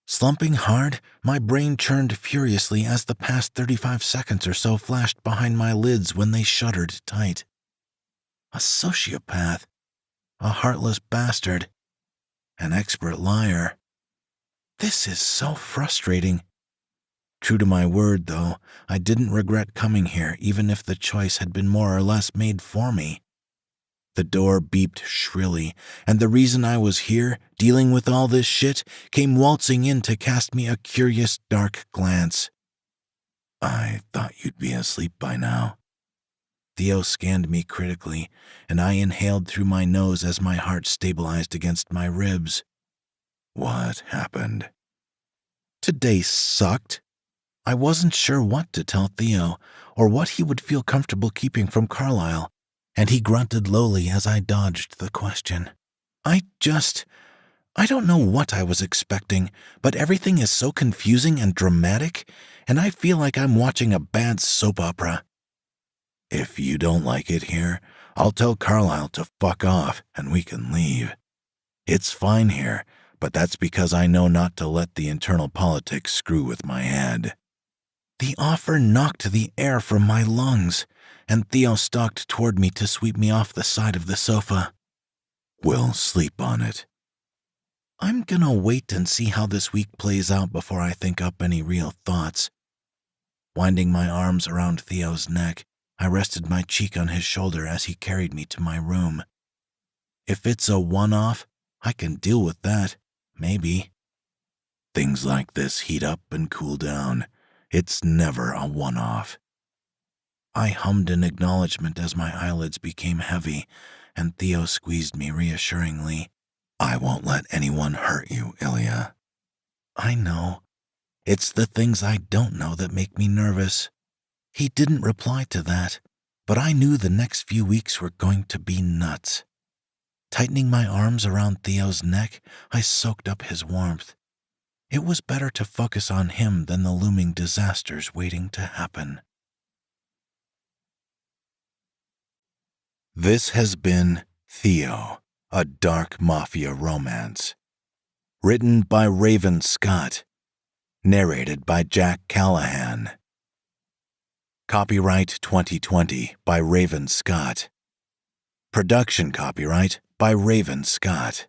Slumping hard, my brain churned furiously as the past 35 seconds or so flashed behind my lids when they shuttered tight. A sociopath, a heartless bastard, an expert liar. This is so frustrating. True to my word, though, I didn't regret coming here even if the choice had been more or less made for me. The door beeped shrilly, and the reason I was here, dealing with all this shit, came waltzing in to cast me a curious, dark glance. "I thought you'd be asleep by now." Theo scanned me critically, and I inhaled through my nose as my heart stabilized against my ribs. "What happened?" "Today sucked." I wasn't sure what to tell Theo, or what he would feel comfortable keeping from Carlyle, and he grunted lowly as I dodged the question. I don't know what I was expecting, but everything is so confusing and dramatic, and I feel like I'm watching a bad soap opera. If you don't like it here, I'll tell Carlyle to fuck off and we can leave. It's fine here, but that's because I know not to let the internal politics screw with my head." The offer knocked the air from my lungs, and Theo stalked toward me to sweep me off the side of the sofa. "We'll sleep on it." I'm gonna wait and see how this week plays out before I think up any real thoughts. Winding my arms around Theo's neck, I rested my cheek on his shoulder as he carried me to my room. If it's a one-off, I can deal with that, maybe. Things like this heat up and cool down. It's never a one-off. I hummed an acknowledgement as my eyelids became heavy, and Theo squeezed me reassuringly. "I won't let anyone hurt you, Ilya." "I know. It's the things I don't know that make me nervous." He didn't reply to that, but I knew the next few weeks were going to be nuts. Tightening my arms around Theo's neck, I soaked up his warmth. It was better to focus on him than the looming disasters waiting to happen. This has been Theo, a dark mafia romance. Written by Raven Scott. Narrated by Jack Callahan. Copyright 2020 by Raven Scott. Production copyright by Raven Scott.